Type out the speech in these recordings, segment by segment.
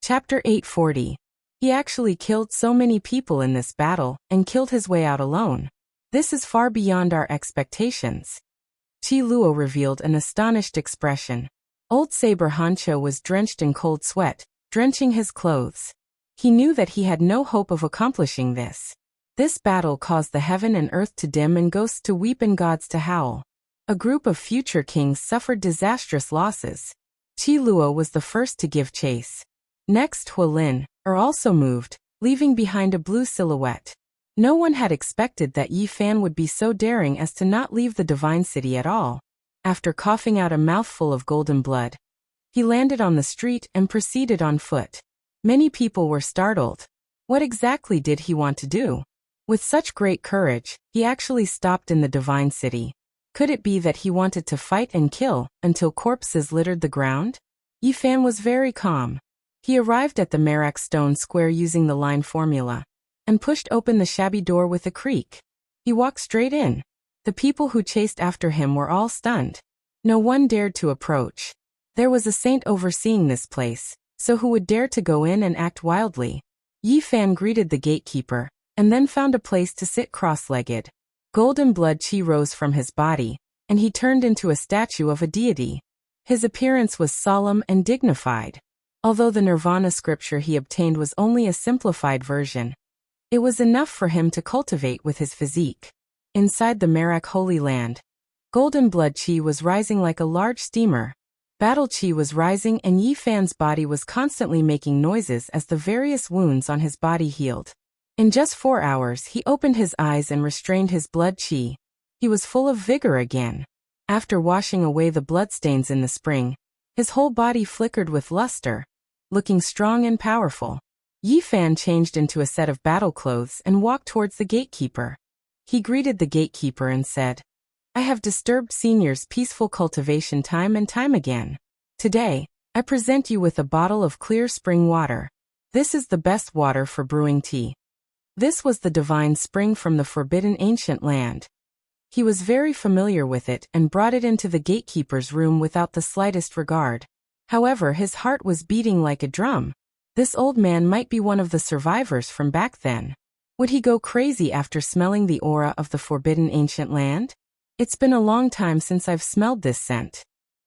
Chapter 840. He actually killed so many people in this battle, and killed his way out alone. This is far beyond our expectations. Chi Luo revealed an astonished expression. Old Saber Hancho was drenched in cold sweat, drenching his clothes. He knew that he had no hope of accomplishing this. This battle caused the heaven and earth to dim and ghosts to weep and gods to howl. A group of future kings suffered disastrous losses. Chi Luo was the first to give chase. Next, Hualin also moved, leaving behind a blue silhouette. No one had expected that Yi Fan would be so daring as to not leave the divine city at all. After coughing out a mouthful of golden blood, he landed on the street and proceeded on foot. Many people were startled. What exactly did he want to do? With such great courage, he actually stopped in the divine city. Could it be that he wanted to fight and kill until corpses littered the ground? Yi Fan was very calm. He arrived at the Merak stone square using the line formula, and pushed open the shabby door with a creak. He walked straight in. The people who chased after him were all stunned. No one dared to approach. There was a saint overseeing this place, so who would dare to go in and act wildly? Yi Fan greeted the gatekeeper, and then found a place to sit cross-legged. Golden blood chi rose from his body, and he turned into a statue of a deity. His appearance was solemn and dignified. Although the Nirvana scripture he obtained was only a simplified version, it was enough for him to cultivate with his physique. Inside the Merak Holy Land, golden blood chi was rising like a large steamer. Battle chi was rising, and Yi Fan's body was constantly making noises as the various wounds on his body healed. In just 4 hours he opened his eyes and restrained his blood chi. He was full of vigor again. After washing away the bloodstains in the spring, his whole body flickered with luster. Looking strong and powerful, Yi Fan changed into a set of battle clothes and walked towards the gatekeeper. He greeted the gatekeeper and said, "I have disturbed seniors' peaceful cultivation time and time again. Today, I present you with a bottle of clear spring water. This is the best water for brewing tea." This was the divine spring from the forbidden ancient land. He was very familiar with it and brought it into the gatekeeper's room without the slightest regard. However, his heart was beating like a drum. This old man might be one of the survivors from back then. Would he go crazy after smelling the aura of the forbidden ancient land? It's been a long time since I've smelled this scent.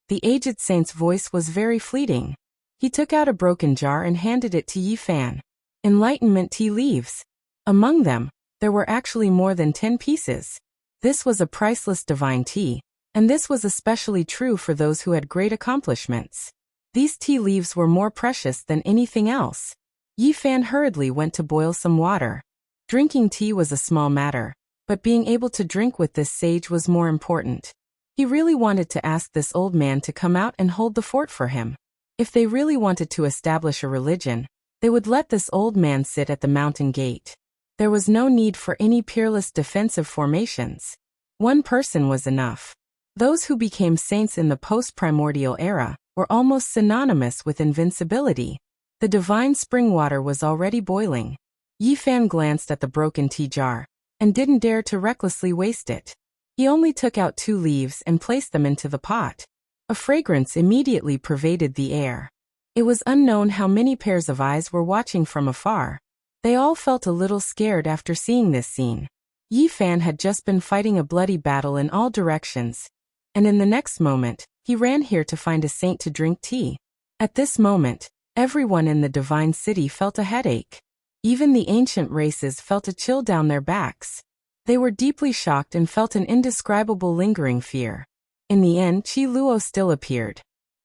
The aged saint's voice was very fleeting. He took out a broken jar and handed it to Yi Fan. Enlightenment tea leaves. Among them, there were actually more than 10 pieces. This was a priceless divine tea, and this was especially true for those who had great accomplishments. These tea leaves were more precious than anything else. Yi Fan hurriedly went to boil some water. Drinking tea was a small matter, but being able to drink with this sage was more important. He really wanted to ask this old man to come out and hold the fort for him. If they really wanted to establish a religion, they would let this old man sit at the mountain gate. There was no need for any peerless defensive formations. One person was enough. Those who became saints in the post-primordial era were almost synonymous with invincibility. The divine spring water was already boiling. Yi Fan glanced at the broken tea jar, and didn't dare to recklessly waste it. He only took out 2 leaves and placed them into the pot. A fragrance immediately pervaded the air. It was unknown how many pairs of eyes were watching from afar. They all felt a little scared after seeing this scene. Yi Fan had just been fighting a bloody battle in all directions, and in the next moment, he ran here to find a saint to drink tea. At this moment, everyone in the divine city felt a headache. Even the ancient races felt a chill down their backs. They were deeply shocked and felt an indescribable lingering fear. In the end, Chi Luo still appeared.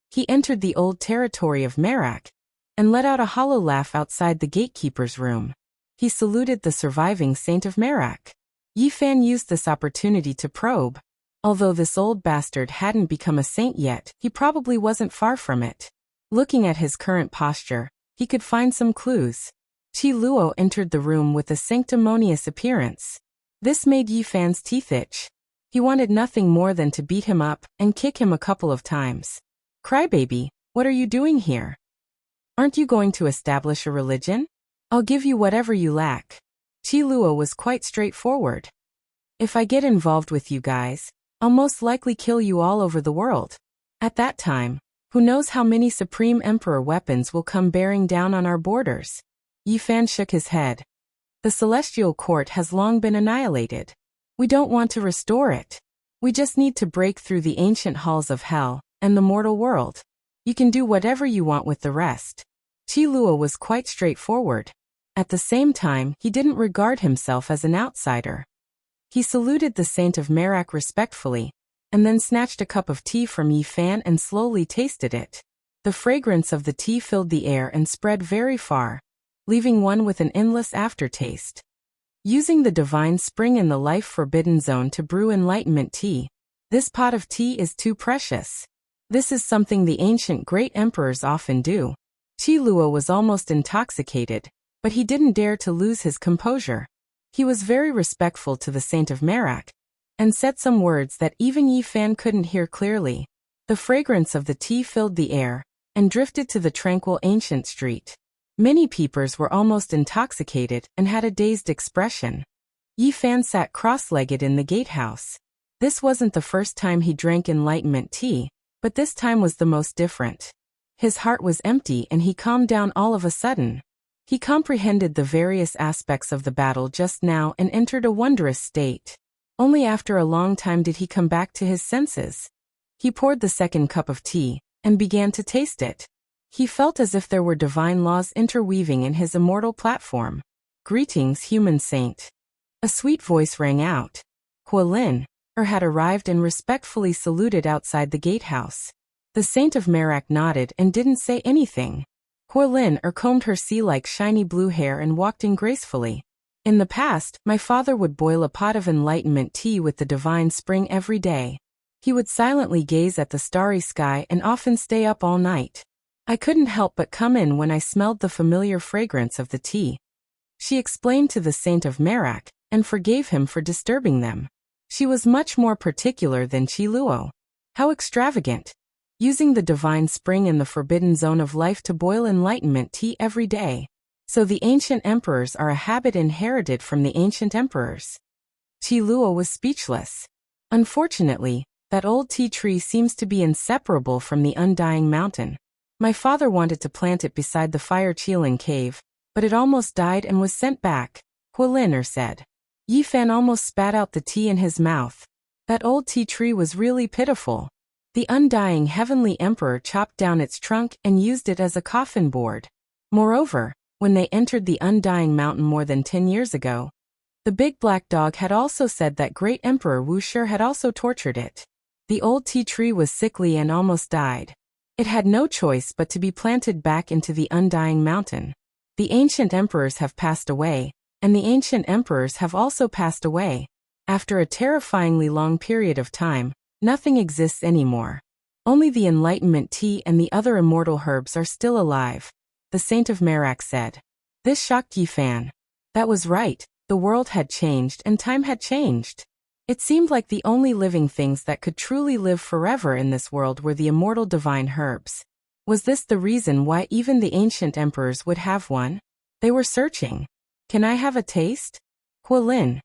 He entered the old territory of Merak, and let out a hollow laugh outside the gatekeeper's room. He saluted the surviving saint of Merak. Yi Fan used this opportunity to probe. Although this old bastard hadn't become a saint yet, he probably wasn't far from it. Looking at his current posture, he could find some clues. Chi Luo entered the room with a sanctimonious appearance. This made Yi Fan's teeth itch. He wanted nothing more than to beat him up and kick him a couple of times. "Crybaby, what are you doing here? Aren't you going to establish a religion? I'll give you whatever you lack." Chi Luo was quite straightforward. "If I get involved with you guys, I'll most likely kill you all over the world." At that time, Who knows how many Supreme Emperor weapons will come bearing down on our borders? Yi Fan shook his head. The celestial court has long been annihilated. We don't want to restore it. We just need to break through the ancient halls of hell and the mortal world. You can do whatever you want with the rest. Qi Luo was quite straightforward. At the same time, he didn't regard himself as an outsider. He saluted the Saint of Merak respectfully, and then snatched a cup of tea from Yi Fan and slowly tasted it. The fragrance of the tea filled the air and spread very far, leaving one with an endless aftertaste. Using the divine spring in the life forbidden zone to brew enlightenment tea, this pot of tea is too precious. This is something the ancient great emperors often do. Qi Luo was almost intoxicated, but he didn't dare to lose his composure. He was very respectful to the Saint of Merak, and said some words that even Yi Fan couldn't hear clearly. The fragrance of the tea filled the air, and drifted to the tranquil ancient street. Many peepers were almost intoxicated and had a dazed expression. Yi Fan sat cross-legged in the gatehouse. This wasn't the first time he drank enlightenment tea, but this time was the most different. His heart was empty and he calmed down all of a sudden. He comprehended the various aspects of the battle just now and entered a wondrous state. Only after a long time did he come back to his senses. He poured the second cup of tea, and began to taste it. He felt as if there were divine laws interweaving in his immortal platform. Greetings, human saint. A sweet voice rang out. Hualin had arrived and respectfully saluted outside the gatehouse. The Saint of Merak nodded and didn't say anything. Hualin combed her sea-like shiny blue hair and walked in gracefully. In the past, my father would boil a pot of enlightenment tea with the divine spring every day. He would silently gaze at the starry sky and often stay up all night. I couldn't help but come in when I smelled the familiar fragrance of the tea. She explained to the Saint of Merak, and forgave him for disturbing them. She was much more particular than Qi Luo. How extravagant! Using the divine spring in the forbidden zone of life to boil enlightenment tea every day. So the ancient emperors are a habit inherited from the ancient emperors. Qi Luo was speechless. Unfortunately, that old tea tree seems to be inseparable from the undying mountain. My father wanted to plant it beside the Fire Qilin cave, but it almost died and was sent back, Hualin said. Yi Fan almost spat out the tea in his mouth. That old tea tree was really pitiful. The undying heavenly emperor chopped down its trunk and used it as a coffin board. Moreover, when they entered the undying mountain more than 10 years ago, the big black dog had also said that great Emperor Wu Shi had also tortured it. The old tea tree was sickly and almost died. It had no choice but to be planted back into the undying mountain. The ancient emperors have passed away, and the ancient emperors have also passed away. After a terrifyingly long period of time, nothing exists anymore. Only the enlightenment tea and the other immortal herbs are still alive, the Saint of Merak said. This shocked Yi Fan. That was right, the world had changed and time had changed. It seemed like the only living things that could truly live forever in this world were the immortal divine herbs. Was this the reason why even the ancient emperors would have one? They were searching. Can I have a taste? Hualin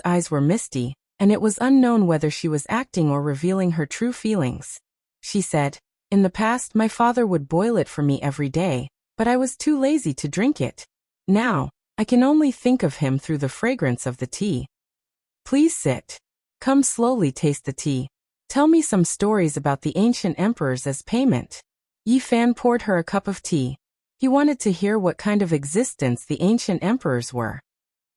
eyes were misty, and it was unknown whether she was acting or revealing her true feelings. She said, in the past my father would boil it for me every day, but I was too lazy to drink it. Now, I can only think of him through the fragrance of the tea. Please sit. Come slowly taste the tea. Tell me some stories about the ancient emperors as payment. Yi Fan poured her a cup of tea. He wanted to hear what kind of existence the ancient emperors were.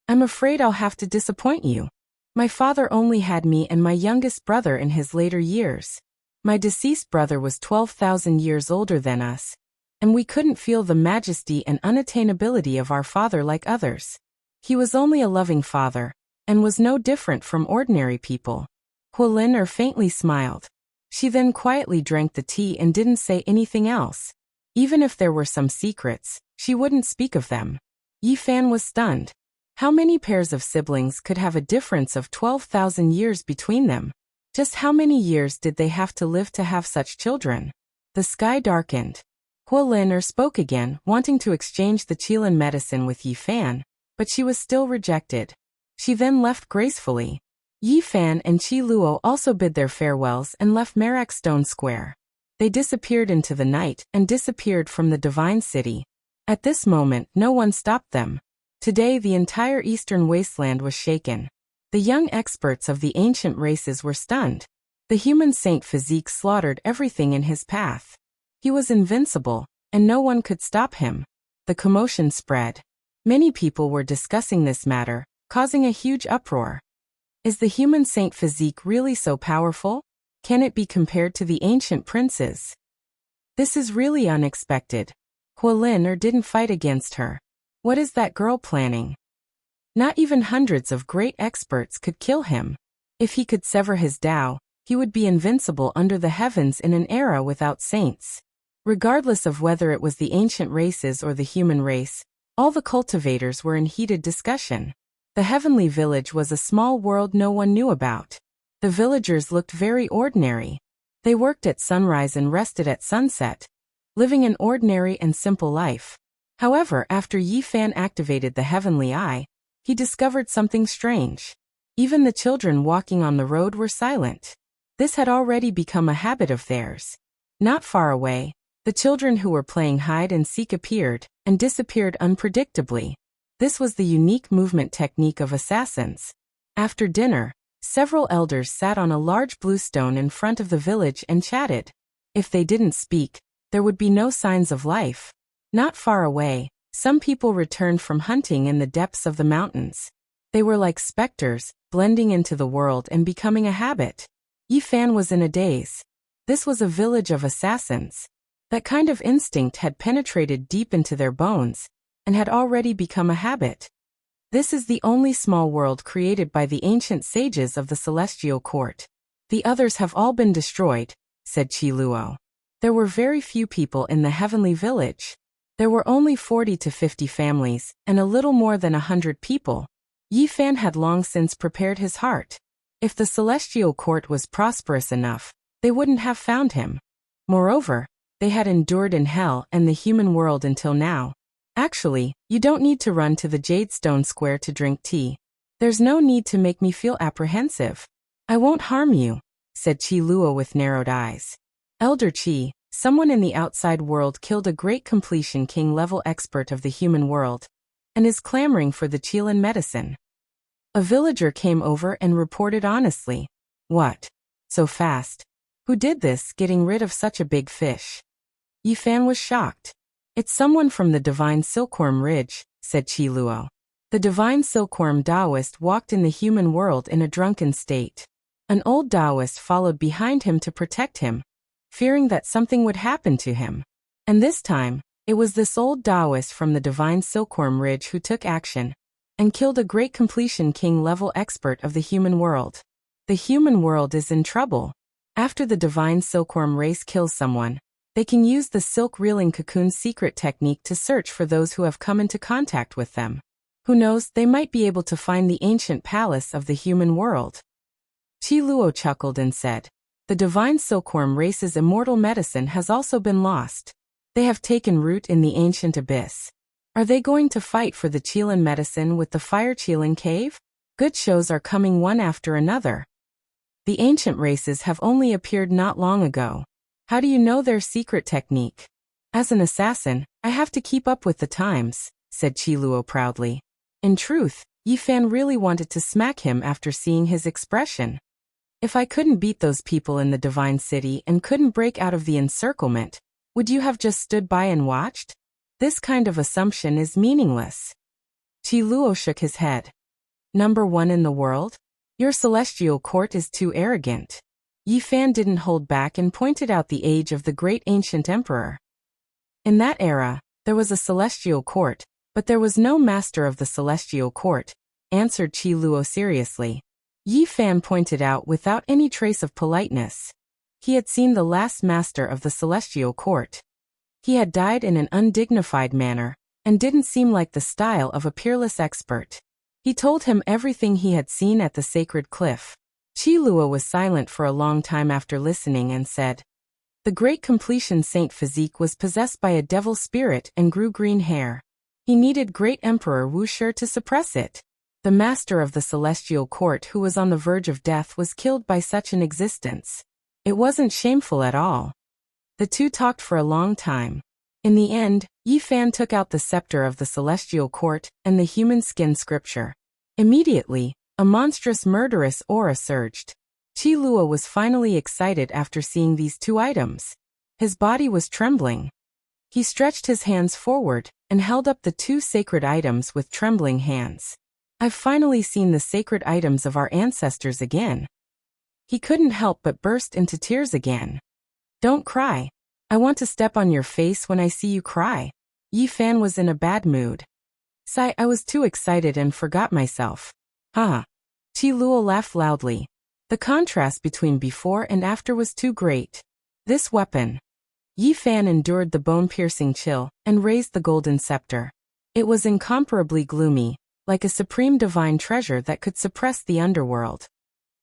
I'm afraid I'll have to disappoint you. My father only had me and my youngest brother in his later years. My deceased brother was 12,000 years older than us, and we couldn't feel the majesty and unattainability of our father like others. He was only a loving father, and was no different from ordinary people. Hualin faintly smiled. She then quietly drank the tea and didn't say anything else. Even if there were some secrets, she wouldn't speak of them. Yi Fan was stunned. How many pairs of siblings could have a difference of 12,000 years between them? Just how many years did they have to live to have such children? The sky darkened. Hualin spoke again, wanting to exchange the Qilin medicine with Yi Fan, but she was still rejected. She then left gracefully. Yi Fan and Qi Luo also bid their farewells and left Merak Stone Square. They disappeared into the night and disappeared from the divine city. At this moment, no one stopped them. Today, the entire eastern wasteland was shaken. The young experts of the ancient races were stunned. The human saint physique slaughtered everything in his path. He was invincible, and no one could stop him. The commotion spread. Many people were discussing this matter, causing a huge uproar. Is the human saint physique really so powerful? Can it be compared to the ancient princes? This is really unexpected. Huolin didn't fight against her. What is that girl planning? Not even hundreds of great experts could kill him. If he could sever his Tao, he would be invincible under the heavens in an era without saints. Regardless of whether it was the ancient races or the human race, all the cultivators were in heated discussion. The heavenly village was a small world no one knew about. The villagers looked very ordinary. They worked at sunrise and rested at sunset, living an ordinary and simple life. However, after Yi Fan activated the heavenly eye, he discovered something strange. Even the children walking on the road were silent. This had already become a habit of theirs. Not far away, the children who were playing hide and seek appeared and disappeared unpredictably. This was the unique movement technique of assassins. After dinner, several elders sat on a large blue stone in front of the village and chatted. If they didn't speak, there would be no signs of life. Not far away, some people returned from hunting in the depths of the mountains. They were like specters, blending into the world and becoming a habit. Yi Fan was in a daze. This was a village of assassins. That kind of instinct had penetrated deep into their bones and had already become a habit. This is the only small world created by the ancient sages of the celestial court. The others have all been destroyed, said Qi Luo. There were very few people in the heavenly village. There were only 40 to 50 families, and a little more than 100 people. Yi Fan had long since prepared his heart. If the celestial court was prosperous enough, they wouldn't have found him. Moreover, they had endured in hell and the human world until now. Actually, you don't need to run to the Jadestone Square to drink tea. There's no need to make me feel apprehensive. I won't harm you, said Qi Luo with narrowed eyes. Elder Qi, someone in the outside world killed a great completion king-level expert of the human world, and is clamoring for the Qilin medicine. A villager came over and reported honestly. What? So fast? Who did this, getting rid of such a big fish? Yi Fan was shocked. It's someone from the divine Silkworm Ridge, said Qi Luo. The divine Silkworm Taoist walked in the human world in a drunken state. An old Taoist followed behind him to protect him, fearing that something would happen to him. And this time, it was this old Taoist from the divine Silkworm Ridge who took action and killed a great completion king-level expert of the human world. The human world is in trouble. After the divine Silkworm race kills someone, they can use the silk reeling cocoon secret technique to search for those who have come into contact with them. Who knows, they might be able to find the ancient palace of the human world. Qi Luo chuckled and said, the divine silkworm race's immortal medicine has also been lost. They have taken root in the ancient abyss. Are they going to fight for the Qilin medicine with the fire Qilin cave? Good shows are coming one after another. The ancient races have only appeared not long ago. How do you know their secret technique? As an assassin, I have to keep up with the times, said Qi Luo proudly. In truth, Yi Fan really wanted to smack him after seeing his expression. If I couldn't beat those people in the divine city and couldn't break out of the encirclement, would you have just stood by and watched? This kind of assumption is meaningless. Qi Luo shook his head. Number one in the world? Your celestial court is too arrogant. Yi Fan didn't hold back and pointed out the age of the great ancient emperor. In that era, there was a celestial court, but there was no master of the celestial court, answered Qi Luo seriously. Yi Fan pointed out without any trace of politeness. He had seen the last master of the celestial court. He had died in an undignified manner, and didn't seem like the style of a peerless expert. He told him everything he had seen at the sacred cliff. Qi Luo was silent for a long time after listening and said, the great completion saint physique was possessed by a devil spirit and grew green hair. He needed great Emperor Wu Shi to suppress it. The master of the celestial court who was on the verge of death was killed by such an existence. It wasn't shameful at all. The two talked for a long time. In the end, Yi Fan took out the scepter of the celestial court and the human skin scripture. Immediately, a monstrous murderous aura surged. Qi Luo was finally excited after seeing these two items. His body was trembling. He stretched his hands forward and held up the two sacred items with trembling hands. I've finally seen the sacred items of our ancestors again. He couldn't help but burst into tears again. Don't cry. I want to step on your face when I see you cry. Yi Fan was in a bad mood. Sigh, I was too excited and forgot myself. Haha. Qi Luo laughed loudly. The contrast between before and after was too great. This weapon. Yi Fan endured the bone-piercing chill and raised the golden scepter. It was incomparably gloomy, like a supreme divine treasure that could suppress the underworld.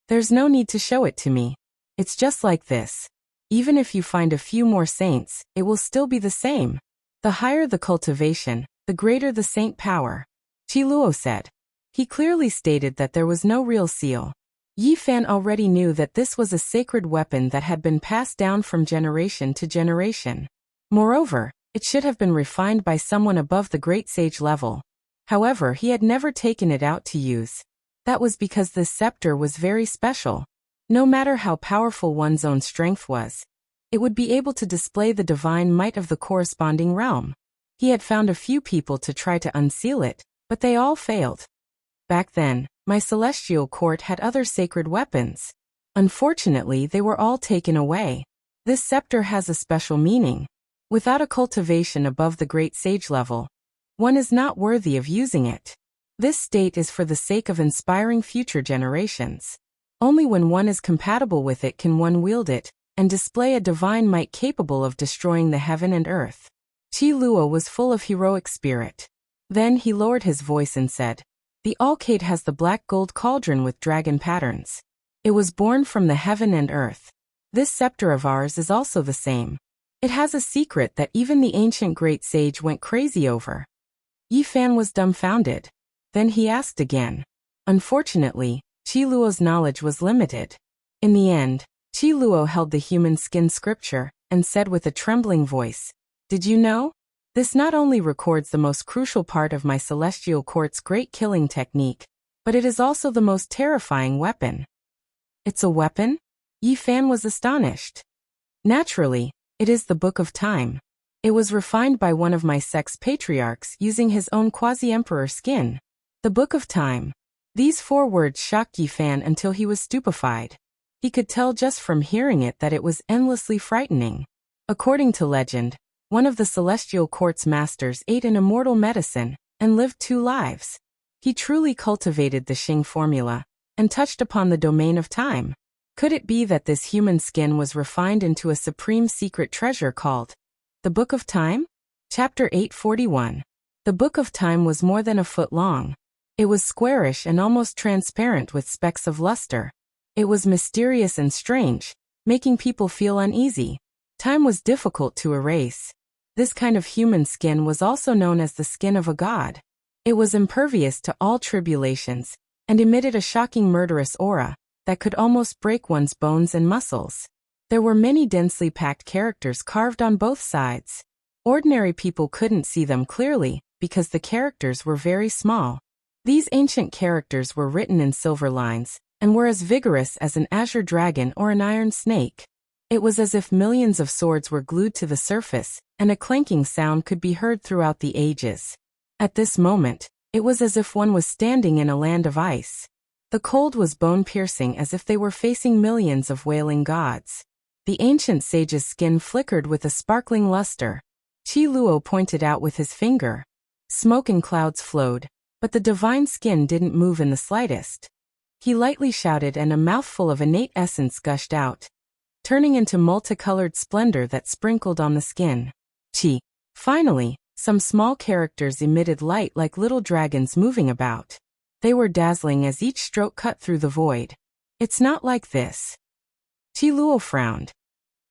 There's no need to show it to me. It's just like this. Even if you find a few more saints, it will still be the same. The higher the cultivation, the greater the saint power. Qi Luo said. He clearly stated that there was no real seal. Yi Fan already knew that this was a sacred weapon that had been passed down from generation to generation. Moreover, it should have been refined by someone above the great sage level. However, he had never taken it out to use. That was because this scepter was very special. No matter how powerful one's own strength was, it would be able to display the divine might of the corresponding realm. He had found a few people to try to unseal it, but they all failed. Back then, my celestial court had other sacred weapons. Unfortunately, they were all taken away. This scepter has a special meaning. Without a cultivation above the great sage level, one is not worthy of using it. This state is for the sake of inspiring future generations. Only when one is compatible with it can one wield it and display a divine might capable of destroying the heaven and earth. Qi Luo was full of heroic spirit. Then he lowered his voice and said, the Alcade has the black gold cauldron with dragon patterns. It was born from the heaven and earth. This scepter of ours is also the same. It has a secret that even the ancient great sage went crazy over. Yi Fan was dumbfounded. Then he asked again. Unfortunately, Qi Luo's knowledge was limited. In the end, Qi Luo held the human skin scripture and said with a trembling voice, did you know? This not only records the most crucial part of my celestial court's great killing technique, but it is also the most terrifying weapon. It's a weapon? Yi Fan was astonished. Naturally, it is the Book of Time. It was refined by one of my sex patriarchs using his own quasi-emperor skin. The Book of Time. These 4 words shocked Yi Fan until he was stupefied. He could tell just from hearing it that it was endlessly frightening. According to legend, one of the celestial court's masters ate an immortal medicine and lived 2 lives. He truly cultivated the Xing formula and touched upon the domain of time. Could it be that this human skin was refined into a supreme secret treasure called the Book of Time? Chapter 841. The Book of Time was more than a foot long. It was squarish and almost transparent with specks of luster. It was mysterious and strange, making people feel uneasy. Time was difficult to erase. This kind of human skin was also known as the skin of a god. It was impervious to all tribulations and emitted a shocking murderous aura that could almost break one's bones and muscles. There were many densely packed characters carved on both sides. Ordinary people couldn't see them clearly because the characters were very small. These ancient characters were written in silver lines and were as vigorous as an azure dragon or an iron snake. It was as if millions of swords were glued to the surface, and a clanking sound could be heard throughout the ages. At this moment, it was as if one was standing in a land of ice. The cold was bone-piercing as if they were facing millions of wailing gods. The ancient sage's skin flickered with a sparkling luster. Qi Luo pointed out with his finger. Smoke and clouds flowed, but the divine skin didn't move in the slightest. He lightly shouted and a mouthful of innate essence gushed out, turning into multicolored splendor that sprinkled on the skin. Qi. Finally, some small characters emitted light like little dragons moving about. They were dazzling as each stroke cut through the void. It's not like this. Qi Luo frowned.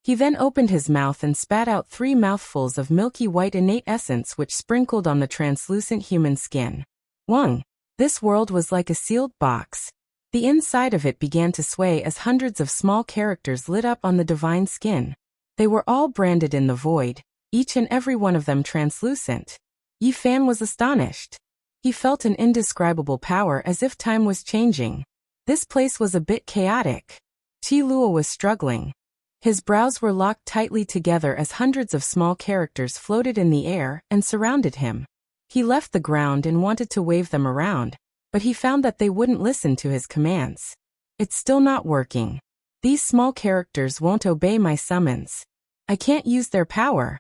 He then opened his mouth and spat out 3 mouthfuls of milky white innate essence which sprinkled on the translucent human skin. Wang. This world was like a sealed box. The inside of it began to sway as hundreds of small characters lit up on the divine skin. They were all branded in the void, each and every one of them translucent. Yi Fan was astonished. He felt an indescribable power as if time was changing. This place was a bit chaotic. Qi Luo was struggling. His brows were locked tightly together as hundreds of small characters floated in the air and surrounded him. He left the ground and wanted to wave them around, but he found that they wouldn't listen to his commands. It's still not working. These small characters won't obey my summons. I can't use their power.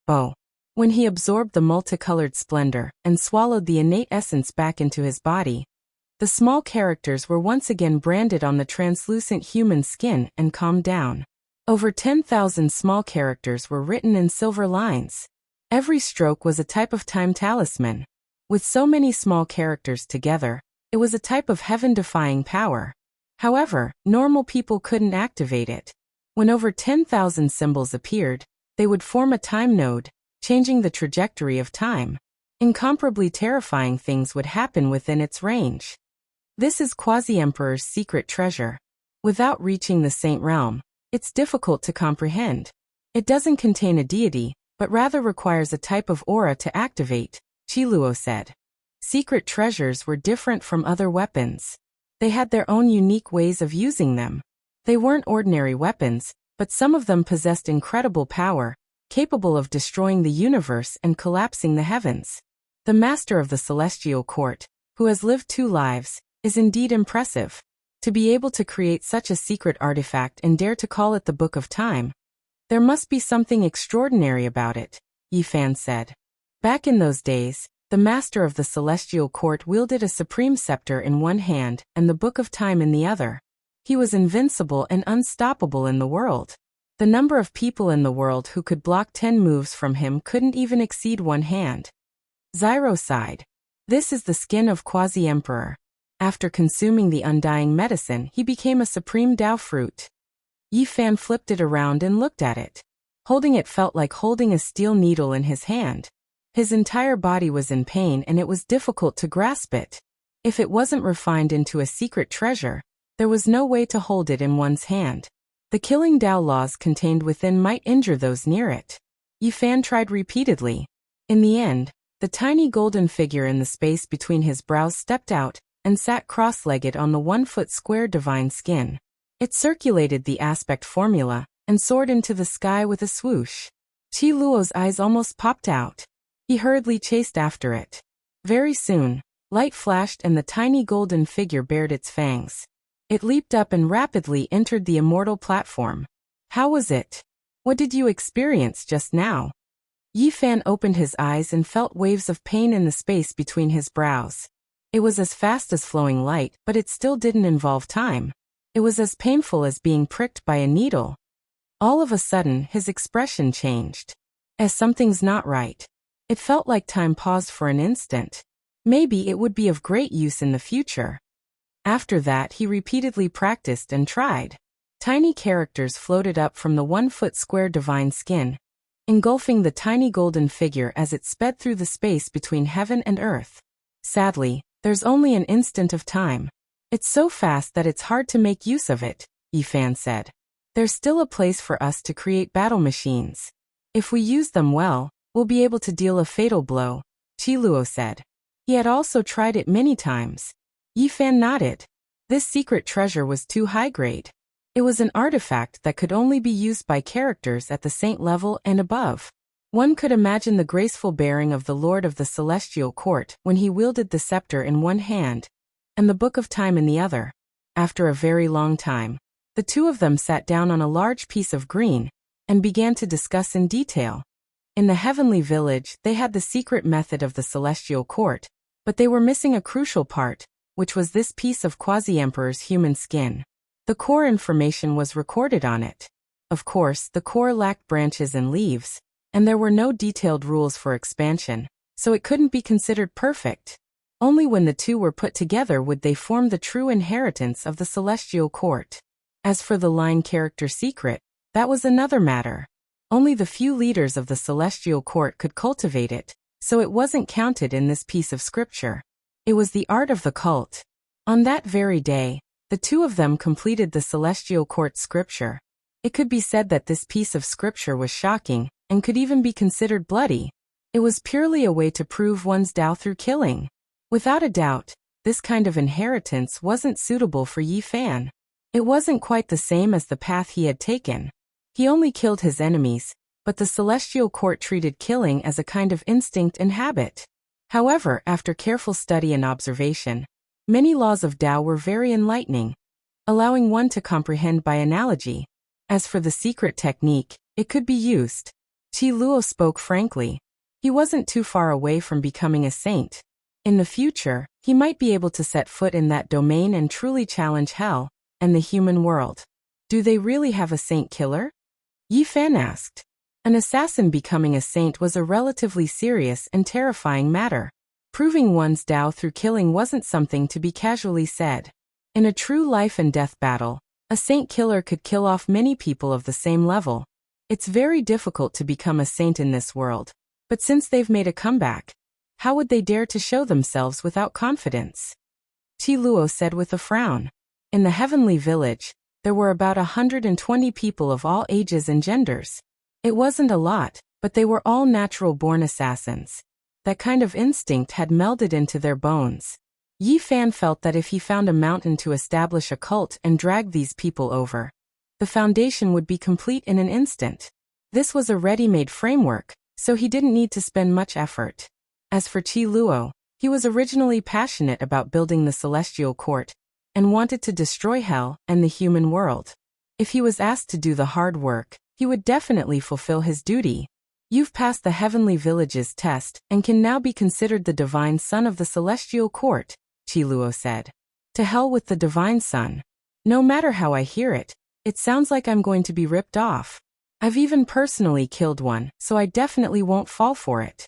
Oh. When he absorbed the multicolored splendor and swallowed the innate essence back into his body, the small characters were once again branded on the translucent human skin and calmed down. Over 10,000 small characters were written in silver lines. Every stroke was a type of time talisman. With so many small characters together, it was a type of heaven-defying power. However, normal people couldn't activate it. When over 10,000 symbols appeared, they would form a time node, changing the trajectory of time. Incomparably terrifying things would happen within its range. This is Quasi-Emperor's secret treasure. Without reaching the Saint Realm, it's difficult to comprehend. It doesn't contain a deity, but rather requires a type of aura to activate, Qi Luo said. Secret treasures were different from other weapons. They had their own unique ways of using them. They weren't ordinary weapons, but some of them possessed incredible power, capable of destroying the universe and collapsing the heavens. The master of the celestial court, who has lived 2 lives, is indeed impressive. To be able to create such a secret artifact and dare to call it the Book of Time. There must be something extraordinary about it, Yi Fan said. Back in those days, the master of the celestial court wielded a supreme scepter in one hand and the Book of Time in the other. He was invincible and unstoppable in the world. The number of people in the world who could block 10 moves from him couldn't even exceed one hand. Zyro sighed. This is the skin of Quasi-Emperor. After consuming the undying medicine, he became a supreme Dao fruit. Yi Fan flipped it around and looked at it. Holding it felt like holding a steel needle in his hand. His entire body was in pain and it was difficult to grasp it. If it wasn't refined into a secret treasure, there was no way to hold it in one's hand. The killing Dao laws contained within might injure those near it. Yi Fan tried repeatedly. In the end, the tiny golden figure in the space between his brows stepped out and sat cross-legged on the 1-foot square divine skin. It circulated the aspect formula and soared into the sky with a swoosh. Qi Luo's eyes almost popped out. He hurriedly chased after it. Very soon, light flashed and the tiny golden figure bared its fangs. It leaped up and rapidly entered the immortal platform. How was it? What did you experience just now? Yi Fan opened his eyes and felt waves of pain in the space between his brows. It was as fast as flowing light, but it still didn't involve time. It was as painful as being pricked by a needle. All of a sudden, his expression changed. As something's not right. It felt like time paused for an instant. Maybe it would be of great use in the future. After that, he repeatedly practiced and tried. Tiny characters floated up from the 1-foot square divine skin, engulfing the tiny golden figure as it sped through the space between heaven and earth. Sadly, there's only an instant of time. It's so fast that it's hard to make use of it, Yi Fan said. There's still a place for us to create battle machines. If we use them well, we'll be able to deal a fatal blow, Qi Luo said. He had also tried it many times. Yi Fan nodded. This secret treasure was too high grade. It was an artifact that could only be used by characters at the saint level and above. One could imagine the graceful bearing of the Lord of the Celestial Court when he wielded the scepter in one hand and the Book of Time in the other. After a very long time, the two of them sat down on a large piece of green and began to discuss in detail. In the heavenly village, they had the secret method of the Celestial Court, but they were missing a crucial part, which was this piece of Quasi-Emperor's human skin. The core information was recorded on it. Of course, the core lacked branches and leaves, and there were no detailed rules for expansion, so it couldn't be considered perfect. Only when the two were put together would they form the true inheritance of the Celestial Court. As for the line character secret, that was another matter. Only the few leaders of the Celestial Court could cultivate it, so it wasn't counted in this piece of scripture. It was the art of the cult. On that very day, the two of them completed the Celestial Court scripture. It could be said that this piece of scripture was shocking, and could even be considered bloody. It was purely a way to prove one's Tao through killing. Without a doubt, this kind of inheritance wasn't suitable for Yi Fan. It wasn't quite the same as the path he had taken. He only killed his enemies, but the celestial court treated killing as a kind of instinct and habit. However, after careful study and observation, many laws of Tao were very enlightening, allowing one to comprehend by analogy. As for the secret technique, it could be used. Qi Luo spoke frankly. He wasn't too far away from becoming a saint. In the future, he might be able to set foot in that domain and truly challenge hell and the human world. Do they really have a saint killer? Yi Fan asked. An assassin becoming a saint was a relatively serious and terrifying matter. Proving one's Tao through killing wasn't something to be casually said. In a true life and death battle, a saint killer could kill off many people of the same level. It's very difficult to become a saint in this world. But since they've made a comeback, how would they dare to show themselves without confidence? Qi Luo said with a frown. In the heavenly village, there were about 120 people of all ages and genders. It wasn't a lot, but they were all natural-born assassins. That kind of instinct had melded into their bones. Yi Fan felt that if he found a mountain to establish a cult and drag these people over, the foundation would be complete in an instant. This was a ready-made framework, so he didn't need to spend much effort. As for Qi Luo, he was originally passionate about building the celestial court, and wanted to destroy hell and the human world. If he was asked to do the hard work, he would definitely fulfill his duty. You've passed the heavenly village's test and can now be considered the divine son of the celestial court, Qi Luo said. To hell with the divine son. No matter how I hear it, it sounds like I'm going to be ripped off. I've even personally killed one, so I definitely won't fall for it.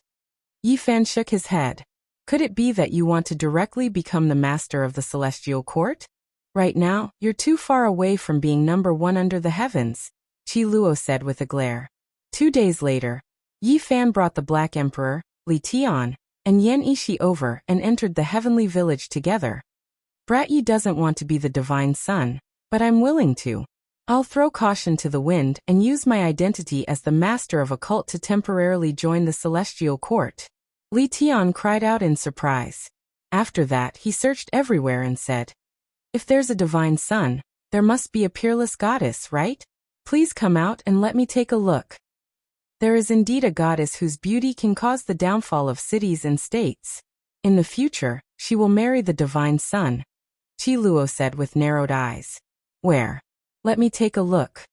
Yi Fan shook his head. Could it be that you want to directly become the master of the celestial court? Right now, you're too far away from being number one under the heavens, Qi Luo said with a glare. 2 days later, Yi Fan brought the Black Emperor, Li Tian, and Yan Ishi over and entered the heavenly village together. Brat Yi doesn't want to be the divine son, but I'm willing to. I'll throw caution to the wind and use my identity as the master of a cult to temporarily join the celestial court. Li Tian cried out in surprise. After that, he searched everywhere and said, if there's a divine son, there must be a peerless goddess, right? Please come out and let me take a look. There is indeed a goddess whose beauty can cause the downfall of cities and states. In the future, she will marry the divine son, Qi Luo said with narrowed eyes. Where? Let me take a look.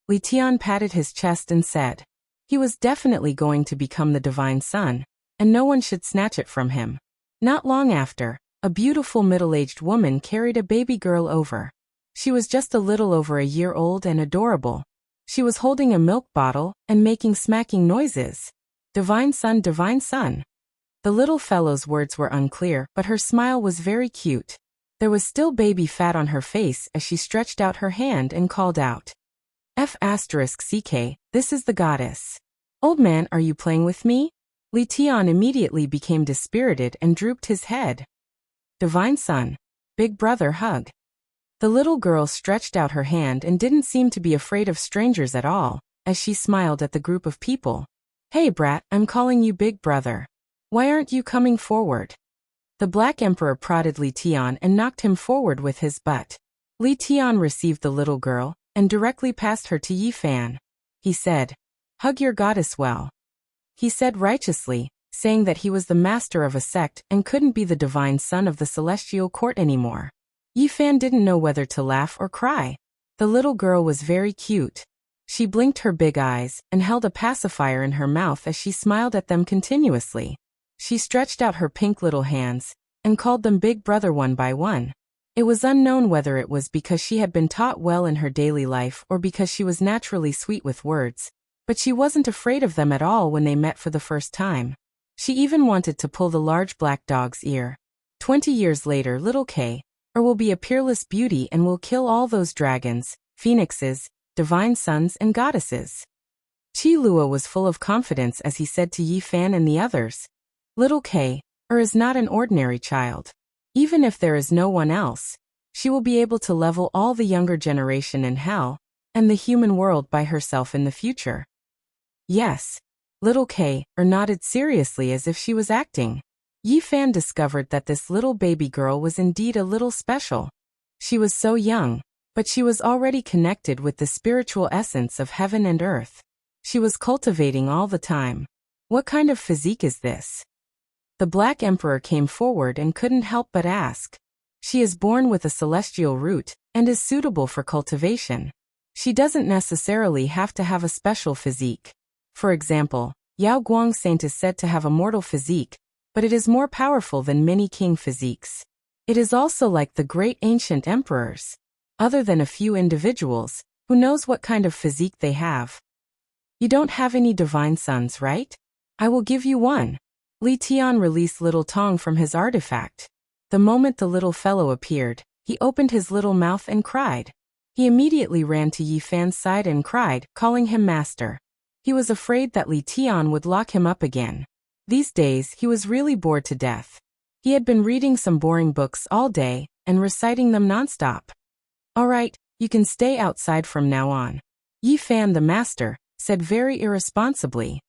Li Tian patted his chest and said, he was definitely going to become the divine son, and no one should snatch it from him. Not long after, a beautiful middle-aged woman carried a baby girl over. She was just a little over a year old and adorable. She was holding a milk bottle and making smacking noises. Divine son, divine son. The little fellow's words were unclear, but her smile was very cute. There was still baby fat on her face as she stretched out her hand and called out. F***CK, this is the goddess. Old man, are you playing with me? Li Tian immediately became dispirited and drooped his head. Divine son. Big brother hug. The little girl stretched out her hand and didn't seem to be afraid of strangers at all, as she smiled at the group of people. Hey brat, I'm calling you big brother. Why aren't you coming forward? The Black Emperor prodded Li Tian and knocked him forward with his butt. Li Tian received the little girl and directly passed her to Yi Fan. He said, hug your goddess well. He said righteously, saying that he was the master of a sect and couldn't be the divine son of the celestial court anymore. Yi Fan didn't know whether to laugh or cry. The little girl was very cute. She blinked her big eyes and held a pacifier in her mouth as she smiled at them continuously. She stretched out her pink little hands and called them big brother one by one. It was unknown whether it was because she had been taught well in her daily life or because she was naturally sweet with words, but she wasn't afraid of them at all when they met for the first time. She even wanted to pull the large black dog's ear. 20 years later, little K will be a peerless beauty and will kill all those dragons, phoenixes, divine sons and goddesses. Qi Luo was full of confidence as he said to Yi Fan and the others, little K is not an ordinary child. Even if there is no one else, she will be able to level all the younger generation in hell and the human world by herself in the future. Yes. Little Kay nodded seriously as if she was acting. Yi Fan discovered that this little baby girl was indeed a little special. She was so young, but she was already connected with the spiritual essence of heaven and earth. She was cultivating all the time. What kind of physique is this? The Black Emperor came forward and couldn't help but ask. She is born with a celestial root and is suitable for cultivation. She doesn't necessarily have to have a special physique. For example, Yao Guang Saint is said to have a mortal physique, but it is more powerful than many king physiques. It is also like the great ancient emperors. Other than a few individuals, who knows what kind of physique they have? You don't have any divine sons, right? I will give you one. Li Tian released little Tong from his artifact. The moment the little fellow appeared, he opened his little mouth and cried. He immediately ran to Yi Fan's side and cried, calling him master. He was afraid that Li Tian would lock him up again. These days he was really bored to death. He had been reading some boring books all day and reciting them nonstop. All right, you can stay outside from now on. Yi Fan the master said very irresponsibly.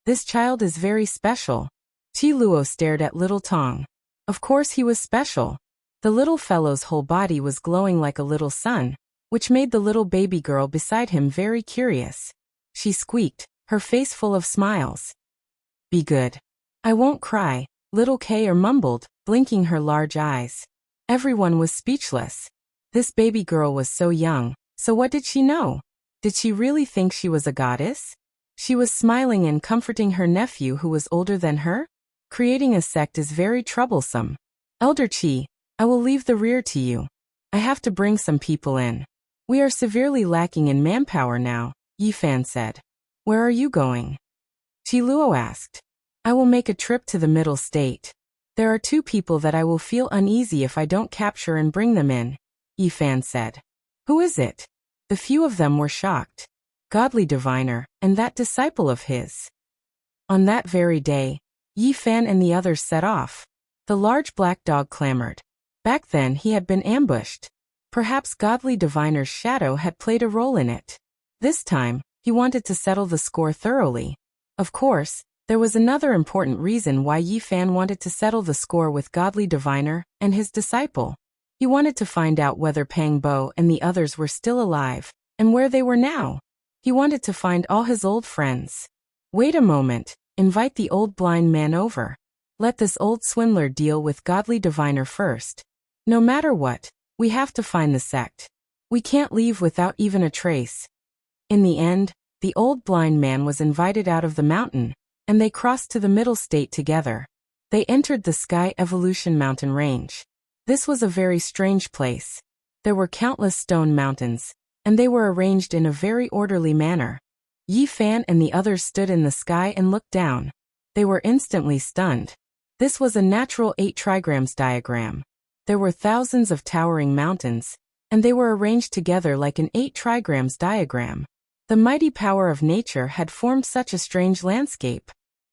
This child is very special. Qi Luo stared at little Tong. Of course he was special. The little fellow's whole body was glowing like a little sun, which made the little baby girl beside him very curious. She squeaked, her face full of smiles. Be good. I won't cry, little Kay mumbled, blinking her large eyes. Everyone was speechless. This baby girl was so young, so what did she know? Did she really think she was a goddess? She was smiling and comforting her nephew who was older than her? Creating a sect is very troublesome. Elder Qi, I will leave the rear to you. I have to bring some people in. We are severely lacking in manpower now, Yi Fan said. Where are you going? Qi Luo asked. I will make a trip to the Middle State. There are 2 people that I will feel uneasy if I don't capture and bring them in, Yi Fan said. Who is it? The few of them were shocked. Godly diviner, and that disciple of his. On that very day, Yi Fan and the others set off. The large black dog clamored. Back then he had been ambushed. Perhaps Godly Diviner's shadow had played a role in it. This time, he wanted to settle the score thoroughly. Of course, there was another important reason why Yi Fan wanted to settle the score with Godly Diviner and his disciple. He wanted to find out whether Pang Bo and the others were still alive, and where they were now. He wanted to find all his old friends. Wait a moment, invite the old blind man over. Let this old swindler deal with Godly Diviner first. No matter what, we have to find the sect. We can't leave without even a trace. In the end, the old blind man was invited out of the mountain, and they crossed to the Middle State together. They entered the Sky Evolution mountain range. This was a very strange place. There were countless stone mountains, and they were arranged in a very orderly manner. Yi Fan and the others stood in the sky and looked down. They were instantly stunned. This was a natural 8 trigrams diagram. There were thousands of towering mountains, and they were arranged together like an 8 trigrams diagram. The mighty power of nature had formed such a strange landscape.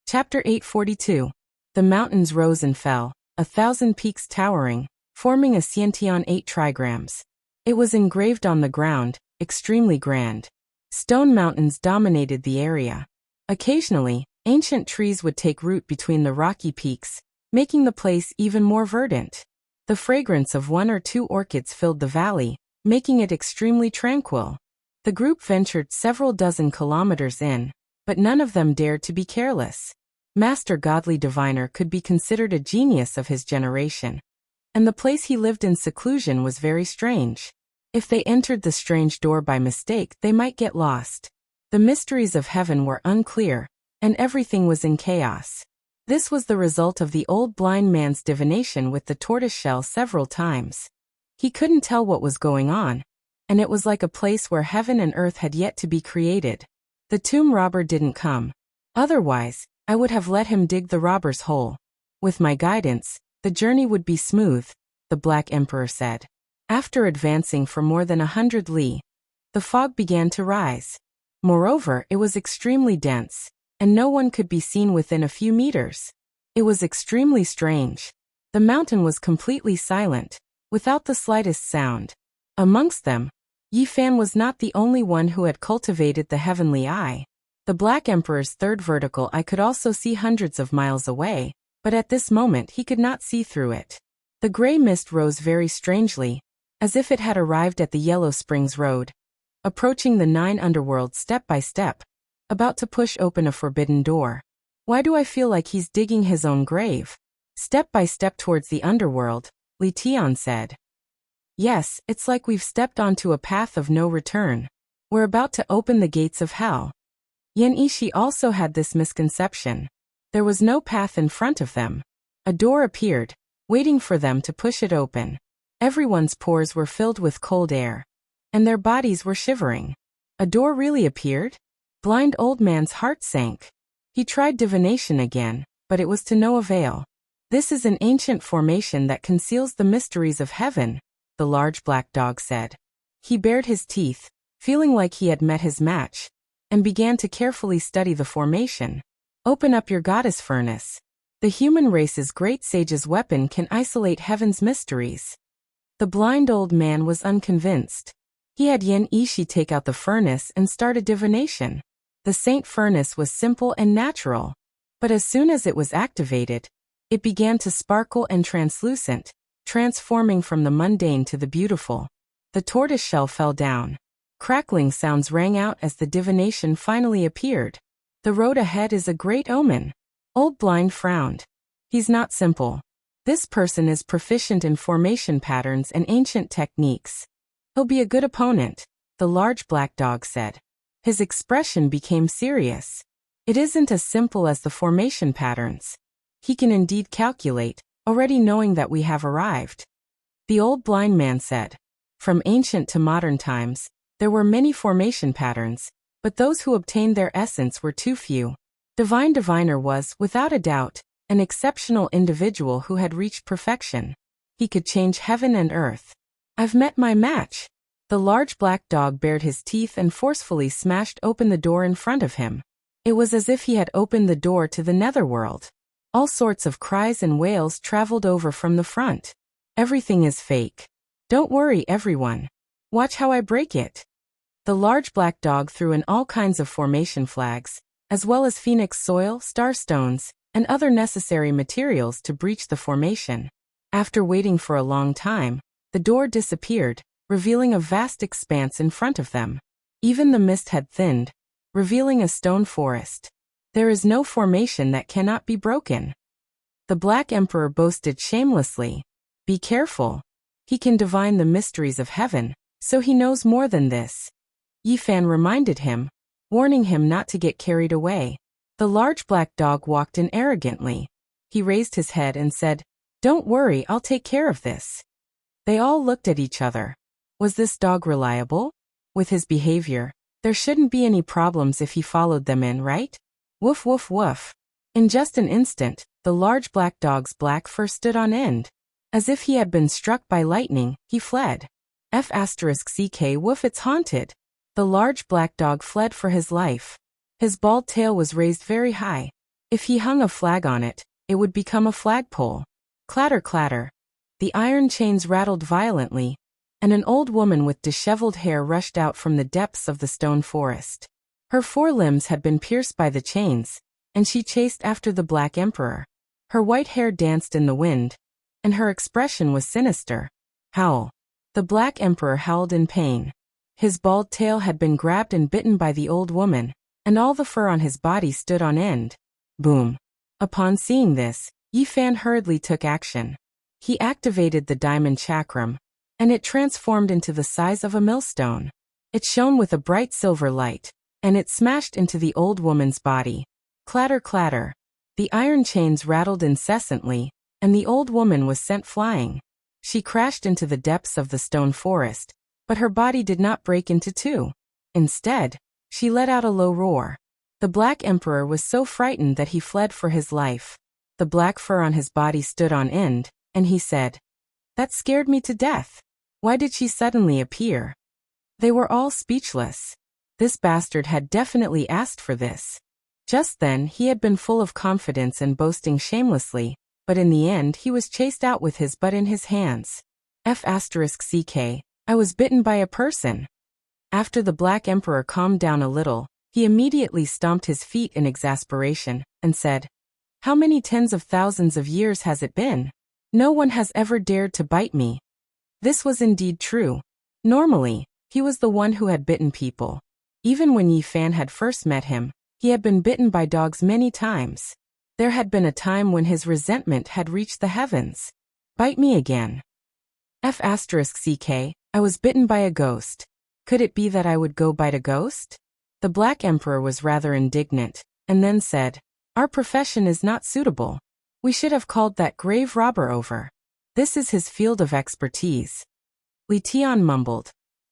Chapter 842. The mountains rose and fell, 1,000 peaks towering, forming a Xiantian 8 trigrams. It was engraved on the ground, extremely grand. Stone mountains dominated the area. Occasionally, ancient trees would take root between the rocky peaks, making the place even more verdant. The fragrance of 1 or 2 orchids filled the valley, making it extremely tranquil. The group ventured several dozen kilometers in, but none of them dared to be careless. Master Godly Diviner could be considered a genius of his generation. And the place he lived in seclusion was very strange. If they entered the strange door by mistake, they might get lost. The mysteries of heaven were unclear, and everything was in chaos. This was the result of the old blind man's divination with the tortoise shell several times. He couldn't tell what was going on, and it was like a place where heaven and earth had yet to be created. The tomb robber didn't come. Otherwise, I would have let him dig the robber's hole. With my guidance, the journey would be smooth, the Black Emperor said. After advancing for more than 100 li, the fog began to rise. Moreover, it was extremely dense, and no one could be seen within a few meters. It was extremely strange. The mountain was completely silent, without the slightest sound. Amongst them, Yi Fan was not the only one who had cultivated the heavenly eye. The Black Emperor's third vertical eye could also see hundreds of miles away, but at this moment he could not see through it. The gray mist rose very strangely, as if it had arrived at the Yellow Springs Road, approaching the 9 underworlds step by step, about to push open a forbidden door. Why do I feel like he's digging his own grave? Step by step towards the underworld, Li Tian said. Yes, it's like we've stepped onto a path of no return. We're about to open the gates of hell. Yan Ishi also had this misconception. There was no path in front of them. A door appeared, waiting for them to push it open. Everyone's pores were filled with cold air, and their bodies were shivering. A door really appeared? Blind old man's heart sank. He tried divination again, but it was to no avail. This is an ancient formation that conceals the mysteries of heaven, the large black dog said. He bared his teeth, feeling like he had met his match, and began to carefully study the formation. Open up your goddess furnace. The human race's great sage's weapon can isolate heaven's mysteries. The blind old man was unconvinced. He had Yan Ishi take out the furnace and start a divination. The saint furnace was simple and natural, but as soon as it was activated, it began to sparkle and translucent, transforming from the mundane to the beautiful. The tortoiseshell fell down. Crackling sounds rang out as the divination finally appeared. The road ahead is a great omen. Old Blind frowned. He's not simple. This person is proficient in formation patterns and ancient techniques. He'll be a good opponent, the large black dog said. His expression became serious. It isn't as simple as the formation patterns. He can indeed calculate, already knowing that we have arrived. The old blind man said. From ancient to modern times, there were many formation patterns, but those who obtained their essence were too few. Divine Diviner was, without a doubt, an exceptional individual who had reached perfection. He could change heaven and earth. I've met my match. The large black dog bared his teeth and forcefully smashed open the door in front of him. It was as if he had opened the door to the netherworld. All sorts of cries and wails traveled over from the front. Everything is fake. Don't worry, everyone. Watch how I break it. The large black dog threw in all kinds of formation flags, as well as phoenix soil, star stones, and other necessary materials to breach the formation. After waiting for a long time, the door disappeared, revealing a vast expanse in front of them. Even the mist had thinned, revealing a stone forest. There is no formation that cannot be broken. The Black Emperor boasted shamelessly. Be careful. He can divine the mysteries of heaven, so he knows more than this. Yi Fan reminded him, warning him not to get carried away. The large black dog walked in arrogantly. He raised his head and said, Don't worry, I'll take care of this. They all looked at each other. Was this dog reliable? With his behavior, there shouldn't be any problems if he followed them in, right? Woof woof woof. In just an instant, the large black dog's black fur stood on end. As if he had been struck by lightning, he fled. F***ck woof, it's haunted. The large black dog fled for his life. His bald tail was raised very high. If he hung a flag on it, it would become a flagpole. Clatter clatter. The iron chains rattled violently, and an old woman with disheveled hair rushed out from the depths of the stone forest. Her forelimbs had been pierced by the chains, and she chased after the Black Emperor. Her white hair danced in the wind, and her expression was sinister. Howl. The Black Emperor howled in pain. His bald tail had been grabbed and bitten by the old woman, and all the fur on his body stood on end. Boom. Upon seeing this, Yi Fan hurriedly took action. He activated the diamond chakram, and it transformed into the size of a millstone. It shone with a bright silver light, and it smashed into the old woman's body. Clatter clatter. The iron chains rattled incessantly, and the old woman was sent flying. She crashed into the depths of the stone forest, but her body did not break into two. Instead, she let out a low roar. The Black Emperor was so frightened that he fled for his life. The black fur on his body stood on end, and he said, That scared me to death. Why did she suddenly appear? They were all speechless. This bastard had definitely asked for this. Just then he had been full of confidence and boasting shamelessly, but in the end he was chased out with his butt in his hands. F***ck, I was bitten by a person. After the Black Emperor calmed down a little, he immediately stomped his feet in exasperation and said, "How many tens of thousands of years has it been? No one has ever dared to bite me." This was indeed true. Normally, he was the one who had bitten people. Even when Yi Fan had first met him, he had been bitten by dogs many times. There had been a time when his resentment had reached the heavens. "Bite me again." F***ck, I was bitten by a ghost. Could it be that I would go bite a ghost? The Black Emperor was rather indignant, and then said, "Our profession is not suitable. We should have called that grave robber over. This is his field of expertise." Li Tian mumbled,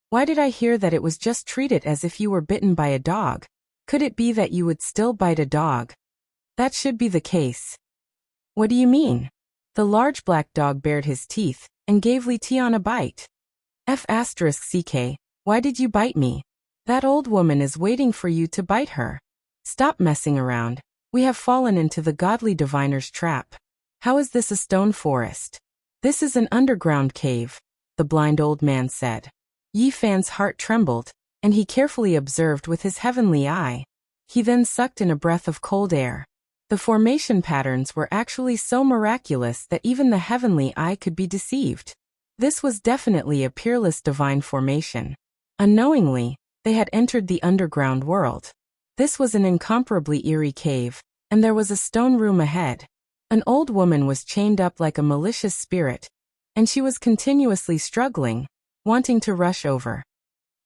"Why did I hear that it was just treated as if you were bitten by a dog? Could it be that you would still bite a dog?" "That should be the case." "What do you mean?" The large black dog bared his teeth and gave Li Tian a bite. F***ck, why did you bite me? That old woman is waiting for you to bite her. Stop messing around. We have fallen into the godly diviner's trap. How is this a stone forest? This is an underground cave, the blind old man said. Yi Fan's heart trembled, and he carefully observed with his heavenly eye. He then sucked in a breath of cold air. The formation patterns were actually so miraculous that even the heavenly eye could be deceived. This was definitely a peerless divine formation. Unknowingly, they had entered the underground world. This was an incomparably eerie cave, and there was a stone room ahead. An old woman was chained up like a malicious spirit, and she was continuously struggling, wanting to rush over.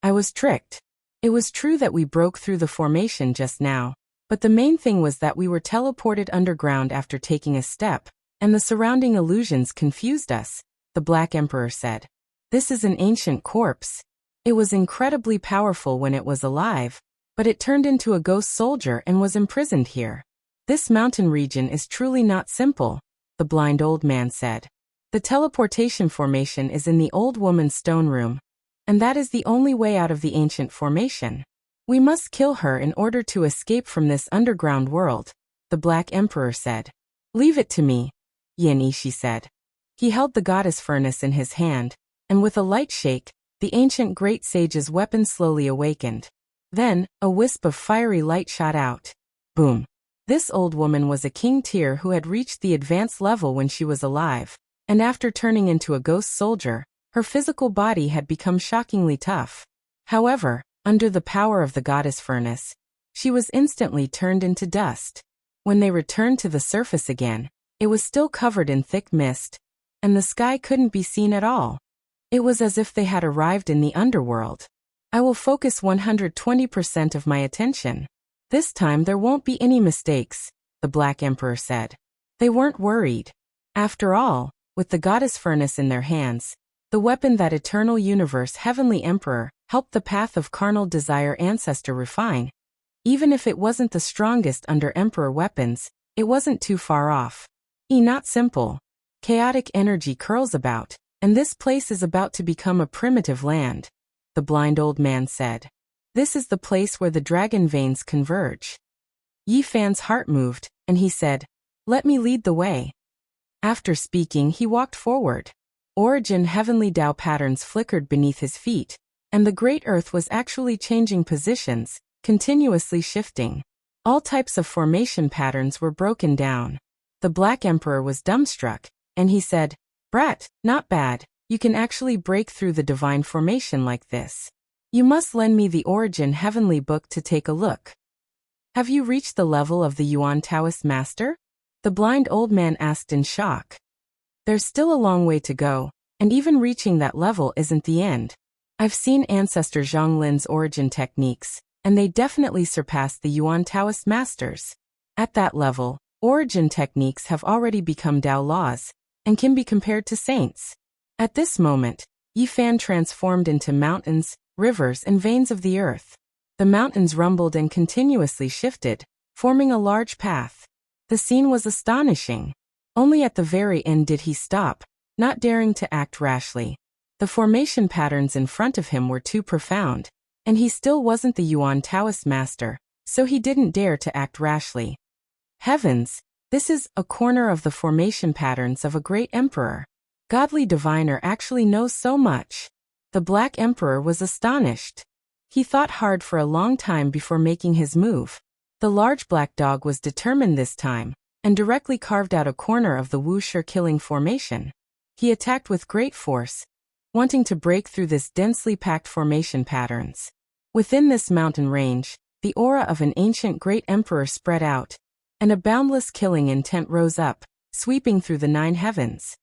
I was tricked. It was true that we broke through the formation just now, but the main thing was that we were teleported underground after taking a step, and the surrounding illusions confused us, the Black Emperor said. This is an ancient corpse. It was incredibly powerful when it was alive, but it turned into a ghost soldier and was imprisoned here. This mountain region is truly not simple, the blind old man said. The teleportation formation is in the old woman's stone room, and that is the only way out of the ancient formation. We must kill her in order to escape from this underground world, the Black Emperor said. Leave it to me, Yin Ishi said. He held the goddess furnace in his hand, and with a light shake, the ancient great sage's weapon slowly awakened. Then, a wisp of fiery light shot out. Boom. This old woman was a king tier who had reached the advanced level when she was alive, and after turning into a ghost soldier, her physical body had become shockingly tough. However, under the power of the goddess furnace, she was instantly turned into dust. When they returned to the surface again, it was still covered in thick mist, and the sky couldn't be seen at all. It was as if they had arrived in the underworld. I will focus 120% of my attention. This time there won't be any mistakes, the Black Emperor said. They weren't worried. After all, with the goddess furnace in their hands, the weapon that eternal universe heavenly emperor helped the path of carnal desire ancestor refine. Even if it wasn't the strongest under emperor weapons, it wasn't too far off. Not simple. Chaotic energy curls about, and this place is about to become a primitive land, the blind old man said. This is the place where the dragon veins converge. Yi Fan's heart moved, and he said, Let me lead the way. After speaking, he walked forward. Origin heavenly Tao patterns flickered beneath his feet, and the great earth was actually changing positions, continuously shifting. All types of formation patterns were broken down. The Black Emperor was dumbstruck, and he said, Brat, not bad, you can actually break through the divine formation like this. You must lend me the Origin Heavenly Book to take a look. Have you reached the level of the Yuan Taoist master? The blind old man asked in shock. There's still a long way to go, and even reaching that level isn't the end. I've seen Ancestor Zhang Lin's origin techniques, and they definitely surpass the Yuan Taoist masters. At that level, origin techniques have already become Tao laws, and can be compared to saints. At this moment, Yi Fan transformed into mountains, rivers and veins of the earth. The mountains rumbled and continuously shifted, forming a large path. The scene was astonishing. Only at the very end did he stop, not daring to act rashly. The formation patterns in front of him were too profound, and he still wasn't the Yuan Taoist master, so he didn't dare to act rashly. Heavens, this is a corner of the formation patterns of a great emperor. Godly diviner actually knows so much. The Black Emperor was astonished. He thought hard for a long time before making his move. The large black dog was determined this time, and directly carved out a corner of the Wuxia killing formation. He attacked with great force, wanting to break through this densely packed formation patterns. Within this mountain range, the aura of an ancient great emperor spread out, and a boundless killing intent rose up, sweeping through the 9 heavens.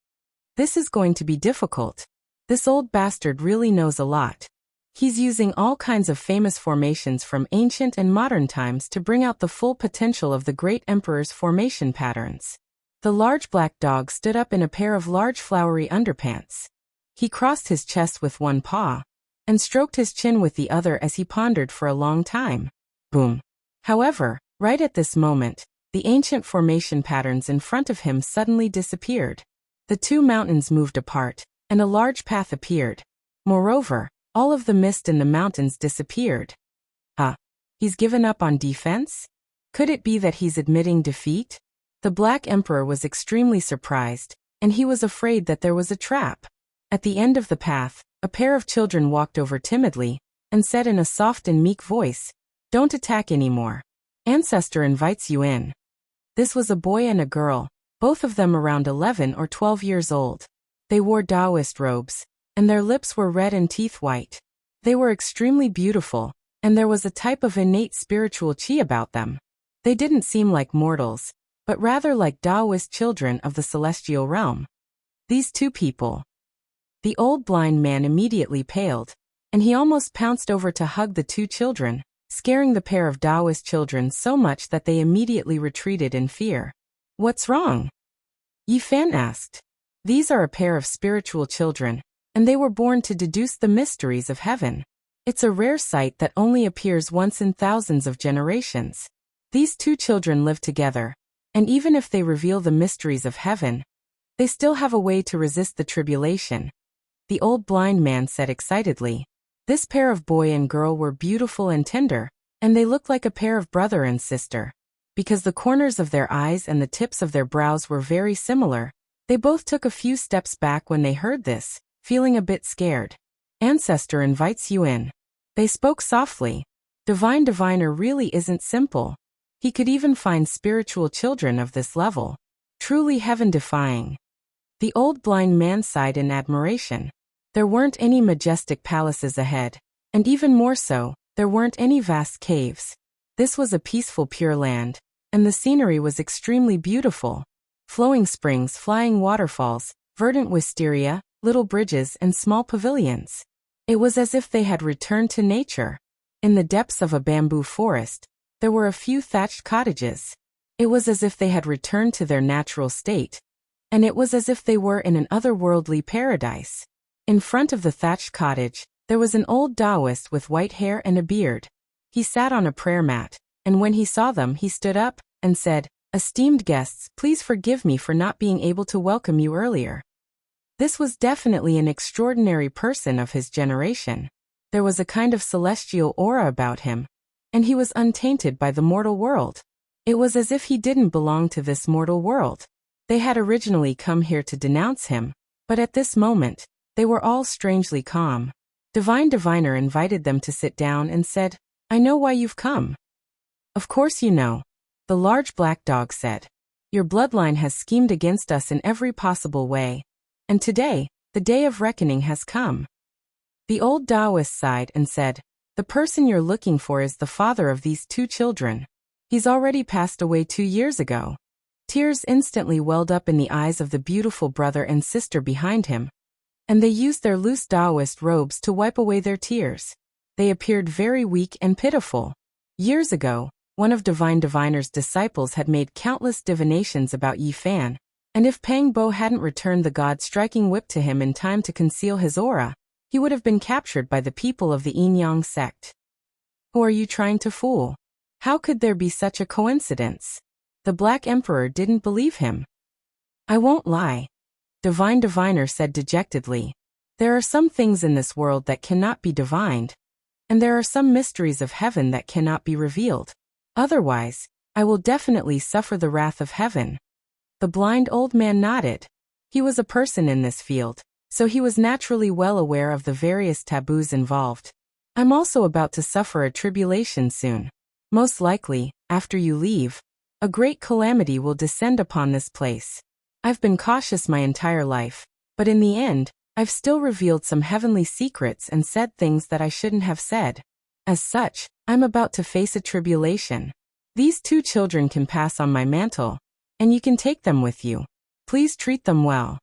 This is going to be difficult. This old bastard really knows a lot. He's using all kinds of famous formations from ancient and modern times to bring out the full potential of the great emperor's formation patterns. The large black dog stood up in a pair of large flowery underpants. He crossed his chest with one paw, and stroked his chin with the other as he pondered for a long time. Boom. However, right at this moment, the ancient formation patterns in front of him suddenly disappeared. The 2 mountains moved apart, and a large path appeared. Moreover, all of the mist in the mountains disappeared. He's given up on defense? Could it be that he's admitting defeat? The Black Emperor was extremely surprised, and he was afraid that there was a trap. At the end of the path, a pair of children walked over timidly, and said in a soft and meek voice, "Don't attack anymore. Ancestor invites you in." This was a boy and a girl, both of them around 11 or 12 years old. They wore Taoist robes, and their lips were red and teeth white. They were extremely beautiful, and there was a type of innate spiritual qi about them. They didn't seem like mortals, but rather like Taoist children of the celestial realm. These 2 people. The old blind man immediately paled, and he almost pounced over to hug the 2 children, scaring the pair of Taoist children so much that they immediately retreated in fear. "What's wrong?" Yi Fan asked. "These are a pair of spiritual children, and they were born to deduce the mysteries of heaven. It's a rare sight that only appears once in thousands of generations. These 2 children live together, and even if they reveal the mysteries of heaven, they still have a way to resist the tribulation," the old blind man said excitedly. This pair of boy and girl were beautiful and tender, and they looked like a pair of brother and sister. Because the corners of their eyes and the tips of their brows were very similar, they both took a few steps back when they heard this, feeling a bit scared. "Ancestor invites you in." They spoke softly. Divine Diviner really isn't simple. He could even find spiritual children of this level. Truly heaven-defying. The old blind man sighed in admiration. There weren't any majestic palaces ahead, and even more so, there weren't any vast caves. This was a peaceful pure land, and the scenery was extremely beautiful. Flowing springs, flying waterfalls, verdant wisteria, little bridges and small pavilions. It was as if they had returned to nature. In the depths of a bamboo forest, there were a few thatched cottages. It was as if they had returned to their natural state, and it was as if they were in an otherworldly paradise. In front of the thatched cottage, there was an old Taoist with white hair and a beard. He sat on a prayer mat, and when he saw them he stood up, and said, "Esteemed guests, please forgive me for not being able to welcome you earlier." This was definitely an extraordinary person of his generation. There was a kind of celestial aura about him, and he was untainted by the mortal world. It was as if he didn't belong to this mortal world. They had originally come here to denounce him, but at this moment, they were all strangely calm. Divine Diviner invited them to sit down and said, "I know why you've come." "Of course you know," the large black dog said. "Your bloodline has schemed against us in every possible way, and today, the day of reckoning has come." The old Taoist sighed and said, "The person you're looking for is the father of these 2 children. He's already passed away 2 years ago." Tears instantly welled up in the eyes of the beautiful brother and sister behind him, and they used their loose Taoist robes to wipe away their tears. They appeared very weak and pitiful. Years ago, one of Divine Diviner's disciples had made countless divinations about Yi Fan, and if Pang Bo hadn't returned the god-striking whip to him in time to conceal his aura, he would have been captured by the people of the Yin Yang sect. "Who are you trying to fool? How could there be such a coincidence?" The Black Emperor didn't believe him. "I won't lie," Divine Diviner said dejectedly. "There are some things in this world that cannot be divined, and there are some mysteries of heaven that cannot be revealed. Otherwise, I will definitely suffer the wrath of heaven." The blind old man nodded. He was a person in this field, so he was naturally well aware of the various taboos involved. I'm also about to suffer a tribulation soon. Most likely, after you leave, a great calamity will descend upon this place. I've been cautious my entire life, but in the end, I've still revealed some heavenly secrets and said things that I shouldn't have said. As such, I'm about to face a tribulation. These 2 children can pass on my mantle, and you can take them with you. Please treat them well."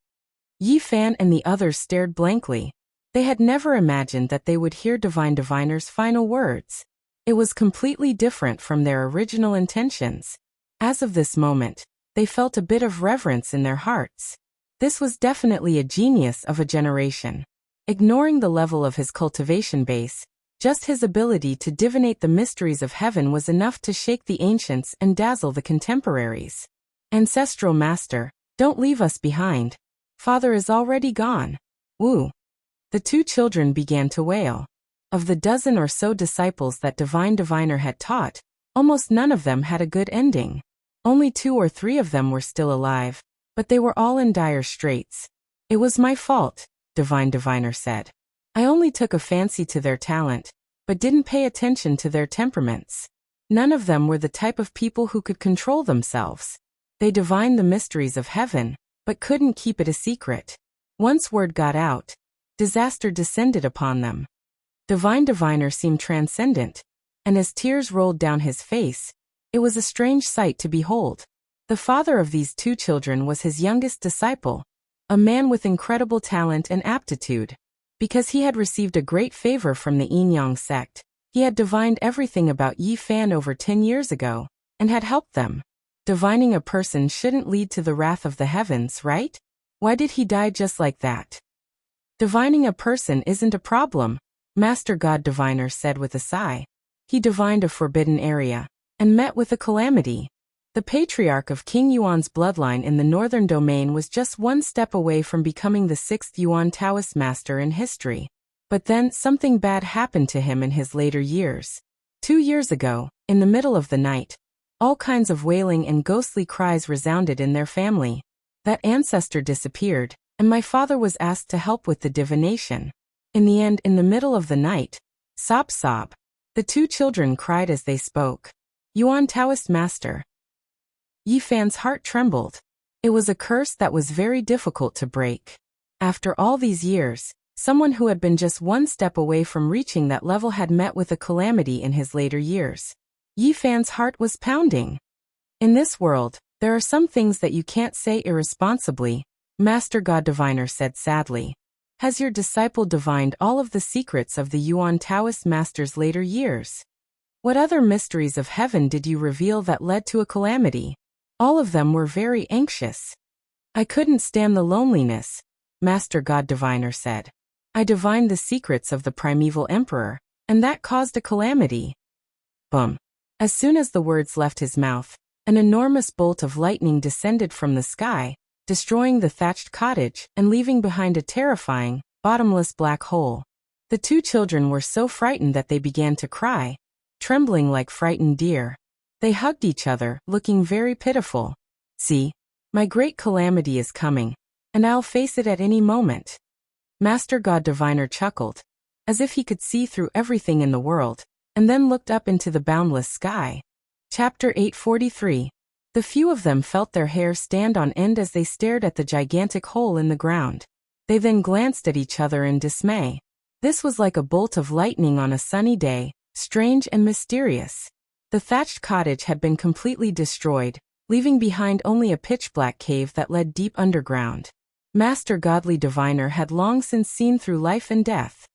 Yi Fan and the others stared blankly. They had never imagined that they would hear Divine Diviner's final words. It was completely different from their original intentions. As of this moment, they felt a bit of reverence in their hearts. This was definitely a genius of a generation. Ignoring the level of his cultivation base, just his ability to divinate the mysteries of heaven was enough to shake the ancients and dazzle the contemporaries. "Ancestral Master, don't leave us behind. Father is already gone. Woo." The 2 children began to wail. Of the dozen or so disciples that Divine Diviner had taught, almost none of them had a good ending. Only 2 or 3 of them were still alive, but they were all in dire straits. "It was my fault," Divine Diviner said. "I only took a fancy to their talent, but didn't pay attention to their temperaments. None of them were the type of people who could control themselves. They divined the mysteries of heaven, but couldn't keep it a secret. Once word got out, disaster descended upon them." Divine Diviner seemed transcendent, and as tears rolled down his face, it was a strange sight to behold. The father of these 2 children was his youngest disciple, a man with incredible talent and aptitude. Because he had received a great favor from the Yin-Yang sect, he had divined everything about Yi Fan over 10 years ago, and had helped them. Divining a person shouldn't lead to the wrath of the heavens, right? Why did he die just like that? "Divining a person isn't a problem," Master God Diviner said with a sigh. He divined a forbidden area, and met with a calamity. The patriarch of King Yuan's bloodline in the northern domain was just 1 step away from becoming the 6th Yuan Taoist master in history. But then something bad happened to him in his later years. 2 years ago, in the middle of the night, all kinds of wailing and ghostly cries resounded in their family. That ancestor disappeared, and my father was asked to help with the divination. In the end, in the middle of the night, sob sob, the 2 children cried as they spoke. "Yuan Taoist master." Yi Fan's heart trembled. It was a curse that was very difficult to break. After all these years, someone who had been just 1 step away from reaching that level had met with a calamity in his later years. Yi Fan's heart was pounding. "In this world, there are some things that you can't say irresponsibly," Master God Diviner said sadly. "Has your disciple divined all of the secrets of the Yuan Taoist master's later years? What other mysteries of heaven did you reveal that led to a calamity?" All of them were very anxious. "I couldn't stand the loneliness," Master God Diviner said. "I divined the secrets of the primeval emperor, and that caused a calamity." Boom. As soon as the words left his mouth, an enormous bolt of lightning descended from the sky, destroying the thatched cottage and leaving behind a terrifying, bottomless black hole. The 2 children were so frightened that they began to cry, trembling like frightened deer. They hugged each other, looking very pitiful. "See, my great calamity is coming, and I'll face it at any moment." Master God Diviner chuckled, as if he could see through everything in the world, and then looked up into the boundless sky. Chapter 843. The few of them felt their hair stand on end as they stared at the gigantic hole in the ground. They then glanced at each other in dismay. This was like a bolt of lightning on a sunny day, strange and mysterious. The thatched cottage had been completely destroyed, leaving behind only a pitch-black cave that led deep underground. Master Godly Diviner had long since seen through life and death.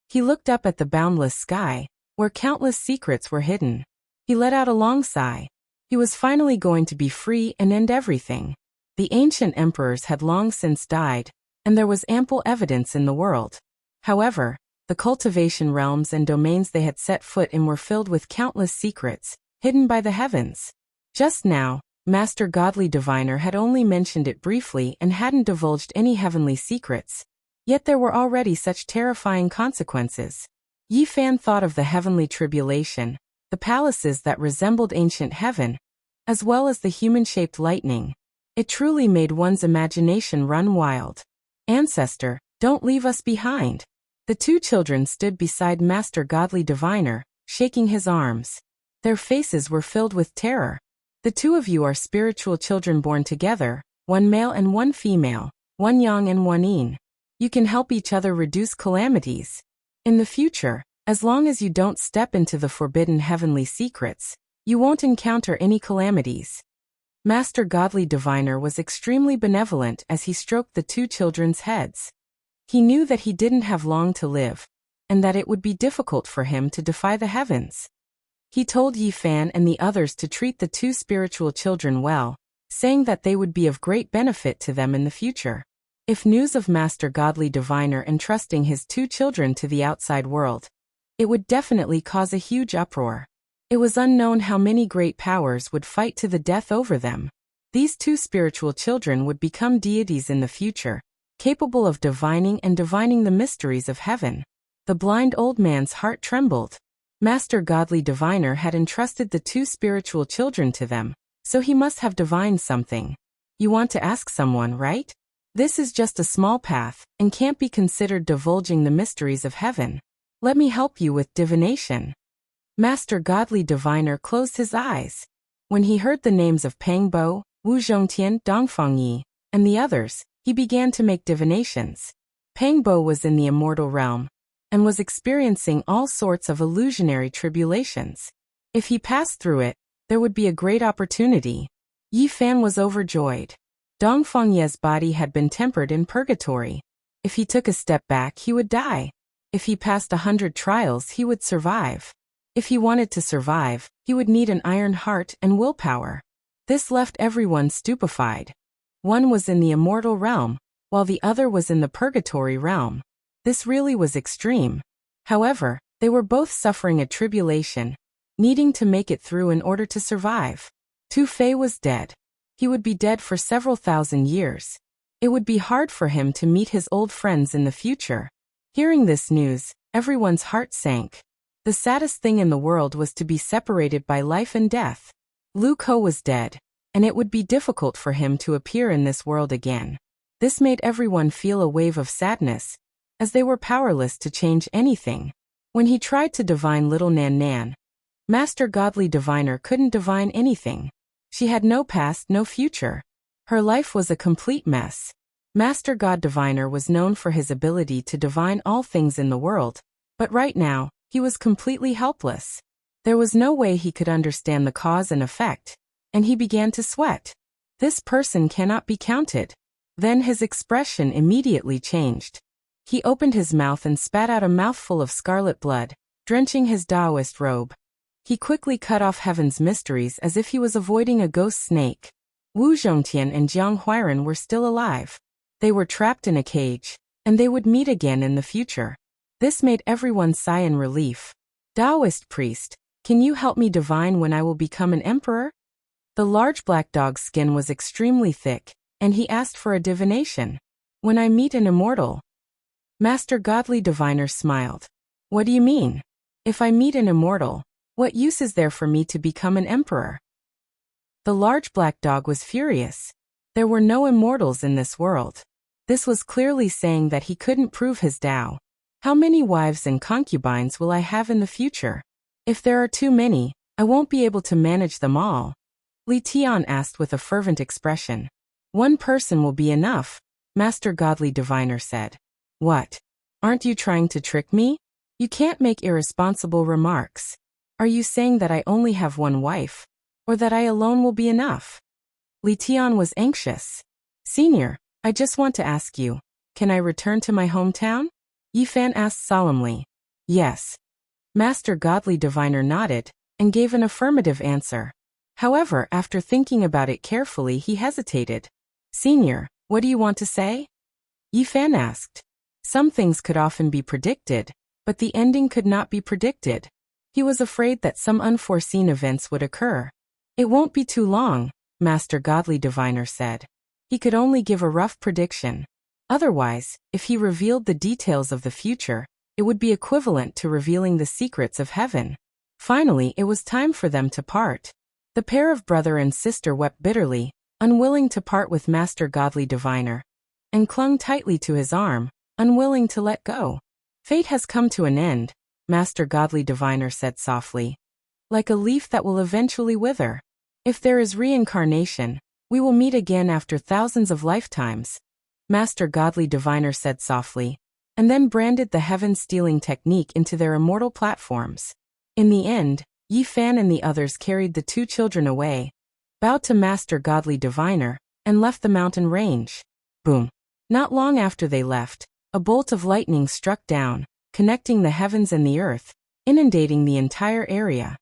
He looked up at the boundless sky, where countless secrets were hidden. He let out a long sigh. He was finally going to be free and end everything. The ancient emperors had long since died, and there was ample evidence in the world. However, the cultivation realms and domains they had set foot in were filled with countless secrets, hidden by the heavens. Just now, Master Godly Diviner had only mentioned it briefly and hadn't divulged any heavenly secrets. Yet there were already such terrifying consequences. Yi Fan thought of the heavenly tribulation, the palaces that resembled ancient heaven, as well as the human-shaped lightning. It truly made one's imagination run wild. "Ancestor, don't leave us behind." The two children stood beside Master Godly Diviner, shaking his arms. Their faces were filled with terror. The two of you are spiritual children born together, one male and one female, one yang and one yin. You can help each other reduce calamities. In the future, as long as you don't step into the forbidden heavenly secrets, you won't encounter any calamities. Master Godly Diviner was extremely benevolent as he stroked the two children's heads. He knew that he didn't have long to live, and that it would be difficult for him to defy the heavens. He told Yi Fan and the others to treat the two spiritual children well, saying that they would be of great benefit to them in the future. If news of Master Godly Diviner entrusting his two children to the outside world, it would definitely cause a huge uproar. It was unknown how many great powers would fight to the death over them. These two spiritual children would become deities in the future, capable of divining the mysteries of heaven. The blind old man's heart trembled. Master Godly Diviner had entrusted the two spiritual children to them, so he must have divined something. You want to ask someone, right? This is just a small path, and can't be considered divulging the mysteries of heaven. Let me help you with divination. Master Godly Diviner closed his eyes. When he heard the names of Pang Bo, Wu Zhongtian, Dongfang Yi, and the others, he began to make divinations. Pang Bo was in the immortal realm, and was experiencing all sorts of illusionary tribulations. If he passed through it, there would be a great opportunity. Yi Fan was overjoyed. Dongfang Ye's body had been tempered in purgatory. If he took a step back, he would die. If he passed 100 trials, he would survive. If he wanted to survive, he would need an iron heart and willpower. This left everyone stupefied. One was in the immortal realm, while the other was in the purgatory realm. This really was extreme. However, they were both suffering a tribulation, needing to make it through in order to survive. Tu Fei was dead. He would be dead for several thousand years. It would be hard for him to meet his old friends in the future. Hearing this news, everyone's heart sank. The saddest thing in the world was to be separated by life and death. Lu Ko was dead, and it would be difficult for him to appear in this world again. This made everyone feel a wave of sadness, as they were powerless to change anything. When he tried to divine little Nan Nan, Master Godly Diviner couldn't divine anything. She had no past, no future. Her life was a complete mess. Master God Diviner was known for his ability to divine all things in the world, but right now, he was completely helpless. There was no way he could understand the cause and effect, and he began to sweat. This person cannot be counted. Then his expression immediately changed. He opened his mouth and spat out a mouthful of scarlet blood, drenching his Taoist robe. He quickly cut off heaven's mysteries as if he was avoiding a ghost snake. Wu Zhongtian and Jiang Huiran were still alive. They were trapped in a cage, and they would meet again in the future. This made everyone sigh in relief. Taoist priest, can you help me divine when I will become an emperor? The large black dog's skin was extremely thick, and he asked for a divination. When I meet an immortal. Master Godly Diviner smiled. What do you mean? If I meet an immortal, what use is there for me to become an emperor? The large black dog was furious. There were no immortals in this world. This was clearly saying that he couldn't prove his Tao. How many wives and concubines will I have in the future? If there are too many, I won't be able to manage them all. Li Tian asked with a fervent expression. One person will be enough, Master Godly Diviner said. What? Aren't you trying to trick me? You can't make irresponsible remarks. Are you saying that I only have one wife, or that I alone will be enough? Li Tian was anxious. Senior, I just want to ask you, can I return to my hometown? Yi Fan asked solemnly. Yes. Master Godly Diviner nodded, and gave an affirmative answer. However, after thinking about it carefully, he hesitated. Senior, what do you want to say? Yi Fan asked. Some things could often be predicted, but the ending could not be predicted. He was afraid that some unforeseen events would occur. It won't be too long, Master Godly Diviner said. He could only give a rough prediction. Otherwise, if he revealed the details of the future, it would be equivalent to revealing the secrets of heaven. Finally, it was time for them to part. The pair of brother and sister wept bitterly, unwilling to part with Master Godly Diviner, and clung tightly to his arm, unwilling to let go. Fate has come to an end, Master Godly Diviner said softly. Like a leaf that will eventually wither. If there is reincarnation, we will meet again after thousands of lifetimes, Master Godly Diviner said softly, and then branded the heaven-stealing technique into their immortal platforms. In the end, Yi Fan and the others carried the two children away, bowed to Master Godly Diviner, and left the mountain range. Boom. Not long after they left, a bolt of lightning struck down, connecting the heavens and the earth, inundating the entire area.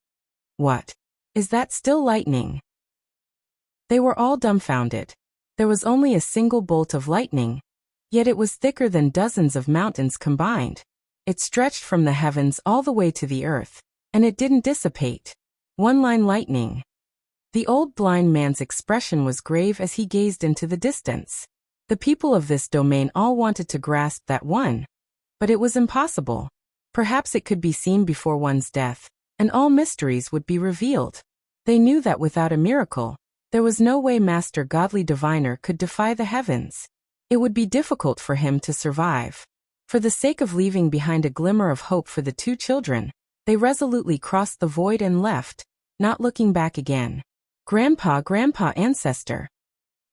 What? Is that still lightning? They were all dumbfounded. There was only a single bolt of lightning, yet it was thicker than dozens of mountains combined. It stretched from the heavens all the way to the earth, and it didn't dissipate. One-line lightning. The old blind man's expression was grave as he gazed into the distance. The people of this domain all wanted to grasp that one, but it was impossible. Perhaps it could be seen before one's death, and all mysteries would be revealed. They knew that without a miracle, there was no way Master Godly Diviner could defy the heavens. It would be difficult for him to survive. For the sake of leaving behind a glimmer of hope for the two children, they resolutely crossed the void and left, not looking back again. Grandpa, ancestor.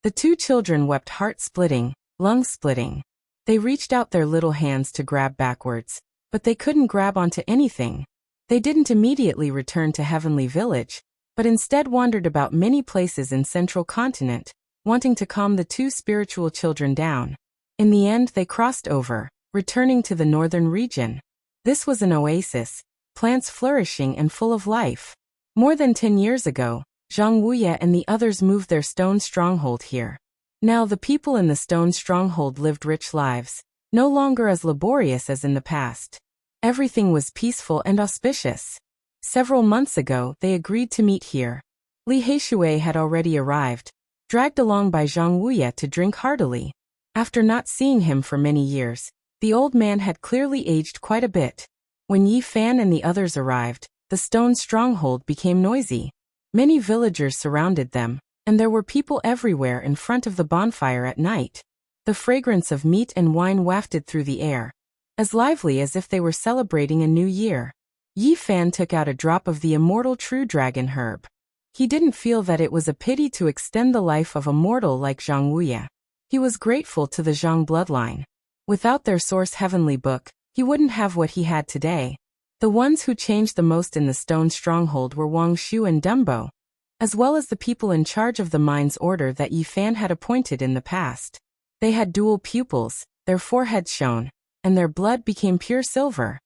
The two children wept heart-splitting, lung-splitting. They reached out their little hands to grab backwards, but they couldn't grab onto anything. They didn't immediately return to Heavenly Village, but instead wandered about many places in Central Continent, wanting to calm the two spiritual children down. In the end they crossed over, returning to the northern region. This was an oasis, plants flourishing and full of life. More than 10 years ago, Zhang Wuye and the others moved their stone stronghold here. Now the people in the stone stronghold lived rich lives, no longer as laborious as in the past. Everything was peaceful and auspicious. Several months ago, they agreed to meet here. Li Heishui had already arrived, dragged along by Zhang Wuye to drink heartily. After not seeing him for many years, the old man had clearly aged quite a bit. When Yi Fan and the others arrived, the stone stronghold became noisy. Many villagers surrounded them, and there were people everywhere in front of the bonfire at night. The fragrance of meat and wine wafted through the air, as lively as if they were celebrating a new year. Yi Fan took out a drop of the immortal true dragon herb. He didn't feel that it was a pity to extend the life of a mortal like Zhang Wuye. He was grateful to the Zhang bloodline. Without their source heavenly book, he wouldn't have what he had today. The ones who changed the most in the stone stronghold were Wang Shu and Dumbo, as well as the people in charge of the mine's order that Yi Fan had appointed in the past. They had dual pupils, their foreheads shone, and their blood became pure silver.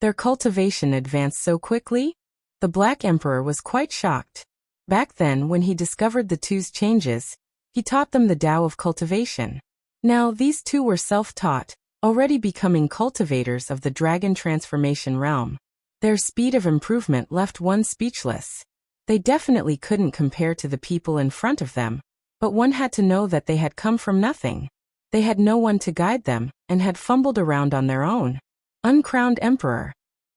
Their cultivation advanced so quickly? The Black Emperor was quite shocked. Back then, when he discovered the two's changes, he taught them the Tao of cultivation. Now these two were self-taught, already becoming cultivators of the dragon transformation realm. Their speed of improvement left one speechless. They definitely couldn't compare to the people in front of them, but one had to know that they had come from nothing. They had no one to guide them, and had fumbled around on their own. Uncrowned Emperor.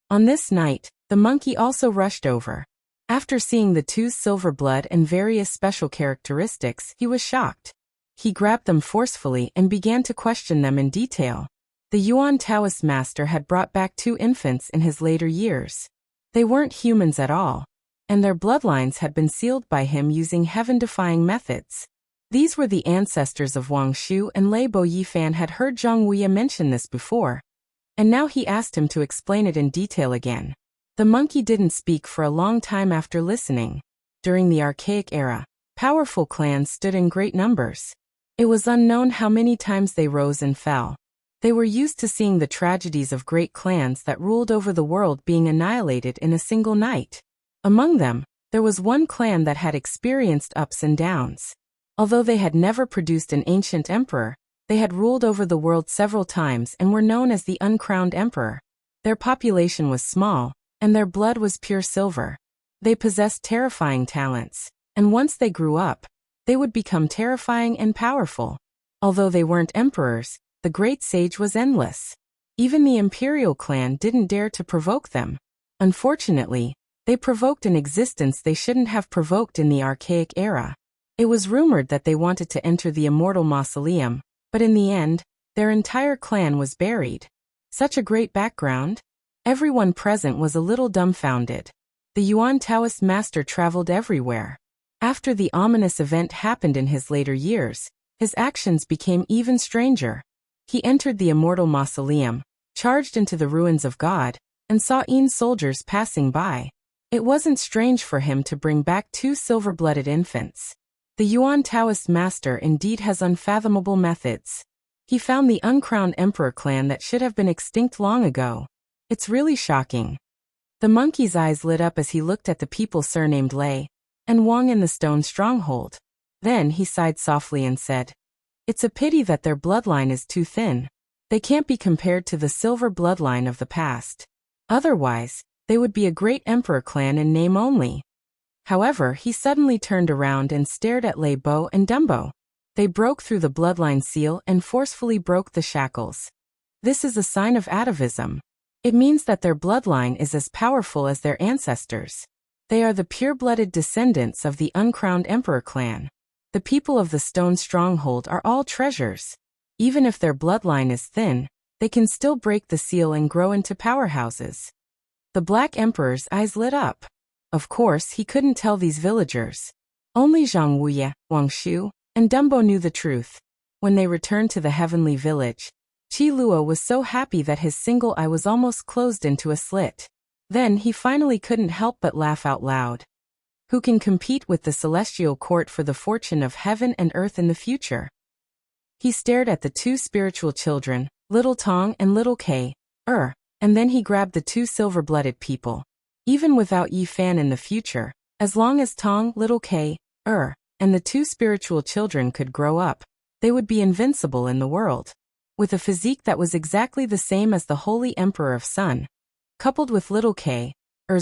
On this night, the monkey also rushed over. After seeing the two's silver blood and various special characteristics, he was shocked. He grabbed them forcefully and began to question them in detail. The Yuan Taoist master had brought back two infants in his later years. They weren't humans at all, and their bloodlines had been sealed by him using heaven-defying methods. These were the ancestors of Wang Shu, and Lei Bo Yi Fan had heard Zhang Wuye mention this before, and now he asked him to explain it in detail again. The monkey didn't speak for a long time after listening. During the archaic era, powerful clans stood in great numbers. It was unknown how many times they rose and fell. They were used to seeing the tragedies of great clans that ruled over the world being annihilated in a single night. Among them, there was one clan that had experienced ups and downs. Although they had never produced an ancient emperor, they had ruled over the world several times and were known as the Uncrowned Emperor. Their population was small, and their blood was pure silver. They possessed terrifying talents, and once they grew up, they would become terrifying and powerful. Although they weren't emperors, the great sage was endless. Even the imperial clan didn't dare to provoke them. Unfortunately, they provoked an existence they shouldn't have provoked in the archaic era. It was rumored that they wanted to enter the immortal mausoleum, but in the end, their entire clan was buried. Such a great background? Everyone present was a little dumbfounded. The Yuan Taoist master traveled everywhere. After the ominous event happened in his later years, his actions became even stranger. He entered the immortal mausoleum, charged into the ruins of God, and saw soldiers passing by. It wasn't strange for him to bring back 2 silver-blooded infants. The Yuan Taoist master indeed has unfathomable methods. He found the uncrowned emperor clan that should have been extinct long ago. It's really shocking. The monkey's eyes lit up as he looked at the people surnamed Lei and Wang in the stone stronghold. Then he sighed softly and said, "It's a pity that their bloodline is too thin. They can't be compared to the silver bloodline of the past. Otherwise, they would be a great emperor clan in name only." However, he suddenly turned around and stared at Lei Bo and Dumbo. They broke through the bloodline seal and forcefully broke the shackles. This is a sign of atavism. It means that their bloodline is as powerful as their ancestors. They are the pure-blooded descendants of the uncrowned emperor clan. The people of the stone stronghold are all treasures. Even if their bloodline is thin, they can still break the seal and grow into powerhouses. The Black Emperor's eyes lit up. Of course, he couldn't tell these villagers. Only Zhang Wuye, Wang Shu, and Dumbo knew the truth. When they returned to the heavenly village, Qi Luo was so happy that his single eye was almost closed into a slit. Then he finally couldn't help but laugh out loud. Who can compete with the celestial court for the fortune of heaven and earth in the future? He stared at the 2 spiritual children, little Tong and little Kay, and then he grabbed the 2 silver-blooded people. Even without Yi Fan in the future, as long as Tong, little Kay, and the 2 spiritual children could grow up, they would be invincible in the world. With a physique that was exactly the same as the Holy Emperor of Sun, coupled with little K's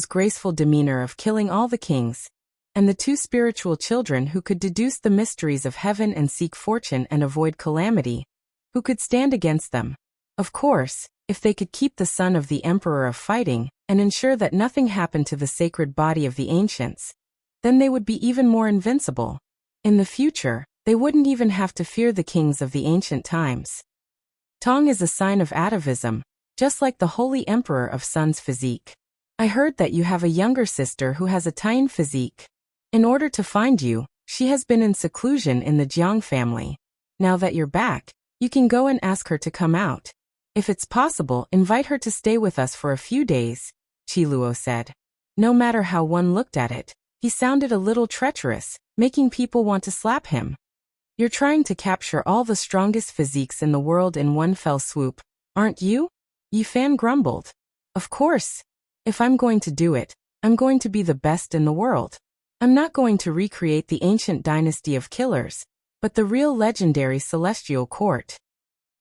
graceful demeanor of killing all the kings, and the 2 spiritual children who could deduce the mysteries of heaven and seek fortune and avoid calamity, who could stand against them? Of course, if they could keep the son of the Emperor of fighting and ensure that nothing happened to the sacred body of the ancients, then they would be even more invincible. In the future, they wouldn't even have to fear the kings of the ancient times. Tong is a sign of atavism, just like the Holy Emperor of Sun's physique. I heard that you have a younger sister who has a Taiyan physique. In order to find you, she has been in seclusion in the Jiang family. Now that you're back, you can go and ask her to come out. If it's possible, invite her to stay with us for a few days, Qi Luo said. No matter how one looked at it, he sounded a little treacherous, making people want to slap him. You're trying to capture all the strongest physiques in the world in one fell swoop, aren't you? Yi Fan grumbled. Of course. If I'm going to do it, I'm going to be the best in the world. I'm not going to recreate the ancient dynasty of killers, but the real legendary celestial court.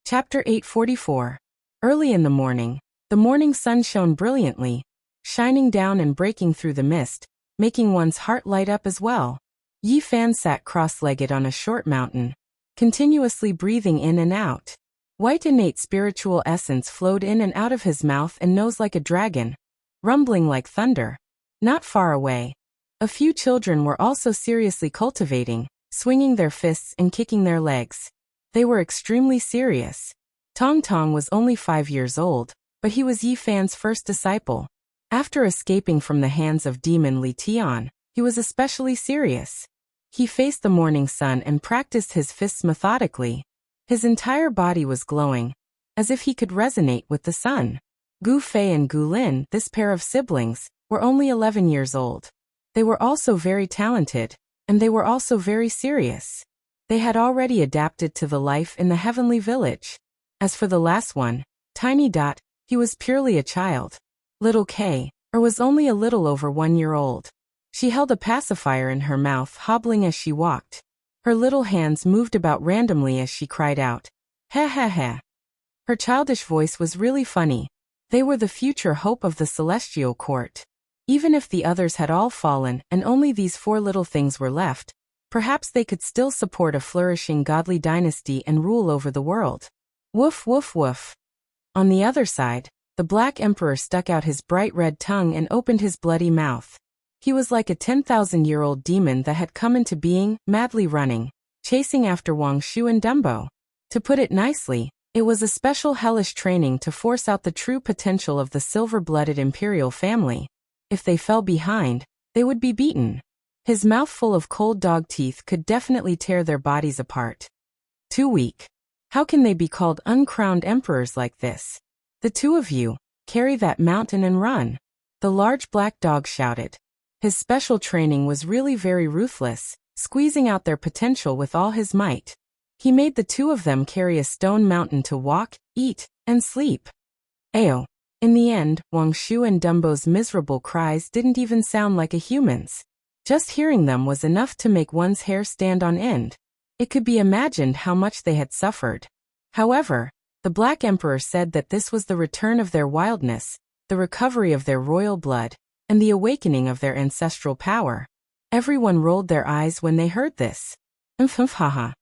Chapter 844. Early in the morning sun shone brilliantly, shining down and breaking through the mist, making one's heart light up as well. Yi Fan sat cross-legged on a short mountain, continuously breathing in and out. White innate spiritual essence flowed in and out of his mouth and nose like a dragon, rumbling like thunder. Not far away, a few children were also seriously cultivating, swinging their fists and kicking their legs. They were extremely serious. Tong Tong was only 5 years old, but he was Yi Fan's first disciple. After escaping from the hands of demon Li Tian, he was especially serious. He faced the morning sun and practiced his fists methodically. His entire body was glowing, as if he could resonate with the sun. Gu Fei and Gu Lin, this pair of siblings, were only 11 years old. They were also very talented, and they were also very serious. They had already adapted to the life in the heavenly village. As for the last one, Tiny Dot, he was purely a child. Little Kay, was only a little over 1 year old. She held a pacifier in her mouth, hobbling as she walked. Her little hands moved about randomly as she cried out, "Ha ha ha." Her childish voice was really funny. They were the future hope of the celestial court. Even if the others had all fallen and only these 4 little things were left, perhaps they could still support a flourishing godly dynasty and rule over the world. Woof woof woof. On the other side, the Black Emperor stuck out his bright red tongue and opened his bloody mouth. He was like a 10,000-year-old demon that had come into being, madly running, chasing after Wang Shu and Dumbo. To put it nicely, It was a special hellish training to force out the true potential of the silver-blooded imperial family. If they fell behind, they would be beaten. His mouth full of cold dog teeth could definitely tear their bodies apart. Too weak. How can they be called uncrowned emperors like this? The two of you, carry that mountain and run. The large black dog shouted. His special training was really very ruthless, squeezing out their potential with all his might. He made the two of them carry a stone mountain to walk, eat, and sleep. Ayo. In the end, Wang Shu and Dumbo's miserable cries didn't even sound like a human's. Just hearing them was enough to make one's hair stand on end. It could be imagined how much they had suffered. However, the Black Emperor said that this was the return of their wildness, the recovery of their royal blood, and the awakening of their ancestral power. Everyone rolled their eyes when they heard this. Haha.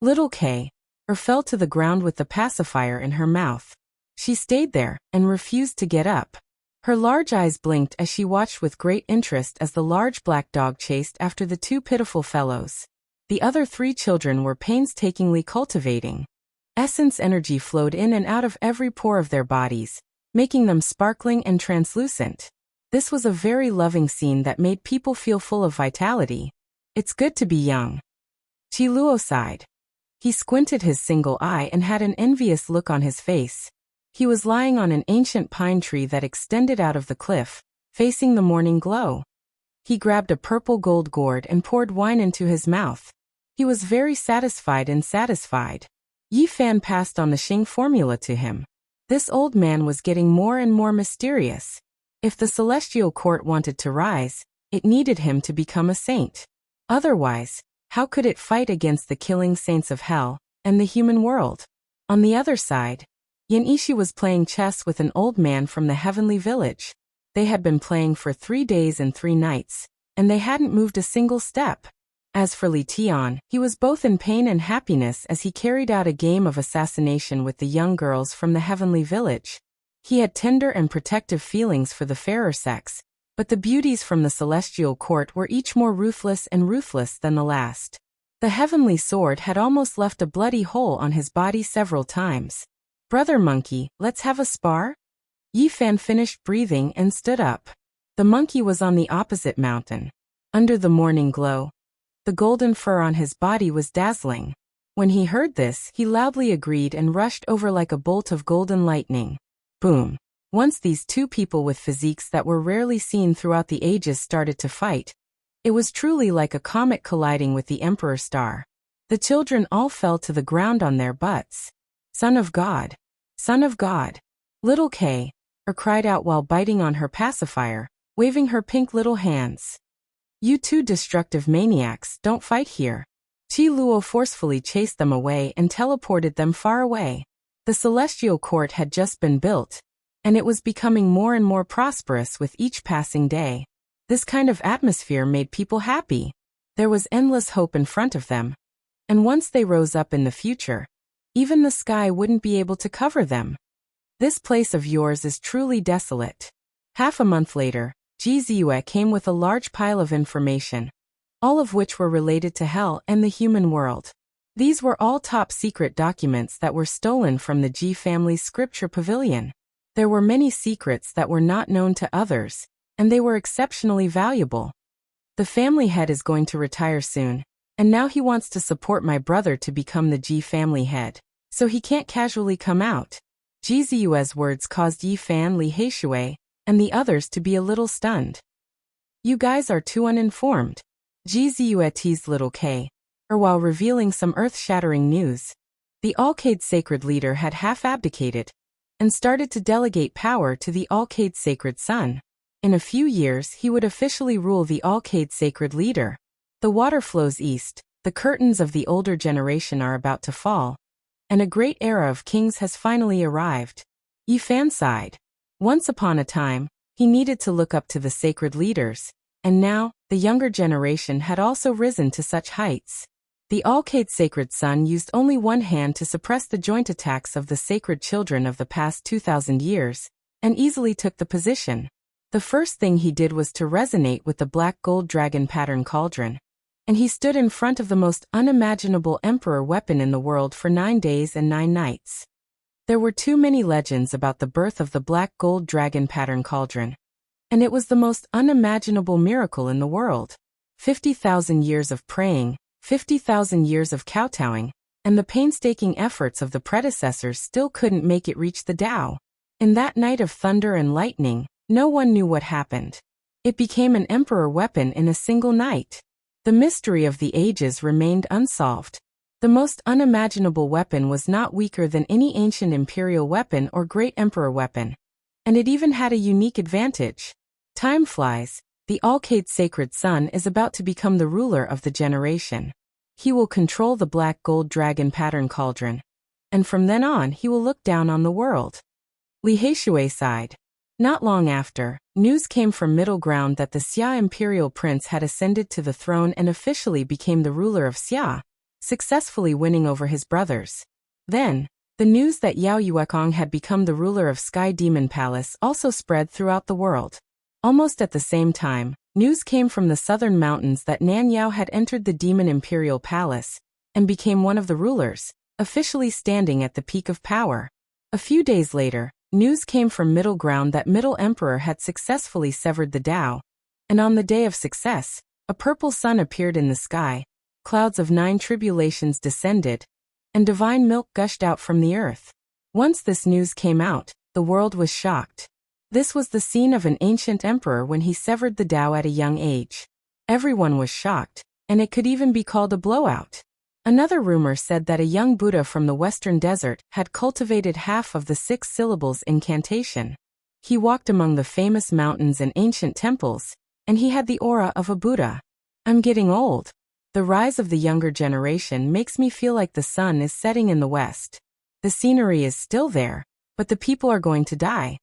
Little Kay fell to the ground with the pacifier in her mouth. She stayed there and refused to get up. Her large eyes blinked as she watched with great interest as the large black dog chased after the two pitiful fellows. The other three children were painstakingly cultivating. Essence energy flowed in and out of every pore of their bodies, making them sparkling and translucent. This was a very loving scene that made people feel full of vitality. It's good to be young. Chi Luo sighed. He squinted his single eye and had an envious look on his face. He was lying on an ancient pine tree that extended out of the cliff, facing the morning glow. He grabbed a purple gold gourd and poured wine into his mouth. He was very satisfied. Yi Fan passed on the Xing formula to him. This old man was getting more and more mysterious. If the celestial court wanted to rise, it needed him to become a saint. Otherwise, how could it fight against the killing saints of hell and the human world? On the other side, Yin Ishi was playing chess with an old man from the heavenly village. They had been playing for 3 days and 3 nights, and they hadn't moved a single step. As for Li Tian, he was both in pain and happiness as he carried out a game of assassination with the young girls from the heavenly village. He had tender and protective feelings for the fairer sex, but the beauties from the celestial court were each more ruthless than the last. The heavenly sword had almost left a bloody hole on his body several times. Brother monkey, let's have a spar? Yi Fan finished breathing and stood up. The monkey was on the opposite mountain. Under the morning glow, the golden fur on his body was dazzling. When he heard this, he loudly agreed and rushed over like a bolt of golden lightning. Boom. Once these two people with physiques that were rarely seen throughout the ages started to fight, it was truly like a comet colliding with the Emperor Star. The children all fell to the ground on their butts. Son of God! Son of God! Little Kay cried out while biting on her pacifier, waving her pink little hands. You two destructive maniacs, don't fight here. Chi Luo forcefully chased them away and teleported them far away. The celestial court had just been built, and it was becoming more and more prosperous with each passing day. This kind of atmosphere made people happy. There was endless hope in front of them. And once they rose up in the future, even the sky wouldn't be able to cover them. This place of yours is truly desolate. Half a month later, Ji Ziyue came with a large pile of information, all of which were related to hell and the human world. These were all top-secret documents that were stolen from the Ji family's scripture pavilion. There were many secrets that were not known to others, and they were exceptionally valuable. The family head is going to retire soon, and now he wants to support my brother to become the Ji family head, so he can't casually come out. Ji Ziyue's words caused Yi Fan, Li Heishui, and the others to be a little stunned. You guys are too uninformed. Ji Ziyue teased little Kay, while revealing some earth-shattering news. The Alcade Sacred Leader had half-abdicated, and started to delegate power to the Alcade Sacred Son. In a few years he would officially rule the Alcade Sacred Leader. The water flows east, the curtains of the older generation are about to fall, and a great era of kings has finally arrived. Yi Fan sighed. Once upon a time, he needed to look up to the sacred leaders, and now, the younger generation had also risen to such heights. The Alcade Sacred Son used only one hand to suppress the joint attacks of the sacred children of the past 2,000 years, and easily took the position. The first thing he did was to resonate with the black gold dragon pattern cauldron, and he stood in front of the most unimaginable emperor weapon in the world for 9 days and 9 nights. There were too many legends about the birth of the black gold dragon pattern cauldron. And it was the most unimaginable miracle in the world. 50,000 years of praying, 50,000 years of kowtowing, and the painstaking efforts of the predecessors still couldn't make it reach the Tao. In that night of thunder and lightning, no one knew what happened. It became an emperor weapon in a single night. The mystery of the ages remained unsolved. The most unimaginable weapon was not weaker than any ancient imperial weapon or great emperor weapon. And it even had a unique advantage. Time flies. The Alcade Sacred Son is about to become the ruler of the generation. He will control the black gold dragon pattern cauldron. And from then on he will look down on the world. Li Haishui sighed. Not long after, news came from Middle Ground that the Xia imperial prince had ascended to the throne and officially became the ruler of Xia, successfully winning over his brothers. Then, the news that Yao Yuekong had become the ruler of Sky Demon Palace also spread throughout the world. Almost at the same time, news came from the southern mountains that Nan Yao had entered the Demon Imperial Palace and became one of the rulers, officially standing at the peak of power. A few days later, news came from Middle Ground that Middle Emperor had successfully severed the Tao, and on the day of success, a purple sun appeared in the sky, clouds of 9 tribulations descended, and divine milk gushed out from the earth. Once this news came out, the world was shocked. This was the scene of an ancient emperor when he severed the Tao at a young age. Everyone was shocked, and it could even be called a blowout. Another rumor said that a young Buddha from the western desert had cultivated half of the 6 syllables incantation. He walked among the famous mountains and ancient temples, and he had the aura of a Buddha. I'm getting old. The rise of the younger generation makes me feel like the sun is setting in the west. The scenery is still there, but the people are going to die.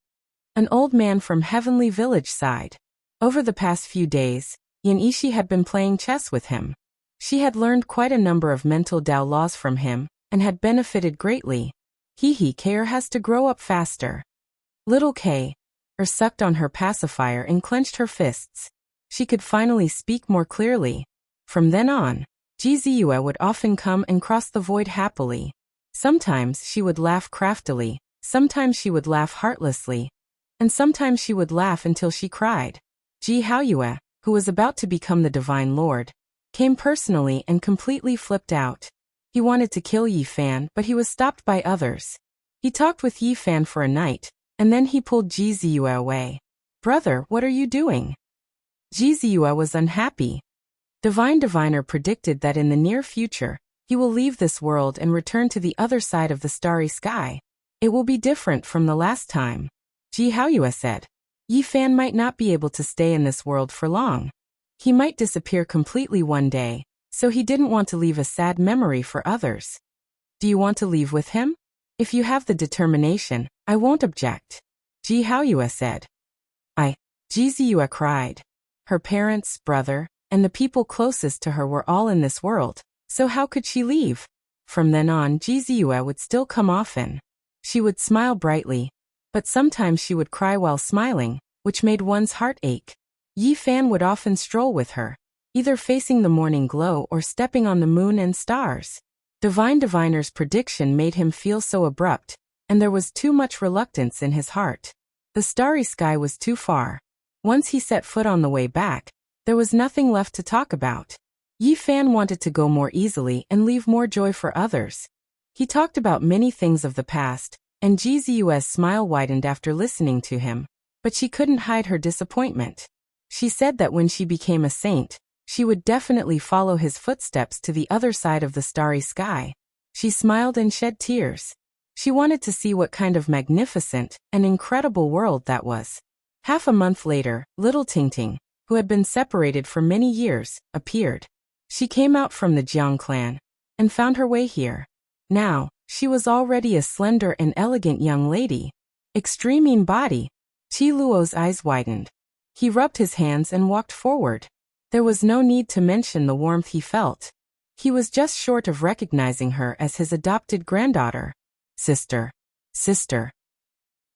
An old man from Heavenly Village sighed. Over the past few days, Yin Ishi had been playing chess with him. She had learned quite a number of mental Tao laws from him, and had benefited greatly. Kei has to grow up faster. Little Kei sucked on her pacifier and clenched her fists. She could finally speak more clearly. From then on, Jiziyue would often come and cross the void happily. Sometimes she would laugh craftily, sometimes she would laugh heartlessly, and sometimes she would laugh until she cried. Ji Haoyue, who was about to become the Divine Lord, came personally and completely flipped out. He wanted to kill Yi Fan, but he was stopped by others. He talked with Yi Fan for a night, and then he pulled Jiziyue away. Brother, what are you doing? Jiziyue was unhappy. Divine Diviner predicted that in the near future, he will leave this world and return to the other side of the starry sky. It will be different from the last time. Ji Haoyue said. Yi Fan might not be able to stay in this world for long. He might disappear completely one day, so he didn't want to leave a sad memory for others. Do you want to leave with him? If you have the determination, I won't object. Ji Haoyue said. Jiziyue cried. Her parents, brother, and the people closest to her were all in this world, so how could she leave? From then on, Jiziyue would still come often. She would smile brightly, but sometimes she would cry while smiling, which made one's heart ache. Yi Fan would often stroll with her, either facing the morning glow or stepping on the moon and stars. Divine Diviner's prediction made him feel so abrupt, and there was too much reluctance in his heart. The starry sky was too far. Once he set foot on the way back, there was nothing left to talk about. Yi Fan wanted to go more easily and leave more joy for others. He talked about many things of the past, and Jiziyue's smile widened after listening to him, but she couldn't hide her disappointment. She said that when she became a saint, she would definitely follow his footsteps to the other side of the starry sky. She smiled and shed tears. She wanted to see what kind of magnificent and incredible world that was. Half a month later, little Tingting, who had been separated for many years, appeared. She came out from the Jiang clan and found her way here. Now, she was already a slender and elegant young lady. Extreme in body. Qi Luo's eyes widened. He rubbed his hands and walked forward. There was no need to mention the warmth he felt. He was just short of recognizing her as his adopted granddaughter. Sister.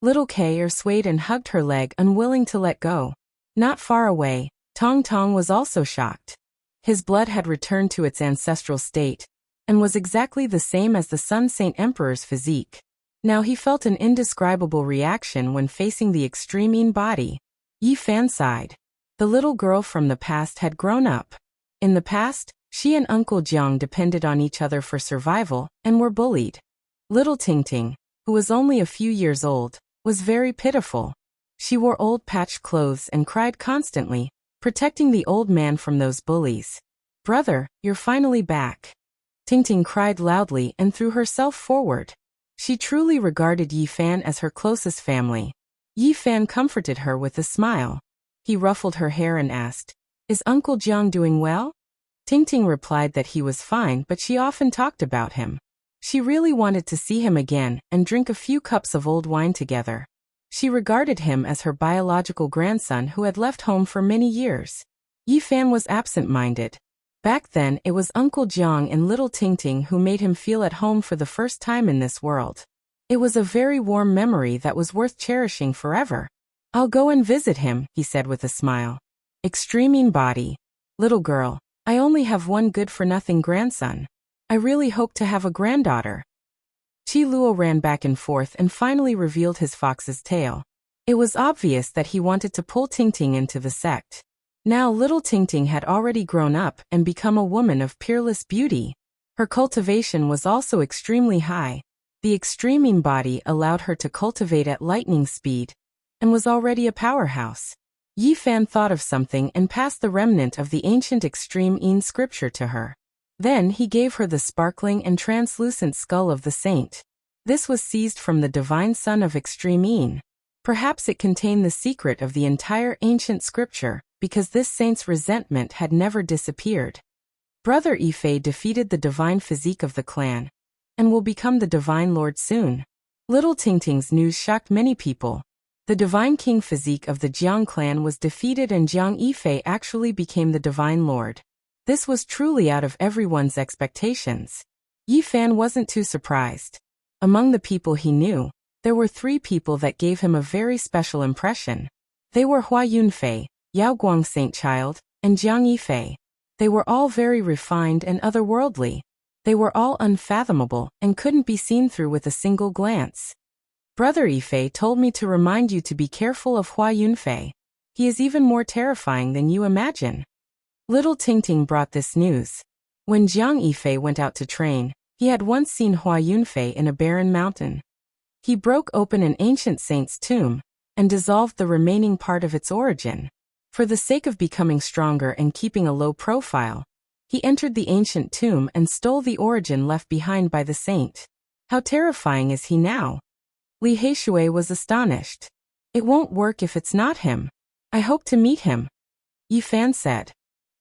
Little Kei swayed and hugged her leg, unwilling to let go. Not far away, Tong Tong was also shocked. His blood had returned to its ancestral state, and was exactly the same as the Sun Saint Emperor's physique. Now he felt an indescribable reaction when facing the extreme Yin body. Yi Fan sighed. The little girl from the past had grown up. In the past, she and Uncle Jiang depended on each other for survival and were bullied. Little Tingting, who was only a few years old, was very pitiful. She wore old patched clothes and cried constantly, protecting the old man from those bullies. "Brother, you're finally back." Tingting cried loudly and threw herself forward. She truly regarded Yi Fan as her closest family. Yi Fan comforted her with a smile. He ruffled her hair and asked, "Is Uncle Jiang doing well?" Tingting replied that he was fine, but she often talked about him. She really wanted to see him again and drink a few cups of old wine together. She regarded him as her biological grandson who had left home for many years. Yi Fan was absent-minded. Back then, it was Uncle Jiang and little Tingting who made him feel at home for the first time in this world. It was a very warm memory that was worth cherishing forever. "I'll go and visit him," he said with a smile. Extreme body. "Little girl, I only have one good-for-nothing grandson. I really hope to have a granddaughter." Qi Luo ran back and forth and finally revealed his fox's tail. It was obvious that he wanted to pull Tingting into the sect. Now little Tingting had already grown up and become a woman of peerless beauty. Her cultivation was also extremely high. The extreme body allowed her to cultivate at lightning speed, and was already a powerhouse. Yi Fan thought of something and passed the remnant of the ancient extreme Yin scripture to her. Then he gave her the sparkling and translucent skull of the saint. This was seized from the divine son of extreme Yin. Perhaps it contained the secret of the entire ancient scripture, because this saint's resentment had never disappeared. Brother Yifei defeated the divine physique of the clan, and will become the divine lord soon. Little Tingting's news shocked many people. The divine king physique of the Jiang clan was defeated and Jiang Yifei actually became the divine lord. This was truly out of everyone's expectations. Yi Fan wasn't too surprised. Among the people he knew, there were 3 people that gave him a very special impression. They were Hua Yunfei, Yao Guang Saint Child, and Jiang Yifei. They were all very refined and otherworldly. They were all unfathomable and couldn't be seen through with a single glance. Brother Yifei told me to remind you to be careful of Hua Yunfei. He is even more terrifying than you imagine. Little Tingting brought this news. When Jiang Yifei went out to train, he had once seen Hua Yunfei in a barren mountain. He broke open an ancient saint's tomb and dissolved the remaining part of its origin. For the sake of becoming stronger and keeping a low profile, he entered the ancient tomb and stole the origin left behind by the saint. How terrifying is he now? Li Heishui was astonished. "It won't work if it's not him. I hope to meet him," Yi Fan said.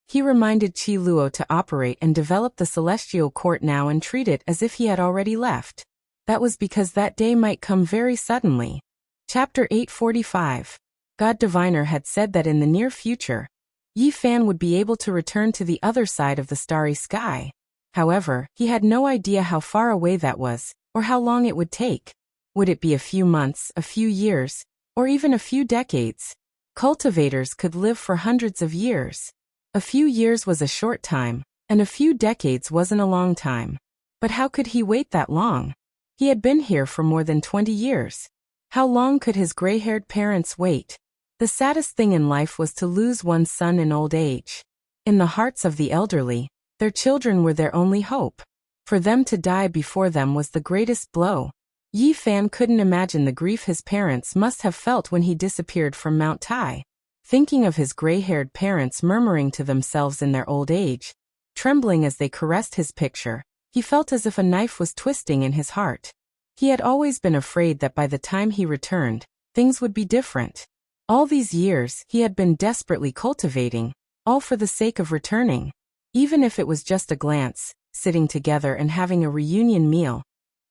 He reminded Qi Luo to operate and develop the celestial court now and treat it as if he had already left. That was because that day might come very suddenly. Chapter 845. God Diviner had said that in the near future, Yi Fan would be able to return to the other side of the starry sky. However, he had no idea how far away that was, or how long it would take. Would it be a few months, a few years, or even a few decades? Cultivators could live for hundreds of years. A few years was a short time, and a few decades wasn't a long time. But how could he wait that long? He had been here for more than 20 years. How long could his gray-haired parents wait? The saddest thing in life was to lose one's son in old age. In the hearts of the elderly, their children were their only hope. For them to die before them was the greatest blow. Yi Fan couldn't imagine the grief his parents must have felt when he disappeared from Mount Tai. Thinking of his gray-haired parents murmuring to themselves in their old age, trembling as they caressed his picture, he felt as if a knife was twisting in his heart. He had always been afraid that by the time he returned, things would be different. All these years, he had been desperately cultivating, all for the sake of returning. Even if it was just a glance, sitting together and having a reunion meal,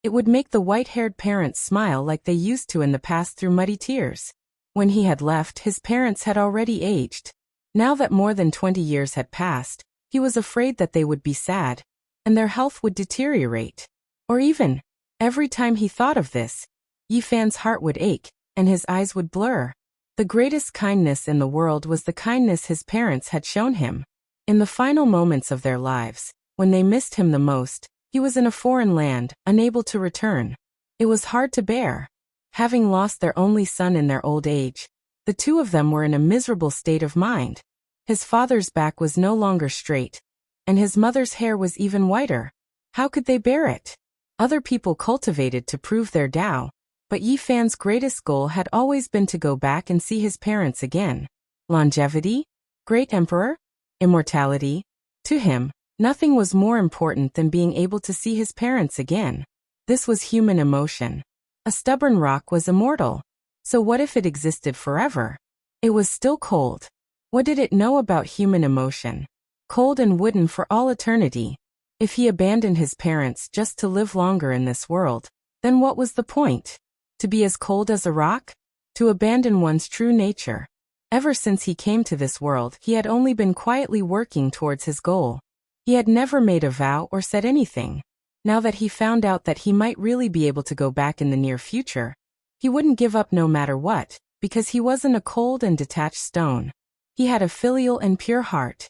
it would make the white-haired parents smile like they used to in the past through muddy tears. When he had left, his parents had already aged. Now that more than 20 years had passed, he was afraid that they would be sad, and their health would deteriorate. Or even, every time he thought of this, Yi Fan's heart would ache, and his eyes would blur. The greatest kindness in the world was the kindness his parents had shown him. In the final moments of their lives, when they missed him the most, he was in a foreign land, unable to return. It was hard to bear. Having lost their only son in their old age, the two of them were in a miserable state of mind. His father's back was no longer straight, and his mother's hair was even whiter. How could they bear it? Other people cultivated to prove their Tao, but Yi Fan's greatest goal had always been to go back and see his parents again. Longevity? Great emperor? Immortality? To him, nothing was more important than being able to see his parents again. This was human emotion. A stubborn rock was immortal. So what if it existed forever? It was still cold. What did it know about human emotion? Cold and wooden for all eternity. If he abandoned his parents just to live longer in this world, then what was the point? To be as cold as a rock? To abandon one's true nature. Ever since he came to this world, he had only been quietly working towards his goal. He had never made a vow or said anything. Now that he found out that he might really be able to go back in the near future, he wouldn't give up no matter what, because he wasn't a cold and detached stone. He had a filial and pure heart.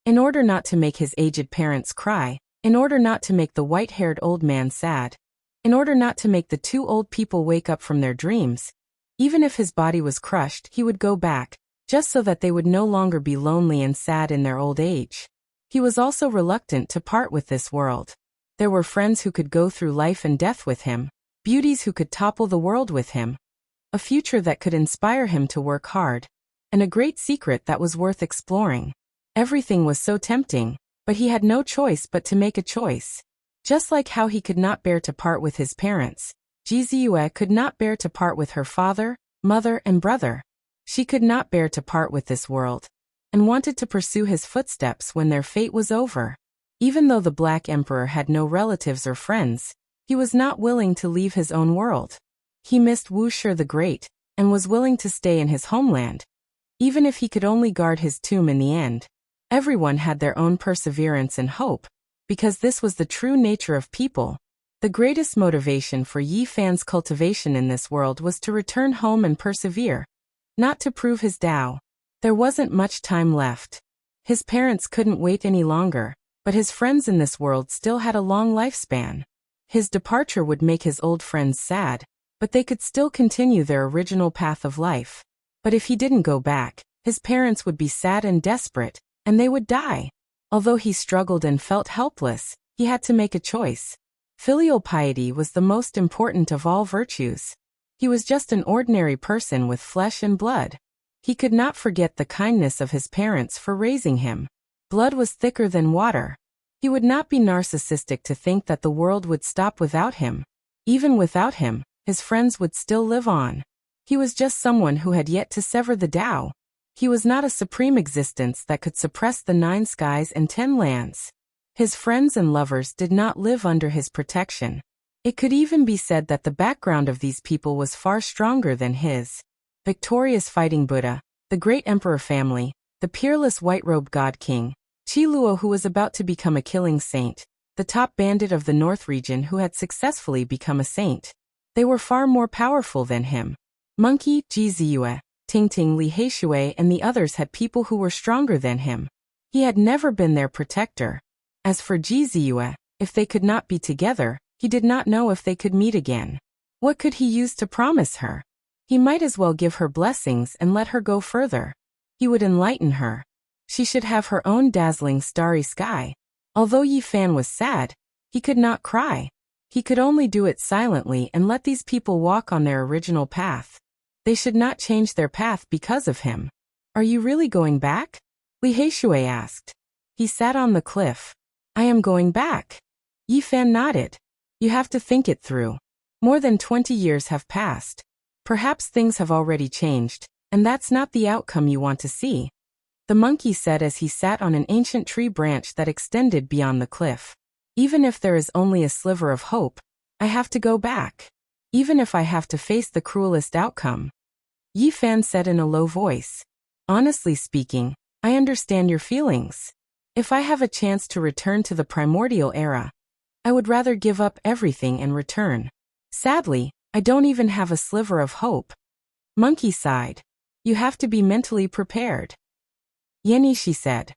In order not to make his aged parents cry, in order not to make the white-haired old man sad, in order not to make the two old people wake up from their dreams, even if his body was crushed, he would go back, just so that they would no longer be lonely and sad in their old age. He was also reluctant to part with this world. There were friends who could go through life and death with him, beauties who could topple the world with him, a future that could inspire him to work hard, and a great secret that was worth exploring. Everything was so tempting, but he had no choice but to make a choice. Just like how he could not bear to part with his parents, Jizue could not bear to part with her father, mother, and brother. She could not bear to part with this world, and wanted to pursue his footsteps when their fate was over. Even though the Black Emperor had no relatives or friends, he was not willing to leave his own world. He missed Wu Shi the Great, and was willing to stay in his homeland, even if he could only guard his tomb in the end. Everyone had their own perseverance and hope, because this was the true nature of people. The greatest motivation for Yi Fan's cultivation in this world was to return home and persevere, not to prove his Tao. There wasn't much time left. His parents couldn't wait any longer, but his friends in this world still had a long lifespan. His departure would make his old friends sad, but they could still continue their original path of life. But if he didn't go back, his parents would be sad and desperate, and they would die. Although he struggled and felt helpless, he had to make a choice. Filial piety was the most important of all virtues. He was just an ordinary person with flesh and blood. He could not forget the kindness of his parents for raising him. Blood was thicker than water. He would not be narcissistic to think that the world would stop without him. Even without him, his friends would still live on. He was just someone who had yet to sever the Tao. He was not a supreme existence that could suppress the 9 skies and 10 lands. His friends and lovers did not live under his protection. It could even be said that the background of these people was far stronger than his. Victorious fighting Buddha, the great emperor family, the peerless white-robed god king, Qi Luo who was about to become a killing saint, the top bandit of the North region who had successfully become a saint. They were far more powerful than him. Monkey, Jizue, Tingting, Li Heishui and the others had people who were stronger than him. He had never been their protector. As for Jizue, if they could not be together, he did not know if they could meet again. What could he use to promise her? He might as well give her blessings and let her go further. He would enlighten her. She should have her own dazzling starry sky. Although Yi Fan was sad, he could not cry. He could only do it silently and let these people walk on their original path. They should not change their path because of him. Are you really going back? Li Heishui asked. He sat on the cliff. I am going back. Yi Fan nodded. You have to think it through. More than 20 years have passed. Perhaps things have already changed, and that's not the outcome you want to see. The monkey said as he sat on an ancient tree branch that extended beyond the cliff. Even if there is only a sliver of hope, I have to go back. Even if I have to face the cruelest outcome. Yi Fan said in a low voice. Honestly speaking, I understand your feelings. If I have a chance to return to the primordial era, I would rather give up everything and return. Sadly, I don't even have a sliver of hope. Monkey sighed. You have to be mentally prepared. Yenishi said.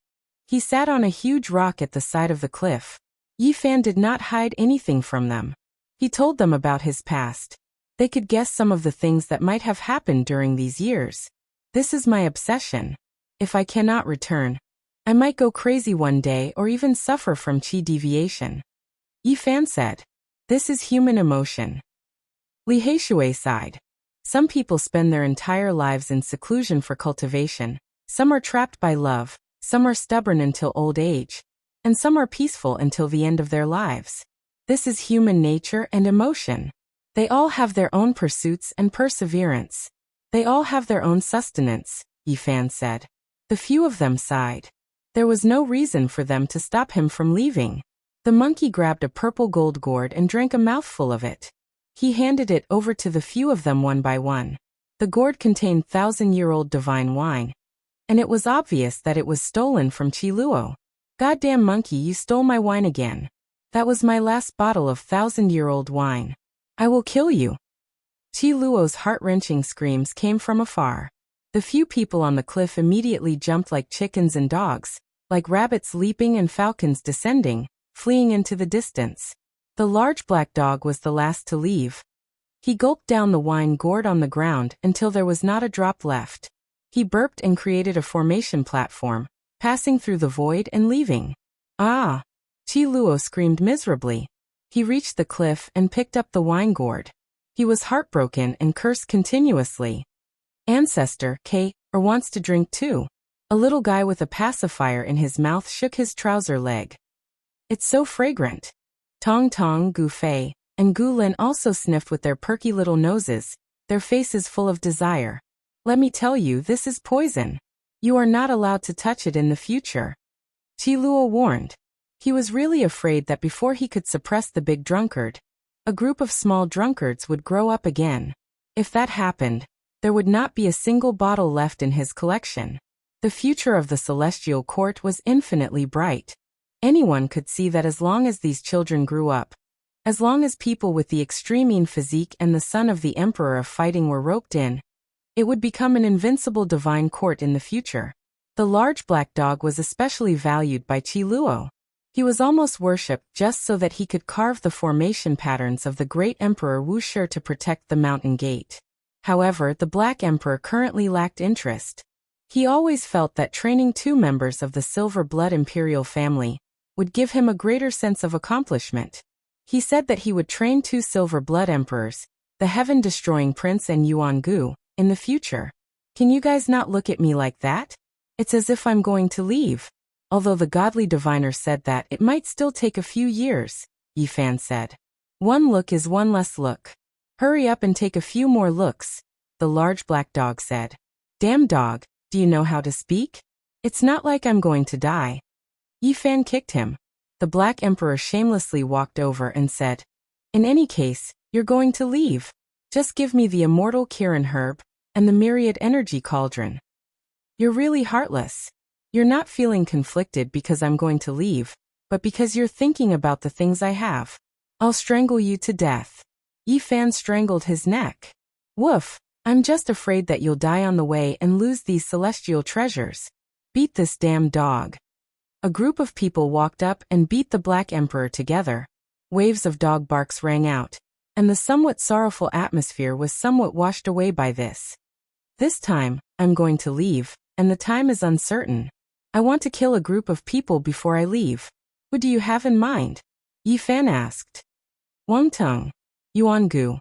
He sat on a huge rock at the side of the cliff. Yi Fan did not hide anything from them. He told them about his past. They could guess some of the things that might have happened during these years. This is my obsession. If I cannot return, I might go crazy one day or even suffer from chi deviation. Yi Fan said. This is human emotion. Li Heishui sighed. Some people spend their entire lives in seclusion for cultivation. Some are trapped by love, some are stubborn until old age, and some are peaceful until the end of their lives. This is human nature and emotion. They all have their own pursuits and perseverance. They all have their own sustenance, Yi Fan said. The few of them sighed. There was no reason for them to stop him from leaving. The monkey grabbed a purple gold gourd and drank a mouthful of it. He handed it over to the few of them one by one. The gourd contained 1,000-year-old divine wine, and it was obvious that it was stolen from Qi Luo. Goddamn monkey, you stole my wine again. That was my last bottle of 1,000-year-old wine. I will kill you. Qi Luo's heart-wrenching screams came from afar. The few people on the cliff immediately jumped like chickens and dogs, like rabbits leaping and falcons descending, fleeing into the distance. The large black dog was the last to leave. He gulped down the wine gourd on the ground until there was not a drop left. He burped and created a formation platform, passing through the void and leaving. Ah! Qi Luo screamed miserably. He reached the cliff and picked up the wine gourd. He was heartbroken and cursed continuously. Ancestor, K, or wants to drink too. A little guy with a pacifier in his mouth shook his trouser leg. It's so fragrant. Tong Tong, Gu Fei, and Gu Lin also sniffed with their perky little noses, their faces full of desire. Let me tell you, this is poison. You are not allowed to touch it in the future. Qi Luo warned. He was really afraid that before he could suppress the big drunkard, a group of small drunkards would grow up again. If that happened, there would not be a single bottle left in his collection. The future of the celestial court was infinitely bright. Anyone could see that as long as these children grew up, as long as people with the extreme physique and the son of the emperor of fighting were roped in, it would become an invincible divine court in the future. The large black dog was especially valued by Qi Luo. He was almost worshipped just so that he could carve the formation patterns of the great emperor Wu Shi to protect the mountain gate. However, the black emperor currently lacked interest. He always felt that training 2 members of the silver blood imperial family would give him a greater sense of accomplishment. He said that he would train 2 silver blood emperors, the heaven-destroying prince and Yuan Gu, in the future. Can you guys not look at me like that? It's as if I'm going to leave. Although the godly diviner said that it might still take a few years, Yi Fan said. One look is one less look. Hurry up and take a few more looks, the large black dog said. Damn dog, do you know how to speak? It's not like I'm going to die. Yi Fan kicked him. The black emperor shamelessly walked over and said, in any case, you're going to leave. Just give me the immortal Kirin herb and the myriad energy cauldron. You're really heartless. You're not feeling conflicted because I'm going to leave, but because you're thinking about the things I have. I'll strangle you to death. Yi Fan strangled his neck. Woof, I'm just afraid that you'll die on the way and lose these celestial treasures. Beat this damn dog. A group of people walked up and beat the Black Emperor together. Waves of dog barks rang out, and the somewhat sorrowful atmosphere was somewhat washed away by this. This time, I'm going to leave, and the time is uncertain. I want to kill a group of people before I leave. Who do you have in mind? Yi Fan asked. Wang Teng, Yuan Gu,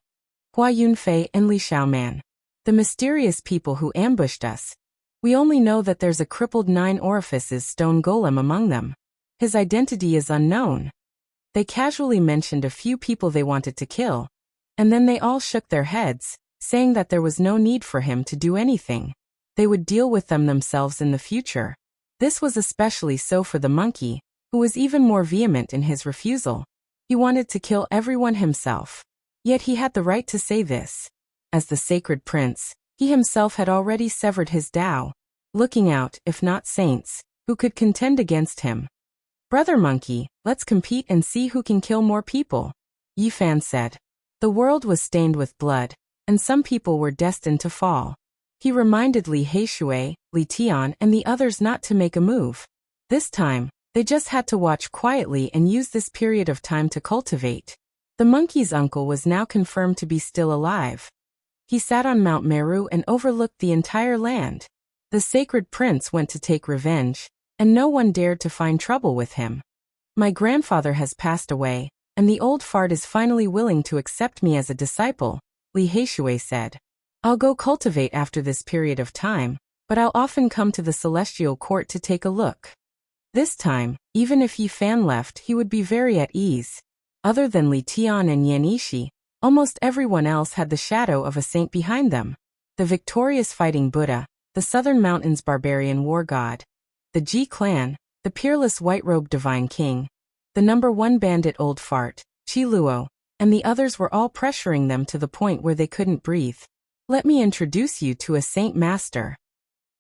Hua Yunfei and Li Xiaoman. The mysterious people who ambushed us. We only know that there's a crippled 9 orifices stone golem among them. His identity is unknown. They casually mentioned a few people they wanted to kill, and then they all shook their heads, saying that there was no need for him to do anything. They would deal with them themselves in the future. This was especially so for the monkey, who was even more vehement in his refusal. He wanted to kill everyone himself. Yet he had the right to say this. As the sacred prince, he himself had already severed his Tao, looking out, if not saints, who could contend against him. Brother Monkey, let's compete and see who can kill more people, Yi Fan said. The world was stained with blood, and some people were destined to fall. He reminded Li Heishui, Li Tian and the others not to make a move. This time, they just had to watch quietly and use this period of time to cultivate. The monkey's uncle was now confirmed to be still alive. He sat on Mount Meru and overlooked the entire land. The sacred prince went to take revenge, and no one dared to find trouble with him. My grandfather has passed away, and the old fart is finally willing to accept me as a disciple, Li Heishui said. I'll go cultivate after this period of time, but I'll often come to the celestial court to take a look. This time, even if Yi Fan left, he would be very at ease. Other than Li Tian and Yan Yishi, almost everyone else had the shadow of a saint behind them. The victorious fighting Buddha, the Southern Mountains barbarian war god, the Ji clan, the peerless white-robed divine king, the #1 bandit old fart, Qi Luo, and the others were all pressuring them to the point where they couldn't breathe. Let me introduce you to a saint master.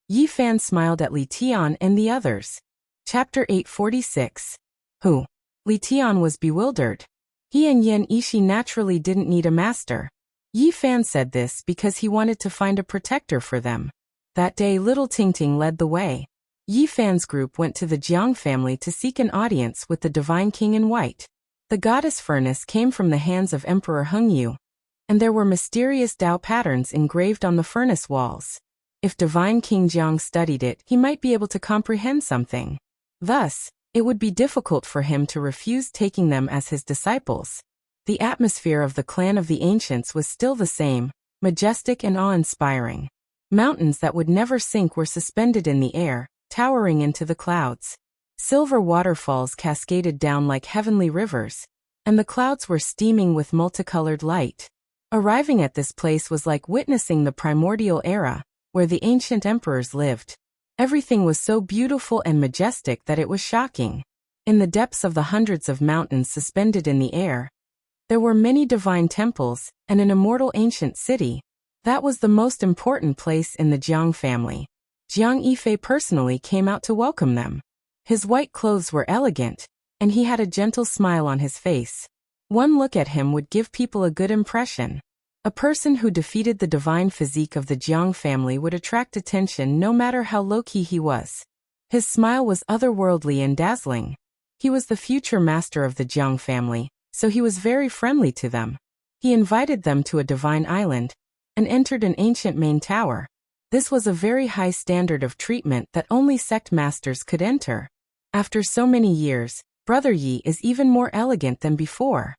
Yi Fan smiled at Li Tian and the others. Chapter 846. Who? Li Tian was bewildered. He and Yan Yishi naturally didn't need a master. Yi Fan said this because he wanted to find a protector for them. That day Little Tingting led the way. Yi Fan's group went to the Jiang family to seek an audience with the divine king in white. The goddess furnace came from the hands of Emperor Hengyu, and there were mysterious Tao patterns engraved on the furnace walls. If divine King Jiang studied it, he might be able to comprehend something. Thus, it would be difficult for him to refuse taking them as his disciples. The atmosphere of the clan of the ancients was still the same, majestic and awe-inspiring. Mountains that would never sink were suspended in the air, towering into the clouds. Silver waterfalls cascaded down like heavenly rivers, and the clouds were steaming with multicolored light. Arriving at this place was like witnessing the primordial era, where the ancient emperors lived. Everything was so beautiful and majestic that it was shocking. In the depths of the hundreds of mountains suspended in the air, there were many divine temples and an immortal ancient city. That was the most important place in the Jiang family. Jiang Yifei personally came out to welcome them. His white clothes were elegant, and he had a gentle smile on his face. One look at him would give people a good impression. A person who defeated the divine physique of the Jiang family would attract attention no matter how low-key he was. His smile was otherworldly and dazzling. He was the future master of the Jiang family, so he was very friendly to them. He invited them to a divine island, and entered an ancient main tower. This was a very high standard of treatment that only sect masters could enter. After so many years, Brother Yi is even more elegant than before.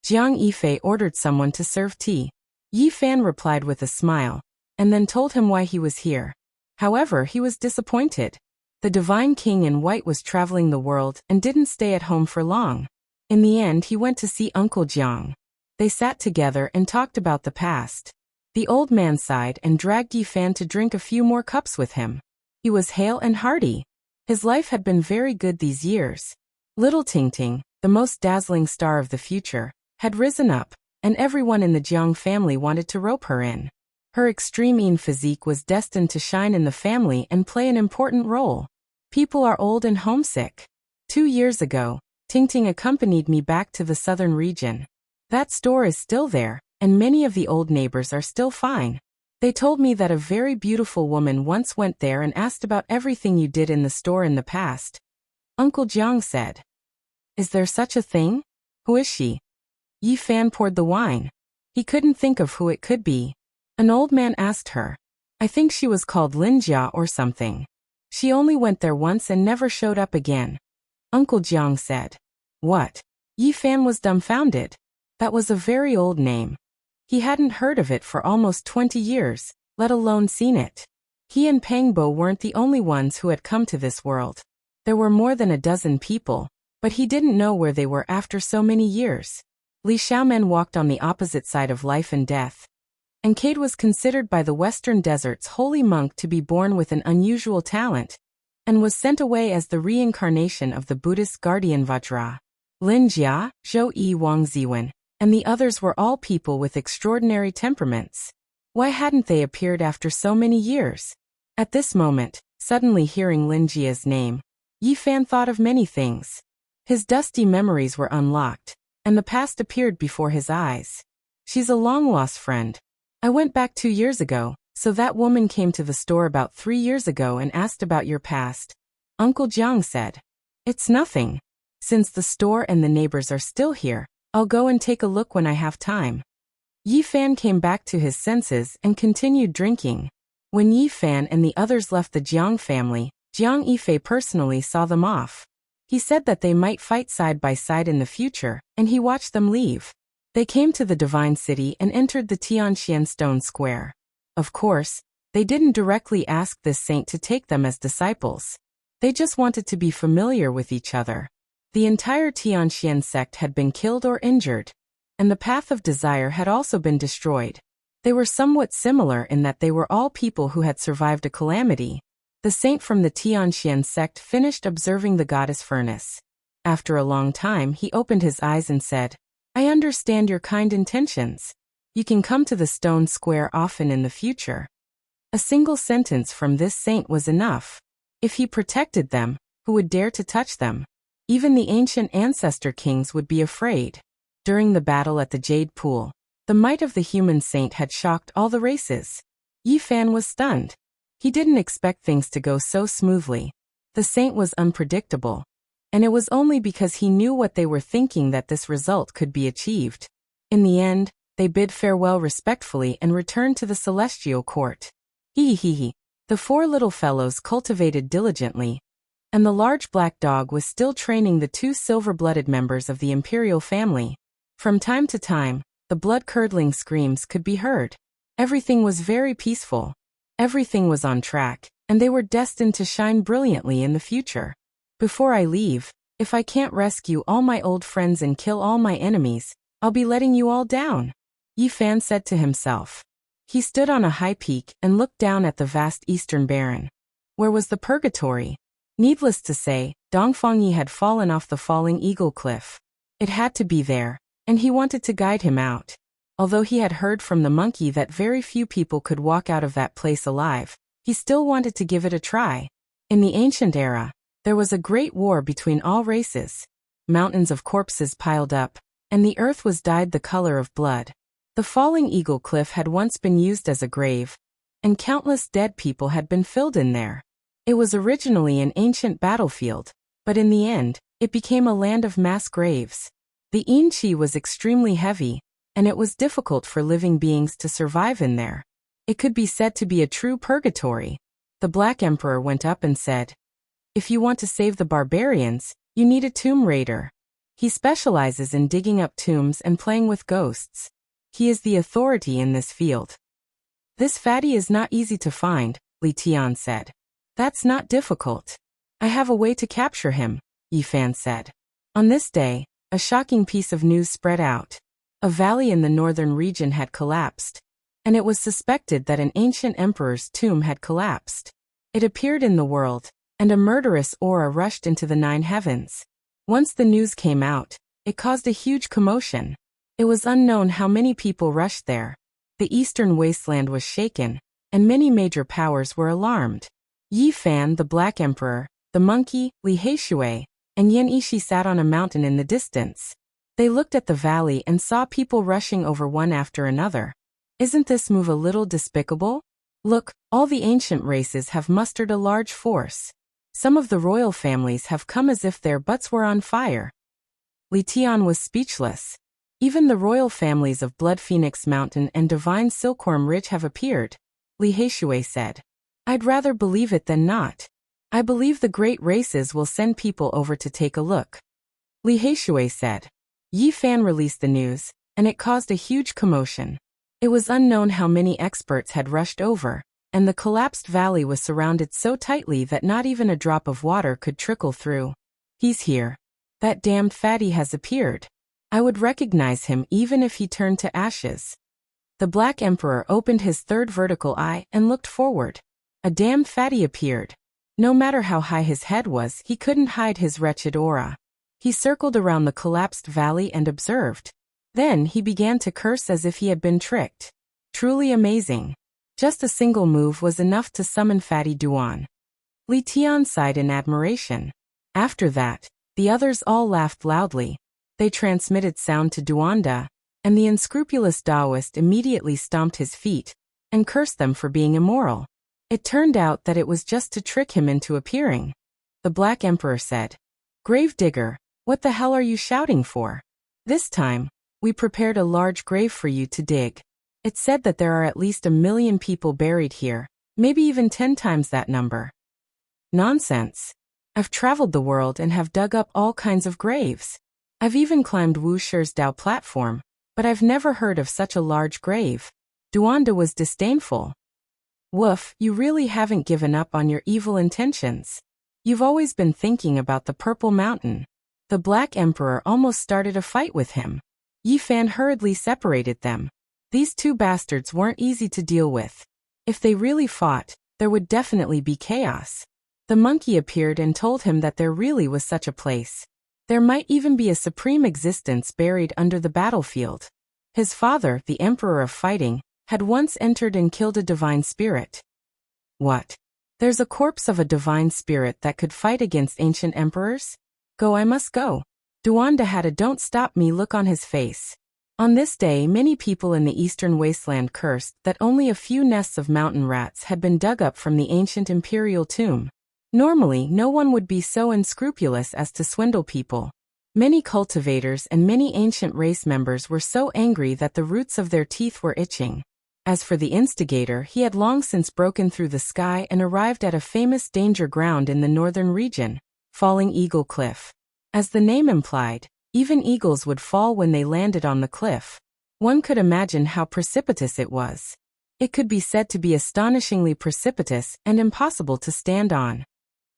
Jiang Yifei ordered someone to serve tea. Yi Fan replied with a smile, and then told him why he was here. However, he was disappointed. The divine king in white was traveling the world and didn't stay at home for long. In the end, he went to see Uncle Jiang. They sat together and talked about the past. The old man sighed and dragged Yi Fan to drink a few more cups with him. He was hale and hearty. His life had been very good these years. Little Tingting, the most dazzling star of the future, had risen up, and everyone in the Jiang family wanted to rope her in. Her extreme physique was destined to shine in the family and play an important role. People are old and homesick. 2 years ago, Tingting accompanied me back to the southern region. That store is still there, and many of the old neighbors are still fine. They told me that a very beautiful woman once went there and asked about everything you did in the store in the past. Uncle Jiang said. Is there such a thing? Who is she? Yi Fan poured the wine. He couldn't think of who it could be. An old man asked her. I think she was called Linjia or something. She only went there once and never showed up again. Uncle Jiang said. What? Yi Fan was dumbfounded. That was a very old name. He hadn't heard of it for almost 20 years, let alone seen it. He and Pangbo weren't the only ones who had come to this world. There were more than a dozen people, but he didn't know where they were after so many years. Li Xiaomen walked on the opposite side of life and death. And Cade was considered by the Western Desert's holy monk to be born with an unusual talent, and was sent away as the reincarnation of the Buddhist guardian Vajra. Lin Jia, Zhou Yi Wang Ziwen, and the others were all people with extraordinary temperaments. Why hadn't they appeared after so many years? At this moment, suddenly hearing Lin Jia's name, Yi Fan thought of many things. His dusty memories were unlocked, and the past appeared before his eyes. She's a long-lost friend. I went back 2 years ago, so that woman came to the store about 3 years ago and asked about your past. Uncle Jiang said. It's nothing. Since the store and the neighbors are still here, I'll go and take a look when I have time. Yi Fan came back to his senses and continued drinking. When Yi Fan and the others left the Jiang family, Jiang Yifei personally saw them off. He said that they might fight side by side in the future, and he watched them leave. They came to the Divine City and entered the Tianxian Stone Square. Of course, they didn't directly ask this saint to take them as disciples. They just wanted to be familiar with each other. The entire Tianxian sect had been killed or injured, and the path of desire had also been destroyed. They were somewhat similar in that they were all people who had survived a calamity. The saint from the Tianxian sect finished observing the goddess furnace. After a long time, he opened his eyes and said, I understand your kind intentions. You can come to the stone square often in the future. A single sentence from this saint was enough. If he protected them, who would dare to touch them? Even the ancient ancestor kings would be afraid. During the battle at the Jade Pool, the might of the human saint had shocked all the races. Yi Fan was stunned. He didn't expect things to go so smoothly. The saint was unpredictable, and it was only because he knew what they were thinking that this result could be achieved. In the end, they bid farewell respectfully and returned to the celestial court. Hee. The four little fellows cultivated diligently, and the large black dog was still training the two silver-blooded members of the imperial family. From time to time, the blood-curdling screams could be heard. Everything was very peaceful. Everything was on track, and they were destined to shine brilliantly in the future. Before I leave, if I can't rescue all my old friends and kill all my enemies, I'll be letting you all down, Yi Fan said to himself. He stood on a high peak and looked down at the vast eastern barren. Where was the purgatory? Needless to say, Dongfangyi had fallen off the falling eagle cliff. It had to be there, and he wanted to guide him out. Although he had heard from the monkey that very few people could walk out of that place alive, he still wanted to give it a try. In the ancient era, there was a great war between all races. Mountains of corpses piled up, and the earth was dyed the color of blood. The falling eagle cliff had once been used as a grave, and countless dead people had been filled in there. It was originally an ancient battlefield, but in the end, it became a land of mass graves. The yin qi was extremely heavy, and it was difficult for living beings to survive in there. It could be said to be a true purgatory. The Black Emperor went up and said, If you want to save the barbarians, you need a tomb raider. He specializes in digging up tombs and playing with ghosts. He is the authority in this field. This fatty is not easy to find, Li Tian said. That's not difficult. I have a way to capture him, Yi Fan said. On this day, a shocking piece of news spread out. A valley in the northern region had collapsed, and it was suspected that an ancient emperor's tomb had collapsed. It appeared in the world, and a murderous aura rushed into the 9 heavens. Once the news came out, it caused a huge commotion. It was unknown how many people rushed there. The eastern wasteland was shaken, and many major powers were alarmed. Yi Fan, the Black Emperor, the monkey, Li Heishui, and Yan Ishi sat on a mountain in the distance. They looked at the valley and saw people rushing over one after another. Isn't this move a little despicable? Look, all the ancient races have mustered a large force. Some of the royal families have come as if their butts were on fire. Li Tian was speechless. Even the royal families of Blood Phoenix Mountain and Divine Silkworm Ridge have appeared, Li Heishui said. I'd rather believe it than not. I believe the great races will send people over to take a look, Li Heishui said. Yi Fan released the news, and it caused a huge commotion. It was unknown how many experts had rushed over, and the collapsed valley was surrounded so tightly that not even a drop of water could trickle through. He's here. That damned fatty has appeared. I would recognize him even if he turned to ashes. The Black Emperor opened his third vertical eye and looked forward. A damned fatty appeared. No matter how high his head was, he couldn't hide his wretched aura. He circled around the collapsed valley and observed. Then he began to curse as if he had been tricked. Truly amazing. Just a single move was enough to summon Fatty Duan. Li Tian sighed in admiration. After that, the others all laughed loudly. They transmitted sound to Duanda, and the unscrupulous Taoist immediately stomped his feet and cursed them for being immoral. It turned out that it was just to trick him into appearing. The Black Emperor said, Gravedigger, what the hell are you shouting for? This time, we prepared a large grave for you to dig. It's said that there are at least 1 million people buried here, maybe even 10 times that number. Nonsense. I've traveled the world and have dug up all kinds of graves. I've even climbed Wu Shi's Dao platform, but I've never heard of such a large grave. Duanda was disdainful. Woof, you really haven't given up on your evil intentions. You've always been thinking about the Purple Mountain. The Black Emperor almost started a fight with him. Yi Fan hurriedly separated them. These two bastards weren't easy to deal with. If they really fought, there would definitely be chaos. The monkey appeared and told him that there really was such a place. There might even be a supreme existence buried under the battlefield. His father, the Emperor of Fighting, had once entered and killed a divine spirit. What? There's a corpse of a divine spirit that could fight against ancient emperors? Go, I must go. Duanda had a don't stop me look on his face. On this day, many people in the eastern wasteland cursed that only a few nests of mountain rats had been dug up from the ancient imperial tomb. Normally, no one would be so unscrupulous as to swindle people. Many cultivators and many ancient race members were so angry that the roots of their teeth were itching. As for the instigator, he had long since broken through the sky and arrived at a famous danger ground in the northern region, Falling Eagle Cliff. As the name implied, even eagles would fall when they landed on the cliff. One could imagine how precipitous it was. It could be said to be astonishingly precipitous and impossible to stand on.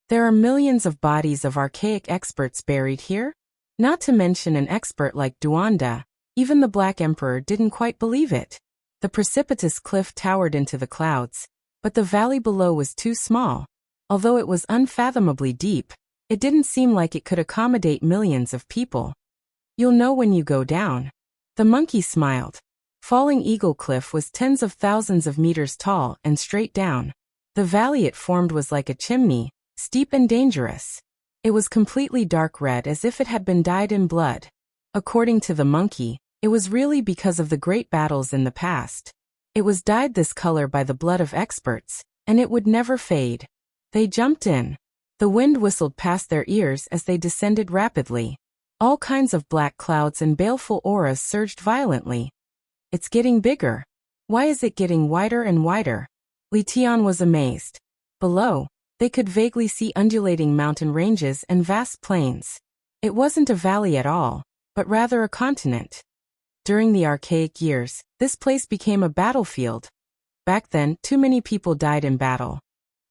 There are millions of bodies of archaic experts buried here. Not to mention an expert like Duanda, even the Black Emperor didn't quite believe it. The precipitous cliff towered into the clouds, but the valley below was too small. Although it was unfathomably deep, it didn't seem like it could accommodate millions of people. You'll know when you go down. The monkey smiled. Falling Eagle Cliff was tens of thousands of meters tall and straight down. The valley it formed was like a chimney, steep and dangerous. It was completely dark red as if it had been dyed in blood. According to the monkey, it was really because of the great battles in the past. It was dyed this color by the blood of experts, and it would never fade. They jumped in. The wind whistled past their ears as they descended rapidly. All kinds of black clouds and baleful auras surged violently. It's getting bigger. Why is it getting wider and wider? Li Tian was amazed. Below, they could vaguely see undulating mountain ranges and vast plains. It wasn't a valley at all, but rather a continent. During the archaic years, this place became a battlefield. Back then, too many people died in battle.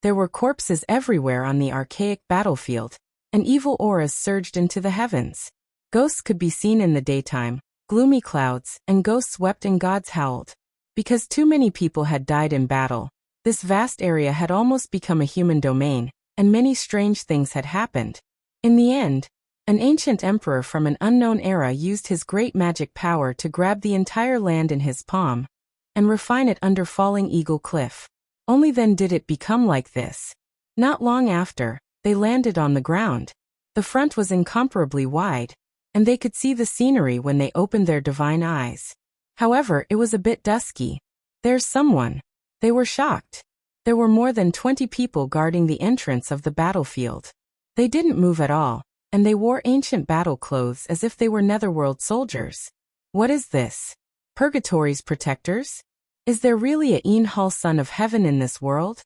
There were corpses everywhere on the archaic battlefield, and evil auras surged into the heavens. Ghosts could be seen in the daytime, gloomy clouds, and ghosts wept and gods howled. Because too many people had died in battle, this vast area had almost become a human domain, and many strange things had happened. In the end, an ancient emperor from an unknown era used his great magic power to grab the entire land in his palm and refine it under Falling Eagle Cliff. Only then did it become like this. Not long after, they landed on the ground. The front was incomparably wide, and they could see the scenery when they opened their divine eyes. However, it was a bit dusky. There's someone. They were shocked. There were more than 20 people guarding the entrance of the battlefield. They didn't move at all, and they wore ancient battle clothes as if they were netherworld soldiers. What is this? Purgatory's protectors? Is there really a Enhal son of heaven in this world?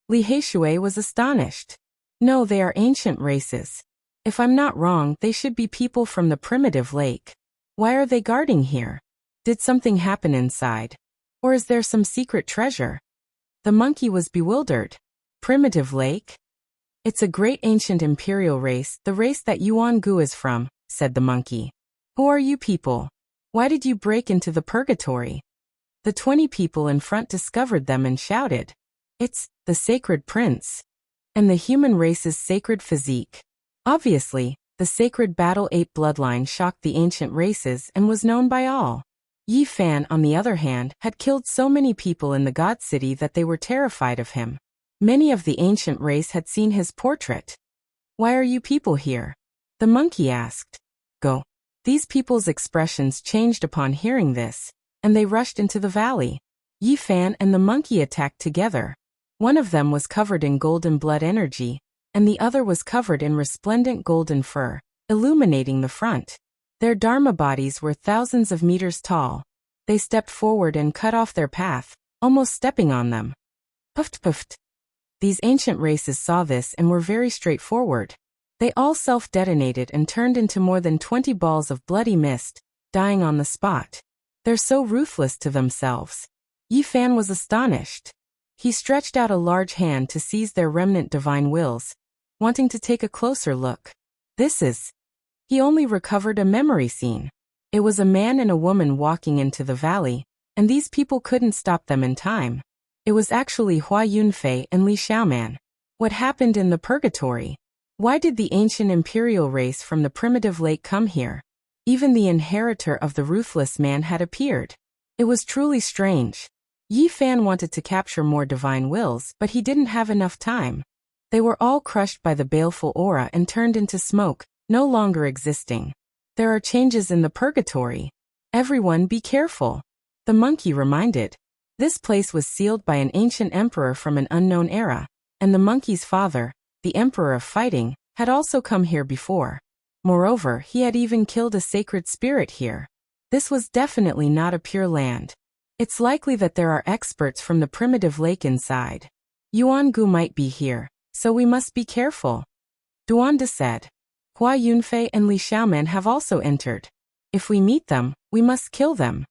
Li Heishui was astonished. No, they are ancient races. If I'm not wrong, they should be people from the primitive lake. Why are they guarding here? Did something happen inside? Or is there some secret treasure? The monkey was bewildered. Primitive lake? It's a great ancient imperial race, the race that Yuan Gu is from, said the monkey. Who are you people? Why did you break into the purgatory? The 20 people in front discovered them and shouted. It's the sacred prince. And the human race's sacred physique. Obviously, the sacred battle ape bloodline shocked the ancient races and was known by all. Yi Fan, on the other hand, had killed so many people in the God City that they were terrified of him. Many of the ancient race had seen his portrait. Why are you people here? The monkey asked. Go. These people's expressions changed upon hearing this, and they rushed into the valley. Yi Fan and the monkey attacked together. One of them was covered in golden blood energy, and the other was covered in resplendent golden fur, illuminating the front. Their Dharma bodies were thousands of meters tall. They stepped forward and cut off their path, almost stepping on them. Puffed puffed. These ancient races saw this and were very straightforward. They all self-detonated and turned into more than 20 balls of bloody mist, dying on the spot. They're so ruthless to themselves. Yi Fan was astonished. He stretched out a large hand to seize their remnant divine wills, wanting to take a closer look. He only recovered a memory scene. It was a man and a woman walking into the valley, and these people couldn't stop them in time. It was actually Hua Yunfei and Li Xiaoman. What happened in the purgatory? Why did the ancient imperial race from the primitive lake come here? Even the inheritor of the ruthless man had appeared. It was truly strange. Yi Fan wanted to capture more divine wills, but he didn't have enough time. They were all crushed by the baleful aura and turned into smoke, no longer existing. There are changes in the purgatory. Everyone be careful. The monkey reminded. This place was sealed by an ancient emperor from an unknown era, and the monkey's father, the emperor of fighting, had also come here before. Moreover, he had even killed a sacred spirit here. This was definitely not a pure land. It's likely that there are experts from the primitive lake inside. Yuan Gu might be here, so we must be careful. Duanda said. Hua Yunfei and Li Xiaoman have also entered. If we meet them, we must kill them.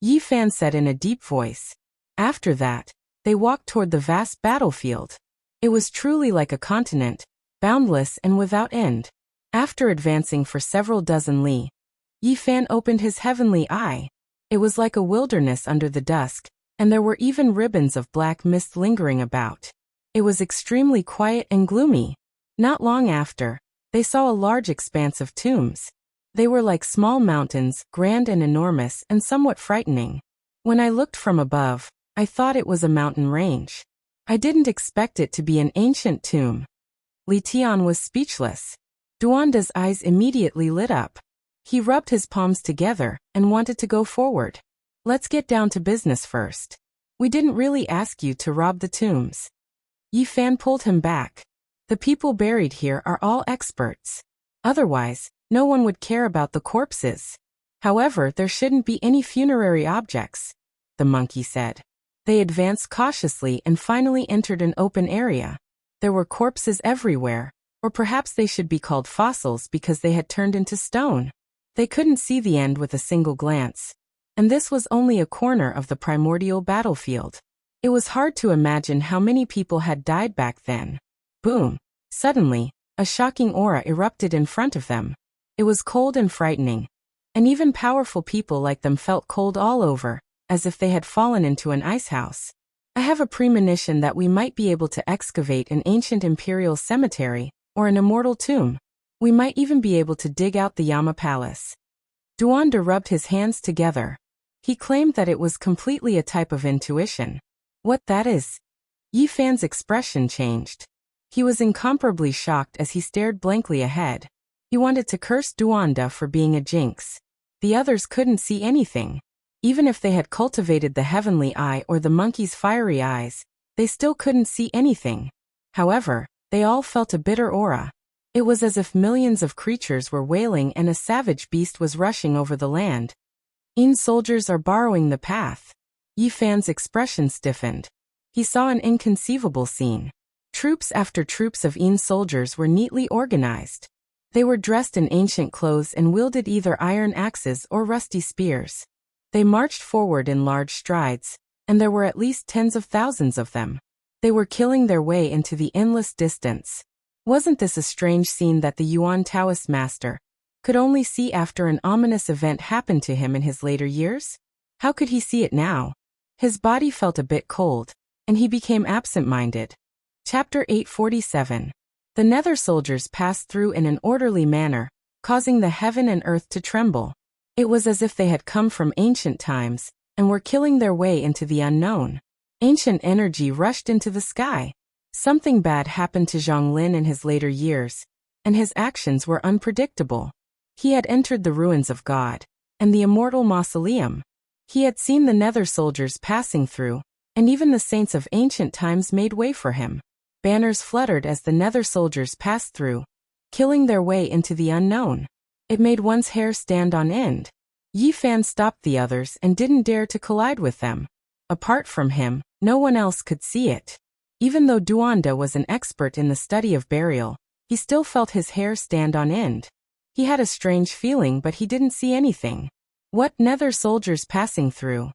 Yi Fan said in a deep voice. After that, they walked toward the vast battlefield. It was truly like a continent, boundless and without end. After advancing for several dozen li, Yi Fan opened his heavenly eye. It was like a wilderness under the dusk, and there were even ribbons of black mist lingering about. It was extremely quiet and gloomy. Not long after, they saw a large expanse of tombs. They were like small mountains, grand and enormous and somewhat frightening. When I looked from above, I thought it was a mountain range. I didn't expect it to be an ancient tomb. Li Tian was speechless. Duanda's eyes immediately lit up. He rubbed his palms together and wanted to go forward. Let's get down to business first. We didn't really ask you to rob the tombs. Yi Fan pulled him back. The people buried here are all experts. Otherwise, no one would care about the corpses. However, there shouldn't be any funerary objects, the monkey said. They advanced cautiously and finally entered an open area. There were corpses everywhere, or perhaps they should be called fossils because they had turned into stone. They couldn't see the end with a single glance. And this was only a corner of the primordial battlefield. It was hard to imagine how many people had died back then. Boom! Suddenly, a shocking aura erupted in front of them. It was cold and frightening. And even powerful people like them felt cold all over, as if they had fallen into an ice house. I have a premonition that we might be able to excavate an ancient imperial cemetery, or an immortal tomb. We might even be able to dig out the Yama Palace. Duanda rubbed his hands together. He claimed that it was completely a type of intuition. What that is? Yi Fan's expression changed. He was incomparably shocked as he stared blankly ahead. He wanted to curse Duanda for being a jinx. The others couldn't see anything. Even if they had cultivated the heavenly eye or the monkey's fiery eyes, they still couldn't see anything. However, they all felt a bitter aura. It was as if millions of creatures were wailing and a savage beast was rushing over the land. In soldiers are borrowing the path. Yi Fan's expression stiffened. He saw an inconceivable scene. Troops after troops of In soldiers were neatly organized. They were dressed in ancient clothes and wielded either iron axes or rusty spears. They marched forward in large strides, and there were at least tens of thousands of them. They were killing their way into the endless distance. Wasn't this a strange scene that the Yuan Taoist master could only see after an ominous event happened to him in his later years? How could he see it now? His body felt a bit cold, and he became absent-minded. Chapter 847. The Nether soldiers passed through in an orderly manner, causing the heaven and earth to tremble. It was as if they had come from ancient times, and were killing their way into the unknown. Ancient energy rushed into the sky. Something bad happened to Zhang Lin in his later years, and his actions were unpredictable. He had entered the ruins of God, and the immortal mausoleum. He had seen the Nether soldiers passing through, and even the saints of ancient times made way for him. Banners fluttered as the Nether soldiers passed through, killing their way into the unknown. It made one's hair stand on end. Yi Fan stopped the others and didn't dare to collide with them. Apart from him, no one else could see it. Even though Duanda was an expert in the study of burial, he still felt his hair stand on end. He had a strange feeling, but he didn't see anything. What nether soldiers passing through?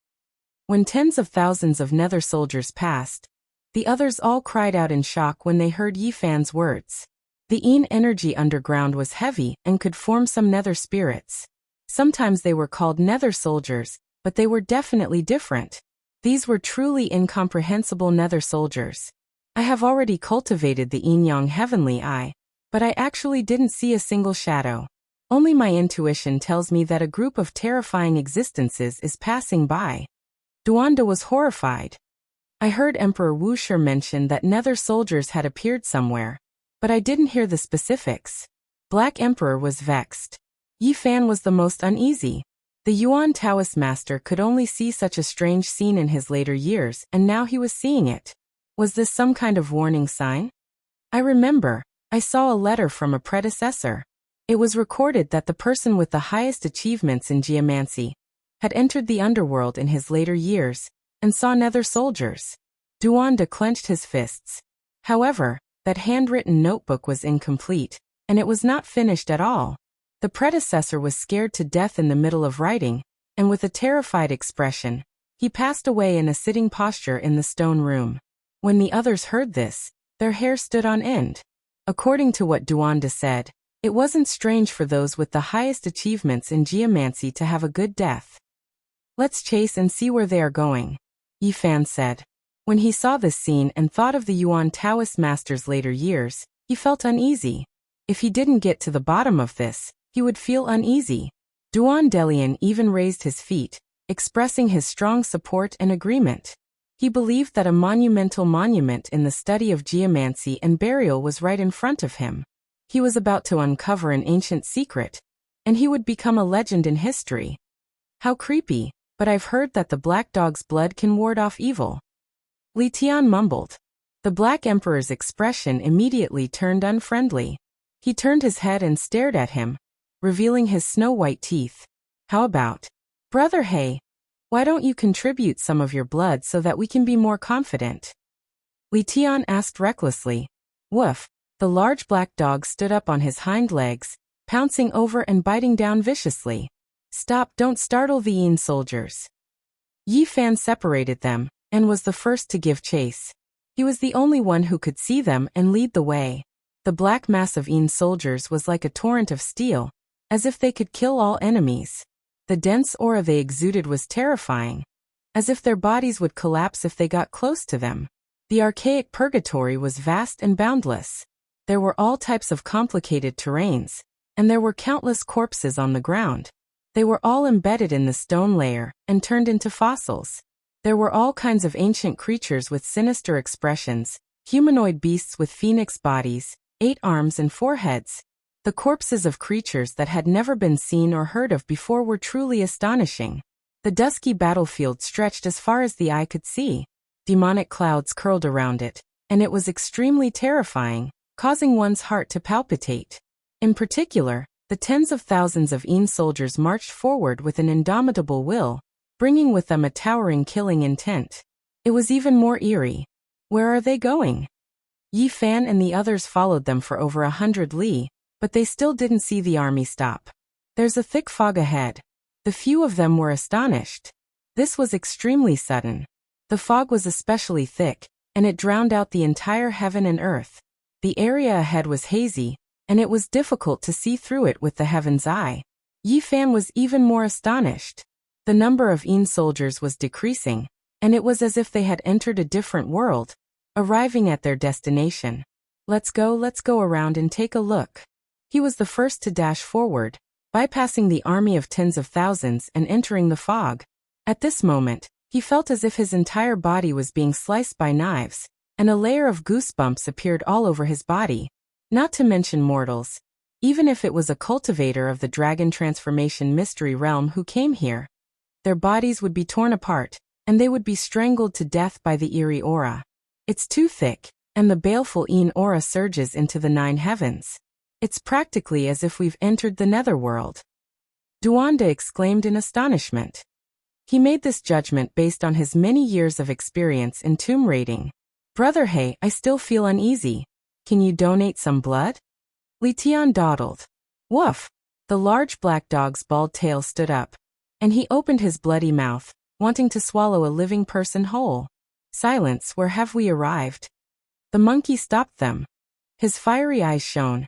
When tens of thousands of nether soldiers passed, the others all cried out in shock when they heard Yi Fan's words. The Yin energy underground was heavy and could form some nether spirits. Sometimes they were called nether soldiers, but they were definitely different. These were truly incomprehensible nether soldiers. I have already cultivated the yin-yang heavenly eye, but I actually didn't see a single shadow. Only my intuition tells me that a group of terrifying existences is passing by. Duanda was horrified. I heard Emperor Wuxia mention that nether soldiers had appeared somewhere, but I didn't hear the specifics. Black Emperor was vexed. Yi Fan was the most uneasy. The Yuan Taoist master could only see such a strange scene in his later years, and now he was seeing it. Was this some kind of warning sign? I remember, I saw a letter from a predecessor. It was recorded that the person with the highest achievements in geomancy had entered the underworld in his later years, and saw nether soldiers. Duanda clenched his fists. However, that handwritten notebook was incomplete, and it was not finished at all. The predecessor was scared to death in the middle of writing, and with a terrified expression, he passed away in a sitting posture in the stone room. When the others heard this, their hair stood on end. According to what Duanda said, it wasn't strange for those with the highest achievements in geomancy to have a good death. Let's chase and see where they are going, Yi Fan said. When he saw this scene and thought of the Yuan Taoist master's later years, he felt uneasy. If he didn't get to the bottom of this, he would feel uneasy. Duan Delian even raised his feet, expressing his strong support and agreement. He believed that a monumental monument in the study of geomancy and burial was right in front of him. He was about to uncover an ancient secret, and he would become a legend in history. How creepy, but I've heard that the black dog's blood can ward off evil. Li Tian mumbled. The Black Emperor's expression immediately turned unfriendly. He turned his head and stared at him, revealing his snow-white teeth. How about, Brother He, why don't you contribute some of your blood so that we can be more confident? Li Tian asked recklessly. Woof. The large black dog stood up on his hind legs, pouncing over and biting down viciously. Stop, don't startle the Yin soldiers. Yi Fan separated them, and was the first to give chase. He was the only one who could see them and lead the way. The black mass of Yin soldiers was like a torrent of steel, as if they could kill all enemies. The dense aura they exuded was terrifying, as if their bodies would collapse if they got close to them. The archaic purgatory was vast and boundless. There were all types of complicated terrains, and there were countless corpses on the ground. They were all embedded in the stone layer and turned into fossils. There were all kinds of ancient creatures with sinister expressions, humanoid beasts with phoenix bodies, 8 arms and 4 heads. The corpses of creatures that had never been seen or heard of before were truly astonishing. The dusky battlefield stretched as far as the eye could see. Demonic clouds curled around it, and it was extremely terrifying, causing one's heart to palpitate. In particular, the tens of thousands of Yin soldiers marched forward with an indomitable will, bringing with them a towering killing intent. It was even more eerie. Where are they going? Yi Fan and the others followed them for over 100 li, but they still didn't see the army stop. There's a thick fog ahead. The few of them were astonished. This was extremely sudden. The fog was especially thick, and it drowned out the entire heaven and earth. The area ahead was hazy, and it was difficult to see through it with the heaven's eye. Yi Fan was even more astonished. The number of Yin soldiers was decreasing, and it was as if they had entered a different world, arriving at their destination. Let's go around and take a look. He was the first to dash forward, bypassing the army of tens of thousands and entering the fog. At this moment, he felt as if his entire body was being sliced by knives, and a layer of goosebumps appeared all over his body. Not to mention mortals. Even if it was a cultivator of the dragon transformation mystery realm who came here, their bodies would be torn apart, and they would be strangled to death by the eerie aura. It's too thick, and the baleful Yin aura surges into the 9 heavens. It's practically as if we've entered the netherworld. Duanda exclaimed in astonishment. He made this judgment based on his many years of experience in tomb raiding. Brother Hey, I still feel uneasy. Can you donate some blood? Li Tian dawdled. Woof! The large black dog's bald tail stood up, and he opened his bloody mouth, wanting to swallow a living person whole. Silence, where have we arrived? The monkey stopped them. His fiery eyes shone,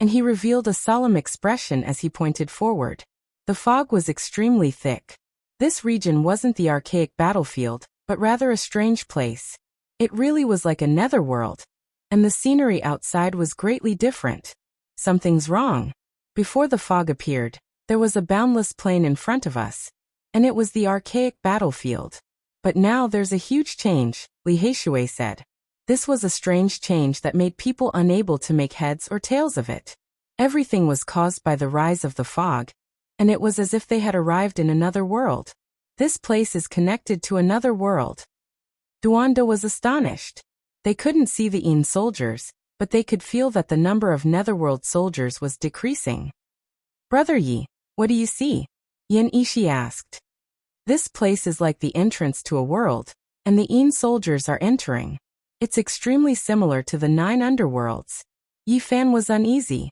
and he revealed a solemn expression as he pointed forward. The fog was extremely thick. This region wasn't the archaic battlefield, but rather a strange place. It really was like a netherworld, and the scenery outside was greatly different. Something's wrong. Before the fog appeared, there was a boundless plain in front of us, and it was the archaic battlefield. But now there's a huge change, Li Heishui said. This was a strange change that made people unable to make heads or tails of it. Everything was caused by the rise of the fog, and it was as if they had arrived in another world. This place is connected to another world. Duanda was astonished. They couldn't see the Yin soldiers, but they could feel that the number of netherworld soldiers was decreasing. Brother Yi, what do you see? Yin Ishi asked. This place is like the entrance to a world, and the Yin soldiers are entering. It's extremely similar to the 9 underworlds. Yi Fan was uneasy.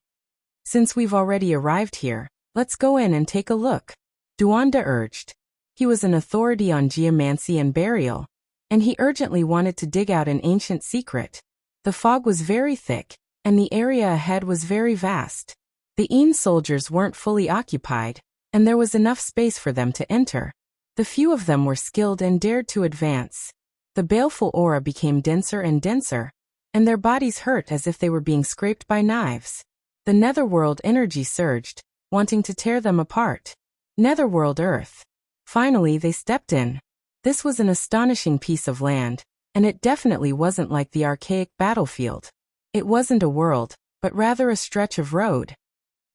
Since we've already arrived here, let's go in and take a look, Duanda urged. He was an authority on geomancy and burial, and he urgently wanted to dig out an ancient secret. The fog was very thick, and the area ahead was very vast. The Yin soldiers weren't fully occupied, and there was enough space for them to enter. The few of them were skilled and dared to advance. The baleful aura became denser and denser, and their bodies hurt as if they were being scraped by knives. The netherworld energy surged, wanting to tear them apart. Netherworld Earth. Finally, they stepped in. This was an astonishing piece of land, and it definitely wasn't like the archaic battlefield. It wasn't a world, but rather a stretch of road.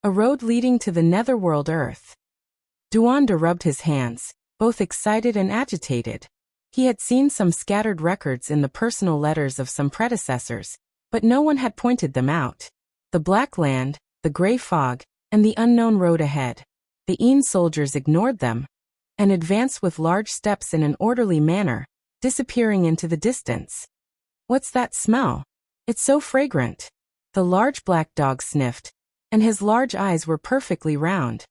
A road leading to the netherworld Earth. Duanda rubbed his hands, both excited and agitated. He had seen some scattered records in the personal letters of some predecessors, but no one had pointed them out. The black land, the gray fog, and the unknown road ahead. The Yin soldiers ignored them, and advanced with large steps in an orderly manner, disappearing into the distance. What's that smell? It's so fragrant. The large black dog sniffed, and his large eyes were perfectly round.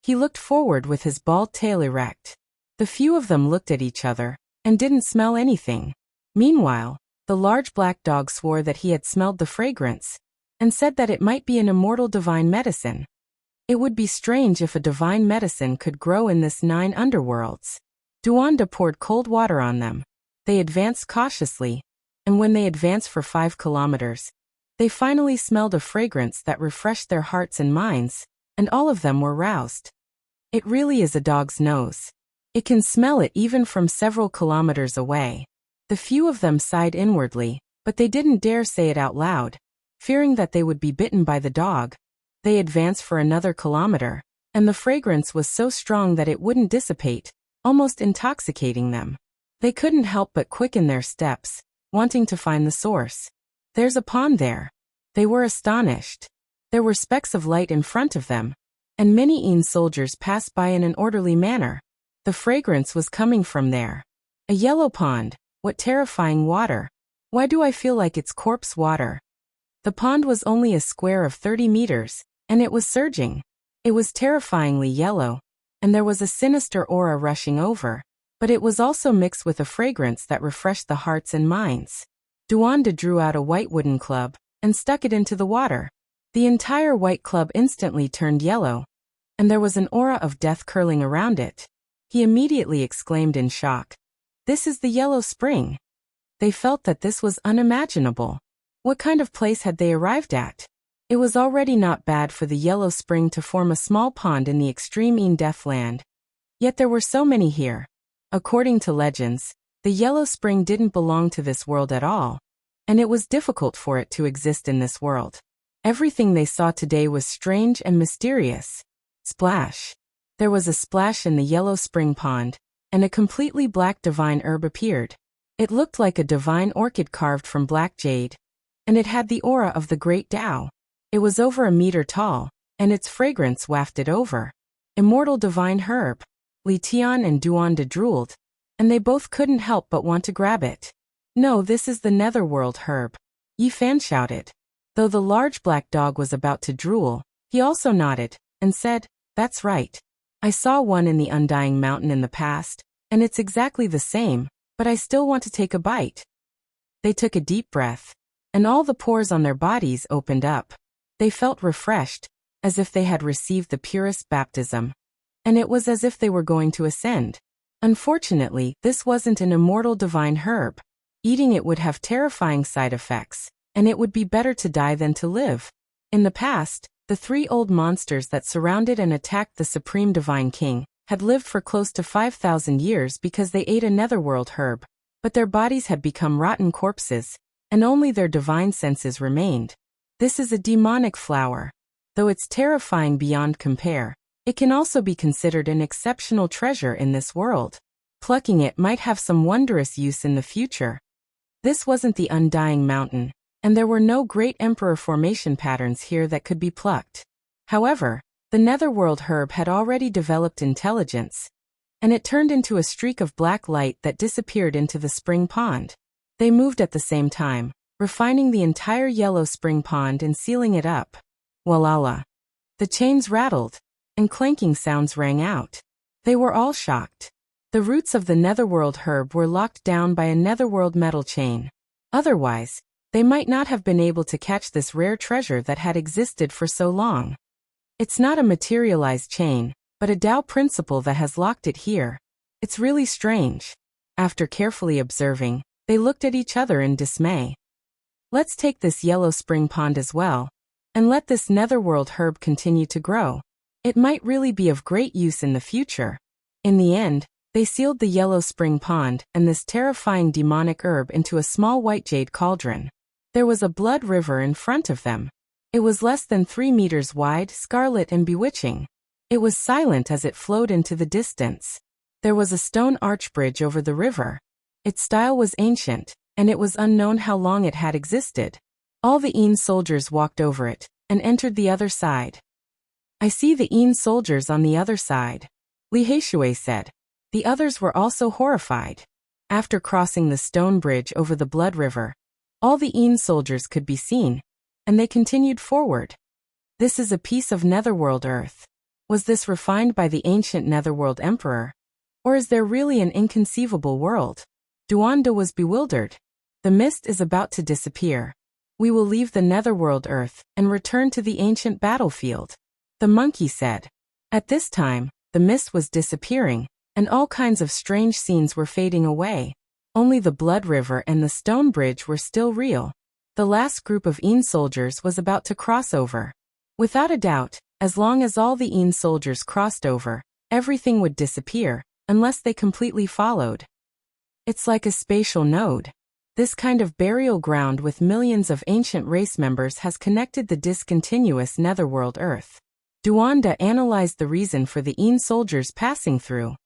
He looked forward with his bald tail erect. The few of them looked at each other, and didn't smell anything. Meanwhile, the large black dog swore that he had smelled the fragrance, and said that it might be an immortal divine medicine. It would be strange if a divine medicine could grow in this 9 underworlds. Duanda poured cold water on them. They advanced cautiously, and when they advanced for 5 kilometers, they finally smelled a fragrance that refreshed their hearts and minds, and all of them were roused. It really is a dog's nose. It can smell it even from several kilometers away. The few of them sighed inwardly, but they didn't dare say it out loud, fearing that they would be bitten by the dog. They advanced for another kilometer, and the fragrance was so strong that it wouldn't dissipate, almost intoxicating them. They couldn't help but quicken their steps, wanting to find the source. There's a pond there. They were astonished. There were specks of light in front of them, and many Yin soldiers passed by in an orderly manner. The fragrance was coming from there. A yellow pond, what terrifying water. Why do I feel like it's corpse water? The pond was only a square of 30 meters, and it was surging. It was terrifyingly yellow, and there was a sinister aura rushing over, but it was also mixed with a fragrance that refreshed the hearts and minds. Duanda drew out a white wooden club, and stuck it into the water. The entire white club instantly turned yellow, and there was an aura of death curling around it. He immediately exclaimed in shock, "This is the yellow spring." They felt that this was unimaginable. What kind of place had they arrived at? It was already not bad for the yellow spring to form a small pond in the extreme Yin Deathland. Yet there were so many here. According to legends, the yellow spring didn't belong to this world at all, and it was difficult for it to exist in this world. Everything they saw today was strange and mysterious. Splash! There was a splash in the yellow spring pond, and a completely black divine herb appeared. It looked like a divine orchid carved from black jade, and it had the aura of the great Tao. It was over a meter tall, and its fragrance wafted over. Immortal divine herb. Li Tian and Duanda drooled, and they both couldn't help but want to grab it. No, this is the netherworld herb. Yi Fan shouted. Though the large black dog was about to drool, he also nodded, and said, "That's right. I saw one in the Undying Mountain in the past, and it's exactly the same, but I still want to take a bite." They took a deep breath, and all the pores on their bodies opened up. They felt refreshed, as if they had received the purest baptism. And it was as if they were going to ascend. Unfortunately, this wasn't an immortal divine herb. Eating it would have terrifying side effects, and it would be better to die than to live. In the past, the 3 old monsters that surrounded and attacked the Supreme Divine King had lived for close to 5,000 years because they ate a netherworld herb, but their bodies had become rotten corpses, and only their divine senses remained. This is a demonic flower. Though it's terrifying beyond compare, it can also be considered an exceptional treasure in this world. Plucking it might have some wondrous use in the future. This wasn't the Undying Mountain, and there were no great emperor formation patterns here that could be plucked. However, the netherworld herb had already developed intelligence, and it turned into a streak of black light that disappeared into the spring pond. They moved at the same time, refining the entire yellow spring pond and sealing it up. Walala. The chains rattled, and clanking sounds rang out. They were all shocked. The roots of the netherworld herb were locked down by a netherworld metal chain. Otherwise, they might not have been able to catch this rare treasure that had existed for so long. It's not a materialized chain, but a Tao principle that has locked it here. It's really strange. After carefully observing, they looked at each other in dismay. Let's take this yellow spring pond as well, and let this netherworld herb continue to grow. It might really be of great use in the future. In the end, they sealed the yellow spring pond and this terrifying demonic herb into a small white jade cauldron. There was a blood river in front of them. It was less than 3 meters wide, scarlet and bewitching. It was silent as it flowed into the distance. There was a stone arch bridge over the river. Its style was ancient, and it was unknown how long it had existed. All the Een soldiers walked over it, and entered the other side. "I see the Een soldiers on the other side," Li Heishui said. The others were also horrified. After crossing the stone bridge over the blood river, all the Een soldiers could be seen, and they continued forward. This is a piece of netherworld earth. Was this refined by the ancient netherworld emperor? Or is there really an inconceivable world? Duanda was bewildered. The mist is about to disappear. We will leave the netherworld earth and return to the ancient battlefield, the monkey said. At this time, the mist was disappearing, and all kinds of strange scenes were fading away. Only the blood river and the stone bridge were still real. The last group of Een soldiers was about to cross over. Without a doubt, as long as all the Een soldiers crossed over, everything would disappear, unless they completely followed. It's like a spatial node. This kind of burial ground with millions of ancient race members has connected the discontinuous netherworld earth. Duanda analyzed the reason for the Een soldiers passing through.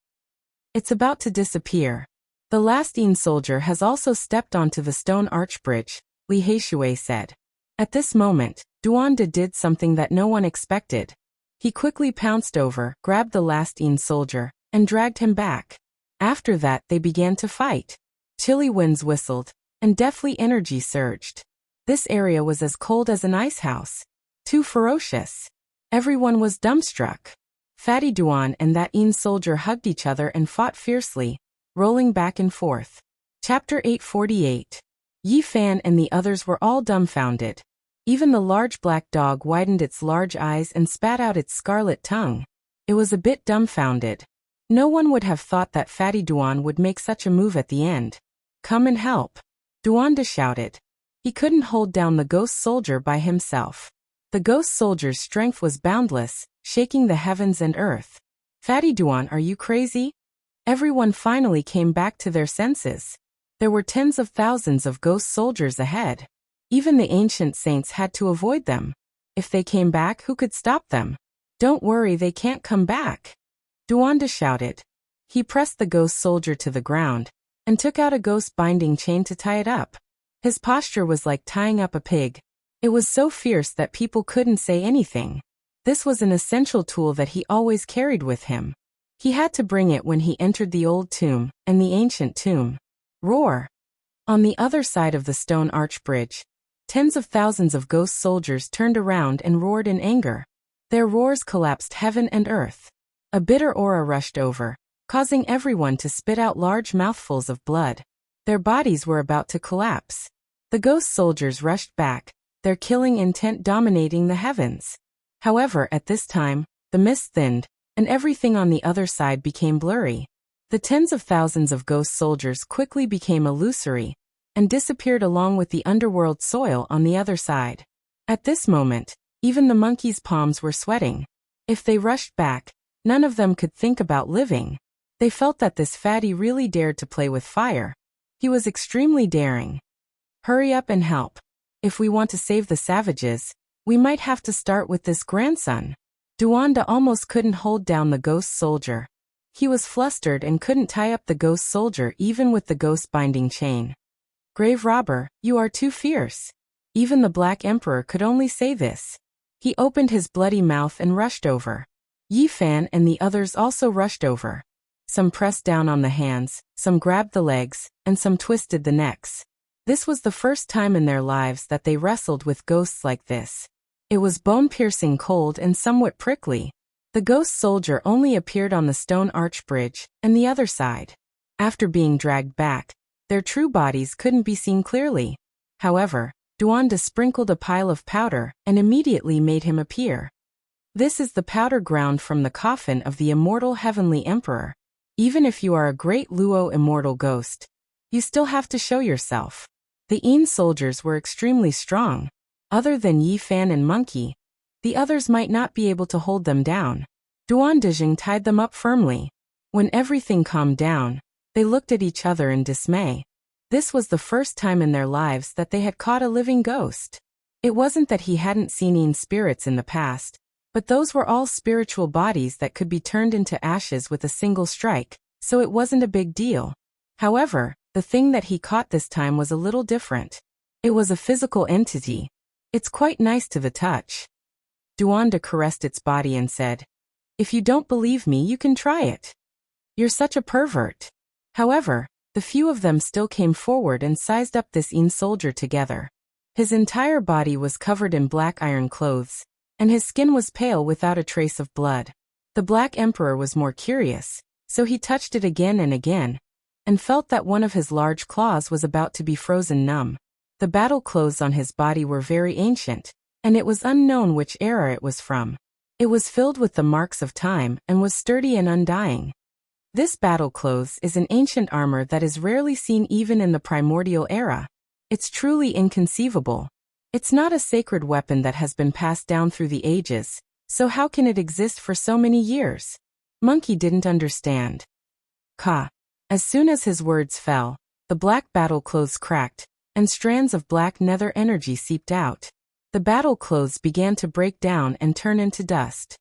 It's about to disappear. The last Een soldier has also stepped onto the stone arch bridge, Li Heishui said. At this moment, Duanda did something that no one expected. He quickly pounced over, grabbed the last Een soldier, and dragged him back. After that, they began to fight. Chilly winds whistled, and deathly energy surged. This area was as cold as an ice house. Too ferocious. Everyone was dumbstruck. Fatty Duan and that Een soldier hugged each other and fought fiercely, rolling back and forth. Chapter 848. Yi Fan and the others were all dumbfounded. Even the large black dog widened its large eyes and spat out its scarlet tongue. It was a bit dumbfounded. No one would have thought that Fatty Duan would make such a move at the end. "Come and help," Duanda shouted. He couldn't hold down the ghost soldier by himself. The ghost soldier's strength was boundless, shaking the heavens and earth. "Fatty Duan, are you crazy?" Everyone finally came back to their senses. There were tens of thousands of ghost soldiers ahead. Even the ancient saints had to avoid them. If they came back, who could stop them? "Don't worry, they can't come back," Duanda shouted. He pressed the ghost soldier to the ground, and took out a ghost binding chain to tie it up. His posture was like tying up a pig, It was so fierce that people couldn't say anything. This was an essential tool that he always carried with him. He had to bring it when he entered the old tomb and the ancient tomb. Roar! On the other side of the stone arch bridge, tens of thousands of ghost soldiers turned around and roared in anger. Their roars collapsed heaven and earth. A bitter aura rushed over, causing everyone to spit out large mouthfuls of blood. Their bodies were about to collapse. The ghost soldiers rushed back, their killing intent dominating the heavens. However, at this time, the mist thinned, and everything on the other side became blurry. The tens of thousands of ghost soldiers quickly became illusory, and disappeared along with the underworld soil on the other side. At this moment, even the monkeys' palms were sweating. If they rushed back, none of them could think about living. They felt that this fatty really dared to play with fire. He was extremely daring. Hurry up and help. If we want to save the savages, we might have to start with this grandson. Duanda almost couldn't hold down the ghost soldier. He was flustered and couldn't tie up the ghost soldier even with the ghost binding chain. Grave robber, you are too fierce. Even the Black Emperor could only say this. He opened his bloody mouth and rushed over. Yi Fan and the others also rushed over. Some pressed down on the hands, some grabbed the legs, and some twisted the necks. This was the first time in their lives that they wrestled with ghosts like this. It was bone-piercing cold and somewhat prickly. The ghost soldier only appeared on the stone arch bridge and the other side. After being dragged back, their true bodies couldn't be seen clearly. However, Duanda sprinkled a pile of powder and immediately made him appear. This is the powder ground from the coffin of the immortal heavenly emperor. Even if you are a great Luo immortal ghost, you still have to show yourself. The Een soldiers were extremely strong. Other than Yi Fan and Monkey, the others might not be able to hold them down. Duandijing tied them up firmly. When everything calmed down, they looked at each other in dismay. This was the first time in their lives that they had caught a living ghost. It wasn't that he hadn't seen Een spirits in the past, but those were all spiritual bodies that could be turned into ashes with a single strike, so it wasn't a big deal. However, the thing that he caught this time was a little different. It was a physical entity. It's quite nice to the touch. Duanda caressed its body and said, "If you don't believe me, you can try it. You're such a pervert." However, the few of them still came forward and sized up this Een soldier together. His entire body was covered in black iron clothes, and his skin was pale without a trace of blood. The Black Emperor was more curious, so he touched it again and again, and felt that one of his large claws was about to be frozen numb. The battle clothes on his body were very ancient, and it was unknown which era it was from. It was filled with the marks of time and was sturdy and undying. This battle clothes is an ancient armor that is rarely seen even in the primordial era. It's truly inconceivable. It's not a sacred weapon that has been passed down through the ages, so how can it exist for so many years? Monkey didn't understand. As soon as his words fell, the black battle clothes cracked, and strands of black nether energy seeped out. The battle clothes began to break down and turn into dust.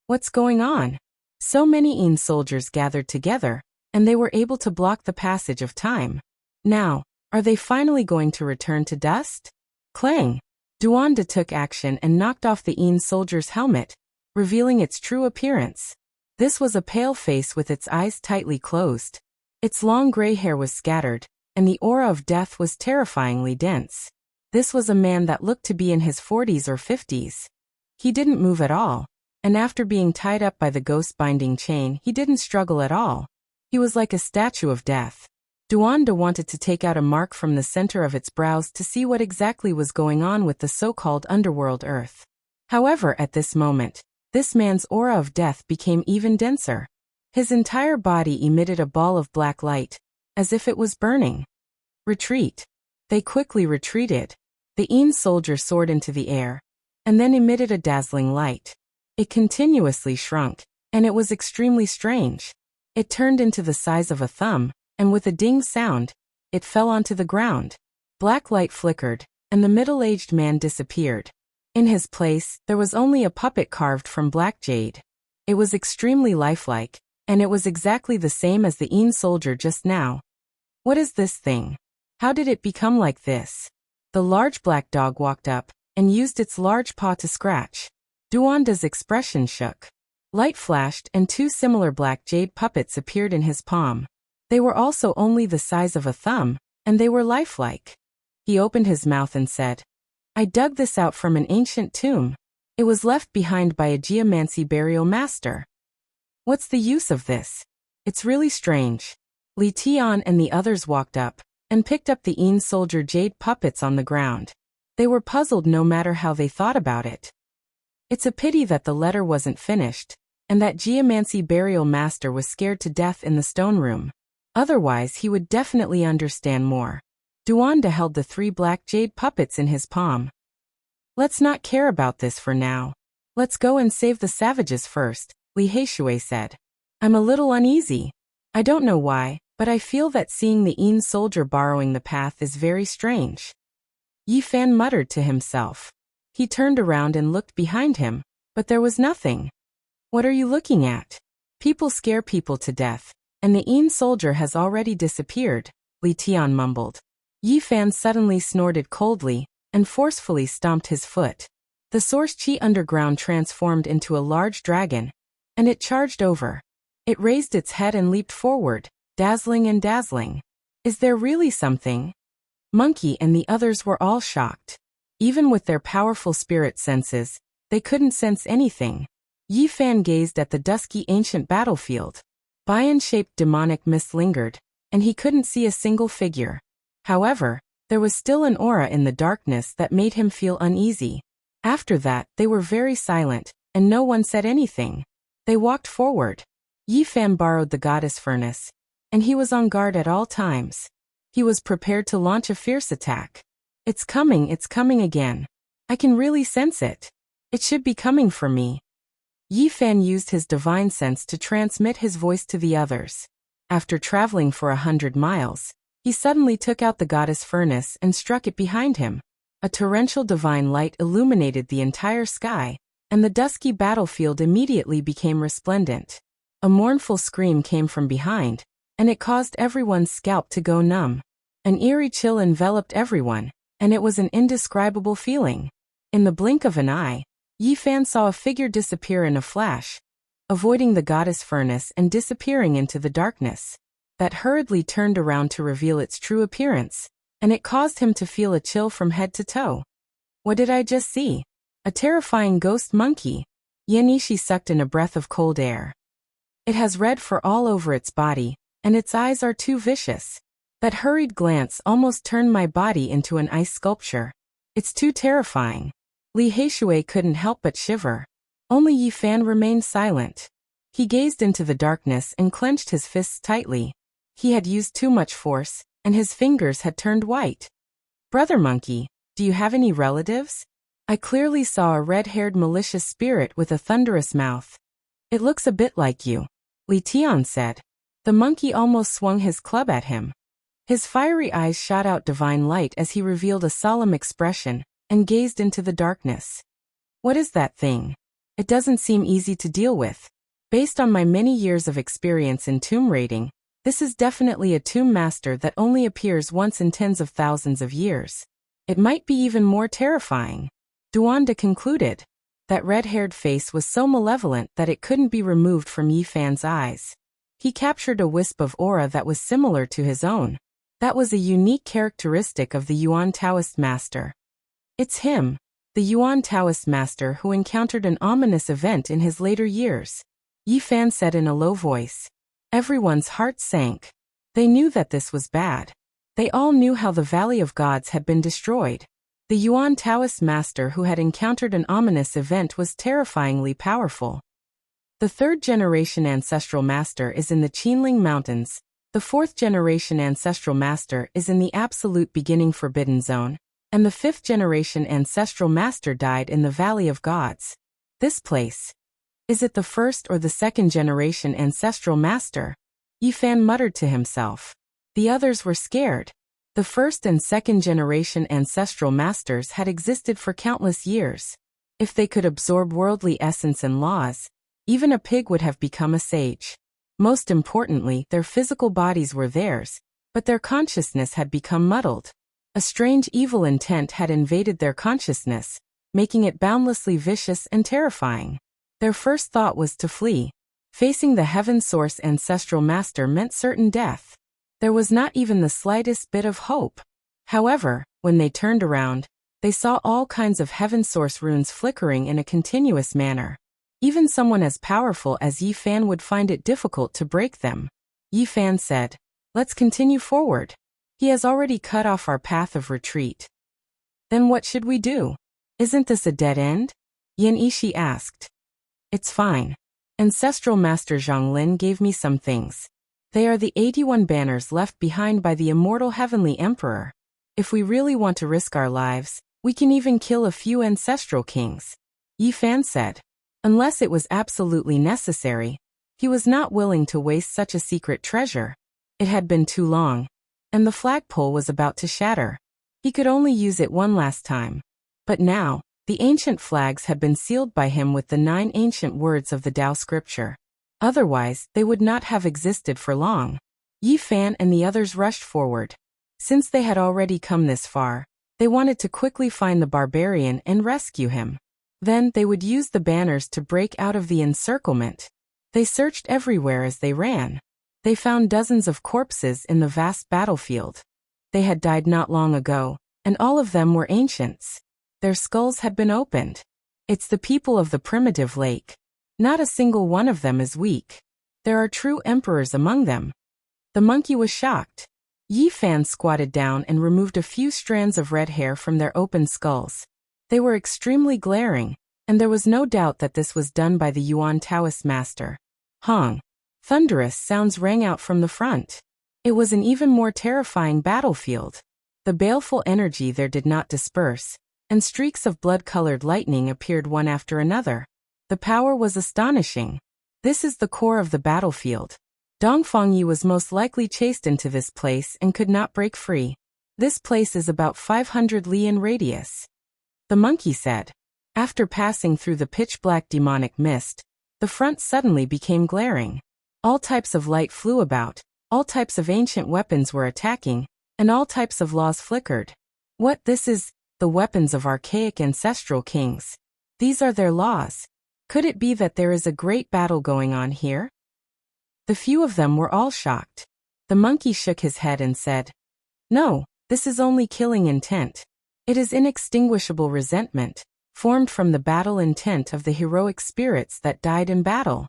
What's going on? So many Een soldiers gathered together, and they were able to block the passage of time. Now, are they finally going to return to dust? Clang! Duanda took action and knocked off the Een soldier's helmet, revealing its true appearance. This was a pale face with its eyes tightly closed. Its long gray hair was scattered, and the aura of death was terrifyingly dense. This was a man that looked to be in his 40s or 50s. He didn't move at all, and after being tied up by the ghost binding chain, he didn't struggle at all. He was like a statue of death. Duanda wanted to take out a mark from the center of its brows to see what exactly was going on with the so-called underworld earth. However, at this moment, this man's aura of death became even denser. His entire body emitted a ball of black light, as if it was burning. Retreat. They quickly retreated. The Een soldier soared into the air, and then emitted a dazzling light. It continuously shrunk, and it was extremely strange. It turned into the size of a thumb, and with a ding sound, it fell onto the ground. Black light flickered, and the middle-aged man disappeared. In his place, there was only a puppet carved from black jade. It was extremely lifelike, and it was exactly the same as the Een soldier just now. What is this thing? How did it become like this? The large black dog walked up, and used its large paw to scratch. Duanda's expression shook. Light flashed and two similar black jade puppets appeared in his palm. They were also only the size of a thumb, and they were lifelike. He opened his mouth and said, "I dug this out from an ancient tomb. It was left behind by a geomancy burial master. What's the use of this? It's really strange." Li Tian and the others walked up and picked up the Een soldier jade puppets on the ground. They were puzzled no matter how they thought about it. It's a pity that the letter wasn't finished, and that geomancy burial master was scared to death in the stone room. Otherwise he would definitely understand more. Duanda held the three black jade puppets in his palm. "Let's not care about this for now. Let's go and save the savages first," Li Heishui said. "I'm a little uneasy. I don't know why, but I feel that seeing the Een soldier borrowing the path is very strange." Yi Fan muttered to himself. He turned around and looked behind him, but there was nothing. "What are you looking at? People scare people to death, and the Een soldier has already disappeared," Li Tian mumbled. Yi Fan suddenly snorted coldly and forcefully stomped his foot. The source chi underground transformed into a large dragon, and it charged over. It raised its head and leaped forward, dazzling and dazzling. "Is there really something?" Monkey and the others were all shocked. Even with their powerful spirit senses, they couldn't sense anything. Yi Fan gazed at the dusky ancient battlefield. Bion-shaped demonic mist lingered, and he couldn't see a single figure. However, there was still an aura in the darkness that made him feel uneasy. After that, they were very silent, and no one said anything. They walked forward. Yi Fan borrowed the goddess furnace, and he was on guard at all times. He was prepared to launch a fierce attack. It's coming again. I can really sense it. It should be coming for me." Yi Fan used his divine sense to transmit his voice to the others. After traveling for 100 miles, he suddenly took out the goddess furnace and struck it behind him. A torrential divine light illuminated the entire sky, and the dusky battlefield immediately became resplendent. A mournful scream came from behind, and it caused everyone's scalp to go numb. An eerie chill enveloped everyone, and it was an indescribable feeling. In the blink of an eye, Yi Fan saw a figure disappear in a flash, avoiding the goddess furnace and disappearing into the darkness. That hurriedly turned around to reveal its true appearance, and it caused him to feel a chill from head to toe. What did I just see? A terrifying ghost monkey. Yanishi sucked in a breath of cold air. It has red fur all over its body, and its eyes are too vicious. That hurried glance almost turned my body into an ice sculpture. It's too terrifying. Li Heishui couldn't help but shiver. Only Yi Fan remained silent. He gazed into the darkness and clenched his fists tightly. He had used too much force, and his fingers had turned white. "Brother Monkey, do you have any relatives?" I clearly saw a red-haired malicious spirit with a thunderous mouth. "It looks a bit like you," Li Tian said. The monkey almost swung his club at him. His fiery eyes shot out divine light as he revealed a solemn expression and gazed into the darkness. "What is that thing? It doesn't seem easy to deal with. Based on my many years of experience in tomb raiding, this is definitely a tomb master that only appears once in tens of thousands of years. It might be even more terrifying." Duanda concluded. That red-haired face was so malevolent that it couldn't be removed from Yi Fan's eyes. He captured a wisp of aura that was similar to his own. That was a unique characteristic of the Yuan Taoist master. "It's him, the Yuan Taoist master who encountered an ominous event in his later years," Yi Fan said in a low voice. Everyone's heart sank. They knew that this was bad. They all knew how the Valley of Gods had been destroyed. The Yuan Taoist master who had encountered an ominous event was terrifyingly powerful. The third-generation ancestral master is in the Qinling Mountains. The fourth-generation ancestral master is in the absolute beginning forbidden zone, and the fifth-generation ancestral master died in the Valley of Gods. This place. Is it the first or the second-generation ancestral master? Yi Fan muttered to himself. The others were scared. The first and second-generation ancestral masters had existed for countless years. If they could absorb worldly essence and laws, even a pig would have become a sage. Most importantly, their physical bodies were theirs, but their consciousness had become muddled. A strange evil intent had invaded their consciousness, making it boundlessly vicious and terrifying. Their first thought was to flee. Facing the Heaven Source ancestral master meant certain death. There was not even the slightest bit of hope. However, when they turned around, they saw all kinds of Heaven Source runes flickering in a continuous manner. Even someone as powerful as Yi Fan would find it difficult to break them. Yi Fan said, "Let's continue forward. He has already cut off our path of retreat." "Then what should we do? Isn't this a dead end?" Yin Ishi asked. "It's fine. Ancestral Master Zhonglin gave me some things. They are the 81 banners left behind by the immortal Heavenly Emperor. If we really want to risk our lives, we can even kill a few ancestral kings," Yi Fan said. Unless it was absolutely necessary, he was not willing to waste such a secret treasure. It had been too long, and the flagpole was about to shatter. He could only use it one last time. But now, the ancient flags had been sealed by him with the 9 ancient words of the Tao scripture. Otherwise, they would not have existed for long. Yi Fan and the others rushed forward. Since they had already come this far, they wanted to quickly find the barbarian and rescue him. Then they would use the banners to break out of the encirclement. They searched everywhere as they ran. They found dozens of corpses in the vast battlefield. They had died not long ago, and all of them were ancients. Their skulls had been opened. It's the people of the primitive lake. Not a single one of them is weak. There are true emperors among them. The monkey was shocked. Yi Fan squatted down and removed a few strands of red hair from their open skulls. They were extremely glaring, and there was no doubt that this was done by the Yuan Taoist master. Hong! Thunderous sounds rang out from the front. It was an even more terrifying battlefield. The baleful energy there did not disperse, and streaks of blood-colored lightning appeared one after another. The power was astonishing. This is the core of the battlefield. Dongfang Yi was most likely chased into this place and could not break free. This place is about 500 li in radius, the monkey said. After passing through the pitch-black demonic mist, the front suddenly became glaring. All types of light flew about, all types of ancient weapons were attacking, and all types of laws flickered. What this is? The weapons of archaic ancestral kings. These are their laws. Could it be that there is a great battle going on here? The few of them were all shocked. The monkey shook his head and said, "No, this is only killing intent. It is inextinguishable resentment, formed from the battle intent of the heroic spirits that died in battle."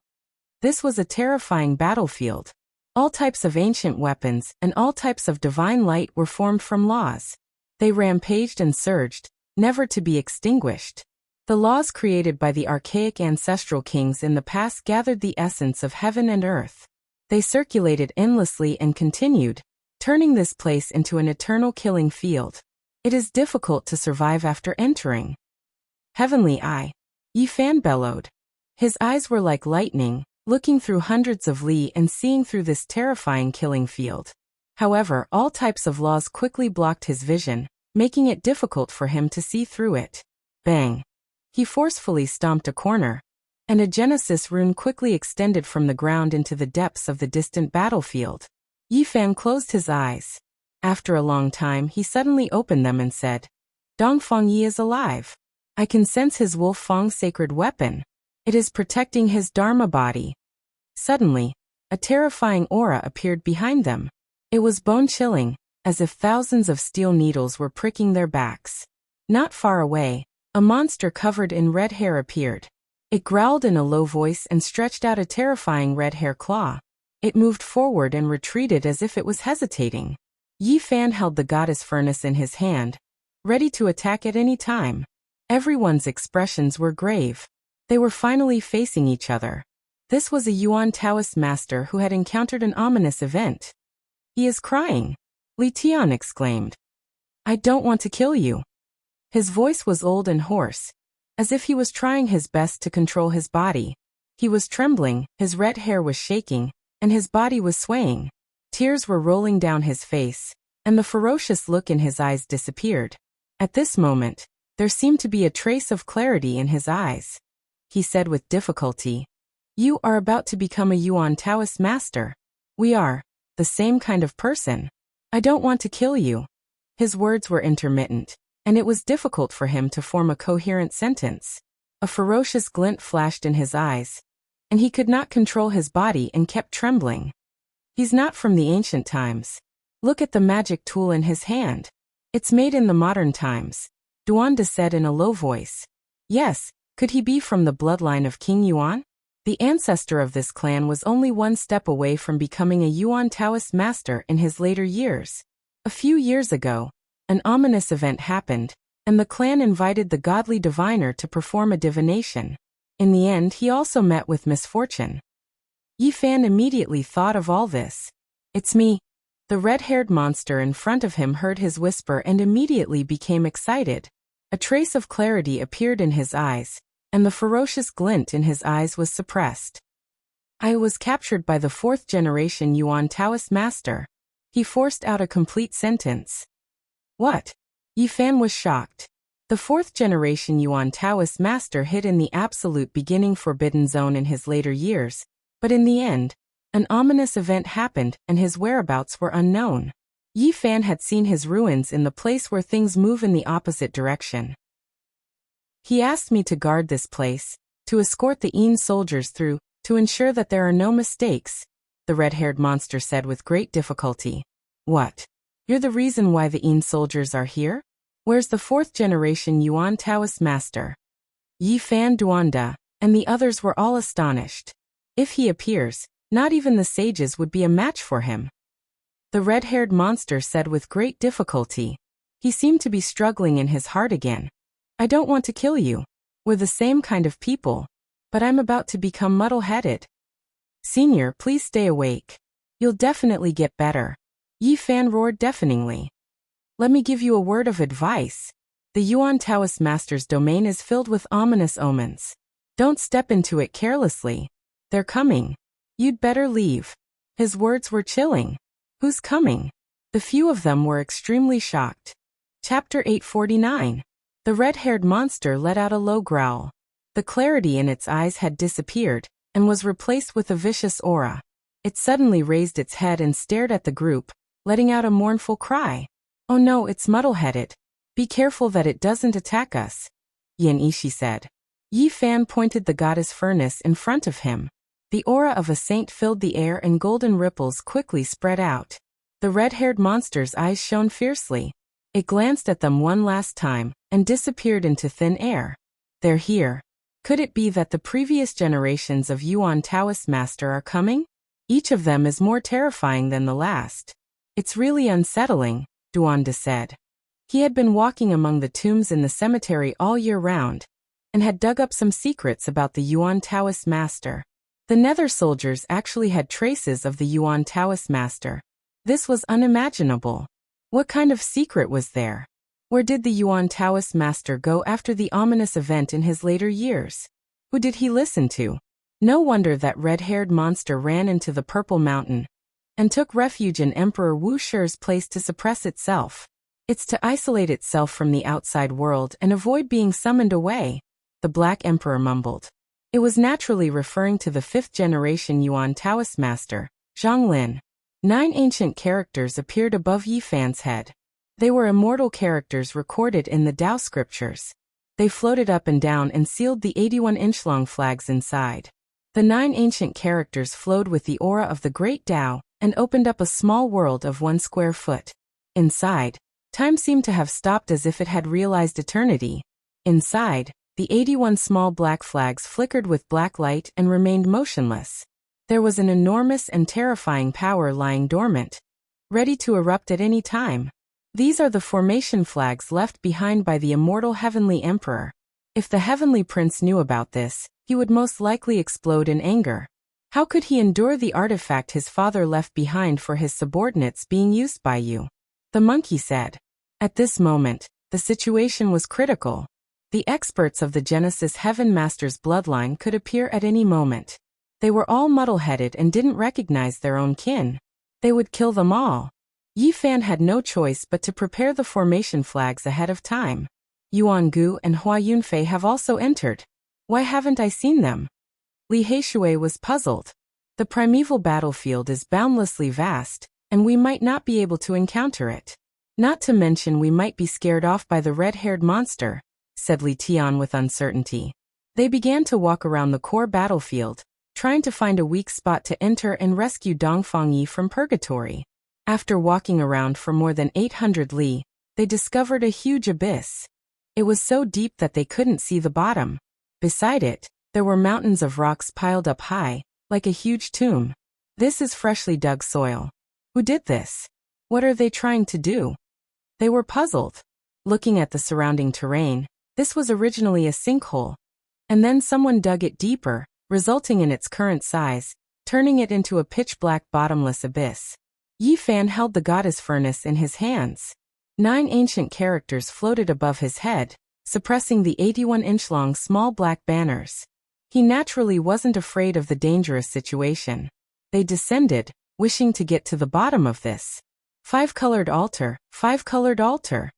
This was a terrifying battlefield. All types of ancient weapons and all types of divine light were formed from laws. They rampaged and surged, never to be extinguished. The laws created by the archaic ancestral kings in the past gathered the essence of heaven and earth. They circulated endlessly and continued, turning this place into an eternal killing field. It is difficult to survive after entering. Heavenly Eye, Yi Fan bellowed. His eyes were like lightning, looking through hundreds of li and seeing through this terrifying killing field. However, all types of laws quickly blocked his vision, making it difficult for him to see through it. Bang! He forcefully stomped a corner, and a Genesis rune quickly extended from the ground into the depths of the distant battlefield. Yi Fan closed his eyes. After a long time he suddenly opened them and said, "Dongfang Yi is alive. I can sense his Wolf Fang sacred weapon. It is protecting his Dharma body." Suddenly, a terrifying aura appeared behind them. It was bone-chilling, as if thousands of steel needles were pricking their backs. Not far away, a monster covered in red hair appeared. It growled in a low voice and stretched out a terrifying red hair claw. It moved forward and retreated as if it was hesitating. Yi Fan held the goddess furnace in his hand, ready to attack at any time. Everyone's expressions were grave. They were finally facing each other. This was a Yuan Taoist master who had encountered an ominous event. "He is crying," Li Tian exclaimed. "I don't want to kill you." His voice was old and hoarse, as if he was trying his best to control his body. He was trembling, his red hair was shaking, and his body was swaying. Tears were rolling down his face, and the ferocious look in his eyes disappeared. At this moment, there seemed to be a trace of clarity in his eyes. He said with difficulty, "You are about to become a Yuan Taoist master. We are the same kind of person. I don't want to kill you." His words were intermittent, and it was difficult for him to form a coherent sentence. A ferocious glint flashed in his eyes, and he could not control his body and kept trembling. He's not from the ancient times. Look at the magic tool in his hand. It's made in the modern times, Duanda said in a low voice. Yes, could he be from the bloodline of King Yuan? The ancestor of this clan was only one step away from becoming a Yuan Taoist master in his later years. A few years ago, an ominous event happened, and the clan invited the godly diviner to perform a divination. In the end, he also met with misfortune. Yi Fan immediately thought of all this. It's me. The red-haired monster in front of him heard his whisper and immediately became excited. A trace of clarity appeared in his eyes, and the ferocious glint in his eyes was suppressed. I was captured by the 4th generation Yuan Taoist master. He forced out a complete sentence. What? Yi Fan was shocked. The 4th generation Yuan Taoist master hid in the absolute beginning forbidden zone in his later years, but in the end, an ominous event happened and his whereabouts were unknown. Yi Fan had seen his ruins in the place where things move in the opposite direction. He asked me to guard this place, to escort the Yin soldiers through, to ensure that there are no mistakes, the red-haired monster said with great difficulty. What? You're the reason why the Yin soldiers are here? Where's the 4th generation Yuan Taoist master? Yi Fan Duanda, and the others were all astonished. If he appears, not even the sages would be a match for him. The red-haired monster said with great difficulty. He seemed to be struggling in his heart again. I don't want to kill you. We're the same kind of people. But I'm about to become muddle-headed. Senior, please stay awake. You'll definitely get better. Yi Fan roared deafeningly. Let me give you a word of advice. The Yuan Taoist master's domain is filled with ominous omens. Don't step into it carelessly. They're coming. You'd better leave. His words were chilling. Who's coming? The few of them were extremely shocked. Chapter 849. The red-haired monster let out a low growl. The clarity in its eyes had disappeared, and was replaced with a vicious aura. It suddenly raised its head and stared at the group, letting out a mournful cry. Oh no, it's muddle-headed. Be careful that it doesn't attack us, Yin Ishi said. Yi Fan pointed the goddess furnace in front of him. The aura of a saint filled the air and golden ripples quickly spread out. The red-haired monster's eyes shone fiercely. It glanced at them one last time, and disappeared into thin air. They're here. Could it be that the previous generations of Yuan Taoist master are coming? Each of them is more terrifying than the last. It's really unsettling, Duanda said. He had been walking among the tombs in the cemetery all year round, and had dug up some secrets about the Yuan Taoist master. The Nether soldiers actually had traces of the Yuan Taoist master. This was unimaginable. What kind of secret was there? Where did the Yuan Taoist master go after the ominous event in his later years? Who did he listen to? No wonder that red-haired monster ran into the Purple Mountain and took refuge in Emperor Wu Shi's place to suppress itself. It's to isolate itself from the outside world and avoid being summoned away, the Black Emperor mumbled. It was naturally referring to the 5th generation Yuan Taoist master, Zhang Lin. 9 ancient characters appeared above Yi Fan's head. They were immortal characters recorded in the Tao scriptures. They floated up and down and sealed the 81-inch-long flags inside. The 9 ancient characters flowed with the aura of the great Tao and opened up a small world of 1 square foot. Inside, time seemed to have stopped as if it had realized eternity. Inside, the 81 small black flags flickered with black light and remained motionless. There was an enormous and terrifying power lying dormant, ready to erupt at any time. These are the formation flags left behind by the immortal Heavenly Emperor. If the Heavenly Prince knew about this, he would most likely explode in anger. How could he endure the artifact his father left behind for his subordinates being used by you? The monkey said. At this moment, the situation was critical. The experts of the Genesis Heaven Master's bloodline could appear at any moment. They were all muddle-headed and didn't recognize their own kin. They would kill them all. Yi Fan had no choice but to prepare the formation flags ahead of time. Yuan Gu and Hua Yunfei have also entered. Why haven't I seen them? Li Heishui was puzzled. The primeval battlefield is boundlessly vast, and we might not be able to encounter it. Not to mention we might be scared off by the red-haired monster, said Li Tian with uncertainty. They began to walk around the core battlefield, trying to find a weak spot to enter and rescue Dongfang Yi from purgatory. After walking around for more than 800 li, they discovered a huge abyss. It was so deep that they couldn't see the bottom. Beside it, there were mountains of rocks piled up high, like a huge tomb. This is freshly dug soil. Who did this? What are they trying to do? They were puzzled. Looking at the surrounding terrain, this was originally a sinkhole. And then someone dug it deeper, resulting in its current size, turning it into a pitch-black bottomless abyss. Yi Fan held the goddess furnace in his hands. 9 ancient characters floated above his head, suppressing the 81-inch-long small black banners. He naturally wasn't afraid of the dangerous situation. They descended, wishing to get to the bottom of this. 5-colored altar, 5-colored altar,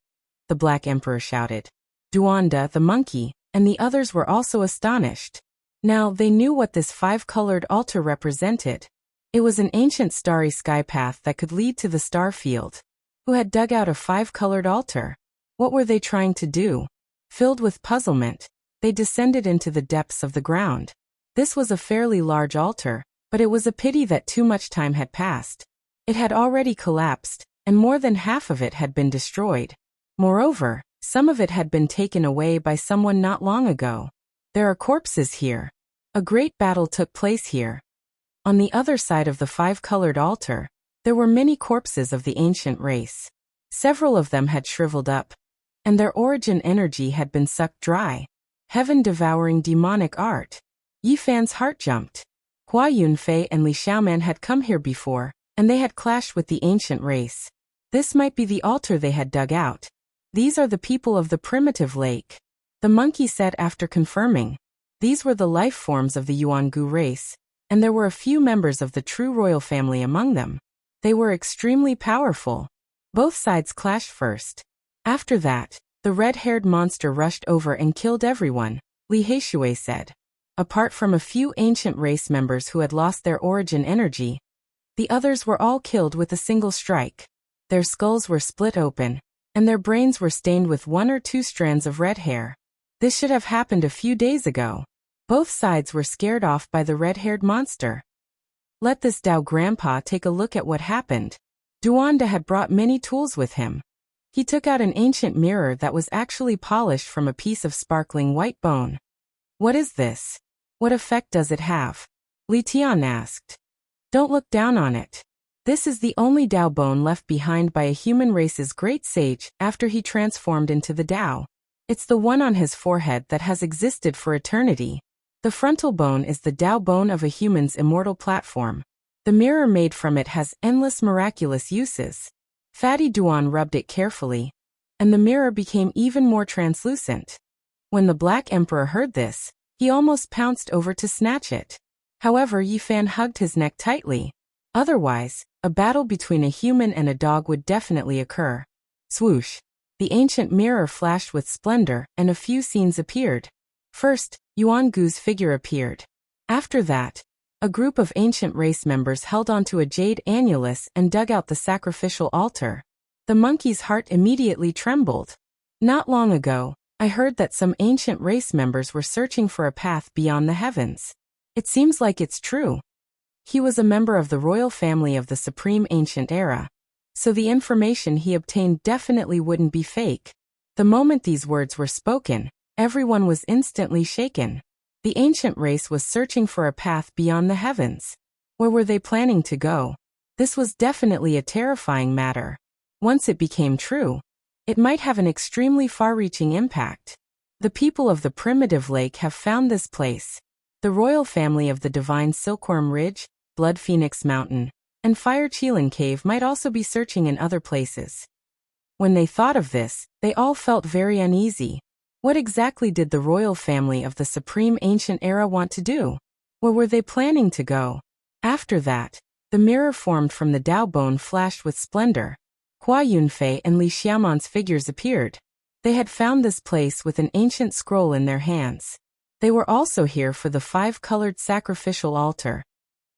the Black Emperor shouted. Duanda, the monkey, and the others were also astonished. Now they knew what this 5-colored altar represented. It was an ancient starry sky path that could lead to the star field. Who had dug out a 5-colored altar? What were they trying to do? Filled with puzzlement, they descended into the depths of the ground. This was a fairly large altar, but it was a pity that too much time had passed. It had already collapsed, and more than half of it had been destroyed. Moreover, some of it had been taken away by someone not long ago. There are corpses here. A great battle took place here. On the other side of the 5-colored altar, there were many corpses of the ancient race. Several of them had shriveled up, and their origin energy had been sucked dry. Heaven-devouring demonic art. Yi Fan's heart jumped. Hua Yunfei and Li Xiaoman had come here before, and they had clashed with the ancient race. This might be the altar they had dug out. These are the people of the primitive lake. The monkey said after confirming. These were the life forms of the Yuangu race, and there were a few members of the true royal family among them. They were extremely powerful. Both sides clashed first. After that, the red-haired monster rushed over and killed everyone, Li Heishui said. Apart from a few ancient race members who had lost their origin energy, the others were all killed with a single strike. Their skulls were split open, and their brains were stained with 1 or 2 strands of red hair. This should have happened a few days ago. Both sides were scared off by the red-haired monster. Let this Dao grandpa take a look at what happened. Duanda had brought many tools with him. He took out an ancient mirror that was actually polished from a piece of sparkling white bone. What is this? What effect does it have? Li Tian asked. Don't look down on it. This is the only Dao bone left behind by a human race's great sage after he transformed into the Dao. It's the one on his forehead that has existed for eternity. The frontal bone is the Dao bone of a human's immortal platform. The mirror made from it has endless miraculous uses. Fatty Duan rubbed it carefully, and the mirror became even more translucent. When the Black Emperor heard this, he almost pounced over to snatch it. However, Yi Fan hugged his neck tightly. Otherwise, a battle between a human and a dog would definitely occur. Swoosh! The ancient mirror flashed with splendor, and a few scenes appeared. First, Yuan Gu's figure appeared. After that, a group of ancient race members held onto a jade annulus and dug out the sacrificial altar. The monkey's heart immediately trembled. Not long ago, I heard that some ancient race members were searching for a path beyond the heavens. It seems like it's true. He was a member of the royal family of the Supreme Ancient Era, so the information he obtained definitely wouldn't be fake. The moment these words were spoken, everyone was instantly shaken. The ancient race was searching for a path beyond the heavens. Where were they planning to go? This was definitely a terrifying matter. Once it became true, it might have an extremely far-reaching impact. The people of the primitive lake have found this place. The royal family of the divine Silkworm Ridge, Blood Phoenix Mountain, and Fire Qilin Cave might also be searching in other places. When they thought of this, they all felt very uneasy. What exactly did the royal family of the Supreme Ancient Era want to do? Where were they planning to go? After that, the mirror formed from the Dao bone flashed with splendor. Hua Yunfei and Li Xiaoman's figures appeared. They had found this place with an ancient scroll in their hands. They were also here for the 5-colored sacrificial altar.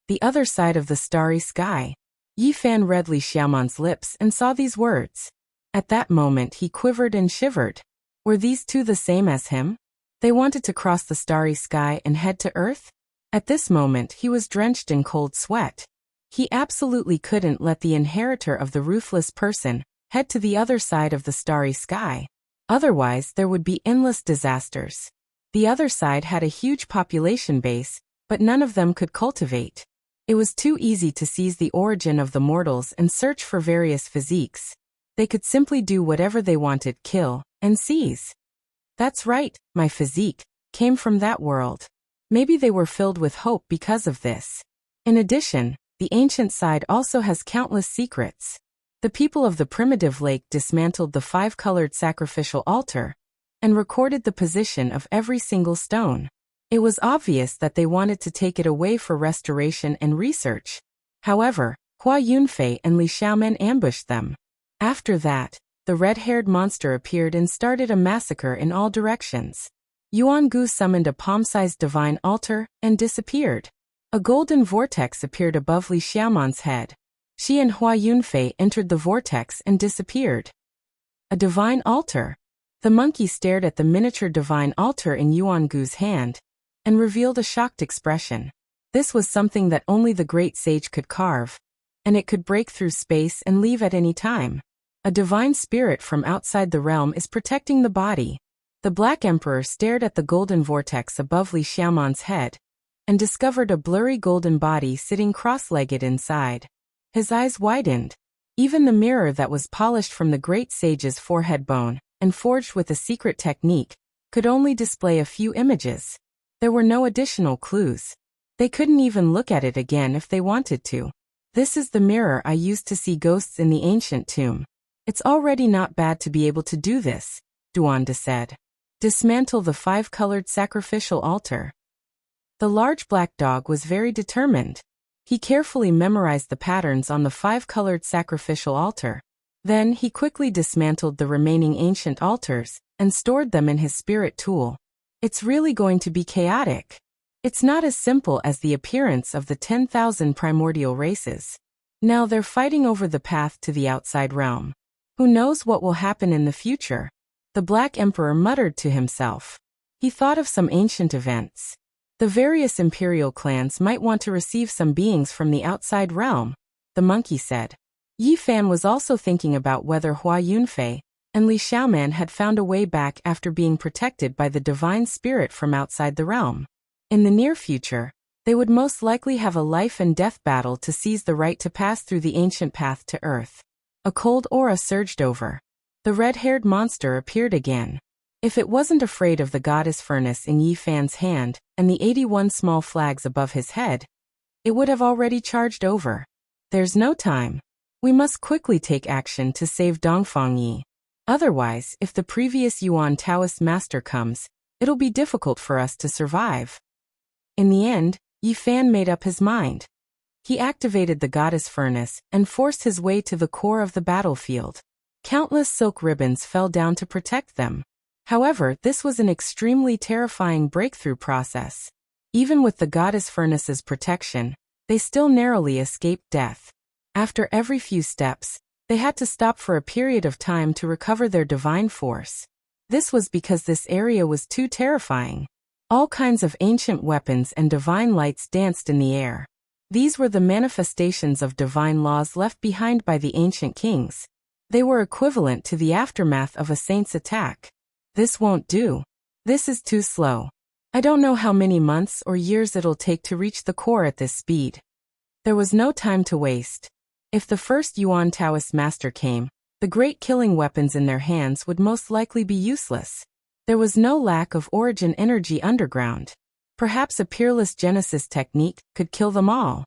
The other side of the starry sky. Yi Fan read Li Xiaoman's lips and saw these words. At that moment he quivered and shivered. Were these two the same as him? They wanted to cross the starry sky and head to Earth? At this moment he was drenched in cold sweat. He absolutely couldn't let the inheritor of the ruthless person head to the other side of the starry sky. Otherwise there would be endless disasters. The other side had a huge population base, but none of them could cultivate. It was too easy to seize the origin of the mortals and search for various physiques. They could simply do whatever they wanted, kill, and seize. That's right, my physique came from that world. Maybe they were filled with hope because of this. In addition, the ancient side also has countless secrets. The people of the primitive lake dismantled the 5-colored sacrificial altar and recorded the position of every single stone. It was obvious that they wanted to take it away for restoration and research. However, Hua Yunfei and Li Xiaomen ambushed them. After that, the red-haired monster appeared and started a massacre in all directions. Yuan Gu summoned a palm-sized divine altar and disappeared. A golden vortex appeared above Li Xiaomen's head. She and Hua Yunfei entered the vortex and disappeared. A divine altar. The monkey stared at the miniature divine altar in Yuan Gu's hand and revealed a shocked expression. This was something that only the great sage could carve, and it could break through space and leave at any time. A divine spirit from outside the realm is protecting the body. The Black Emperor stared at the golden vortex above Li Xiaomen's head and discovered a blurry golden body sitting cross-legged inside. His eyes widened. Even the mirror that was polished from the great sage's forehead bone and forged with a secret technique could only display a few images. There were no additional clues. They couldn't even look at it again if they wanted to. This is the mirror I used to see ghosts in the ancient tomb. It's already not bad to be able to do this, Duanda said. Dismantle the 5-colored sacrificial altar. The large black dog was very determined. He carefully memorized the patterns on the 5-colored sacrificial altar. Then he quickly dismantled the remaining ancient altars and stored them in his spirit tool. It's really going to be chaotic. It's not as simple as the appearance of the 10,000 primordial races. Now they're fighting over the path to the outside realm. Who knows what will happen in the future? The Black Emperor muttered to himself. He thought of some ancient events. The various imperial clans might want to receive some beings from the outside realm, the monkey said. Yi Fan was also thinking about whether Hua Yunfei and Li Xiaomen had found a way back after being protected by the divine spirit from outside the realm. In the near future, they would most likely have a life and death battle to seize the right to pass through the ancient path to Earth. A cold aura surged over. The red-haired monster appeared again. If it wasn't afraid of the goddess furnace in Yi Fan's hand and the 81 small flags above his head, it would have already charged over. There's no time. We must quickly take action to save Dongfang Yi. Otherwise, if the previous Yuan Taoist master comes, it'll be difficult for us to survive. In the end, Yi Fan made up his mind. He activated the goddess furnace and forced his way to the core of the battlefield. Countless silk ribbons fell down to protect them. However, this was an extremely terrifying breakthrough process. Even with the goddess furnace's protection, they still narrowly escaped death. After every few steps, they had to stop for a period of time to recover their divine force. This was because this area was too terrifying. All kinds of ancient weapons and divine lights danced in the air. These were the manifestations of divine laws left behind by the ancient kings. They were equivalent to the aftermath of a saint's attack. This won't do. This is too slow. I don't know how many months or years it'll take to reach the core at this speed. There was no time to waste. If the first Yuan Taoist master came, the great killing weapons in their hands would most likely be useless. There was no lack of origin energy underground. Perhaps a peerless Genesis technique could kill them all.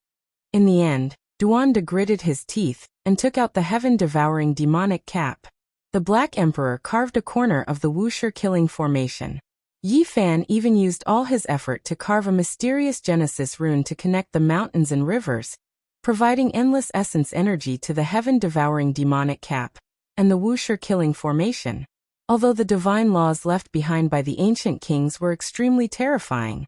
In the end, Duanda gritted his teeth and took out the heaven-devouring demonic cap. The Black Emperor carved a corner of the Wuxia killing formation. Yi Fan even used all his effort to carve a mysterious Genesis rune to connect the mountains and rivers, providing endless essence energy to the heaven-devouring demonic cap and the Wuxia killing formation. Although the divine laws left behind by the ancient kings were extremely terrifying,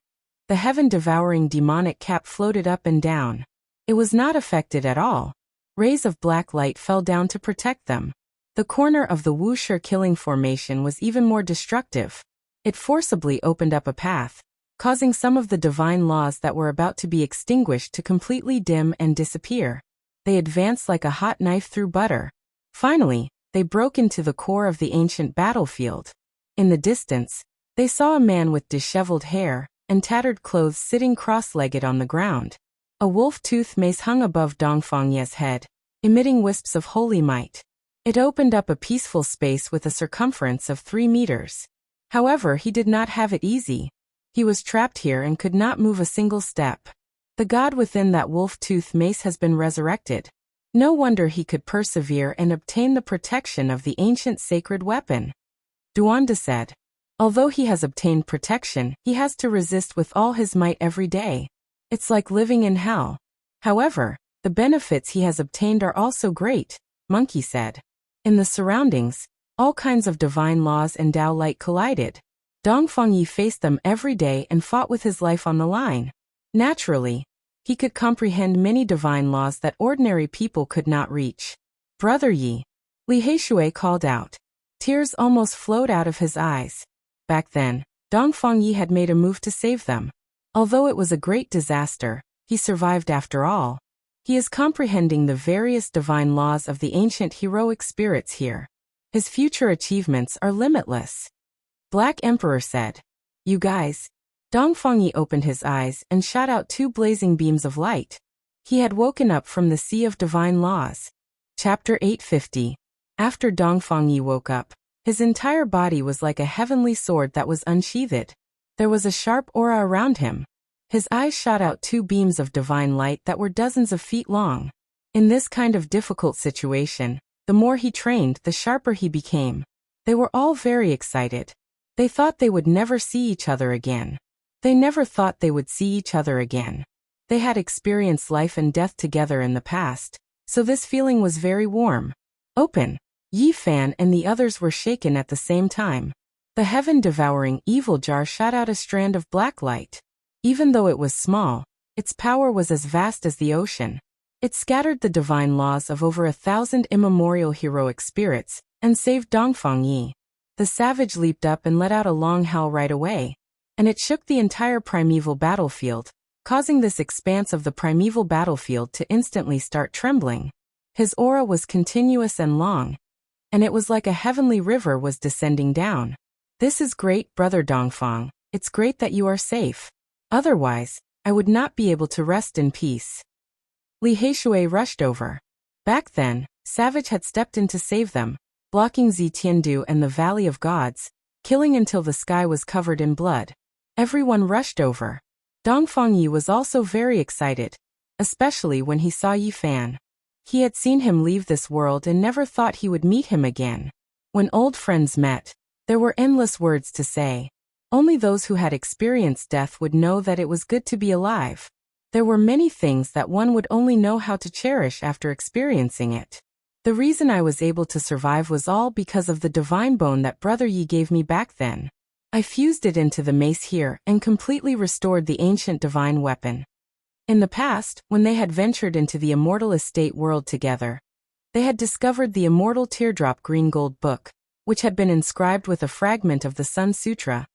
the heaven-devouring demonic cap floated up and down. It was not affected at all. Rays of black light fell down to protect them. The corner of the Wushi killing formation was even more destructive. It forcibly opened up a path, causing some of the divine laws that were about to be extinguished to completely dim and disappear. They advanced like a hot knife through butter. Finally, they broke into the core of the ancient battlefield. In the distance, they saw a man with disheveled hair and tattered clothes sitting cross-legged on the ground. A wolf-tooth mace hung above Dongfangye's head, emitting wisps of holy might. It opened up a peaceful space with a circumference of 3 meters. However, he did not have it easy. He was trapped here and could not move a single step. The god within that wolf-tooth mace has been resurrected. No wonder he could persevere and obtain the protection of the ancient sacred weapon. Duanda said. Although he has obtained protection, he has to resist with all his might every day. It's like living in hell. However, the benefits he has obtained are also great, Monkey said. In the surroundings, all kinds of divine laws and Tao light collided. Dongfangyi faced them every day and fought with his life on the line. Naturally, he could comprehend many divine laws that ordinary people could not reach. Brother Yi, Li Heishui called out. Tears almost flowed out of his eyes. Back then, Dongfangyi had made a move to save them. Although it was a great disaster, he survived after all. He is comprehending the various divine laws of the ancient heroic spirits here. His future achievements are limitless. Black Emperor said. You guys. Dongfangyi opened his eyes and shot out 2 blazing beams of light. He had woken up from the sea of divine laws. Chapter 850. After Dongfangyi woke up, his entire body was like a heavenly sword that was unsheathed. There was a sharp aura around him. His eyes shot out 2 beams of divine light that were dozens of feet long. In this kind of difficult situation, the more he trained, the sharper he became. They were all very excited. They thought they would never see each other again. They never thought they would see each other again. They had experienced life and death together in the past, so this feeling was very warm. Open. Yi Fan and the others were shaken at the same time. The heaven-devouring evil jar shot out a strand of black light. Even though it was small, its power was as vast as the ocean. It scattered the divine laws of over 1,000 immemorial heroic spirits and saved Dongfangyi. The savage leaped up and let out a long howl right away, and it shook the entire primeval battlefield, causing this expanse of the primeval battlefield to instantly start trembling. His aura was continuous and long, and it was like a heavenly river was descending down. This is great, Brother Dongfang. It's great that you are safe. Otherwise, I would not be able to rest in peace. Li Heishui rushed over. Back then, Savage had stepped in to save them, blocking Zitiandu and the Valley of Gods, killing until the sky was covered in blood. Everyone rushed over. Dongfangyi was also very excited, especially when he saw Yi Fan. He had seen him leave this world and never thought he would meet him again. When old friends met, there were endless words to say. Only those who had experienced death would know that it was good to be alive. There were many things that one would only know how to cherish after experiencing it. The reason I was able to survive was all because of the divine bone that Brother Yi gave me back then. I fused it into the mace here and completely restored the ancient divine weapon. In the past, when they had ventured into the immortal estate world together, they had discovered the immortal teardrop green gold book, which had been inscribed with a fragment of the Sun Sutra,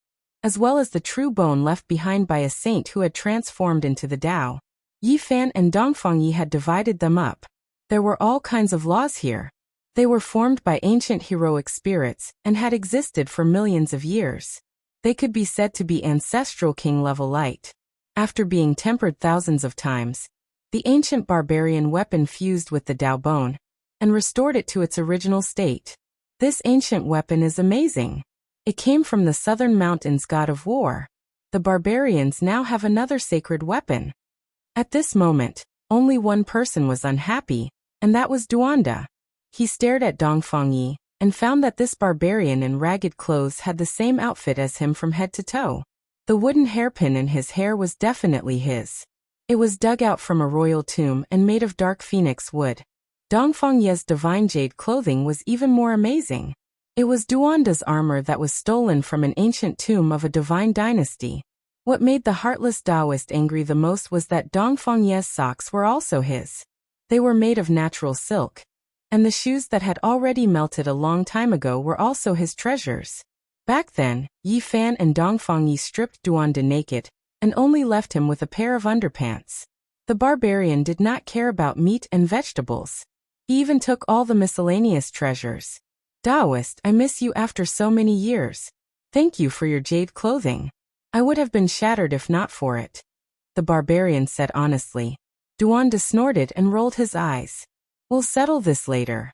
as well as the true bone left behind by a saint who had transformed into the Tao. Yi Fan and Dongfangyi had divided them up. There were all kinds of laws here. They were formed by ancient heroic spirits and had existed for millions of years. They could be said to be ancestral king-level light. After being tempered thousands of times, the ancient barbarian weapon fused with the Tao bone and restored it to its original state. This ancient weapon is amazing. It came from the southern mountains god of war. The barbarians now have another sacred weapon. At this moment, only one person was unhappy, and that was Duanda. He stared at Dongfangyi and found that this barbarian in ragged clothes had the same outfit as him from head to toe. The wooden hairpin in his hair was definitely his. It was dug out from a royal tomb and made of dark phoenix wood. Dongfangye's divine jade clothing was even more amazing. It was Duanda's armor that was stolen from an ancient tomb of a divine dynasty. What made the heartless Taoist angry the most was that Dongfangye's socks were also his. They were made of natural silk, and the shoes that had already melted a long time ago were also his treasures. Back then, Yi Fan and Dongfang Yi stripped Duanda naked, and only left him with a pair of underpants. The barbarian did not care about meat and vegetables. He even took all the miscellaneous treasures. Taoist, I miss you after so many years. Thank you for your jade clothing. I would have been shattered if not for it. The barbarian said honestly. Duanda snorted and rolled his eyes. We'll settle this later.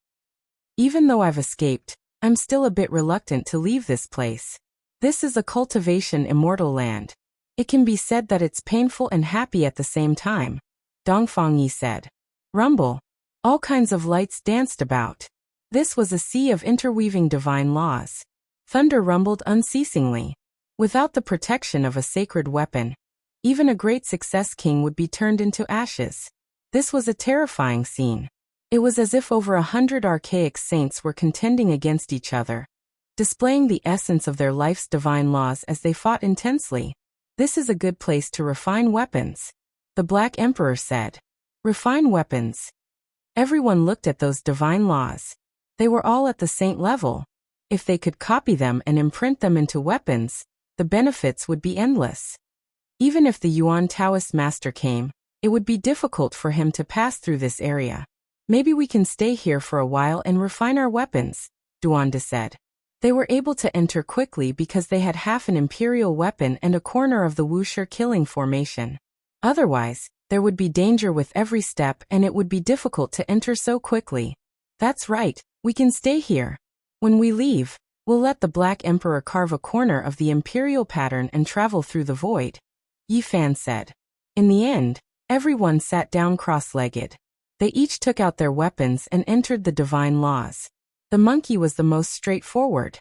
Even though I've escaped, I'm still a bit reluctant to leave this place. This is a cultivation immortal land. It can be said that it's painful and happy at the same time. Dongfang Yi said. Rumble. All kinds of lights danced about. This was a sea of interweaving divine laws. Thunder rumbled unceasingly. Without the protection of a sacred weapon, even a great success king would be turned into ashes. This was a terrifying scene. It was as if over 100 archaic saints were contending against each other, displaying the essence of their life's divine laws as they fought intensely. This is a good place to refine weapons, the Black Emperor said. Refine weapons. Everyone looked at those divine laws. They were all at the saint level. If they could copy them and imprint them into weapons, the benefits would be endless. Even if the Yuan Taoist master came, it would be difficult for him to pass through this area. Maybe we can stay here for a while and refine our weapons, Duanda said. They were able to enter quickly because they had half an imperial weapon and a corner of the Wuxia killing formation. Otherwise, there would be danger with every step and it would be difficult to enter so quickly. That's right, we can stay here. When we leave, we'll let the Black Emperor carve a corner of the imperial pattern and travel through the void, Yi Fan said. In the end, everyone sat down cross-legged. They each took out their weapons and entered the divine laws. The monkey was the most straightforward.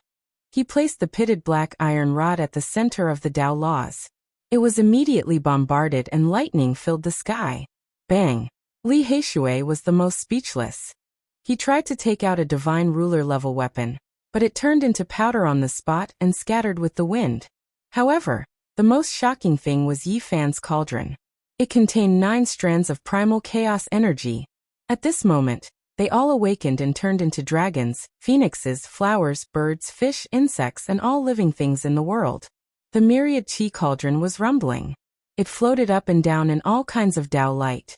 He placed the pitted black iron rod at the center of the Tao laws. It was immediately bombarded and lightning filled the sky. Bang! Li Heishui was the most speechless. He tried to take out a divine ruler-level weapon, but it turned into powder on the spot and scattered with the wind. However, the most shocking thing was Yi Fan's cauldron. It contained 9 strands of primal chaos energy. At this moment, they all awakened and turned into dragons, phoenixes, flowers, birds, fish, insects, and all living things in the world. The myriad chi cauldron was rumbling. It floated up and down in all kinds of Tao light.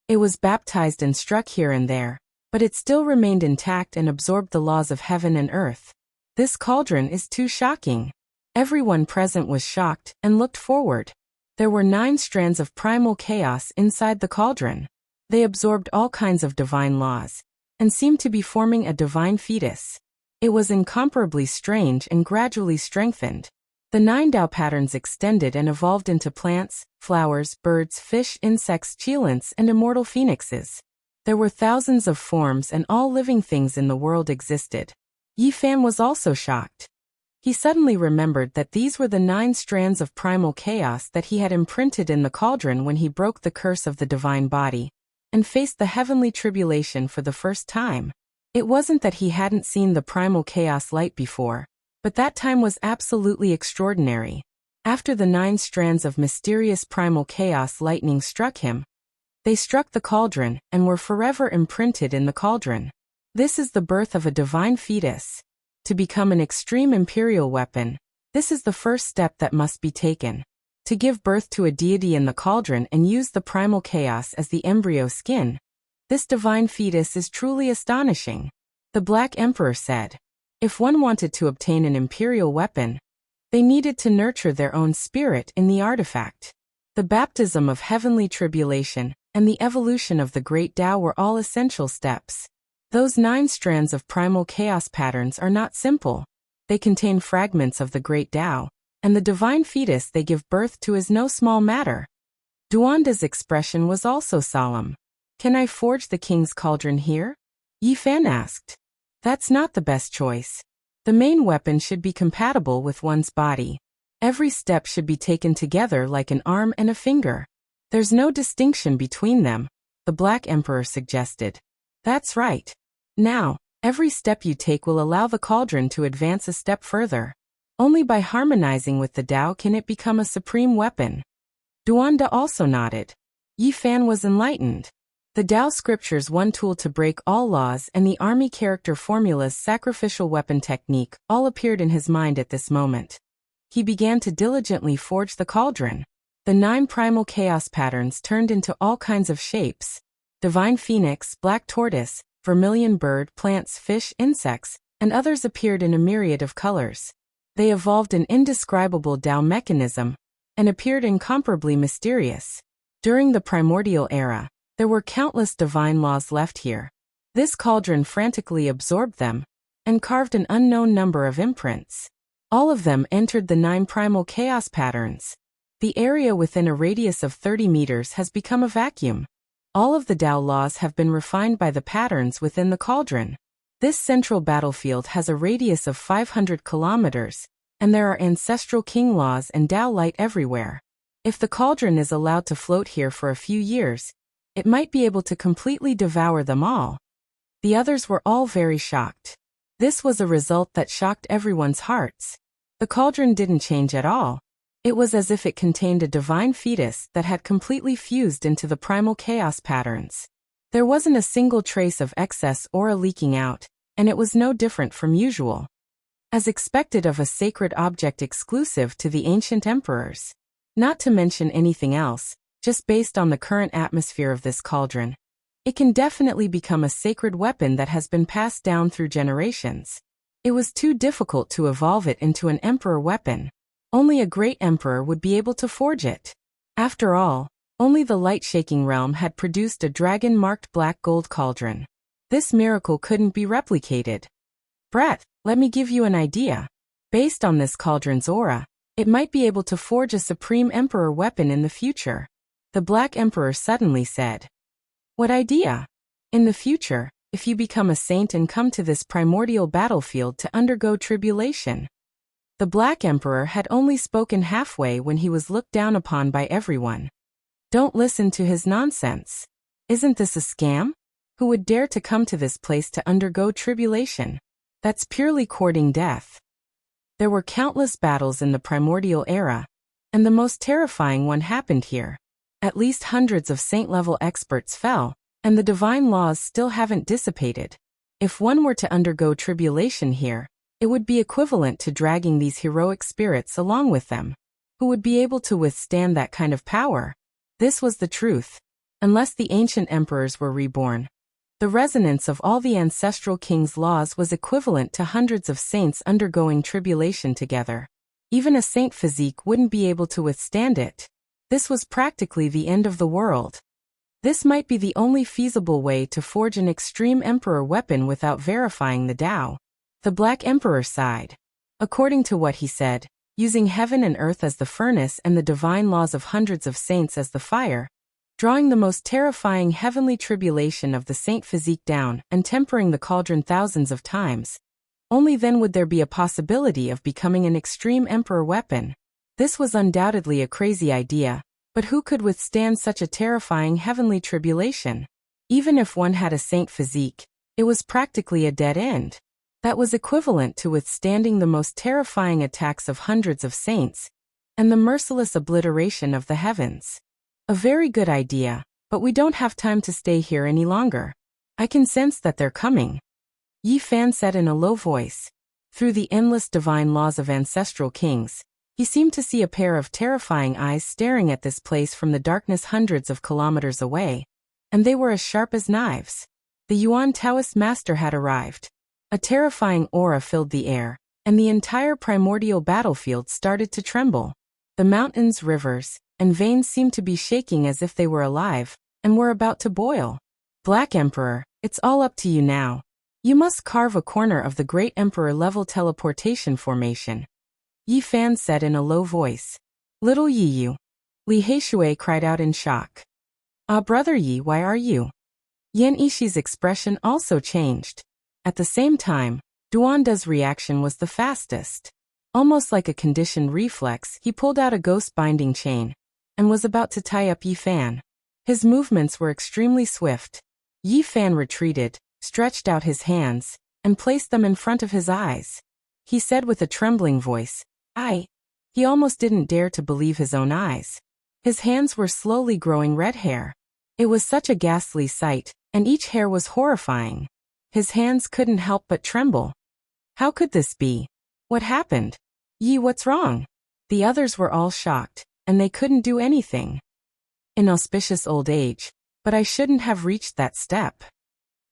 It was baptized and struck here and there, but it still remained intact and absorbed the laws of heaven and earth. This cauldron is too shocking. Everyone present was shocked and looked forward. There were 9 strands of primal chaos inside the cauldron. They absorbed all kinds of divine laws, and seemed to be forming a divine fetus. It was incomparably strange and gradually strengthened. The 9 Tao patterns extended and evolved into plants, flowers, birds, fish, insects, cheilants, and immortal phoenixes. There were thousands of forms and all living things in the world existed. Yi Fan was also shocked. He suddenly remembered that these were the 9 strands of primal chaos that he had imprinted in the cauldron when he broke the curse of the divine body and faced the heavenly tribulation for the first time. It wasn't that he hadn't seen the primal chaos light before, but that time was absolutely extraordinary. After the 9 strands of mysterious primal chaos lightning struck him, they struck the cauldron and were forever imprinted in the cauldron. This is the birth of a divine fetus. To become an extreme imperial weapon, this is the first step that must be taken. To give birth to a deity in the cauldron and use the primal chaos as the embryo skin. This divine fetus is truly astonishing, the Black Emperor said. If one wanted to obtain an imperial weapon, they needed to nurture their own spirit in the artifact. The baptism of heavenly tribulation and the evolution of the great Tao were all essential steps. Those 9 strands of primal chaos patterns are not simple. They contain fragments of the great Tao, and the divine fetus they give birth to is no small matter. Duanda's expression was also solemn. Can I forge the king's cauldron here? Yi Fan asked. That's not the best choice. The main weapon should be compatible with one's body. Every step should be taken together like an arm and a finger. There's no distinction between them, the Black Emperor suggested. That's right. Now, every step you take will allow the cauldron to advance a step further. Only by harmonizing with the Tao can it become a supreme weapon. Duanda also nodded. Yi Fan was enlightened. The Tao scriptures one tool to break all laws and the army character formula's sacrificial weapon technique all appeared in his mind at this moment. He began to diligently forge the cauldron. The 9 primal chaos patterns turned into all kinds of shapes. Divine phoenix, black tortoise, vermilion bird, plants, fish, insects, and others appeared in a myriad of colors. They evolved an indescribable Tao mechanism and appeared incomparably mysterious. During the primordial era, there were countless divine laws left here. This cauldron frantically absorbed them and carved an unknown number of imprints. All of them entered the 9 primal chaos patterns. The area within a radius of 30 meters has become a vacuum. All of the Tao laws have been refined by the patterns within the cauldron. This central battlefield has a radius of 500 kilometers, and there are ancestral king laws and Tao light everywhere. If the cauldron is allowed to float here for a few years, it might be able to completely devour them all. The others were all very shocked. This was a result that shocked everyone's hearts. The cauldron didn't change at all. It was as if it contained a divine fetus that had completely fused into the primal chaos patterns. There wasn't a single trace of excess aura leaking out, and it was no different from usual. As expected of a sacred object exclusive to the ancient emperors. Not to mention anything else, just based on the current atmosphere of this cauldron, it can definitely become a sacred weapon that has been passed down through generations. It was too difficult to evolve it into an emperor weapon. Only a great emperor would be able to forge it. After all, only the light-shaking realm had produced a dragon-marked black gold cauldron. This miracle couldn't be replicated. Brett, let me give you an idea. Based on this cauldron's aura, it might be able to forge a supreme emperor weapon in the future. The Black Emperor suddenly said. What idea? In the future, if you become a saint and come to this primordial battlefield to undergo tribulation. The Black Emperor had only spoken halfway when he was looked down upon by everyone. Don't listen to his nonsense. Isn't this a scam? Who would dare to come to this place to undergo tribulation? That's purely courting death. There were countless battles in the primordial era, and the most terrifying one happened here. At least hundreds of saint-level experts fell, and the divine laws still haven't dissipated. If one were to undergo tribulation here, it would be equivalent to dragging these heroic spirits along with them. Who would be able to withstand that kind of power? This was the truth. Unless the ancient emperors were reborn, the resonance of all the ancestral kings' laws was equivalent to hundreds of saints undergoing tribulation together. Even a saint physique wouldn't be able to withstand it. This was practically the end of the world. This might be the only feasible way to forge an extreme emperor weapon without verifying the Tao. The Black Emperor sighed. According to what he said, using heaven and earth as the furnace and the divine laws of hundreds of saints as the fire, drawing the most terrifying heavenly tribulation of the saint physique down and tempering the cauldron thousands of times, only then would there be a possibility of becoming an extreme emperor weapon. This was undoubtedly a crazy idea, but who could withstand such a terrifying heavenly tribulation? Even if one had a saint physique, it was practically a dead end. That was equivalent to withstanding the most terrifying attacks of hundreds of saints, and the merciless obliteration of the heavens. A very good idea, but we don't have time to stay here any longer. I can sense that they're coming. Yi Fan said in a low voice. Through the endless divine laws of ancestral kings, he seemed to see a pair of terrifying eyes staring at this place from the darkness hundreds of kilometers away, and they were as sharp as knives. The Yuan Taoist master had arrived. A terrifying aura filled the air, and the entire primordial battlefield started to tremble. The mountains, rivers, and veins seemed to be shaking as if they were alive, and were about to boil. Black Emperor, it's all up to you now. You must carve a corner of the Great Emperor-level teleportation formation. Yi Fan said in a low voice. Little Yi Yu. Li Heishui cried out in shock. Ah, Brother Yi, why are you? Yan Ishi's expression also changed. At the same time, Duanda's reaction was the fastest. Almost like a conditioned reflex, he pulled out a ghost binding chain, and was about to tie up Yi Fan. His movements were extremely swift. Yi Fan retreated, stretched out his hands, and placed them in front of his eyes. He said with a trembling voice, He almost didn't dare to believe his own eyes. His hands were slowly growing red hair. It was such a ghastly sight, and each hair was horrifying. His hands couldn't help but tremble. How could this be? What happened? Yi, what's wrong? The others were all shocked, and they couldn't do anything. Inauspicious old age, but I shouldn't have reached that step.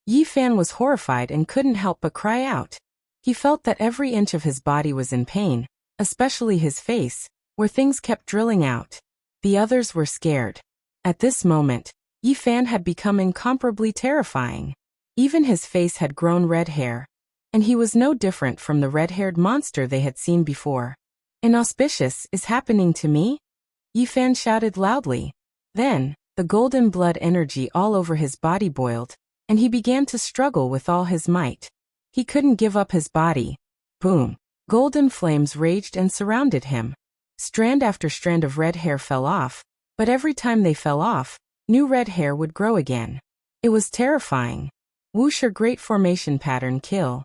Yi Fan was horrified and couldn't help but cry out. He felt that every inch of his body was in pain, especially his face, where things kept drilling out. The others were scared. At this moment, Yi Fan had become incomparably terrifying. Even his face had grown red hair, and he was no different from the red-haired monster they had seen before. Inauspicious is happening to me? Yi Fan shouted loudly. Then, the golden blood energy all over his body boiled, and he began to struggle with all his might. He couldn't give up his body. Boom! Golden flames raged and surrounded him. Strand after strand of red hair fell off, but every time they fell off, new red hair would grow again. It was terrifying. Wuxia Great Formation Pattern Kill.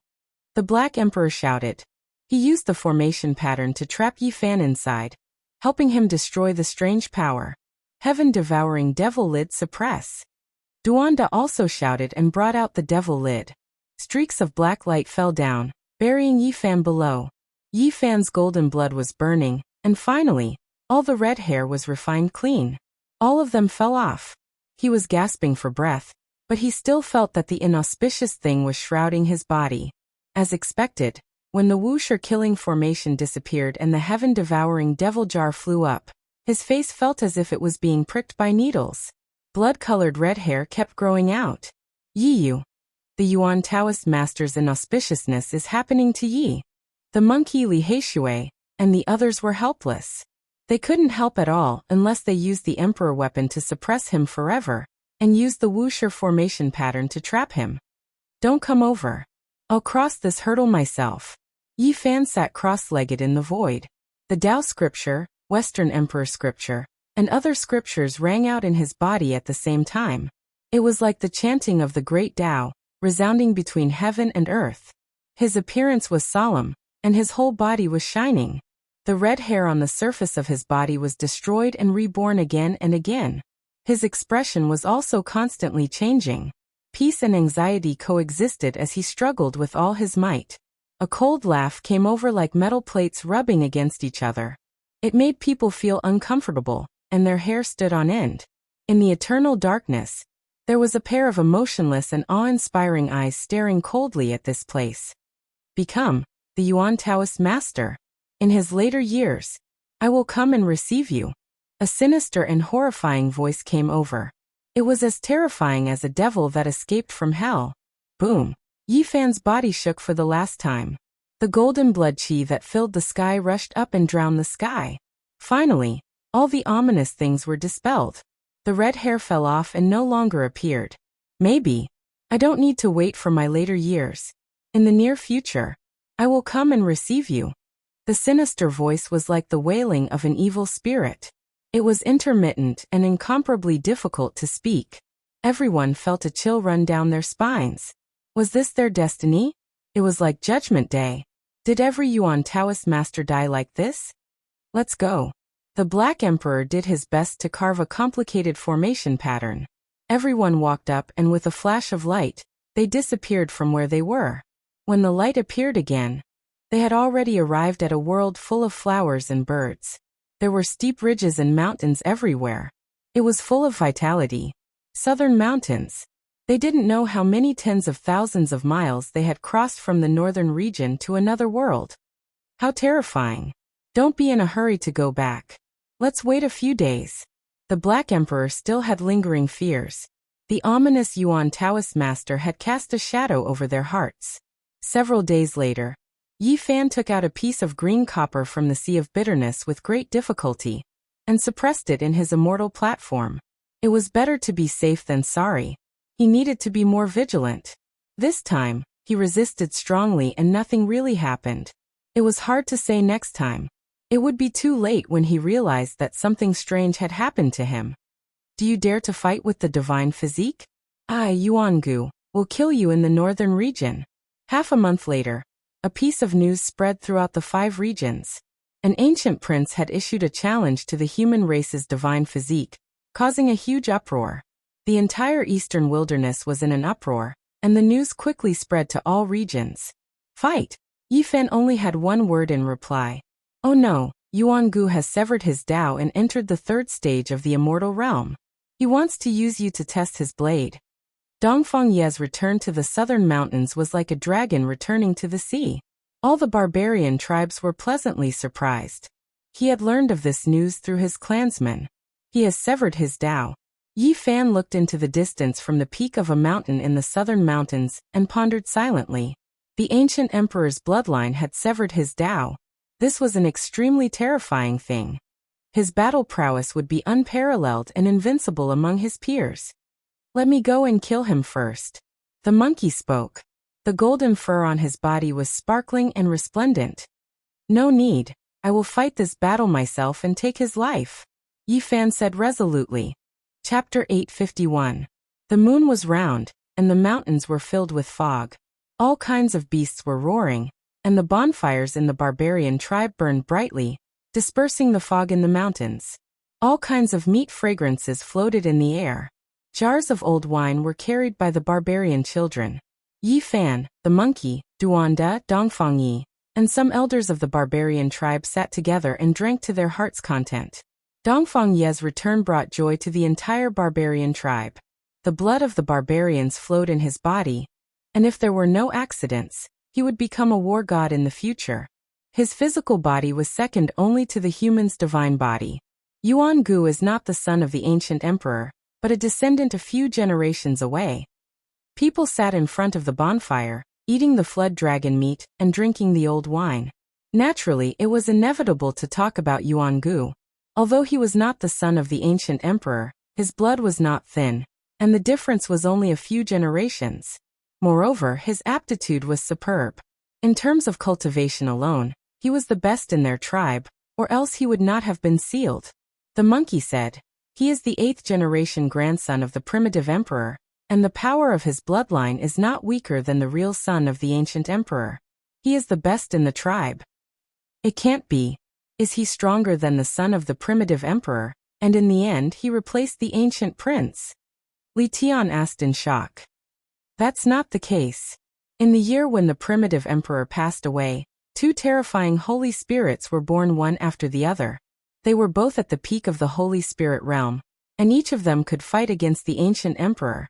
The Black Emperor shouted. He used the formation pattern to trap Yi Fan inside, helping him destroy the strange power. Heaven-devouring devil lid suppress. Duanda also shouted and brought out the devil lid. Streaks of black light fell down, burying Yi Fan below. Yi Fan's golden blood was burning, and finally, all the red hair was refined clean. All of them fell off. He was gasping for breath, but he still felt that the inauspicious thing was shrouding his body. As expected, when the Wuxia killing formation disappeared and the heaven-devouring devil jar flew up, his face felt as if it was being pricked by needles. Blood-colored red hair kept growing out. Yi, the Yuan Taoist master's inauspiciousness is happening to Yi. The monkey Li Heishui and the others were helpless. They couldn't help at all unless they used the emperor weapon to suppress him forever, and used the Wuxia formation pattern to trap him. Don't come over. I'll cross this hurdle myself. Yi Fan sat cross-legged in the void. The Tao scripture, Western Emperor scripture, and other scriptures rang out in his body at the same time. It was like the chanting of the great Tao, resounding between heaven and earth. His appearance was solemn, and his whole body was shining. The red hair on the surface of his body was destroyed and reborn again and again. His expression was also constantly changing. Peace and anxiety coexisted as he struggled with all his might. A cold laugh came over like metal plates rubbing against each other. It made people feel uncomfortable, and their hair stood on end. In the eternal darkness, there was a pair of emotionless and awe-inspiring eyes staring coldly at this place. Become the Yuan Taoist master. In his later years, I will come and receive you. A sinister and horrifying voice came over. It was as terrifying as a devil that escaped from hell. Boom! Yi Fan's body shook for the last time. The golden blood chi that filled the sky rushed up and drowned the sky. Finally, all the ominous things were dispelled. The red hair fell off and no longer appeared. Maybe. I don't need to wait for my later years. In the near future, I will come and receive you. The sinister voice was like the wailing of an evil spirit. It was intermittent and incomparably difficult to speak. Everyone felt a chill run down their spines. Was this their destiny? It was like Judgment Day. Did every Yuan Taoist master die like this? Let's go. The Black Emperor did his best to carve a complicated formation pattern. Everyone walked up and with a flash of light, they disappeared from where they were. When the light appeared again, they had already arrived at a world full of flowers and birds. There were steep ridges and mountains everywhere. It was full of vitality. Southern mountains. They didn't know how many tens of thousands of miles they had crossed from the northern region to another world. How terrifying. Don't be in a hurry to go back. Let's wait a few days. The Black Emperor still had lingering fears. The ominous Yuan Taoist master had cast a shadow over their hearts. Several days later, Yi Fan took out a piece of green copper from the Sea of Bitterness with great difficulty, and suppressed it in his immortal platform. It was better to be safe than sorry. He needed to be more vigilant. This time, he resisted strongly and nothing really happened. It was hard to say next time. It would be too late when he realized that something strange had happened to him. Do you dare to fight with the divine physique? I, Yuangu, will kill you in the northern region. Half a month later, a piece of news spread throughout the 5 regions. An ancient prince had issued a challenge to the human race's divine physique, causing a huge uproar. The entire eastern wilderness was in an uproar, and the news quickly spread to all regions. Fight! Yi Fan only had one word in reply. Oh no, Yuan Gu has severed his Tao and entered the third stage of the immortal realm. He wants to use you to test his blade. Dongfang Ye's return to the southern mountains was like a dragon returning to the sea. All the barbarian tribes were pleasantly surprised. He had learned of this news through his clansmen. He has severed his Tao. Yi Fan looked into the distance from the peak of a mountain in the southern mountains and pondered silently. The ancient emperor's bloodline had severed his Tao. This was an extremely terrifying thing. His battle prowess would be unparalleled and invincible among his peers. Let me go and kill him first. The monkey spoke. The golden fur on his body was sparkling and resplendent. No need. I will fight this battle myself and take his life, Yi Fan said resolutely. Chapter 851. The moon was round, and the mountains were filled with fog. All kinds of beasts were roaring, and the bonfires in the barbarian tribe burned brightly, dispersing the fog in the mountains. All kinds of meat fragrances floated in the air. Jars of old wine were carried by the barbarian children. Yi Fan, the monkey, Duanda, Dongfang Yi, and some elders of the barbarian tribe sat together and drank to their heart's content. Dongfang Ye's return brought joy to the entire barbarian tribe. The blood of the barbarians flowed in his body, and if there were no accidents, he would become a war god in the future. His physical body was second only to the human's divine body. Yuan Gu is not the son of the ancient emperor, but a descendant a few generations away. People sat in front of the bonfire, eating the flood dragon meat and drinking the old wine. Naturally, it was inevitable to talk about Yuan Gu. Although he was not the son of the ancient emperor, his blood was not thin, and the difference was only a few generations. Moreover, his aptitude was superb. In terms of cultivation alone, he was the best in their tribe, or else he would not have been sealed. The monkey said, he is the 8th generation grandson of the primitive emperor, and the power of his bloodline is not weaker than the real son of the ancient emperor. He is the best in the tribe. It can't be. Is he stronger than the son of the primitive emperor, and in the end he replaced the ancient prince? Li Tian asked in shock. That's not the case. In the year when the primitive emperor passed away, 2 terrifying holy spirits were born one after the other. They were both at the peak of the holy spirit realm, and each of them could fight against the ancient emperor.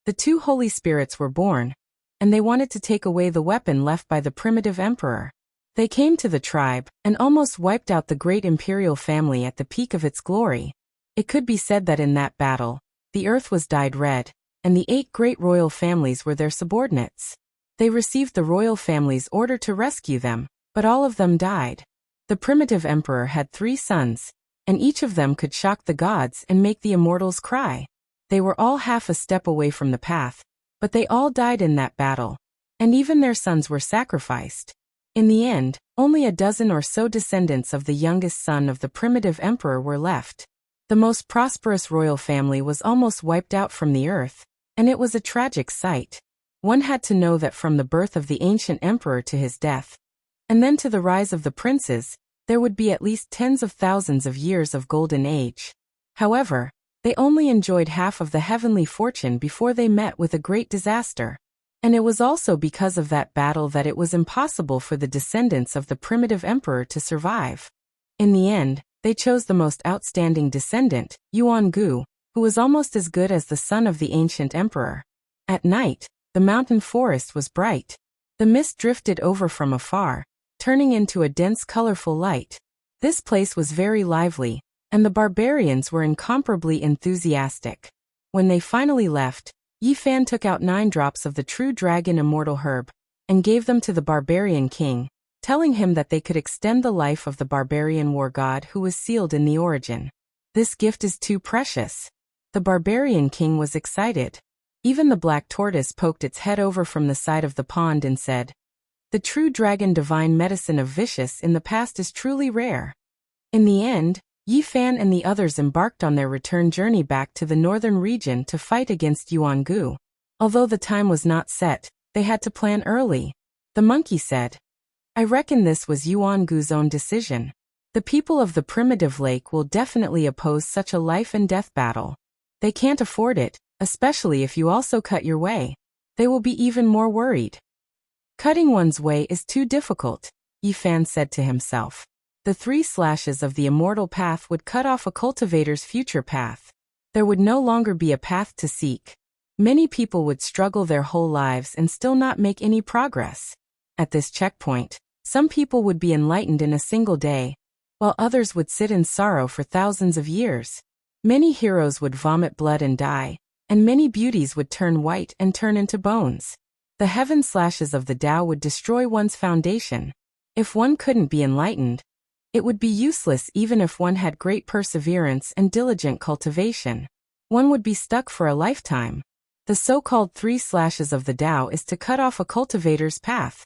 The 2 holy spirits were born, and they wanted to take away the weapon left by the primitive emperor. They came to the tribe and almost wiped out the great imperial family at the peak of its glory. It could be said that in that battle, the earth was dyed red, and the 8 great royal families were their subordinates. They received the royal family's order to rescue them, but all of them died. The primitive emperor had 3 sons, and each of them could shock the gods and make the immortals cry. They were all half a step away from the path, but they all died in that battle, and even their sons were sacrificed. In the end, only a dozen or so descendants of the youngest son of the primitive emperor were left. The most prosperous royal family was almost wiped out from the earth, and it was a tragic sight. One had to know that from the birth of the ancient emperor to his death, and then to the rise of the princes, there would be at least tens of thousands of years of golden age. However, they only enjoyed half of the heavenly fortune before they met with a great disaster. And it was also because of that battle that it was impossible for the descendants of the primitive emperor to survive. In the end, they chose the most outstanding descendant, Yuan Gu, who was almost as good as the son of the ancient emperor. At night, the mountain forest was bright. The mist drifted over from afar, turning into a dense colorful light. This place was very lively, and the barbarians were incomparably enthusiastic. When they finally left, Yi Fan took out 9 drops of the true dragon immortal herb, and gave them to the barbarian king, telling him that they could extend the life of the barbarian war god who was sealed in the origin. This gift is too precious. The barbarian king was excited. Even the black tortoise poked its head over from the side of the pond and said, the true dragon divine medicine of vicious in the past is truly rare. In the end, Yi Fan and the others embarked on their return journey back to the northern region to fight against Yuan Gu. Although the time was not set, they had to plan early. The monkey said, I reckon this was Yuan Gu's own decision. The people of the primitive lake will definitely oppose such a life and death battle. They can't afford it, especially if you also cut your way. They will be even more worried. Cutting one's way is too difficult, Yifan said to himself. The 3 slashes of the immortal path would cut off a cultivator's future path. There would no longer be a path to seek. Many people would struggle their whole lives and still not make any progress. At this checkpoint, some people would be enlightened in a single day, while others would sit in sorrow for thousands of years. Many heroes would vomit blood and die, and many beauties would turn white and turn into bones. The heaven slashes of the Tao would destroy one's foundation. If one couldn't be enlightened, it would be useless even if one had great perseverance and diligent cultivation. One would be stuck for a lifetime. The so-called 3 slashes of the Tao is to cut off a cultivator's path,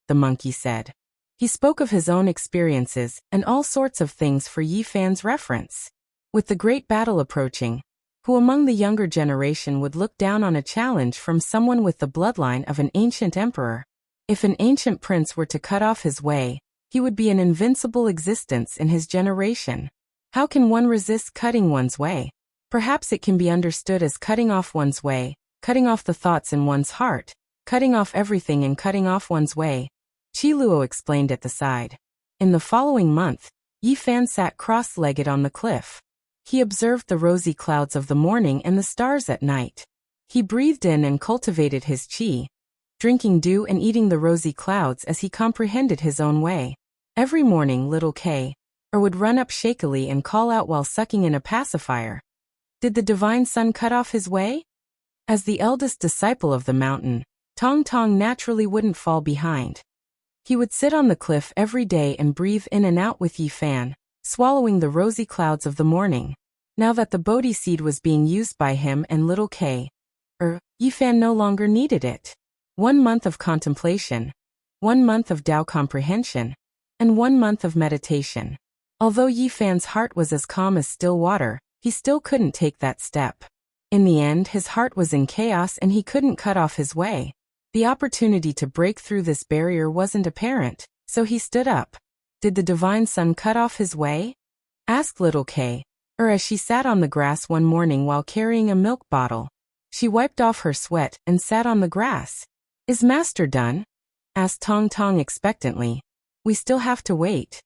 the monkey said. He spoke of his own experiences and all sorts of things for Yifan's reference. With the great battle approaching, who among the younger generation would look down on a challenge from someone with the bloodline of an ancient emperor? If an ancient prince were to cut off his way, he would be an invincible existence in his generation. How can one resist cutting one's way? Perhaps it can be understood as cutting off one's way, cutting off the thoughts in one's heart, cutting off everything and cutting off one's way, Qiluo explained at the side. In the following month, Yifan sat cross-legged on the cliff. He observed the rosy clouds of the morning and the stars at night. He breathed in and cultivated his qi, drinking dew and eating the rosy clouds as he comprehended his own way. Every morning little K would run up shakily and call out while sucking in a pacifier. Did the divine sun cut off his way? As the eldest disciple of the mountain, Tong Tong naturally wouldn't fall behind. He would sit on the cliff every day and breathe in and out with Yifan, swallowing the rosy clouds of the morning. Now that the Bodhi seed was being used by him and little K, Yifan no longer needed it. 1 month of contemplation, 1 month of Tao comprehension, and 1 month of meditation. Although Yifan's heart was as calm as still water, he still couldn't take that step. In the end, his heart was in chaos and he couldn't cut off his way. The opportunity to break through this barrier wasn't apparent, so he stood up. Did the divine sun cut off his way? Asked little K, as she sat on the grass one morning while carrying a milk bottle. She wiped off her sweat and sat on the grass. Is master done? Asked Tong Tong expectantly. We still have to wait.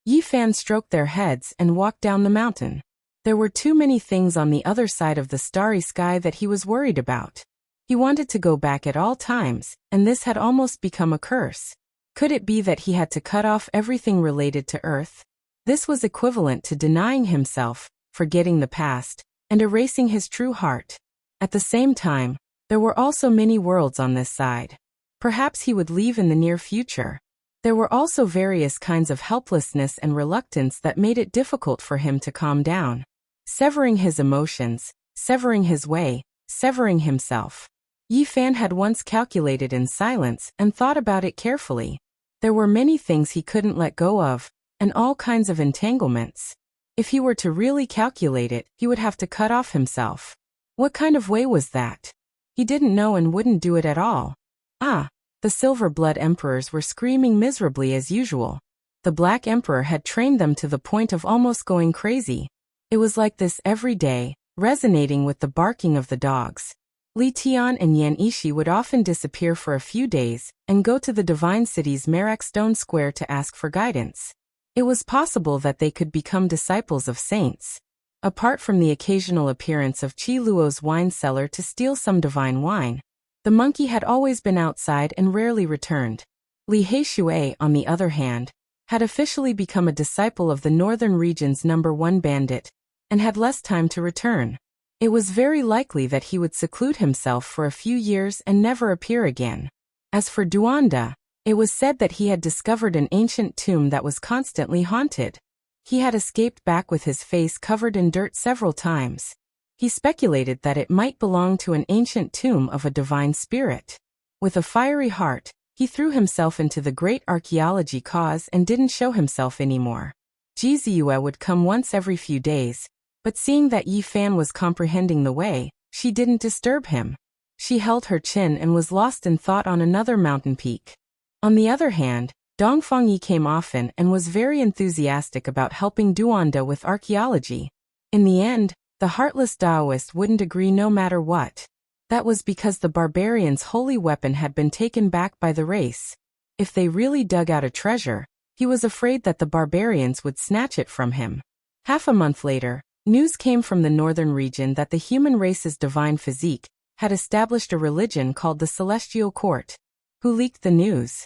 Yifan stroked their heads and walked down the mountain. There were too many things on the other side of the starry sky that he was worried about. He wanted to go back at all times, and this had almost become a curse. Could it be that he had to cut off everything related to Earth? This was equivalent to denying himself, forgetting the past, and erasing his true heart. At the same time, there were also many worlds on this side. Perhaps he would leave in the near future. There were also various kinds of helplessness and reluctance that made it difficult for him to calm down. Severing his emotions, severing his way, severing himself. Yifan had once calculated in silence and thought about it carefully. There were many things he couldn't let go of, and all kinds of entanglements. If he were to really calculate it, he would have to cut off himself. What kind of way was that? He didn't know and wouldn't do it at all. The Silver Blood Emperors were screaming miserably as usual. The Black Emperor had trained them to the point of almost going crazy. It was like this every day, resonating with the barking of the dogs. Li Tian and Yan Ishi would often disappear for a few days and go to the Divine City's Merak Stone Square to ask for guidance. It was possible that they could become disciples of saints. Apart from the occasional appearance of Qi Luo's wine cellar to steal some divine wine, the monkey had always been outside and rarely returned. Li Heishui, on the other hand, had officially become a disciple of the northern region's #1 bandit, and had less time to return. It was very likely that he would seclude himself for a few years and never appear again. As for Duanda, it was said that he had discovered an ancient tomb that was constantly haunted. He had escaped back with his face covered in dirt several times. He speculated that it might belong to an ancient tomb of a divine spirit. With a fiery heart, he threw himself into the great archaeology cause and didn't show himself anymore. Jiziyue would come once every few days, but seeing that Yifan was comprehending the way, she didn't disturb him. She held her chin and was lost in thought on another mountain peak. On the other hand, Dongfangyi came often and was very enthusiastic about helping Duanda with archaeology. In the end, The heartless Taoist wouldn't agree no matter what. That was because the barbarian's holy weapon had been taken back by the race. If they really dug out a treasure, he was afraid that the barbarians would snatch it from him. Half a month later, news came from the northern region that the human race's divine physique had established a religion called the Celestial Court. Who leaked the news?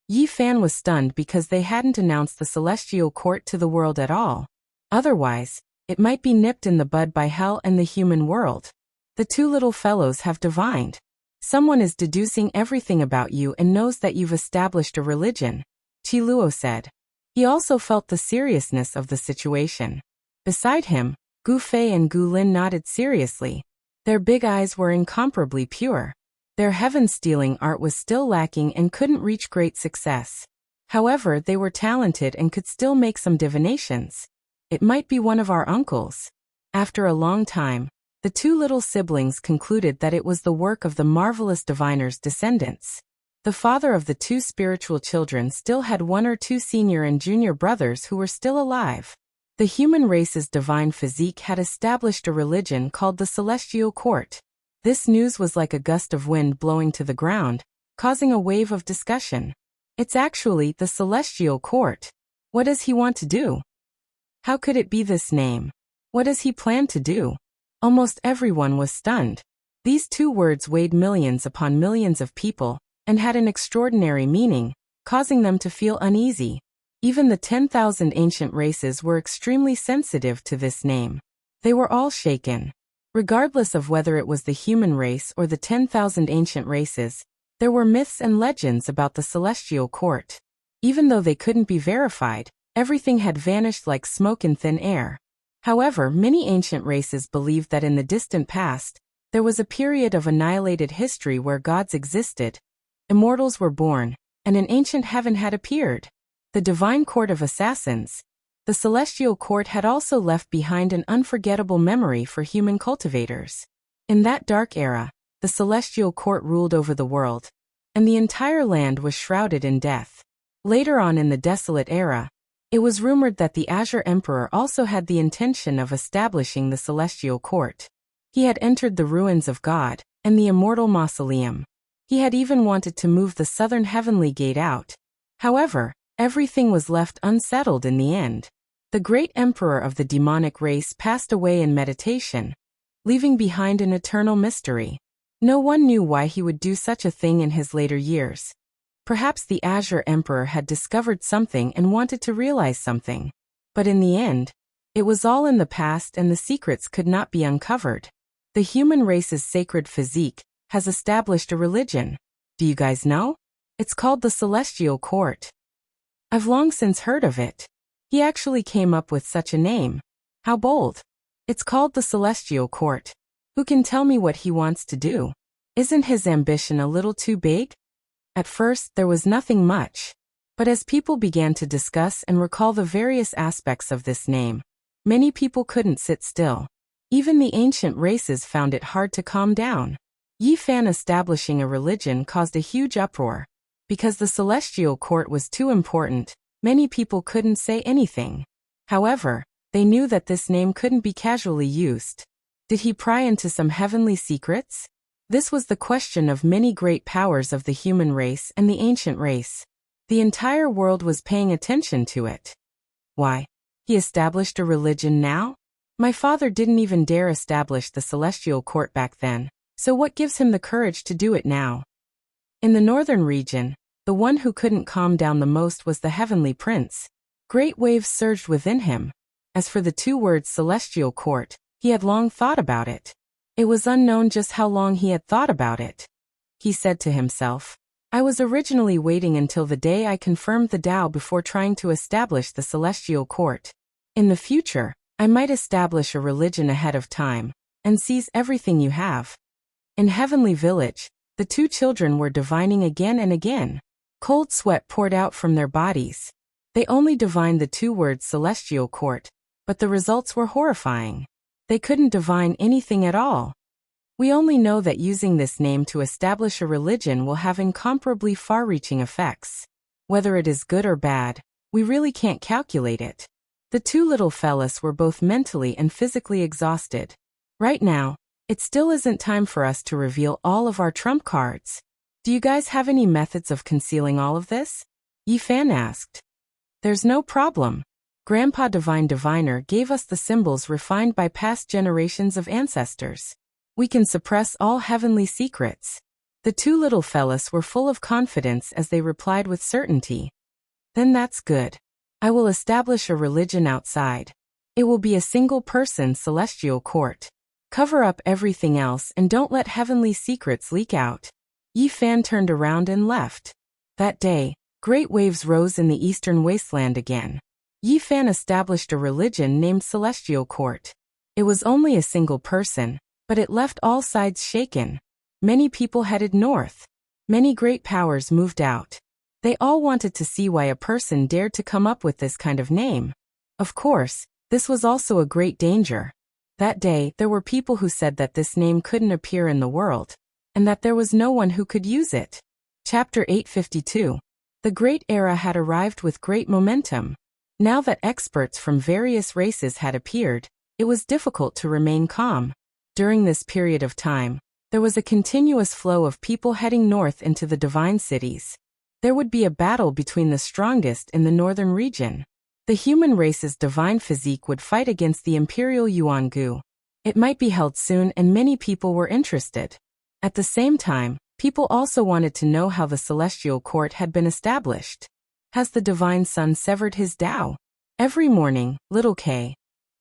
Yi Fan was stunned because they hadn't announced the Celestial Court to the world at all. Otherwise, it might be nipped in the bud by hell and the human world. The two little fellows have divined. Someone is deducing everything about you and knows that you've established a religion, Qi Luo said. He also felt the seriousness of the situation. Beside him, Gu Fei and Gu Lin nodded seriously. Their big eyes were incomparably pure. Their heaven-stealing art was still lacking and couldn't reach great success. However, they were talented and could still make some divinations. It might be one of our uncles. After a long time, the two little siblings concluded that it was the work of the marvelous diviner's descendants. The father of the two spiritual children still had one or two senior and junior brothers who were still alive. The human race's divine physique had established a religion called the Celestial Court. This news was like a gust of wind blowing to the ground, causing a wave of discussion. It's actually the Celestial Court. What does he want to do? How could it be this name? What does he plan to do? Almost everyone was stunned. These two words weighed millions upon millions of people and had an extraordinary meaning, causing them to feel uneasy. Even the 10,000 ancient races were extremely sensitive to this name. They were all shaken. Regardless of whether it was the human race or the 10,000 ancient races, there were myths and legends about the Celestial Court. Even though they couldn't be verified, everything had vanished like smoke in thin air. However, many ancient races believed that in the distant past, there was a period of annihilated history where gods existed, immortals were born, and an ancient heaven had appeared. The divine court of assassins. The Celestial Court had also left behind an unforgettable memory for human cultivators. In that dark era, the Celestial Court ruled over the world, and the entire land was shrouded in death. Later on in the desolate era, it was rumored that the Azure Emperor also had the intention of establishing the Celestial Court. He had entered the ruins of God and the immortal mausoleum. He had even wanted to move the southern heavenly gate out. However, everything was left unsettled in the end. The great emperor of the demonic race passed away in meditation, leaving behind an eternal mystery. No one knew why he would do such a thing in his later years. Perhaps the Azure Emperor had discovered something and wanted to realize something. But in the end, it was all in the past and the secrets could not be uncovered. The human race's sacred physique has established a religion. Do you guys know? It's called the Celestial Court. I've long since heard of it. He actually came up with such a name. How bold. It's called the Celestial Court. Who can tell me what he wants to do? Isn't his ambition a little too big? At first, there was nothing much. But as people began to discuss and recall the various aspects of this name, many people couldn't sit still. Even the ancient races found it hard to calm down. Yi Fan establishing a religion caused a huge uproar. Because the Celestial Court was too important, many people couldn't say anything. However, they knew that this name couldn't be casually used. Did he pry into some heavenly secrets? This was the question of many great powers of the human race and the ancient race. The entire world was paying attention to it. Why? He established a religion now? My father didn't even dare establish the Celestial Court back then, so what gives him the courage to do it now? In the northern region, the one who couldn't calm down the most was the Heavenly Prince. Great waves surged within him. As for the two words Celestial Court, he had long thought about it. It was unknown just how long he had thought about it. He said to himself, I was originally waiting until the day I confirmed the Tao before trying to establish the Celestial Court. In the future, I might establish a religion ahead of time, and seize everything you have. In Heavenly Village, the two children were divining again and again. Cold sweat poured out from their bodies. They only divined the two words Celestial Court, but the results were horrifying. They couldn't divine anything at all. We only know that using this name to establish a religion will have incomparably far-reaching effects. Whether it is good or bad, we really can't calculate it. The two little fellas were both mentally and physically exhausted. Right now, it still isn't time for us to reveal all of our trump cards. Do you guys have any methods of concealing all of this? Yi Fan asked. There's no problem. Grandpa Divine Diviner gave us the symbols refined by past generations of ancestors. We can suppress all heavenly secrets. The two little fellas were full of confidence as they replied with certainty. Then that's good. I will establish a religion outside. It will be a single-person celestial court. Cover up everything else and don't let heavenly secrets leak out. Yi Fan turned around and left. That day, great waves rose in the eastern wasteland again. Yi Fan established a religion named Celestial Court. It was only a single person, but it left all sides shaken. Many people headed north. Many great powers moved out. They all wanted to see why a person dared to come up with this kind of name. Of course, this was also a great danger. That day, there were people who said that this name couldn't appear in the world, and that there was no one who could use it. Chapter 852. The Great Era had arrived with great momentum. Now that experts from various races had appeared, it was difficult to remain calm. During this period of time, there was a continuous flow of people heading north into the divine cities. There would be a battle between the strongest in the northern region. The human race's divine physique would fight against the imperial Yuan-gu. It might be held soon and many people were interested. At the same time, people also wanted to know how the celestial court had been established. Has the divine son severed his Tao? Every morning, little Kay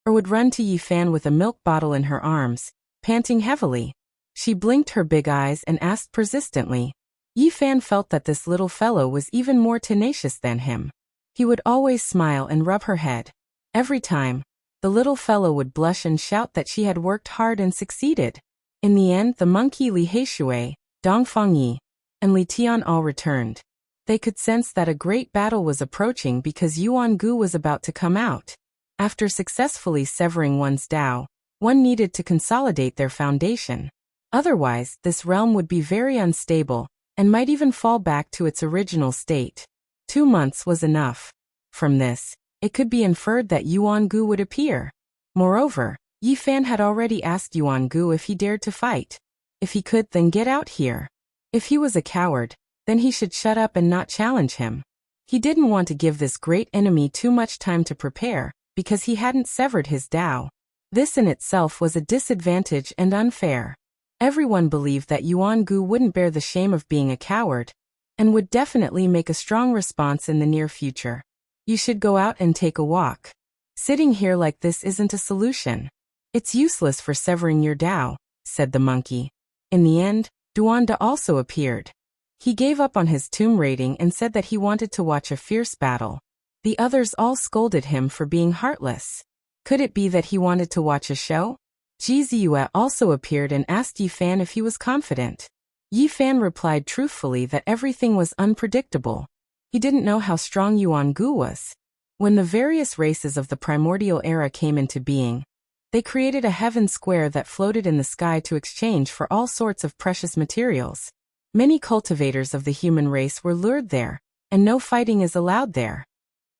would run to Yi Fan with a milk bottle in her arms, panting heavily. She blinked her big eyes and asked persistently. Yi Fan felt that this little fellow was even more tenacious than him. He would always smile and rub her head. Every time, the little fellow would blush and shout that she had worked hard and succeeded. In the end, the monkey Li Heishui, Dong Fengyi, and Li Tian all returned. They could sense that a great battle was approaching because Yuan-gu was about to come out. After successfully severing one's Tao, one needed to consolidate their foundation. Otherwise, this realm would be very unstable, and might even fall back to its original state. 2 months was enough. From this, it could be inferred that Yuan-gu would appear. Moreover, Yi Fan had already asked Yuan-gu if he dared to fight. If he could, then get out here. If he was a coward, then he should shut up and not challenge him. He didn't want to give this great enemy too much time to prepare, because he hadn't severed his Tao. This in itself was a disadvantage and unfair. Everyone believed that Yuan-gu wouldn't bear the shame of being a coward, and would definitely make a strong response in the near future. You should go out and take a walk. Sitting here like this isn't a solution. It's useless for severing your Tao, said the monkey. In the end, Duanda also appeared. He gave up on his tomb raiding and said that he wanted to watch a fierce battle. The others all scolded him for being heartless. Could it be that he wanted to watch a show? Ji Ziyue also appeared and asked Yi Fan if he was confident. Yi Fan replied truthfully that everything was unpredictable. He didn't know how strong Yuan-gu was. When the various races of the primordial era came into being, they created a heaven square that floated in the sky to exchange for all sorts of precious materials. Many cultivators of the human race were lured there, and no fighting is allowed there.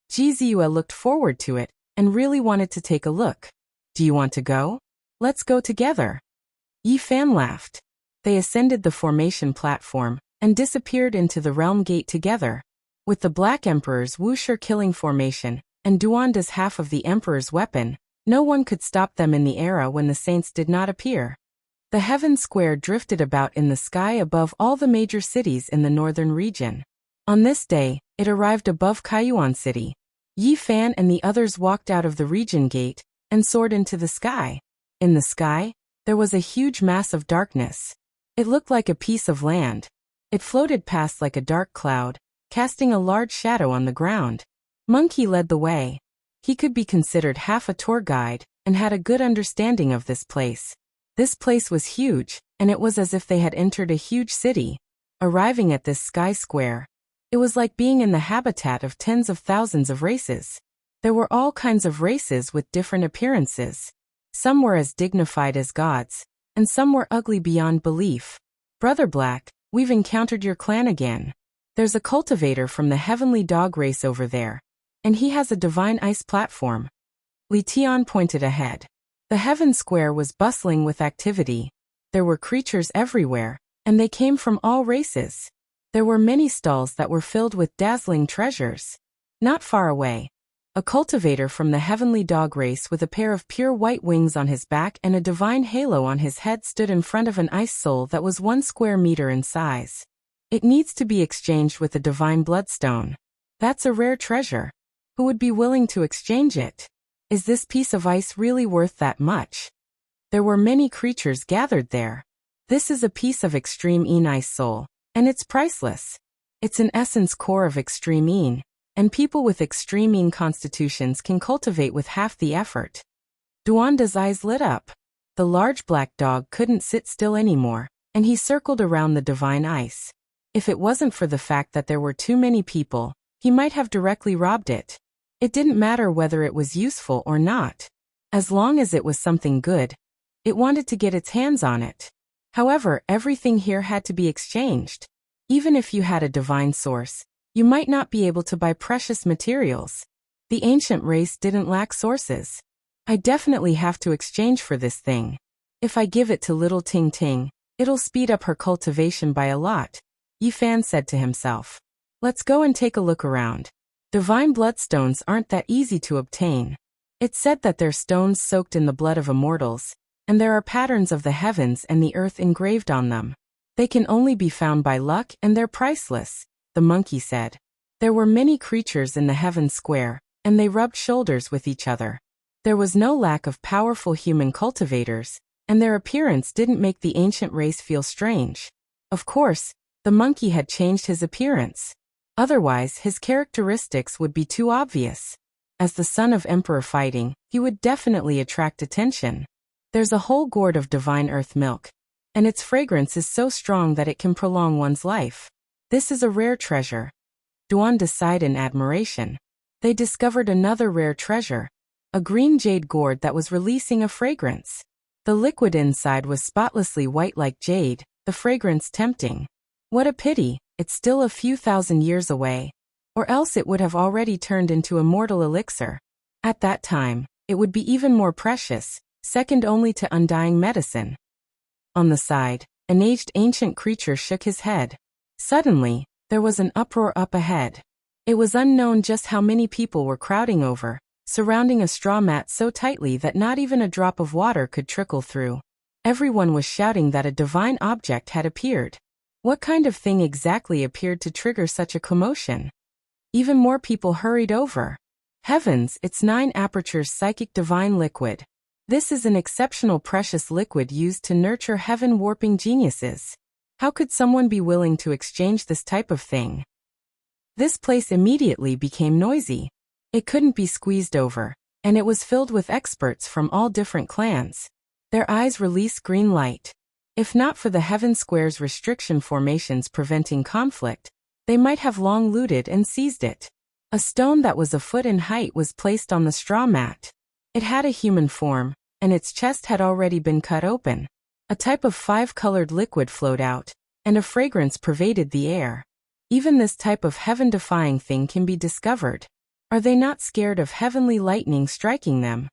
Ji Ziyue looked forward to it, and really wanted to take a look. Do you want to go? Let's go together. Yi Fan laughed. They ascended the formation platform, and disappeared into the realm gate together. With the Black Emperor's Wuxia killing formation, and Duanda's half of the Emperor's weapon, no one could stop them in the era when the saints did not appear. The heaven square drifted about in the sky above all the major cities in the northern region. On this day, it arrived above Kaiyuan City. Yi Fan and the others walked out of the region gate, and soared into the sky. In the sky, there was a huge mass of darkness. It looked like a piece of land. It floated past like a dark cloud, casting a large shadow on the ground. Monkey led the way. He could be considered half a tour guide, and had a good understanding of this place. This place was huge, and it was as if they had entered a huge city. Arriving at this sky square, it was like being in the habitat of tens of thousands of races. There were all kinds of races with different appearances. Some were as dignified as gods, and some were ugly beyond belief. Brother Black, we've encountered your clan again. There's a cultivator from the heavenly dog race over there, and he has a divine ice platform. Li Tian pointed ahead. The heaven square was bustling with activity. There were creatures everywhere, and they came from all races. There were many stalls that were filled with dazzling treasures. Not far away, a cultivator from the heavenly dog race with a pair of pure white wings on his back and a divine halo on his head stood in front of an ice soul that was 1 square meter in size. It needs to be exchanged with a divine bloodstone. That's a rare treasure. Who would be willing to exchange it? Is this piece of ice really worth that much? There were many creatures gathered there. This is a piece of extreme ice soul, and it's priceless. It's an essence core of extreme, and people with extreme constitutions can cultivate with half the effort. Duanda's eyes lit up. The large black dog couldn't sit still anymore, and he circled around the divine ice. If it wasn't for the fact that there were too many people, he might have directly robbed it. It didn't matter whether it was useful or not. As long as it was something good, it wanted to get its hands on it. However, everything here had to be exchanged. Even if you had a divine source, you might not be able to buy precious materials. The ancient race didn't lack sources. I definitely have to exchange for this thing. If I give it to little Ting Ting, it'll speed up her cultivation by a lot, Yi Fan said to himself. Let's go and take a look around. Divine bloodstones aren't that easy to obtain. It's said that they're stones soaked in the blood of immortals, and there are patterns of the heavens and the earth engraved on them. They can only be found by luck and they're priceless, the monkey said. There were many creatures in the heaven square, and they rubbed shoulders with each other. There was no lack of powerful human cultivators, and their appearance didn't make the ancient race feel strange. Of course, the monkey had changed his appearance. Otherwise, his characteristics would be too obvious. As the son of Emperor fighting, he would definitely attract attention. There's a whole gourd of divine earth milk, and its fragrance is so strong that it can prolong one's life. This is a rare treasure. Duan sighed in admiration. They discovered another rare treasure, a green jade gourd that was releasing a fragrance. The liquid inside was spotlessly white like jade, the fragrance tempting. What a pity, it's still a few thousand years away, or else it would have already turned into immortal elixir. At that time, it would be even more precious, second only to undying medicine. On the side, an aged ancient creature shook his head. Suddenly, there was an uproar up ahead. It was unknown just how many people were crowding over, surrounding a straw mat so tightly that not even a drop of water could trickle through. Everyone was shouting that a divine object had appeared. What kind of thing exactly appeared to trigger such a commotion? Even more people hurried over. Heavens, it's 9 apertures psychic divine liquid. This is an exceptional precious liquid used to nurture heaven-warping geniuses. How could someone be willing to exchange this type of thing? This place immediately became noisy. It couldn't be squeezed over, and it was filled with experts from all different clans. Their eyes released green light. If not for the Heaven Square's restriction formations preventing conflict, they might have long looted and seized it. A stone that was a foot in height was placed on the straw mat. It had a human form, and its chest had already been cut open. A type of 5-colored liquid flowed out, and a fragrance pervaded the air. Even this type of heaven-defying thing can be discovered. Are they not scared of heavenly lightning striking them?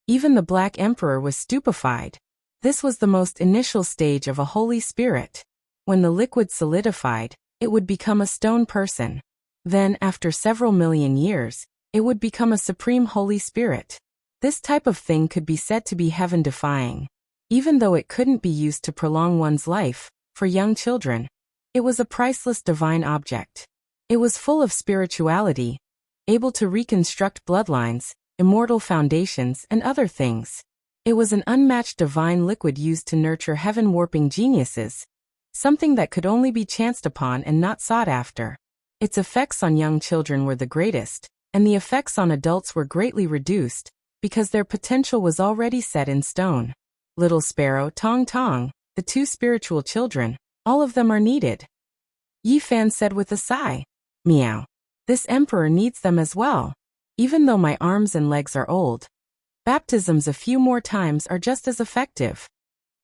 Even the Black Emperor was stupefied. This was the most initial stage of a Holy Spirit. When the liquid solidified, it would become a stone person. Then, after several million years, it would become a Supreme Holy Spirit. This type of thing could be said to be heaven-defying. Even though it couldn't be used to prolong one's life, for young children, it was a priceless divine object. It was full of spirituality, able to reconstruct bloodlines, immortal foundations, and other things. It was an unmatched divine liquid used to nurture heaven-warping geniuses, something that could only be chanced upon and not sought after. Its effects on young children were the greatest, and the effects on adults were greatly reduced, because their potential was already set in stone. Little Sparrow, Tong Tong, the 2 spiritual children, all of them are needed. Yi Fan said with a sigh. Meow. This emperor needs them as well. Even though my arms and legs are old, baptisms a few more times are just as effective.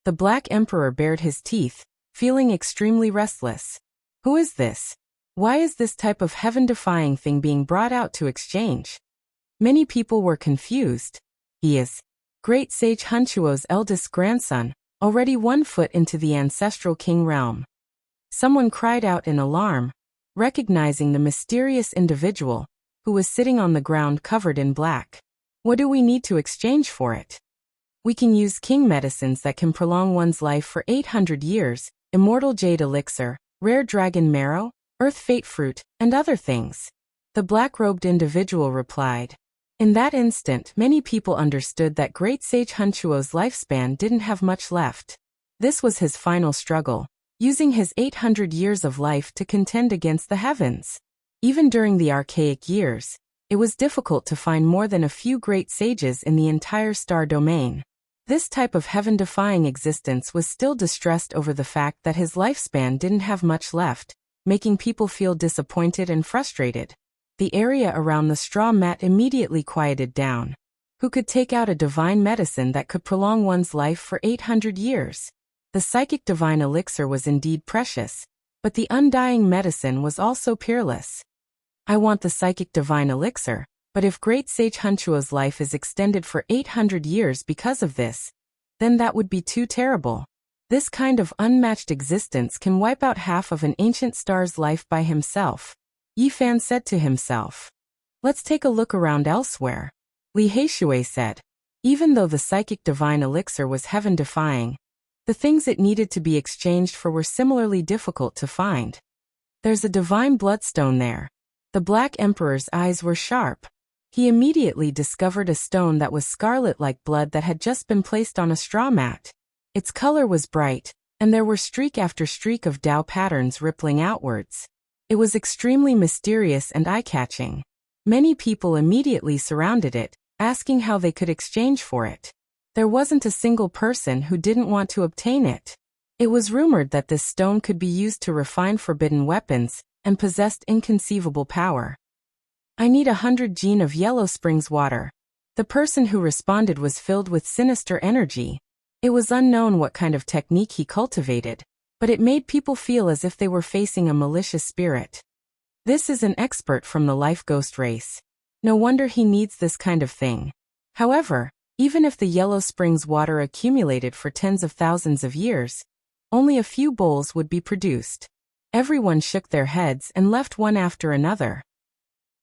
The Black Emperor bared his teeth, feeling extremely restless. Who is this? Why is this type of heaven-defying thing being brought out to exchange? Many people were confused. He is great sage Hunchuo's eldest grandson, already 1 foot into the ancestral king realm. Someone cried out in alarm, recognizing the mysterious individual, who was sitting on the ground covered in black. What do we need to exchange for it? We can use king medicines that can prolong one's life for 800 years, immortal jade elixir, rare dragon marrow, earth fate fruit, and other things. The black-robed individual replied. In that instant, many people understood that great sage Hunchuo's lifespan didn't have much left. This was his final struggle, using his 800 years of life to contend against the heavens. Even during the archaic years, it was difficult to find more than a few great sages in the entire star domain. This type of heaven-defying existence was still distressed over the fact that his lifespan didn't have much left, making people feel disappointed and frustrated. The area around the straw mat immediately quieted down. Who could take out a divine medicine that could prolong one's life for 800 years? The psychic divine elixir was indeed precious, but the undying medicine was also peerless. I want the psychic divine elixir, but if great sage Hunchuo's life is extended for 800 years because of this, then that would be too terrible. This kind of unmatched existence can wipe out half of an ancient star's life by himself. Yi Fan said to himself. Let's take a look around elsewhere. Li Heishui said. Even though the psychic divine elixir was heaven-defying, the things it needed to be exchanged for were similarly difficult to find. There's a divine bloodstone there. The Black Emperor's eyes were sharp. He immediately discovered a stone that was scarlet like blood that had just been placed on a straw mat. Its color was bright, and there were streak after streak of Tao patterns rippling outwards. It was extremely mysterious and eye-catching. Many people immediately surrounded it, asking how they could exchange for it. There wasn't a single person who didn't want to obtain it. It was rumored that this stone could be used to refine forbidden weapons and possessed inconceivable power. I need 100 gene of Yellow Springs water. The person who responded was filled with sinister energy. It was unknown what kind of technique he cultivated, but it made people feel as if they were facing a malicious spirit. This is an expert from the life ghost race. No wonder he needs this kind of thing. However, even if the Yellow Springs water accumulated for tens of thousands of years, only a few bowls would be produced. Everyone shook their heads and left one after another.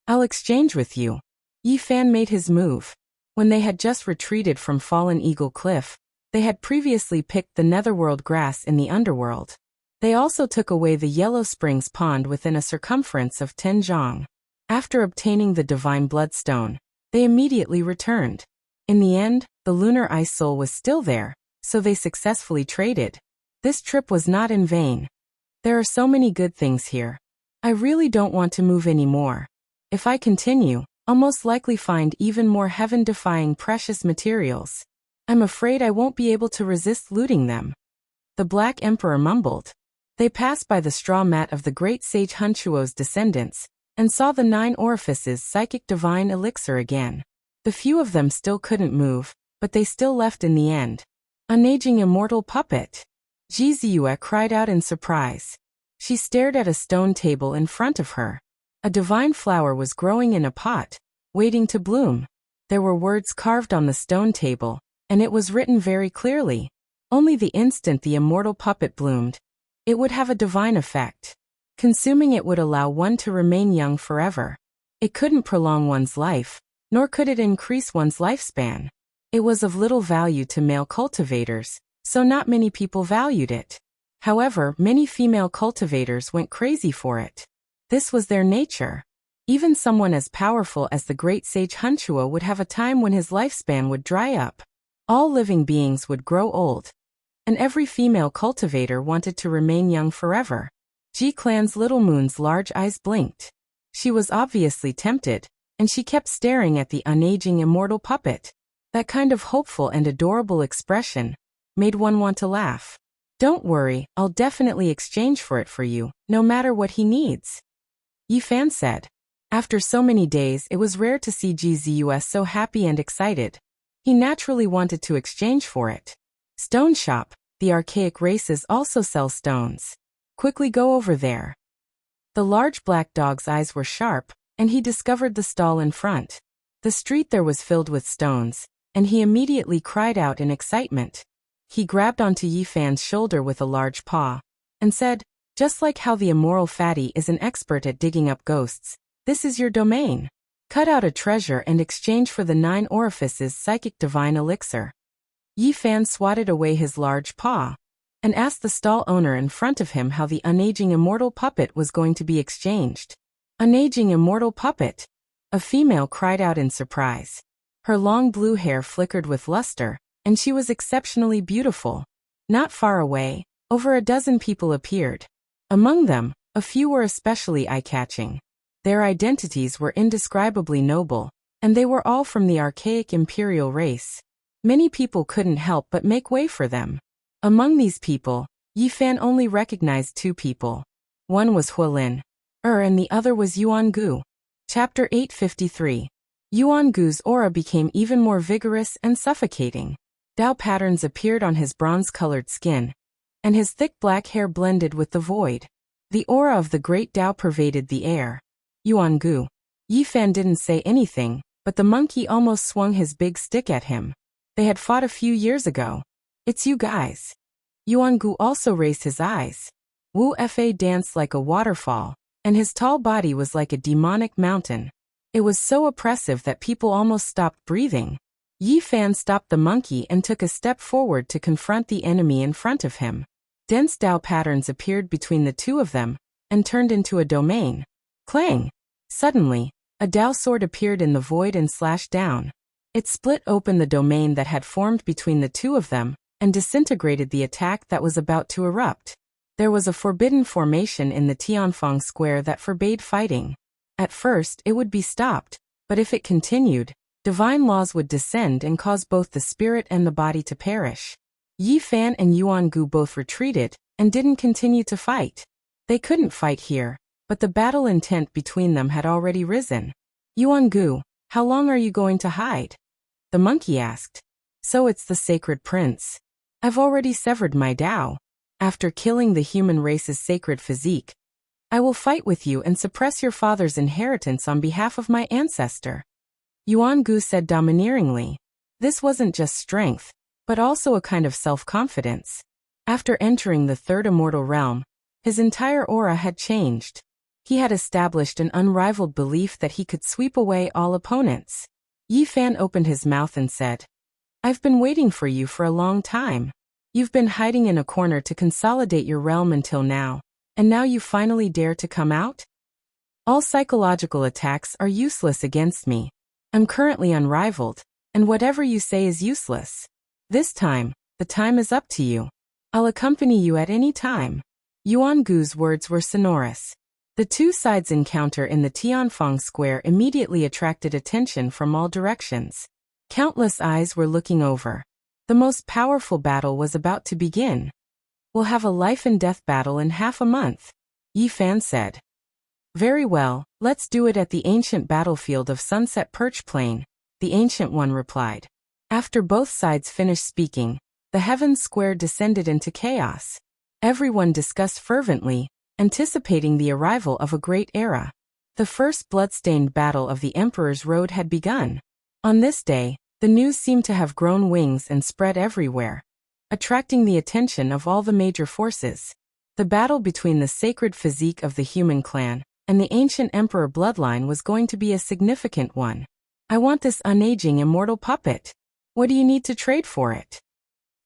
I'll exchange with you. Yi Fan made his move. When they had just retreated from Fallen Eagle Cliff, they had previously picked the netherworld grass in the underworld. They also took away the Yellow Springs pond within a circumference of 10 zhang. After obtaining the divine bloodstone, they immediately returned. In the end, the lunar ice soul was still there, so they successfully traded. This trip was not in vain. There are so many good things here. I really don't want to move anymore. If I continue, I'll most likely find even more heaven-defying precious materials. I'm afraid I won't be able to resist looting them. The Black Emperor mumbled. They passed by the straw mat of the great sage Hunchuo's descendants, and saw the 9 orifices psychic divine elixir again. The few of them still couldn't move, but they still left in the end. An aging immortal puppet. Ji Ziyue cried out in surprise. She stared at a stone table in front of her. A divine flower was growing in a pot, waiting to bloom. There were words carved on the stone table, and it was written very clearly. Only the instant the immortal puppet bloomed, it would have a divine effect. Consuming it would allow one to remain young forever. It couldn't prolong one's life, nor could it increase one's lifespan. It was of little value to male cultivators, so not many people valued it. However, many female cultivators went crazy for it. This was their nature. Even someone as powerful as the great sage Hunchuo would have a time when his lifespan would dry up. All living beings would grow old, and every female cultivator wanted to remain young forever. Ji Clan's Little Moon's large eyes blinked. She was obviously tempted, and she kept staring at the unaging immortal puppet. That kind of hopeful and adorable expression made one want to laugh. Don't worry, I'll definitely exchange for it for you, no matter what he needs. Yi Fan said. After so many days, it was rare to see Ji Ziyue so happy and excited. He naturally wanted to exchange for it. Stone shop, the archaic races also sell stones. Quickly go over there. The large black dog's eyes were sharp, and he discovered the stall in front. The street there was filled with stones, and he immediately cried out in excitement. He grabbed onto Yi Fan's shoulder with a large paw, and said, "Just like how the immoral fatty is an expert at digging up ghosts, this is your domain. Cut out a treasure and exchange for the 9 orifices psychic divine elixir." Yi Fan swatted away his large paw, and asked the stall owner in front of him how the unaging immortal puppet was going to be exchanged. "Unaging immortal puppet?" a female cried out in surprise. Her long blue hair flickered with luster, and she was exceptionally beautiful. Not far away, over a dozen people appeared. Among them, a few were especially eye-catching. Their identities were indescribably noble, and they were all from the archaic imperial race. Many people couldn't help but make way for them. Among these people, Yi Fan only recognized 2 people. One was Huolin, and the other was Yuan Gu. Chapter 853. Yuan Gu's aura became even more vigorous and suffocating. Dao patterns appeared on his bronze-colored skin, and his thick black hair blended with the void. The aura of the great Dao pervaded the air. "Yuan Gu." Yi Fan didn't say anything, but the monkey almost swung his big stick at him. They had fought a few years ago. "It's you guys." Yuan Gu also raised his eyes. Wu Fa danced like a waterfall, and his tall body was like a demonic mountain. It was so oppressive that people almost stopped breathing. Yi Fan stopped the monkey and took a step forward to confront the enemy in front of him. Dense Dao patterns appeared between the 2 of them, and turned into a domain. Clang! Suddenly, a Dao sword appeared in the void and slashed down. It split open the domain that had formed between the 2 of them, and disintegrated the attack that was about to erupt. There was a forbidden formation in the Tianfang Square that forbade fighting. At first, it would be stopped, but if it continued, divine laws would descend and cause both the spirit and the body to perish. Yi Fan and Yuan Gu both retreated, and didn't continue to fight. They couldn't fight here, but the battle intent between them had already risen. "Yuan Gu, how long are you going to hide?" the monkey asked. "So it's the sacred prince. I've already severed my Dao. After killing the human race's sacred physique, I will fight with you and suppress your father's inheritance on behalf of my ancestor." Yuan Gu said domineeringly. This wasn't just strength, but also a kind of self-confidence. After entering the 3rd immortal realm, his entire aura had changed. He had established an unrivaled belief that he could sweep away all opponents. Yi Fan opened his mouth and said, "I've been waiting for you for a long time. You've been hiding in a corner to consolidate your realm until now, and now you finally dare to come out? All psychological attacks are useless against me. I'm currently unrivaled, and whatever you say is useless. This time, the time is up to you. I'll accompany you at any time." Yuan Gu's words were sonorous. The 2 sides' encounter in the Tianfang Square immediately attracted attention from all directions. Countless eyes were looking over. The most powerful battle was about to begin. "We'll have a life-and-death battle in half a month," Yi Fan said. "Very well, let's do it at the ancient battlefield of Sunset Perch Plain," the Ancient One replied. After both sides finished speaking, the Heaven's Square descended into chaos. Everyone discussed fervently, anticipating the arrival of a great era. The first blood-stained battle of the Emperor's Road had begun. On this day, the news seemed to have grown wings and spread everywhere, attracting the attention of all the major forces. The battle between the sacred physique of the human clan and the ancient emperor bloodline was going to be a significant one. "I want this unaging immortal puppet. What do you need to trade for it?"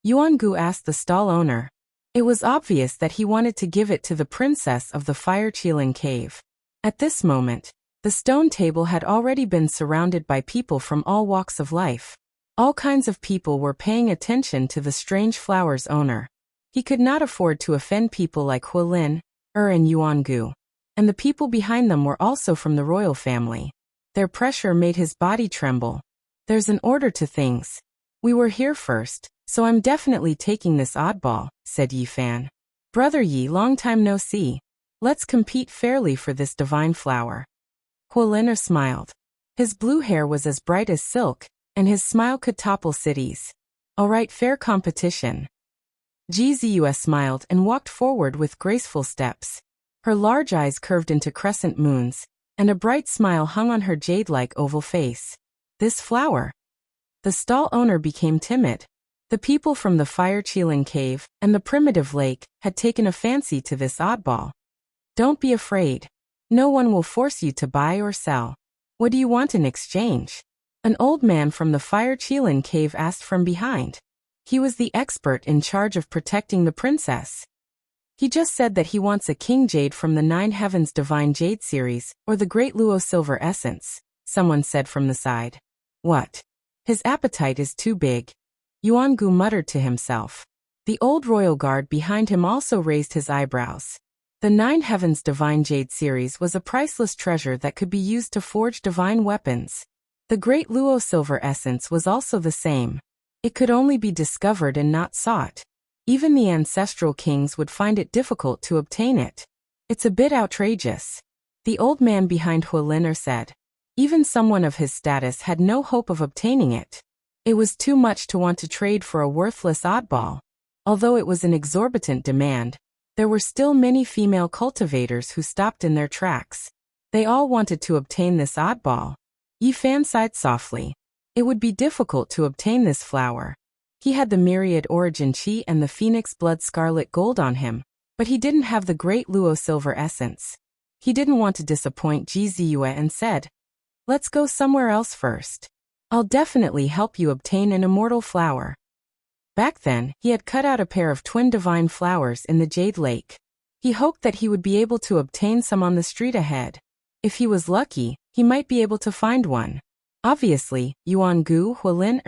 Yuan Gu asked the stall owner. It was obvious that he wanted to give it to the princess of the Fire Qilin cave. At this moment, the stone table had already been surrounded by people from all walks of life. All kinds of people were paying attention to the strange flower's owner. He could not afford to offend people like Huolin, and Yuan Gu, and the people behind them were also from the royal family. Their pressure made his body tremble. "There's an order to things. We were here first, so I'm definitely taking this oddball," said Yi Fan. "Brother Yi, long time no see. Let's compete fairly for this divine flower." Huolin smiled. His blue hair was as bright as silk, and his smile could topple cities. "All right, fair competition." Gzus smiled and walked forward with graceful steps. Her large eyes curved into crescent moons, and a bright smile hung on her jade-like oval face. This flower. The stall owner became timid. The people from the fire-chilling cave and the primitive lake had taken a fancy to this oddball. Don't be afraid. No one will force you to buy or sell. What do you want in exchange? An old man from the fire-chilling cave asked from behind. He was the expert in charge of protecting the princess. He just said that he wants a king jade from the 9 Heavens Divine Jade series, or the Great Luo Silver Essence, someone said from the side. What? His appetite is too big. Yuan Gu muttered to himself. The old royal guard behind him also raised his eyebrows. The 9 Heavens Divine Jade series was a priceless treasure that could be used to forge divine weapons. The Great Luo Silver Essence was also the same. It could only be discovered and not sought. Even the ancestral kings would find it difficult to obtain it. It's a bit outrageous. The old man behind Hualiner said. Even someone of his status had no hope of obtaining it. It was too much to want to trade for a worthless oddball. Although it was an exorbitant demand, there were still many female cultivators who stopped in their tracks. They all wanted to obtain this oddball. Yi Fan sighed softly. It would be difficult to obtain this flower. He had the myriad origin chi and the phoenix blood scarlet gold on him, but he didn't have the Great Luo Silver Essence. He didn't want to disappoint Ji Ziyue and said, "Let's go somewhere else first. I'll definitely help you obtain an immortal flower." Back then, he had cut out a pair of twin divine flowers in the Jade Lake. He hoped that he would be able to obtain some on the street ahead. If he was lucky, he might be able to find one. Obviously, Yuan Gu, Hualin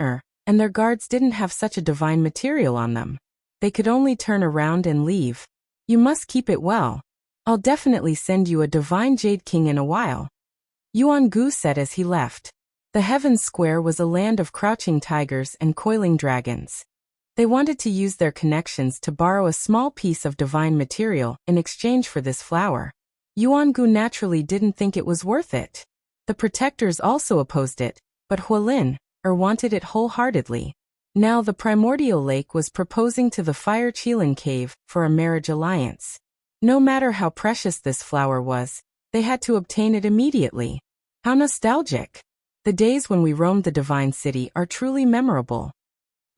and their guards didn't have such a divine material on them. They could only turn around and leave. You must keep it well. I'll definitely send you a divine Jade King in a while. Yuan Gu said as he left. The Heavens Square was a land of crouching tigers and coiling dragons. They wanted to use their connections to borrow a small piece of divine material in exchange for this flower. Yuan Gu naturally didn't think it was worth it. The protectors also opposed it, but Hualin wanted it wholeheartedly. Now the primordial lake was proposing to the fire Qilin cave for a marriage alliance. No matter how precious this flower was, they had to obtain it immediately. How nostalgic! The days when we roamed the divine city are truly memorable.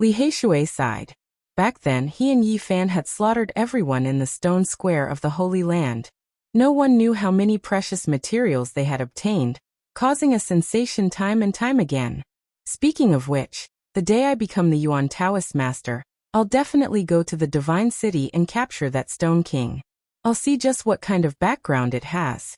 Li Heishui sighed. Back then he and Yi Fan had slaughtered everyone in the stone square of the Holy Land. No one knew how many precious materials they had obtained, causing a sensation time and time again. Speaking of which, the day I become the Yuan Taoist master, I'll definitely go to the divine city and capture that stone king. I'll see just what kind of background it has.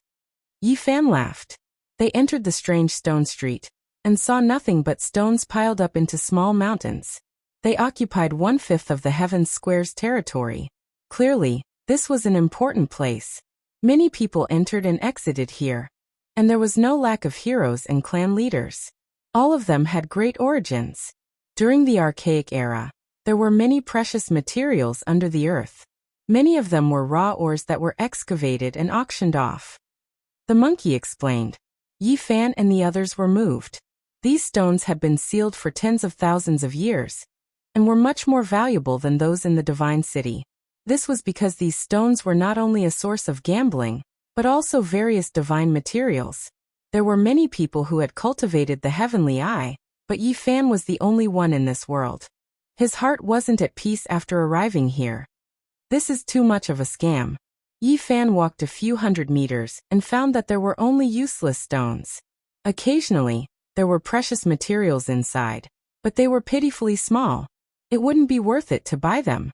Yi Fan laughed. They entered the strange stone street, and saw nothing but stones piled up into small mountains. They occupied 1/5 of the Heavens Square's territory. Clearly, this was an important place. Many people entered and exited here, and there was no lack of heroes and clan leaders. All of them had great origins. During the Archaic era, there were many precious materials under the earth. Many of them were raw ores that were excavated and auctioned off. The monkey explained. Yi Fan and the others were moved. These stones had been sealed for tens of thousands of years, and were much more valuable than those in the divine city. This was because these stones were not only a source of gambling, but also various divine materials. There were many people who had cultivated the heavenly eye, but Yi Fan was the only one in this world. His heart wasn't at peace after arriving here. This is too much of a scam. Yi Fan walked a few hundred meters and found that there were only useless stones. Occasionally, there were precious materials inside, but they were pitifully small. It wouldn't be worth it to buy them.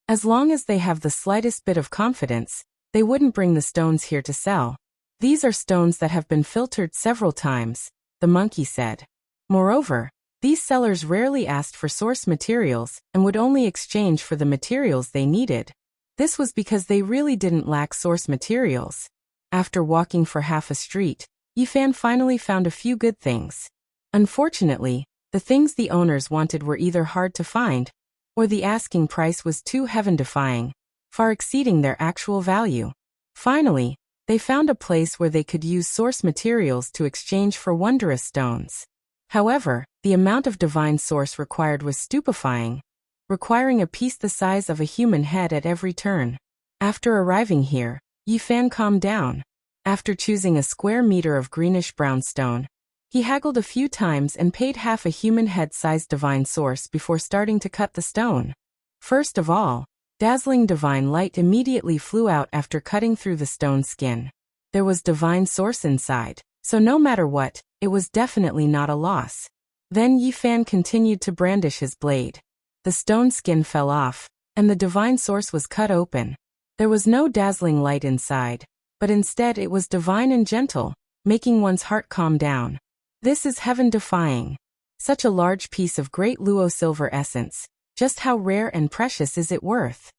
As long as they have the slightest bit of confidence, they wouldn't bring the stones here to sell. These are stones that have been filtered several times, the monkey said. Moreover, these sellers rarely asked for source materials and would only exchange for the materials they needed. This was because they really didn't lack source materials. After walking for half a street, Yi Fan finally found a few good things. Unfortunately, the things the owners wanted were either hard to find, or the asking price was too heaven-defying, far exceeding their actual value. Finally, they found a place where they could use source materials to exchange for wondrous stones. However, the amount of divine source required was stupefying, requiring a piece the size of a human head at every turn. After arriving here, Yi Fan calmed down. After choosing a square meter of greenish-brown stone, He haggled a few times and paid half a human head-sized divine source before starting to cut the stone. First of all, dazzling divine light immediately flew out after cutting through the stone skin. There was divine source inside, so no matter what, it was definitely not a loss. Then Yi Fan continued to brandish his blade. The stone skin fell off, and the divine source was cut open. There was no dazzling light inside, but instead it was divine and gentle, making one's heart calm down. This is heaven-defying. Such a large piece of great Luo silver essence. Just how rare and precious is it worth?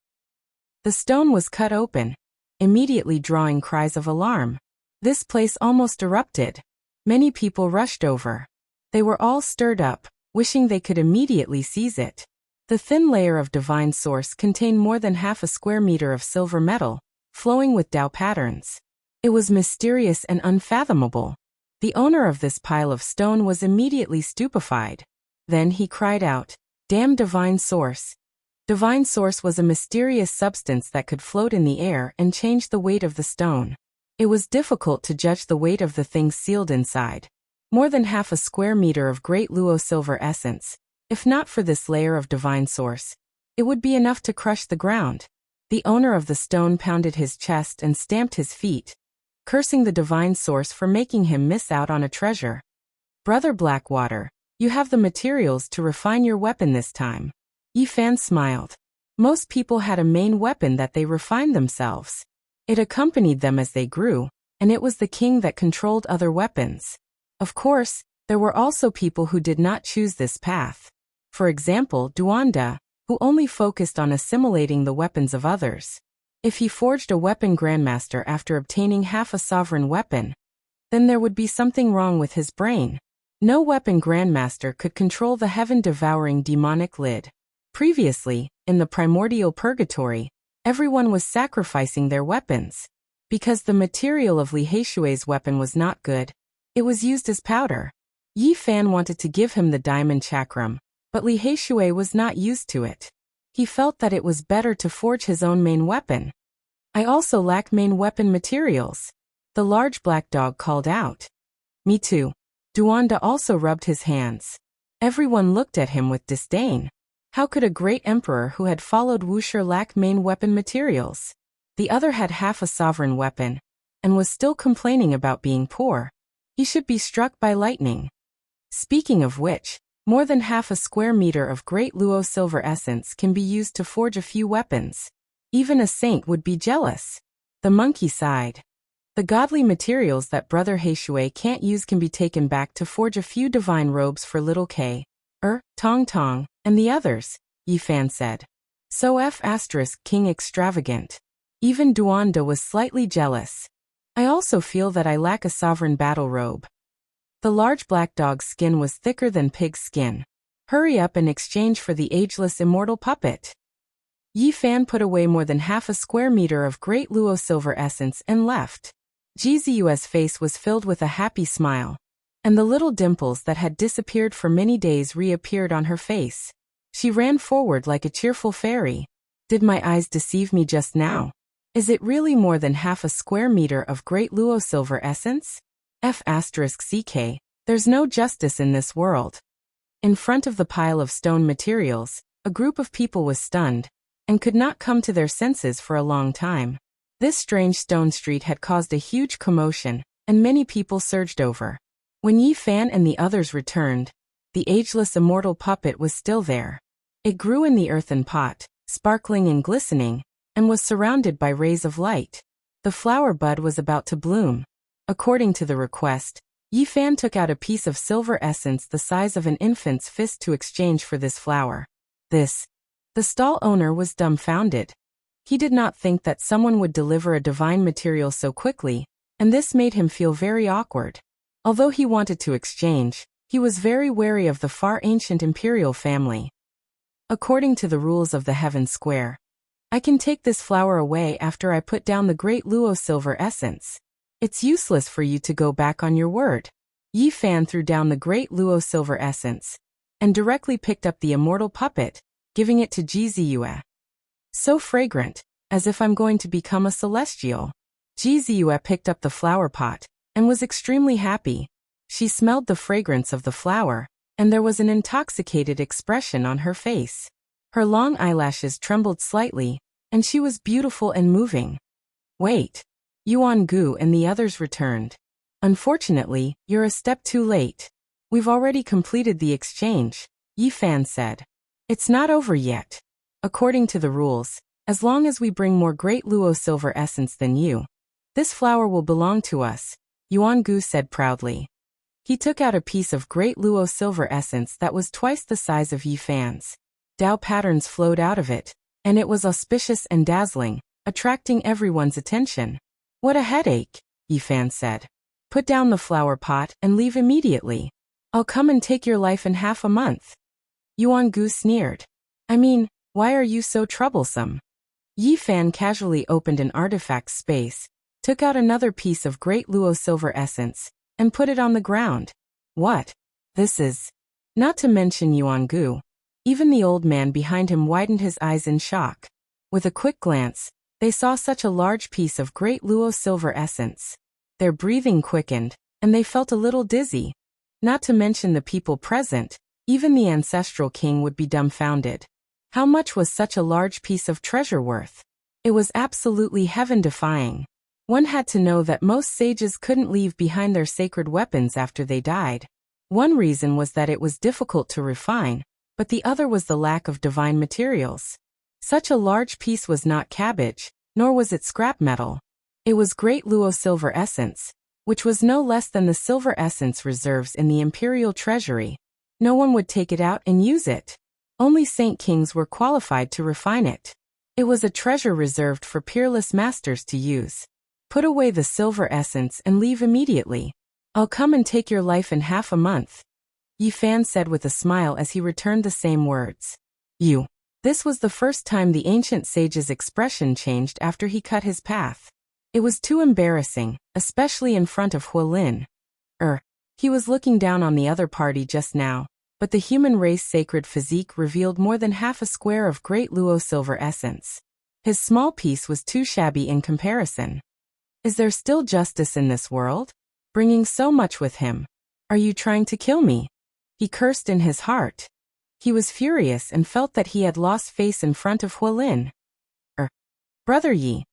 The stone was cut open, immediately drawing cries of alarm. This place almost erupted. Many people rushed over. They were all stirred up, wishing they could immediately seize it. The thin layer of divine source contained more than half a square meter of silver metal, flowing with Tao patterns. It was mysterious and unfathomable. The owner of this pile of stone was immediately stupefied. Then he cried out, "Damn divine source!" Divine source was a mysterious substance that could float in the air and change the weight of the stone. It was difficult to judge the weight of the things sealed inside. More than half a square meter of great Luo silver essence. If not for this layer of divine source, it would be enough to crush the ground. The owner of the stone pounded his chest and stamped his feet, cursing the divine source for making him miss out on a treasure. "Brother Blackwater, you have the materials to refine your weapon this time." Yi Fan smiled. Most people had a main weapon that they refined themselves. It accompanied them as they grew, and it was the king that controlled other weapons. Of course, there were also people who did not choose this path. For example, Duanda, who only focused on assimilating the weapons of others. If he forged a weapon grandmaster after obtaining half a sovereign weapon, then there would be something wrong with his brain. No weapon grandmaster could control the heaven-devouring demonic lid. Previously, in the primordial purgatory, everyone was sacrificing their weapons. Because the material of Li Heishui's weapon was not good, it was used as powder. Yi Fan wanted to give him the diamond chakram, but Li Heishui was not used to it. He felt that it was better to forge his own main weapon. "I also lack main weapon materials," the large black dog called out. "Me too." Duanda also rubbed his hands. Everyone looked at him with disdain. How could a great emperor who had followed Wuxia lack main weapon materials? The other had half a sovereign weapon, and was still complaining about being poor. He should be struck by lightning. Speaking of which, more than half a square meter of great Luo silver essence can be used to forge a few weapons. Even a saint would be jealous. The monkey sighed. The godly materials that Brother Heishui can't use can be taken back to forge a few divine robes for little K, Tong Tong, and the others, Yi Fan said. So King extravagant. Even Duanda was slightly jealous. "I also feel that I lack a sovereign battle robe." The large black dog's skin was thicker than pig's skin. "Hurry up and exchange for the ageless immortal puppet." Yi Fan put away more than half a square meter of great Luo silver essence and left. Jizu's face was filled with a happy smile, and the little dimples that had disappeared for many days reappeared on her face. She ran forward like a cheerful fairy. "Did my eyes deceive me just now? Is it really more than half a square meter of great Luo silver essence? F***ck, there's no justice in this world." In front of the pile of stone materials, a group of people was stunned, and could not come to their senses for a long time. This strange stone street had caused a huge commotion, and many people surged over. When Yi Fan and the others returned, the ageless immortal puppet was still there. It grew in the earthen pot, sparkling and glistening, and was surrounded by rays of light. The flower bud was about to bloom. According to the request, Yi Fan took out a piece of silver essence the size of an infant's fist to exchange for this flower. The stall owner was dumbfounded. He did not think that someone would deliver a divine material so quickly, and this made him feel very awkward. Although he wanted to exchange, he was very wary of the far ancient imperial family. "According to the rules of the Heaven Square, I can take this flower away after I put down the great Luo silver essence. It's useless for you to go back on your word." Yi Fan threw down the great Luo silver essence, and directly picked up the immortal puppet, giving it to Jizu. "So fragrant, as if I'm going to become a celestial." Jizu picked up the flower pot, and was extremely happy. She smelled the fragrance of the flower, and there was an intoxicated expression on her face. Her long eyelashes trembled slightly, and she was beautiful and moving. Wait. Yuan-gu and the others returned. Unfortunately, you're a step too late. We've already completed the exchange, Yi Fan said. It's not over yet. According to the rules, as long as we bring more Great Luo silver essence than you, this flower will belong to us, Yuan-gu said proudly. He took out a piece of Great Luo silver essence that was twice the size of Yi Fan's. Dao patterns flowed out of it, and it was auspicious and dazzling, attracting everyone's attention. What a headache, Yi Fan said. Put down the flower pot and leave immediately. I'll come and take your life in half a month. Yuan-gu sneered. I mean, why are you so troublesome? Yi Fan casually opened an artifact space, took out another piece of Great Luo silver essence, and put it on the ground. What? This is... Not to mention Yuan-gu. Even the old man behind him widened his eyes in shock. With a quick glance, they saw such a large piece of Great Luo silver essence. Their breathing quickened, and they felt a little dizzy. Not to mention the people present, even the ancestral king would be dumbfounded. How much was such a large piece of treasure worth? It was absolutely heaven-defying. One had to know that most sages couldn't leave behind their sacred weapons after they died. One reason was that it was difficult to refine, but the other was the lack of divine materials. Such a large piece was not cabbage, nor was it scrap metal. It was Great Luo silver essence, which was no less than the silver essence reserves in the imperial treasury. No one would take it out and use it. Only Saint Kings were qualified to refine it. It was a treasure reserved for peerless masters to use. Put away the silver essence and leave immediately. I'll come and take your life in half a month. Yi Fan said with a smile as he returned the same words. You. This was the first time the ancient sage's expression changed after he cut his path. It was too embarrassing, especially in front of Huolin. He was looking down on the other party just now, but the human race sacred physique revealed more than half a square of Great Luo silver essence. His small piece was too shabby in comparison. Is there still justice in this world? Bringing so much with him. Are you trying to kill me? He cursed in his heart. He was furious and felt that he had lost face in front of Huolin. Brother Yi.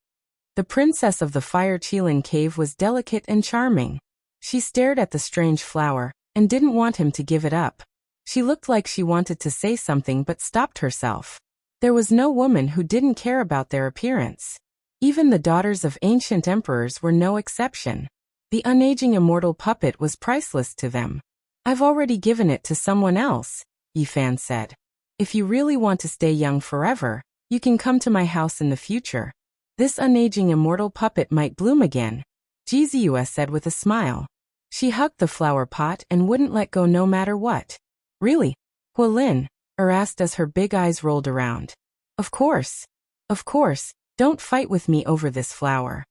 The princess of the Fire Qilin cave was delicate and charming. She stared at the strange flower, and didn't want him to give it up. She looked like she wanted to say something but stopped herself. There was no woman who didn't care about their appearance. Even the daughters of ancient emperors were no exception. The unaging immortal puppet was priceless to them. I've already given it to someone else, Yi Fan said. If you really want to stay young forever, you can come to my house in the future. This unaging immortal puppet might bloom again, Jizue said with a smile. She hugged the flower pot and wouldn't let go no matter what. Really? Huolin? Asked as her big eyes rolled around. Of course. Of course, don't fight with me over this flower.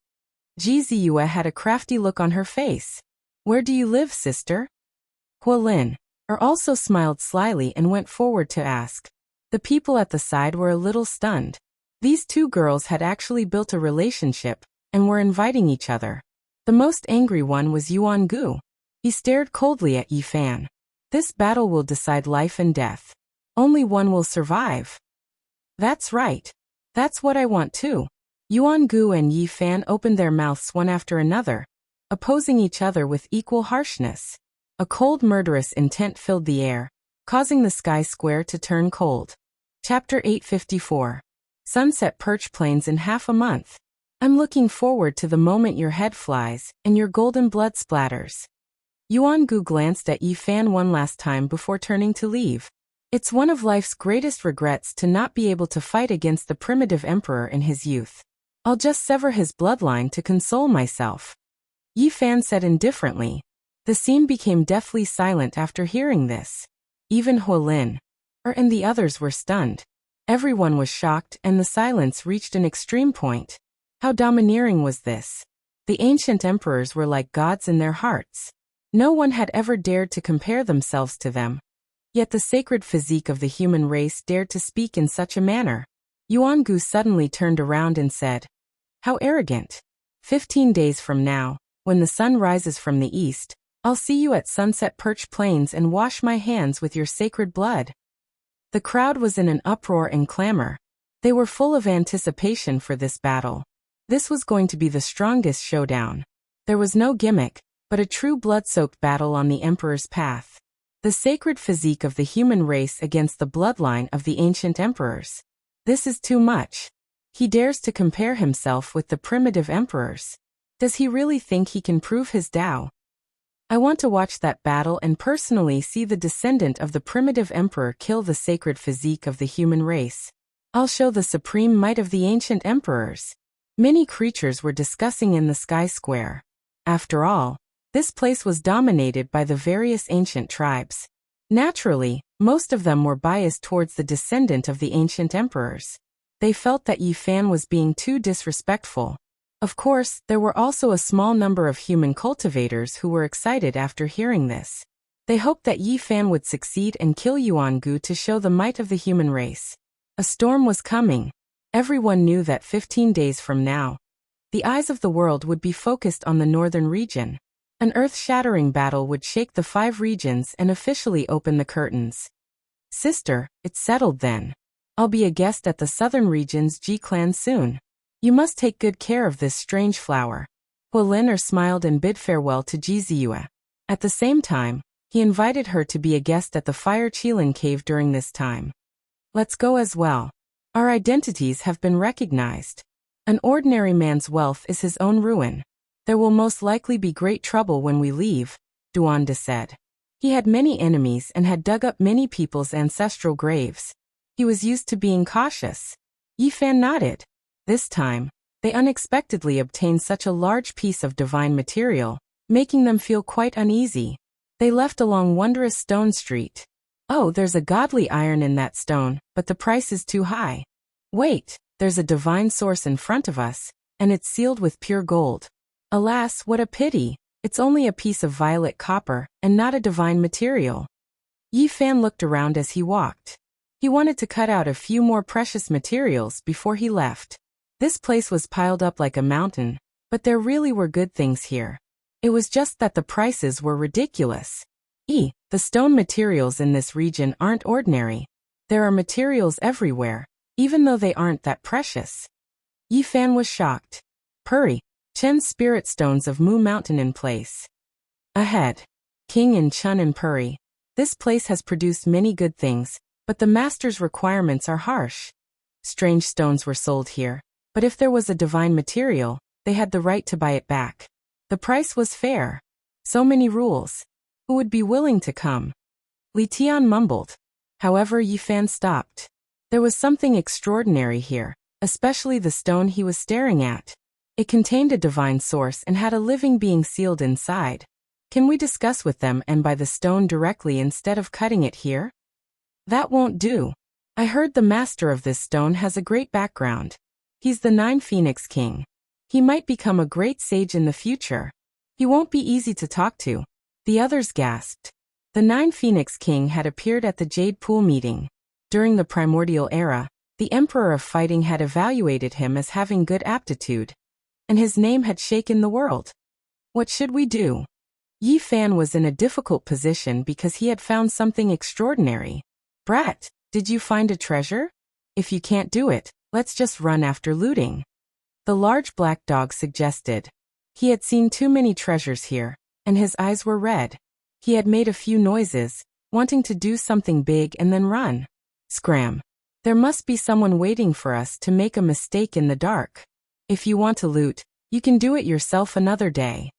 Jizue had a crafty look on her face. Where do you live, sister? Huolin also smiled slyly and went forward to ask. The people at the side were a little stunned. These two girls had actually built a relationship, and were inviting each other. The most angry one was Yuan-gu. He stared coldly at Yi Fan. This battle will decide life and death. Only one will survive. That's right. That's what I want too. Yuan-gu and Yi Fan opened their mouths one after another, opposing each other with equal harshness. A cold murderous intent filled the air, causing the sky square to turn cold. Chapter 854. Sunset Perch Plains in half a month. I'm looking forward to the moment your head flies, and your golden blood splatters. Yuan-gu glanced at Yi Fan one last time before turning to leave. It's one of life's greatest regrets to not be able to fight against the primitive emperor in his youth. I'll just sever his bloodline to console myself. Yi Fan said indifferently. The scene became deathly silent after hearing this. Even Huolin and the others were stunned. Everyone was shocked and the silence reached an extreme point. How domineering was this? The ancient emperors were like gods in their hearts. No one had ever dared to compare themselves to them. Yet the sacred physique of the human race dared to speak in such a manner. Yuan-gu suddenly turned around and said, "How arrogant. 15 days from now, when the sun rises from the east, I'll see you at Sunset Perch Plains and wash my hands with your sacred blood. The crowd was in an uproar and clamor. They were full of anticipation for this battle. This was going to be the strongest showdown. There was no gimmick, but a true blood-soaked battle on the Emperor's path. The sacred physique of the human race against the bloodline of the ancient emperors. This is too much. He dares to compare himself with the primitive emperors. Does he really think he can prove his Tao? I want to watch that battle and personally see the descendant of the primitive emperor kill the sacred physique of the human race. I'll show the supreme might of the ancient emperors. Many creatures were discussing in the sky square. After all, this place was dominated by the various ancient tribes. Naturally, most of them were biased towards the descendant of the ancient emperors. They felt that Yi Fan was being too disrespectful. Of course, there were also a small number of human cultivators who were excited after hearing this. They hoped that Yi Fan would succeed and kill Yuan Gu to show the might of the human race. A storm was coming. Everyone knew that 15 days from now, the eyes of the world would be focused on the northern region. An earth-shattering battle would shake the 5 regions and officially open the curtains. Sister, it's settled then. I'll be a guest at the southern region's Ji clan soon. You must take good care of this strange flower. Huolin smiled and bid farewell to Ji Ziyue. At the same time, he invited her to be a guest at the Fire Qilin cave during this time. Let's go as well. Our identities have been recognized. An ordinary man's wealth is his own ruin. There will most likely be great trouble when we leave, Duanda said. He had many enemies and had dug up many people's ancestral graves. He was used to being cautious. Yi Fan nodded. This time, they unexpectedly obtained such a large piece of divine material, making them feel quite uneasy. They left along wondrous stone street. Oh, there's a godly iron in that stone, but the price is too high. Wait, there's a divine source in front of us, and it's sealed with pure gold. Alas, what a pity, it's only a piece of violet copper, and not a divine material. Yi Fan looked around as he walked. He wanted to cut out a few more precious materials before he left. This place was piled up like a mountain, but there really were good things here. It was just that the prices were ridiculous. The stone materials in this region aren't ordinary. There are materials everywhere, even though they aren't that precious. Yi Fan was shocked. Puri, Chen's spirit stones of Mu Mountain in place. Ahead. King and Chun and Puri. This place has produced many good things, but the master's requirements are harsh. Strange stones were sold here, but if there was a divine material, they had the right to buy it back. The price was fair. So many rules. Who would be willing to come? Li Tian mumbled. However, Yi Fan stopped. There was something extraordinary here, especially the stone he was staring at. It contained a divine source and had a living being sealed inside. Can we discuss with them and buy the stone directly instead of cutting it here? That won't do. I heard the master of this stone has a great background. He's the 9 Phoenix King. He might become a great sage in the future. He won't be easy to talk to. The others gasped. The 9 Phoenix King had appeared at the Jade Pool meeting. During the primordial era, the Emperor of Fighting had evaluated him as having good aptitude, and his name had shaken the world. What should we do? Yi Fan was in a difficult position because he had found something extraordinary. Brat, did you find a treasure? If you can't do it, let's just run after looting. The large black dog suggested. He had seen too many treasures here, and his eyes were red. He had made a few noises, wanting to do something big and then run. Scram. There must be someone waiting for us to make a mistake in the dark. If you want to loot, you can do it yourself another day.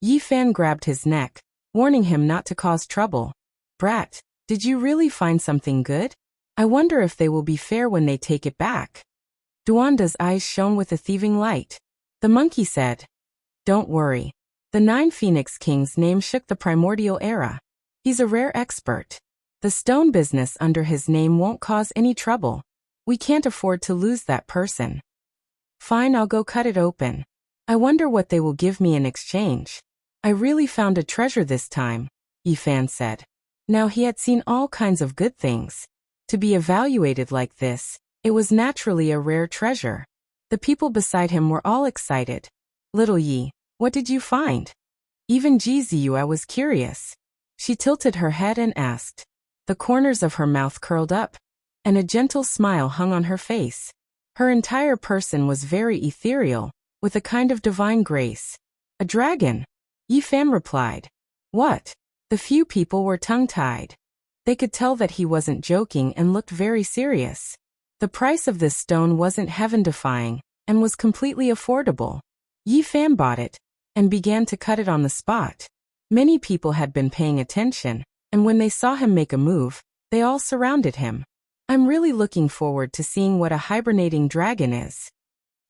Yi Fan grabbed his neck, warning him not to cause trouble. Brat, did you really find something good? I wonder if they will be fair when they take it back. Duanda's eyes shone with a thieving light. The monkey said, Don't worry. The 9 Phoenix King's name shook the primordial era. He's a rare expert. The stone business under his name won't cause any trouble. We can't afford to lose that person. Fine, I'll go cut it open. I wonder what they will give me in exchange. I really found a treasure this time, Yi Fan said. Now he had seen all kinds of good things. To be evaluated like this, it was naturally a rare treasure. The people beside him were all excited. Little Yi, what did you find? Even Jizua was curious. She tilted her head and asked. The corners of her mouth curled up, and a gentle smile hung on her face. Her entire person was very ethereal, with a kind of divine grace. A dragon? Yifan replied. What? The few people were tongue-tied. They could tell that he wasn't joking and looked very serious. The price of this stone wasn't heaven-defying, and was completely affordable. Yifan bought it, and began to cut it on the spot. Many people had been paying attention, and when they saw him make a move, they all surrounded him. I'm really looking forward to seeing what a hibernating dragon is.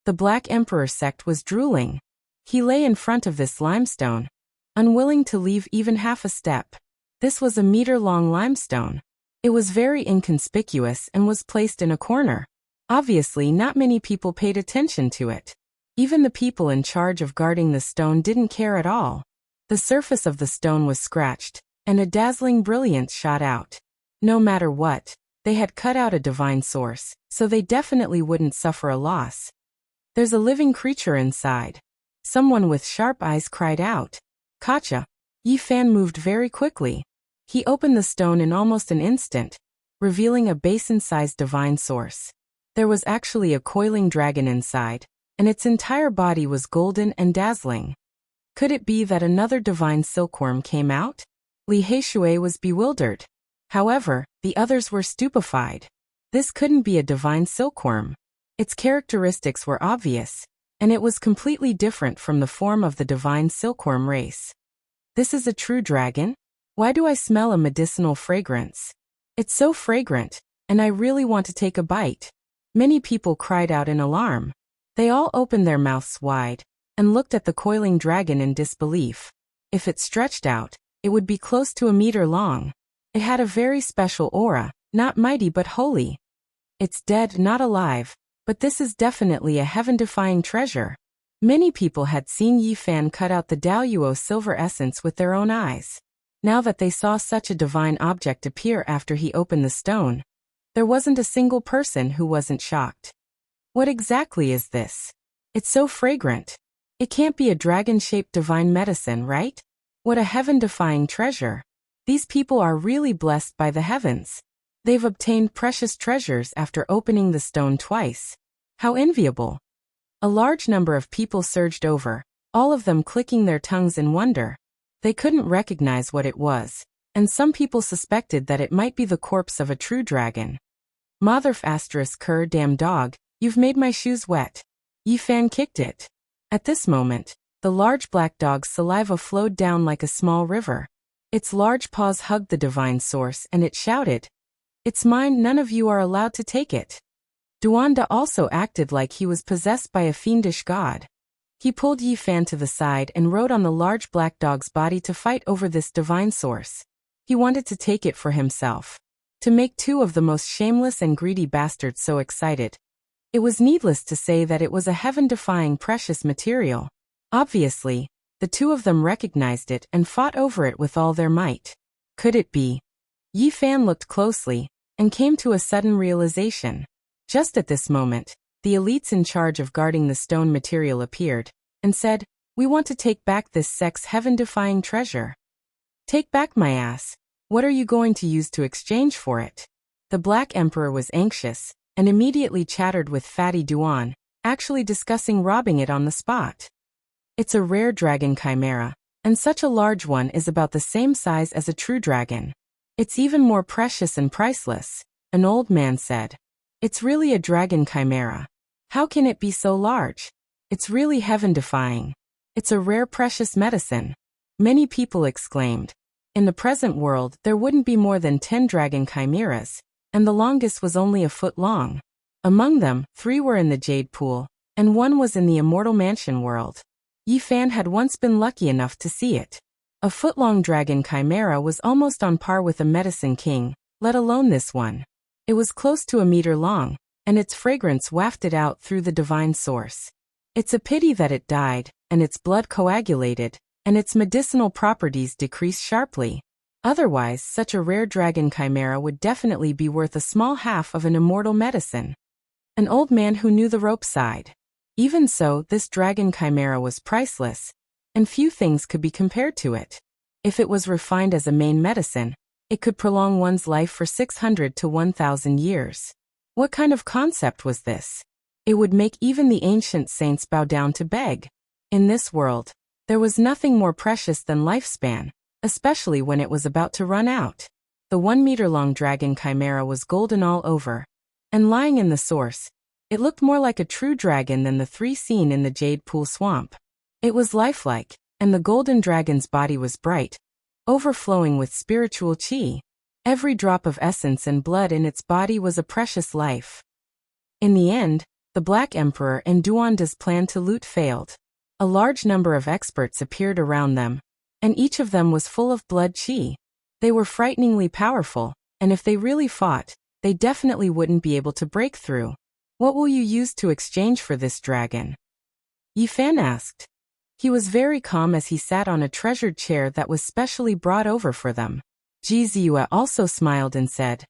The Black Emperor sect was drooling. He lay in front of this limestone, unwilling to leave even half a step. This was a meter-long limestone. It was very inconspicuous and was placed in a corner. Obviously, not many people paid attention to it. Even the people in charge of guarding the stone didn't care at all. The surface of the stone was scratched, and a dazzling brilliance shot out. No matter what, they had cut out a divine source, so they definitely wouldn't suffer a loss. There's a living creature inside. Someone with sharp eyes cried out. Kacha. Yifan moved very quickly. He opened the stone in almost an instant, revealing a basin-sized divine source. There was actually a coiling dragon inside, and its entire body was golden and dazzling. Could it be that another divine silkworm came out? Li Heishui was bewildered. However, the others were stupefied. This couldn't be a divine silkworm. Its characteristics were obvious, and it was completely different from the form of the divine silkworm race. This is a true dragon? Why do I smell a medicinal fragrance? It's so fragrant, and I really want to take a bite. Many people cried out in alarm. They all opened their mouths wide, and looked at the coiling dragon in disbelief. If it stretched out, it would be close to a meter long. It had a very special aura, not mighty but holy. It's dead, not alive, but this is definitely a heaven-defying treasure. Many people had seen Yifan cut out the Daoyuo silver essence with their own eyes. Now that they saw such a divine object appear after he opened the stone, there wasn't a single person who wasn't shocked. What exactly is this? It's so fragrant. It can't be a dragon-shaped divine medicine, right? What a heaven-defying treasure. These people are really blessed by the heavens. They've obtained precious treasures after opening the stone twice. How enviable. A large number of people surged over, all of them clicking their tongues in wonder. They couldn't recognize what it was, and some people suspected that it might be the corpse of a true dragon. Motherf *cur damn dog, you've made my shoes wet. Yifan kicked it. At this moment, the large black dog's saliva flowed down like a small river. Its large paws hugged the divine source and it shouted, "It's mine, none of you are allowed to take it." Duanda also acted like he was possessed by a fiendish god. He pulled Yifan to the side and rode on the large black dog's body to fight over this divine source. He wanted to take it for himself. To make two of the most shameless and greedy bastards so excited. It was needless to say that it was a heaven-defying precious material. Obviously, the two of them recognized it and fought over it with all their might. Could it be? Yifan looked closely, and came to a sudden realization. Just at this moment, the elites in charge of guarding the stone material appeared, and said, "We want to take back this sect's heaven-defying treasure." "Take back my ass. What are you going to use to exchange for it?" The Black Emperor was anxious, and immediately chattered with Fatty Duan, actually discussing robbing it on the spot. It's a rare dragon chimera, and such a large one is about the same size as a true dragon. It's even more precious and priceless, an old man said. It's really a dragon chimera. How can it be so large? It's really heaven-defying. It's a rare precious medicine. Many people exclaimed. In the present world, there wouldn't be more than 10 dragon chimeras, and the longest was only a foot long. Among them, 3 were in the Jade Pool, and 1 was in the Immortal Mansion world. Yifan had once been lucky enough to see it. A foot-long dragon chimera was almost on par with a medicine king, let alone this one. It was close to a meter long, and its fragrance wafted out through the divine source. It's a pity that it died, and its blood coagulated, and its medicinal properties decreased sharply. Otherwise, such a rare dragon chimera would definitely be worth a small half of an immortal medicine. An old man who knew the rope sighed. Even so, this dragon chimera was priceless. and few things could be compared to it. If it was refined as a main medicine, it could prolong one's life for 600 to 1,000 years. What kind of concept was this? It would make even the ancient saints bow down to beg. In this world, there was nothing more precious than lifespan, especially when it was about to run out. The 1-meter-long dragon chimera was golden all over, and lying in the source, it looked more like a true dragon than the 3 seen in the Jade Pool Swamp. It was lifelike, and the golden dragon's body was bright, overflowing with spiritual chi. Every drop of essence and blood in its body was a precious life. In the end, the Black Emperor and Duanda's plan to loot failed. A large number of experts appeared around them, and each of them was full of blood chi. They were frighteningly powerful, and if they really fought, they definitely wouldn't be able to break through. What will you use to exchange for this dragon? Yi Fan asked. He was very calm as he sat on a treasured chair that was specially brought over for them. Ji Ziyue also smiled and said,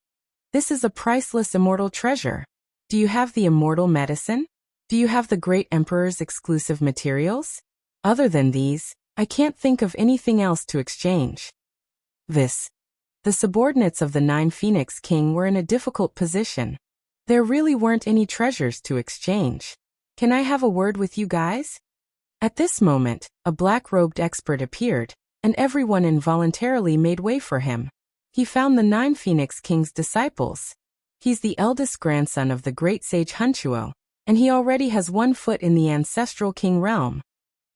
"This is a priceless immortal treasure. Do you have the immortal medicine? Do you have the Great Emperor's exclusive materials? Other than these, I can't think of anything else to exchange." The subordinates of the 9 Phoenix King were in a difficult position. There really weren't any treasures to exchange. "Can I have a word with you guys?" At this moment, a black-robed expert appeared, and everyone involuntarily made way for him. He found the 9 Phoenix King's disciples. He's the eldest grandson of the great sage Hunchuo, and he already has 1 foot in the ancestral king realm.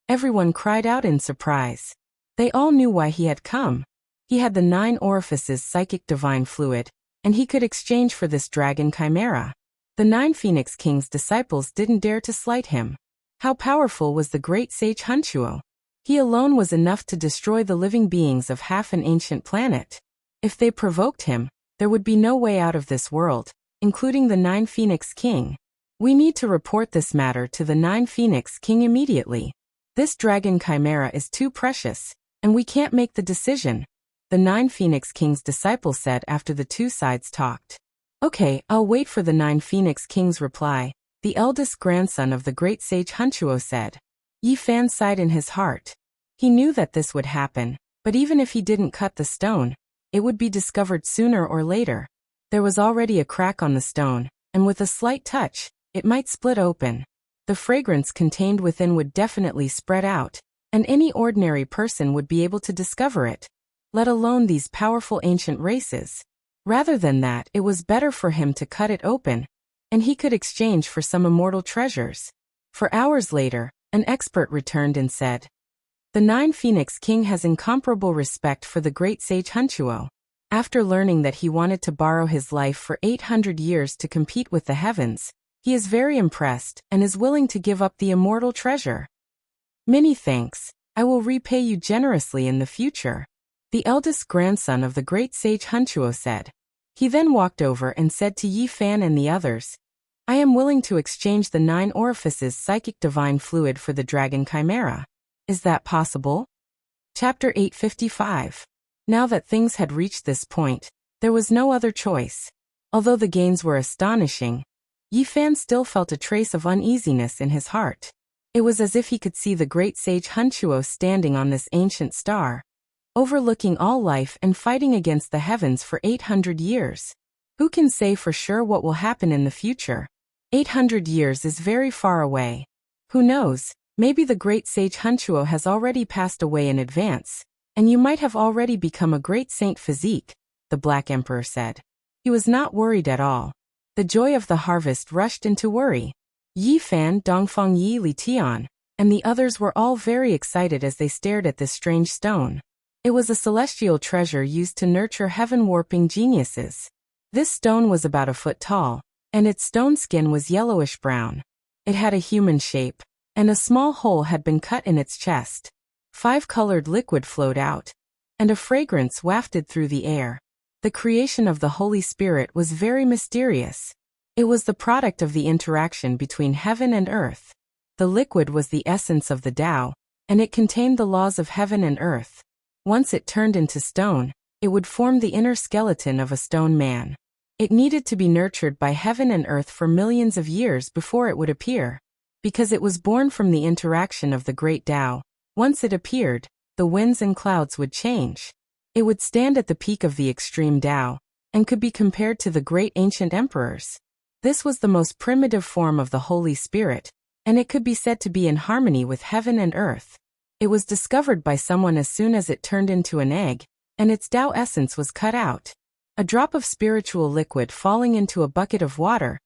Everyone cried out in surprise. They all knew why he had come. He had the 9 orifices psychic divine fluid, and he could exchange for this dragon chimera. The 9 Phoenix King's disciples didn't dare to slight him. How powerful was the great sage Hunchuo? He alone was enough to destroy the living beings of half an ancient planet. If they provoked him, there would be no way out of this world, including the 9 Phoenix King. We need to report this matter to the 9 Phoenix King immediately. This dragon chimera is too precious, and we can't make the decision, the 9 Phoenix King's disciples said after the 2 sides talked. "Okay, I'll wait for the 9 Phoenix King's reply," the eldest grandson of the great sage Hunchuo said. Yi Fan sighed in his heart. He knew that this would happen, but even if he didn't cut the stone, it would be discovered sooner or later. There was already a crack on the stone, and with a slight touch, it might split open. The fragrance contained within would definitely spread out, and any ordinary person would be able to discover it, let alone these powerful ancient races. Rather than that, it was better for him to cut it open, and he could exchange for some immortal treasures. For hours later, an expert returned and said, "The 9 Phoenix King has incomparable respect for the great sage Hunchuo. After learning that he wanted to borrow his life for 800 years to compete with the heavens, he is very impressed and is willing to give up the immortal treasure. Many thanks, I will repay you generously in the future," the eldest grandson of the great sage Hunchuo said. He then walked over and said to Yi Fan and the others, "I am willing to exchange the 9 orifices psychic divine fluid for the dragon chimera. Is that possible?" Chapter 855. Now that things had reached this point, there was no other choice. Although the gains were astonishing, Yi Fan still felt a trace of uneasiness in his heart. It was as if he could see the great sage Hunchuo standing on this ancient star, overlooking all life and fighting against the heavens for 800 years. Who can say for sure what will happen in the future? 800 years is very far away. Who knows, maybe the great sage Hunchuo has already passed away in advance, and you might have already become a great saint physique, the Black Emperor said. He was not worried at all. The joy of the harvest rushed into worry. Yi Fan, Dongfang Yi Li Tian, and the others were all very excited as they stared at this strange stone. It was a celestial treasure used to nurture heaven-warping geniuses. This stone was about a foot tall, and its stone skin was yellowish-brown. It had a human shape, and a small hole had been cut in its chest. 5-colored liquid flowed out, and a fragrance wafted through the air. The creation of the Holy Spirit was very mysterious. It was the product of the interaction between heaven and earth. The liquid was the essence of the Tao, and it contained the laws of heaven and earth. Once it turned into stone, it would form the inner skeleton of a stone man. It needed to be nurtured by heaven and earth for millions of years before it would appear. Because it was born from the interaction of the great Tao, Once it appeared, the winds and clouds would change. It would stand at the peak of the extreme Tao, and could be compared to the great ancient emperors. This was the most primitive form of the Holy Spirit, and it could be said to be in harmony with heaven and earth. It was discovered by someone as soon as it turned into an egg, and its Tao essence was cut out. A drop of spiritual liquid falling into a bucket of water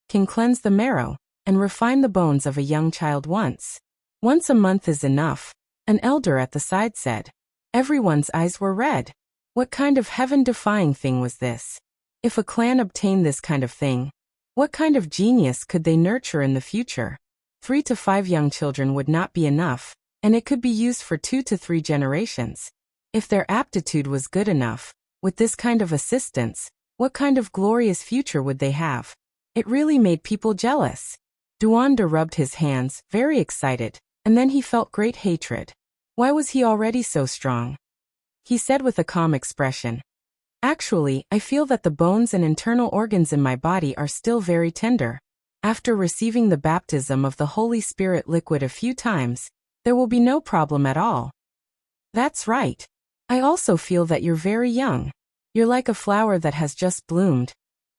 can cleanse the marrow and refine the bones of a young child once. Once a month is enough, an elder at the side said. Everyone's eyes were red. What kind of heaven-defying thing was this? If a clan obtained this kind of thing, what kind of genius could they nurture in the future? 3 to 5 young children would not be enough, and it could be used for 2 to 3 generations. If their aptitude was good enough, with this kind of assistance, what kind of glorious future would they have? It really made people jealous. Duanda rubbed his hands, very excited, and then he felt great hatred. Why was he already so strong? He said with a calm expression. Actually, I feel that the bones and internal organs in my body are still very tender. After receiving the baptism of the Holy Spirit liquid a few times, there will be no problem at all. That's right. I also feel that you're very young. You're like a flower that has just bloomed,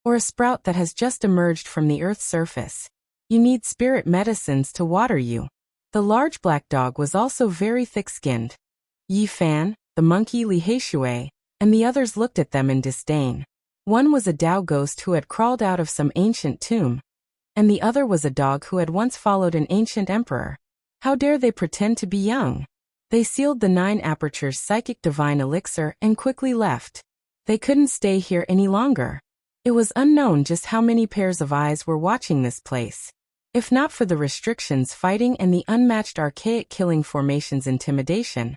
or a sprout that has just emerged from the earth's surface. You need spirit medicines to water you. The large black dog was also very thick-skinned. Yi Fan, the monkey Li Heishui, and the others looked at them in disdain. One was a Tao ghost who had crawled out of some ancient tomb, and the other was a dog who had once followed an ancient emperor. How dare they pretend to be young? They sealed the 9 apertures psychic divine elixir and quickly left. They couldn't stay here any longer. It was unknown just how many pairs of eyes were watching this place. If not for the restrictions fighting and the unmatched archaic killing formation's intimidation,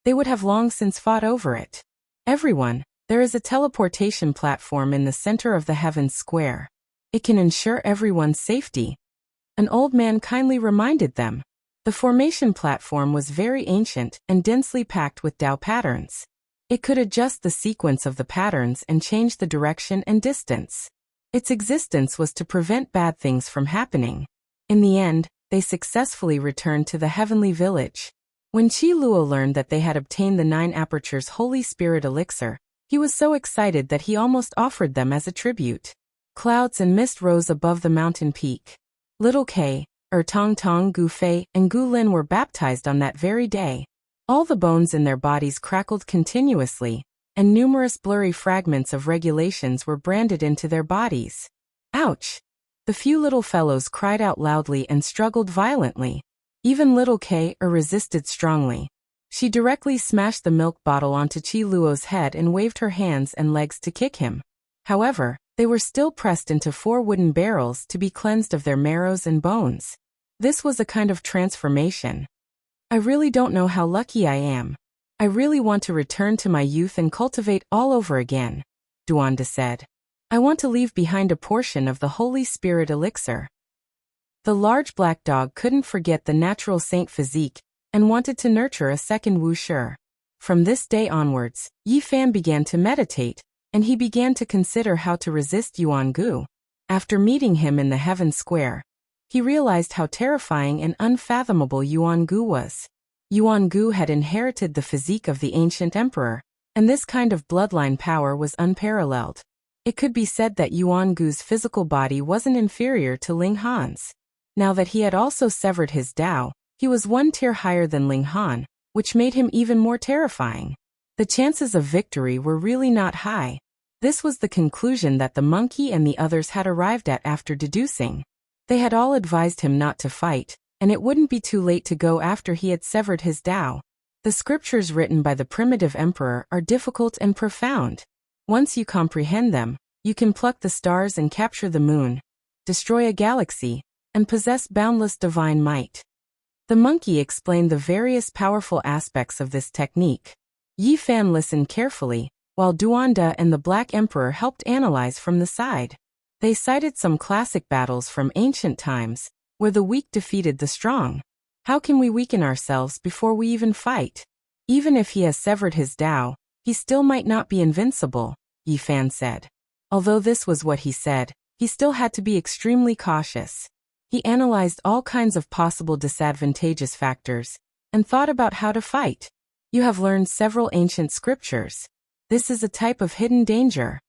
they would have long since fought over it. Everyone, there is a teleportation platform in the center of the Heavens Square. It can ensure everyone's safety. An old man kindly reminded them. The formation platform was very ancient and densely packed with Tao patterns. It could adjust the sequence of the patterns and change the direction and distance. Its existence was to prevent bad things from happening. In the end, they successfully returned to the heavenly village. When Qi Luo learned that they had obtained the 9 apertures Holy Spirit elixir, he was so excited that he almost offered them as a tribute. Clouds and mist rose above the mountain peak. Little K, Tong Tong, Gu Fei, and Gu Lin were baptized on that very day. All the bones in their bodies crackled continuously, and numerous blurry fragments of regulations were branded into their bodies. Ouch! The few little fellows cried out loudly and struggled violently. Even little K resisted strongly. She directly smashed the milk bottle onto Qi Luo's head and waved her hands and legs to kick him. However, they were still pressed into 4 wooden barrels to be cleansed of their marrows and bones. This was a kind of transformation. I really don't know how lucky I am. I really want to return to my youth and cultivate all over again, Duanda said. I want to leave behind a portion of the Holy Spirit elixir. The large black dog couldn't forget the natural saint physique and wanted to nurture a second Wu Shi. From this day onwards, Yi Fan began to meditate, and he began to consider how to resist Yuan Gu. After meeting him in the Heaven Square, he realized how terrifying and unfathomable Yuan Gu was. Yuan Gu had inherited the physique of the ancient emperor, and this kind of bloodline power was unparalleled. It could be said that Yuan Gu's physical body wasn't inferior to Ling Han's. Now that he had also severed his Tao, he was 1 tier higher than Ling Han, which made him even more terrifying. The chances of victory were really not high. This was the conclusion that the monkey and the others had arrived at after deducing. They had all advised him not to fight, and it wouldn't be too late to go after he had severed his Tao. The scriptures written by the primitive emperor are difficult and profound. Once you comprehend them, you can pluck the stars and capture the moon, destroy a galaxy, and possess boundless divine might. The monkey explained the various powerful aspects of this technique. Yi Fan listened carefully, while Duanda and the Black Emperor helped analyze from the side. They cited some classic battles from ancient times, where the weak defeated the strong. How can we weaken ourselves before we even fight? Even if he has severed his Tao, he still might not be invincible, Yi Fan said. Although this was what he said, he still had to be extremely cautious. He analyzed all kinds of possible disadvantageous factors, and thought about how to fight. You have learned several ancient scriptures. This is a type of hidden danger.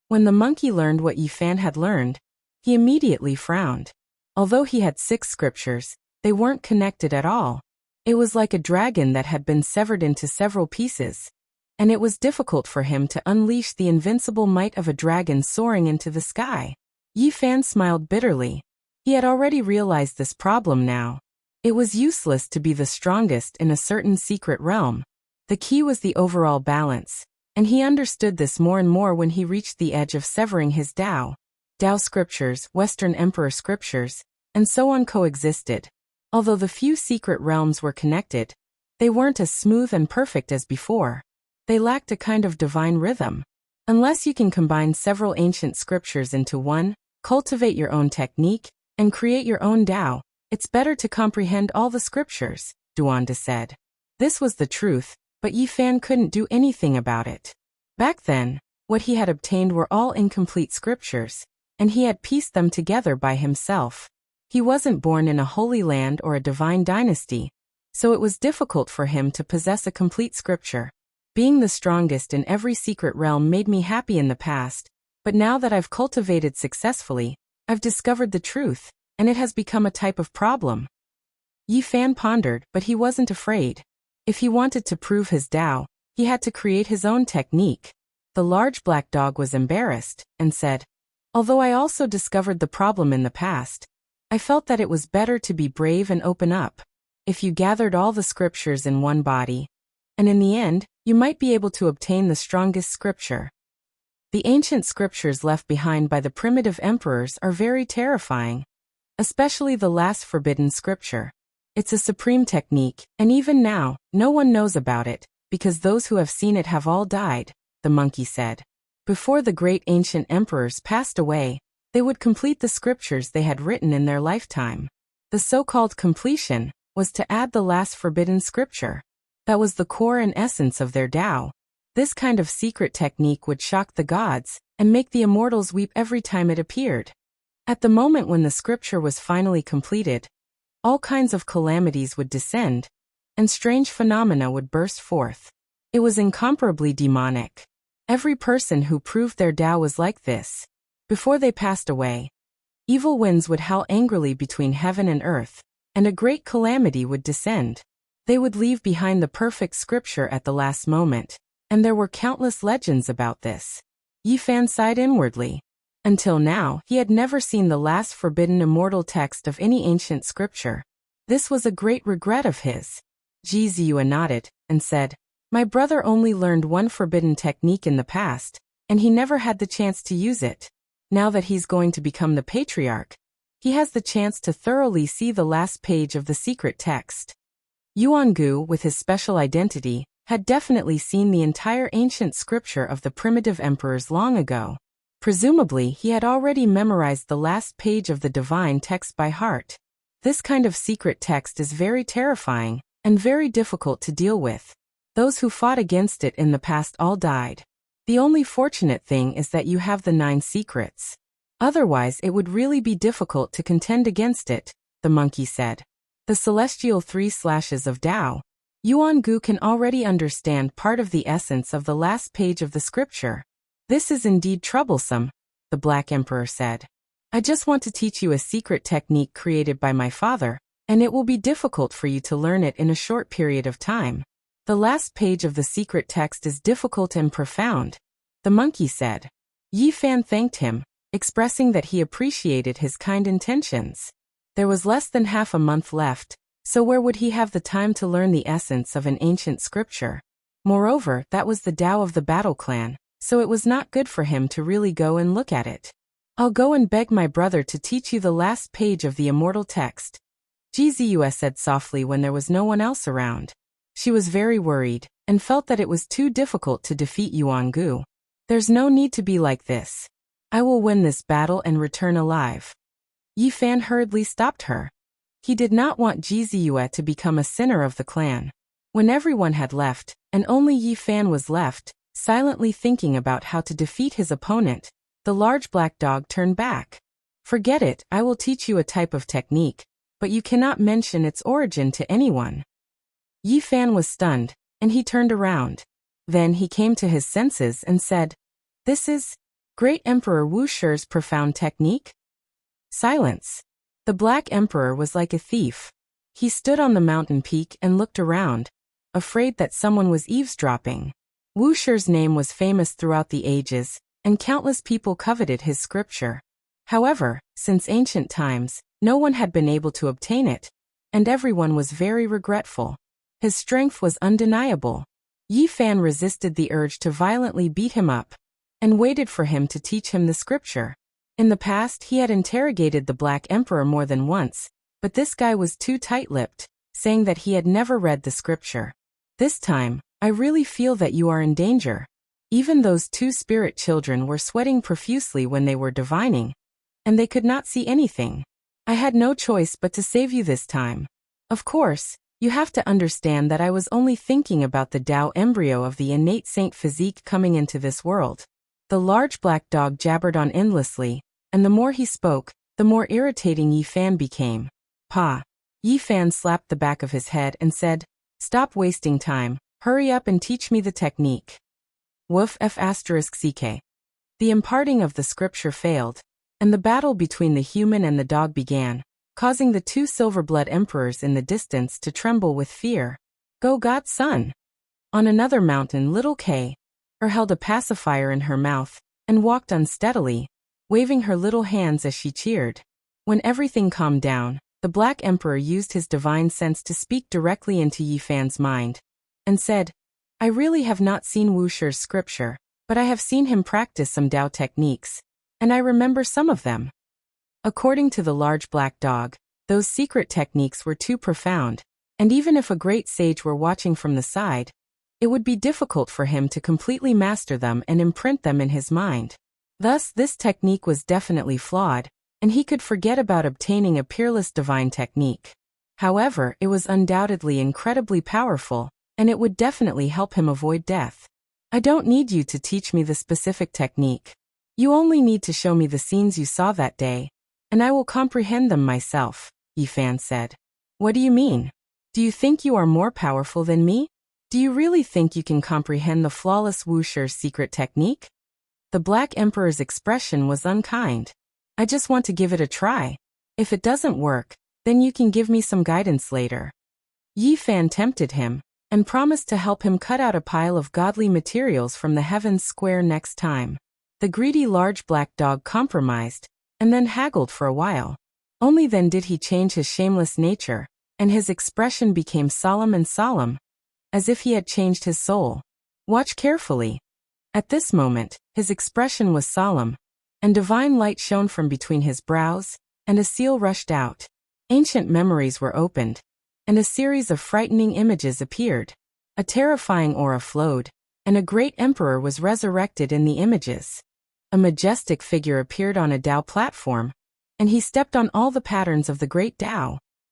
When the monkey learned what Yi Fan had learned, he immediately frowned. Although he had 6 scriptures, they weren't connected at all. It was like a dragon that had been severed into several pieces, and it was difficult for him to unleash the invincible might of a dragon soaring into the sky. Yi Fan smiled bitterly. He had already realized this problem now. It was useless to be the strongest in a certain secret realm. The key was the overall balance, and he understood this more and more when he reached the edge of severing his Tao. Tao scriptures, Western Emperor scriptures, and so on coexisted. Although the few secret realms were connected, they weren't as smooth and perfect as before. They lacked a kind of divine rhythm. Unless you can combine several ancient scriptures into one, cultivate your own technique, and create your own Tao, it's better to comprehend all the scriptures, Duanda said. This was the truth, but Yi Fan couldn't do anything about it. Back then, what he had obtained were all incomplete scriptures, and he had pieced them together by himself. He wasn't born in a holy land or a divine dynasty, so it was difficult for him to possess a complete scripture. Being the strongest in every secret realm made me happy in the past, but now that I've cultivated successfully, I've discovered the truth, and it has become a type of problem. Yi Fan pondered, but he wasn't afraid. If he wanted to prove his Tao, he had to create his own technique. The large black dog was embarrassed, and said, "Although I also discovered the problem in the past, I felt that it was better to be brave and open up. If you gathered all the scriptures in one body, and in the end, you might be able to obtain the strongest scripture." The ancient scriptures left behind by the primitive emperors are very terrifying, especially the last forbidden scripture. It's a supreme technique, and even now, no one knows about it, because those who have seen it have all died, the monkey said. Before the great ancient emperors passed away, they would complete the scriptures they had written in their lifetime. The so-called completion was to add the last forbidden scripture. That was the core and essence of their Tao. This kind of secret technique would shock the gods and make the immortals weep every time it appeared. At the moment when the scripture was finally completed, all kinds of calamities would descend, and strange phenomena would burst forth. It was incomparably demonic. Every person who proved their Tao was like this. Before they passed away, evil winds would howl angrily between heaven and earth, and a great calamity would descend. They would leave behind the perfect scripture at the last moment, and there were countless legends about this. Yi Fan sighed inwardly. Until now, he had never seen the last forbidden immortal text of any ancient scripture. This was a great regret of his. Ji Ziyue nodded, and said, "My brother only learned one forbidden technique in the past, and he never had the chance to use it. Now that he's going to become the patriarch, he has the chance to thoroughly see the last page of the secret text." Yuan Gu, with his special identity, had definitely seen the entire ancient scripture of the primitive emperors long ago. Presumably, he had already memorized the last page of the divine text by heart. This kind of secret text is very terrifying, and very difficult to deal with. Those who fought against it in the past all died. The only fortunate thing is that you have the 9 secrets. Otherwise, it would really be difficult to contend against it, the monkey said. The celestial 3 slashes of Tao. Yuan Gu can already understand part of the essence of the last page of the scripture. This is indeed troublesome, the Black Emperor said. I just want to teach you a secret technique created by my father, and it will be difficult for you to learn it in a short period of time. The last page of the secret text is difficult and profound, the monkey said. Yi Fan thanked him, expressing that he appreciated his kind intentions. There was less than half a month left, so where would he have the time to learn the essence of an ancient scripture? Moreover, that was the Tao of the Battle Clan, so it was not good for him to really go and look at it. I'll go and beg my brother to teach you the last page of the immortal text, Ji Ziyue said softly when there was no one else around. She was very worried, and felt that it was too difficult to defeat Yuan Gu. There's no need to be like this. I will win this battle and return alive. Yi Fan hurriedly stopped her. He did not want Ji Ziyue to become a sinner of the clan. When everyone had left, and only Yi Fan was left, silently thinking about how to defeat his opponent, the large black dog turned back. Forget it, I will teach you a type of technique, but you cannot mention its origin to anyone. Yi Fan was stunned, and he turned around. Then he came to his senses and said, "This is Great Emperor Wu Shi's profound technique?" Silence. The Black Emperor was like a thief. He stood on the mountain peak and looked around, afraid that someone was eavesdropping. Wu Shi's name was famous throughout the ages, and countless people coveted his scripture. However, since ancient times, no one had been able to obtain it, and everyone was very regretful. His strength was undeniable. Yi Fan resisted the urge to violently beat him up, and waited for him to teach him the scripture. In the past, he had interrogated the Black Emperor more than once, but this guy was too tight-lipped, saying that he had never read the scripture. This time, I really feel that you are in danger. Even those two spirit children were sweating profusely when they were divining, and they could not see anything. I had no choice but to save you this time. Of course, you have to understand that I was only thinking about the Tao embryo of the innate saint physique coming into this world. The large black dog jabbered on endlessly, and the more he spoke, the more irritating Yi Fan became. Pa. Yi Fan slapped the back of his head and said, "Stop wasting time, hurry up and teach me the technique." Woof f*ck. The imparting of the scripture failed, and the battle between the human and the dog began, causing the two silver-blood emperors in the distance to tremble with fear. Go God's son! On another mountain, little K held a pacifier in her mouth, and walked unsteadily, waving her little hands as she cheered. When everything calmed down, the Black Emperor used his divine sense to speak directly into Yi Fan's mind, and said, "I really have not seen Wu Shi's scripture, but I have seen him practice some Tao techniques, and I remember some of them." According to the large black dog, those secret techniques were too profound, and even if a great sage were watching from the side, it would be difficult for him to completely master them and imprint them in his mind. Thus, this technique was definitely flawed, and he could forget about obtaining a peerless divine technique. However, it was undoubtedly incredibly powerful, and it would definitely help him avoid death. I don't need you to teach me the specific technique. You only need to show me the scenes you saw that day, and I will comprehend them myself, Yi Fan said. What do you mean? Do you think you are more powerful than me? Do you really think you can comprehend the flawless Wu Shi's secret technique? The Black Emperor's expression was unkind. I just want to give it a try. If it doesn't work, then you can give me some guidance later. Yi Fan tempted him, and promised to help him cut out a pile of godly materials from the heavens square next time. The greedy large black dog compromised, and then haggled for a while. Only then did he change his shameless nature, and his expression became solemn and solemn, as if he had changed his soul. Watch carefully. At this moment, his expression was solemn, and divine light shone from between his brows, and a seal rushed out. Ancient memories were opened, and a series of frightening images appeared. A terrifying aura flowed, and a great emperor was resurrected in the images. A majestic figure appeared on a Tao platform, and he stepped on all the patterns of the great Tao.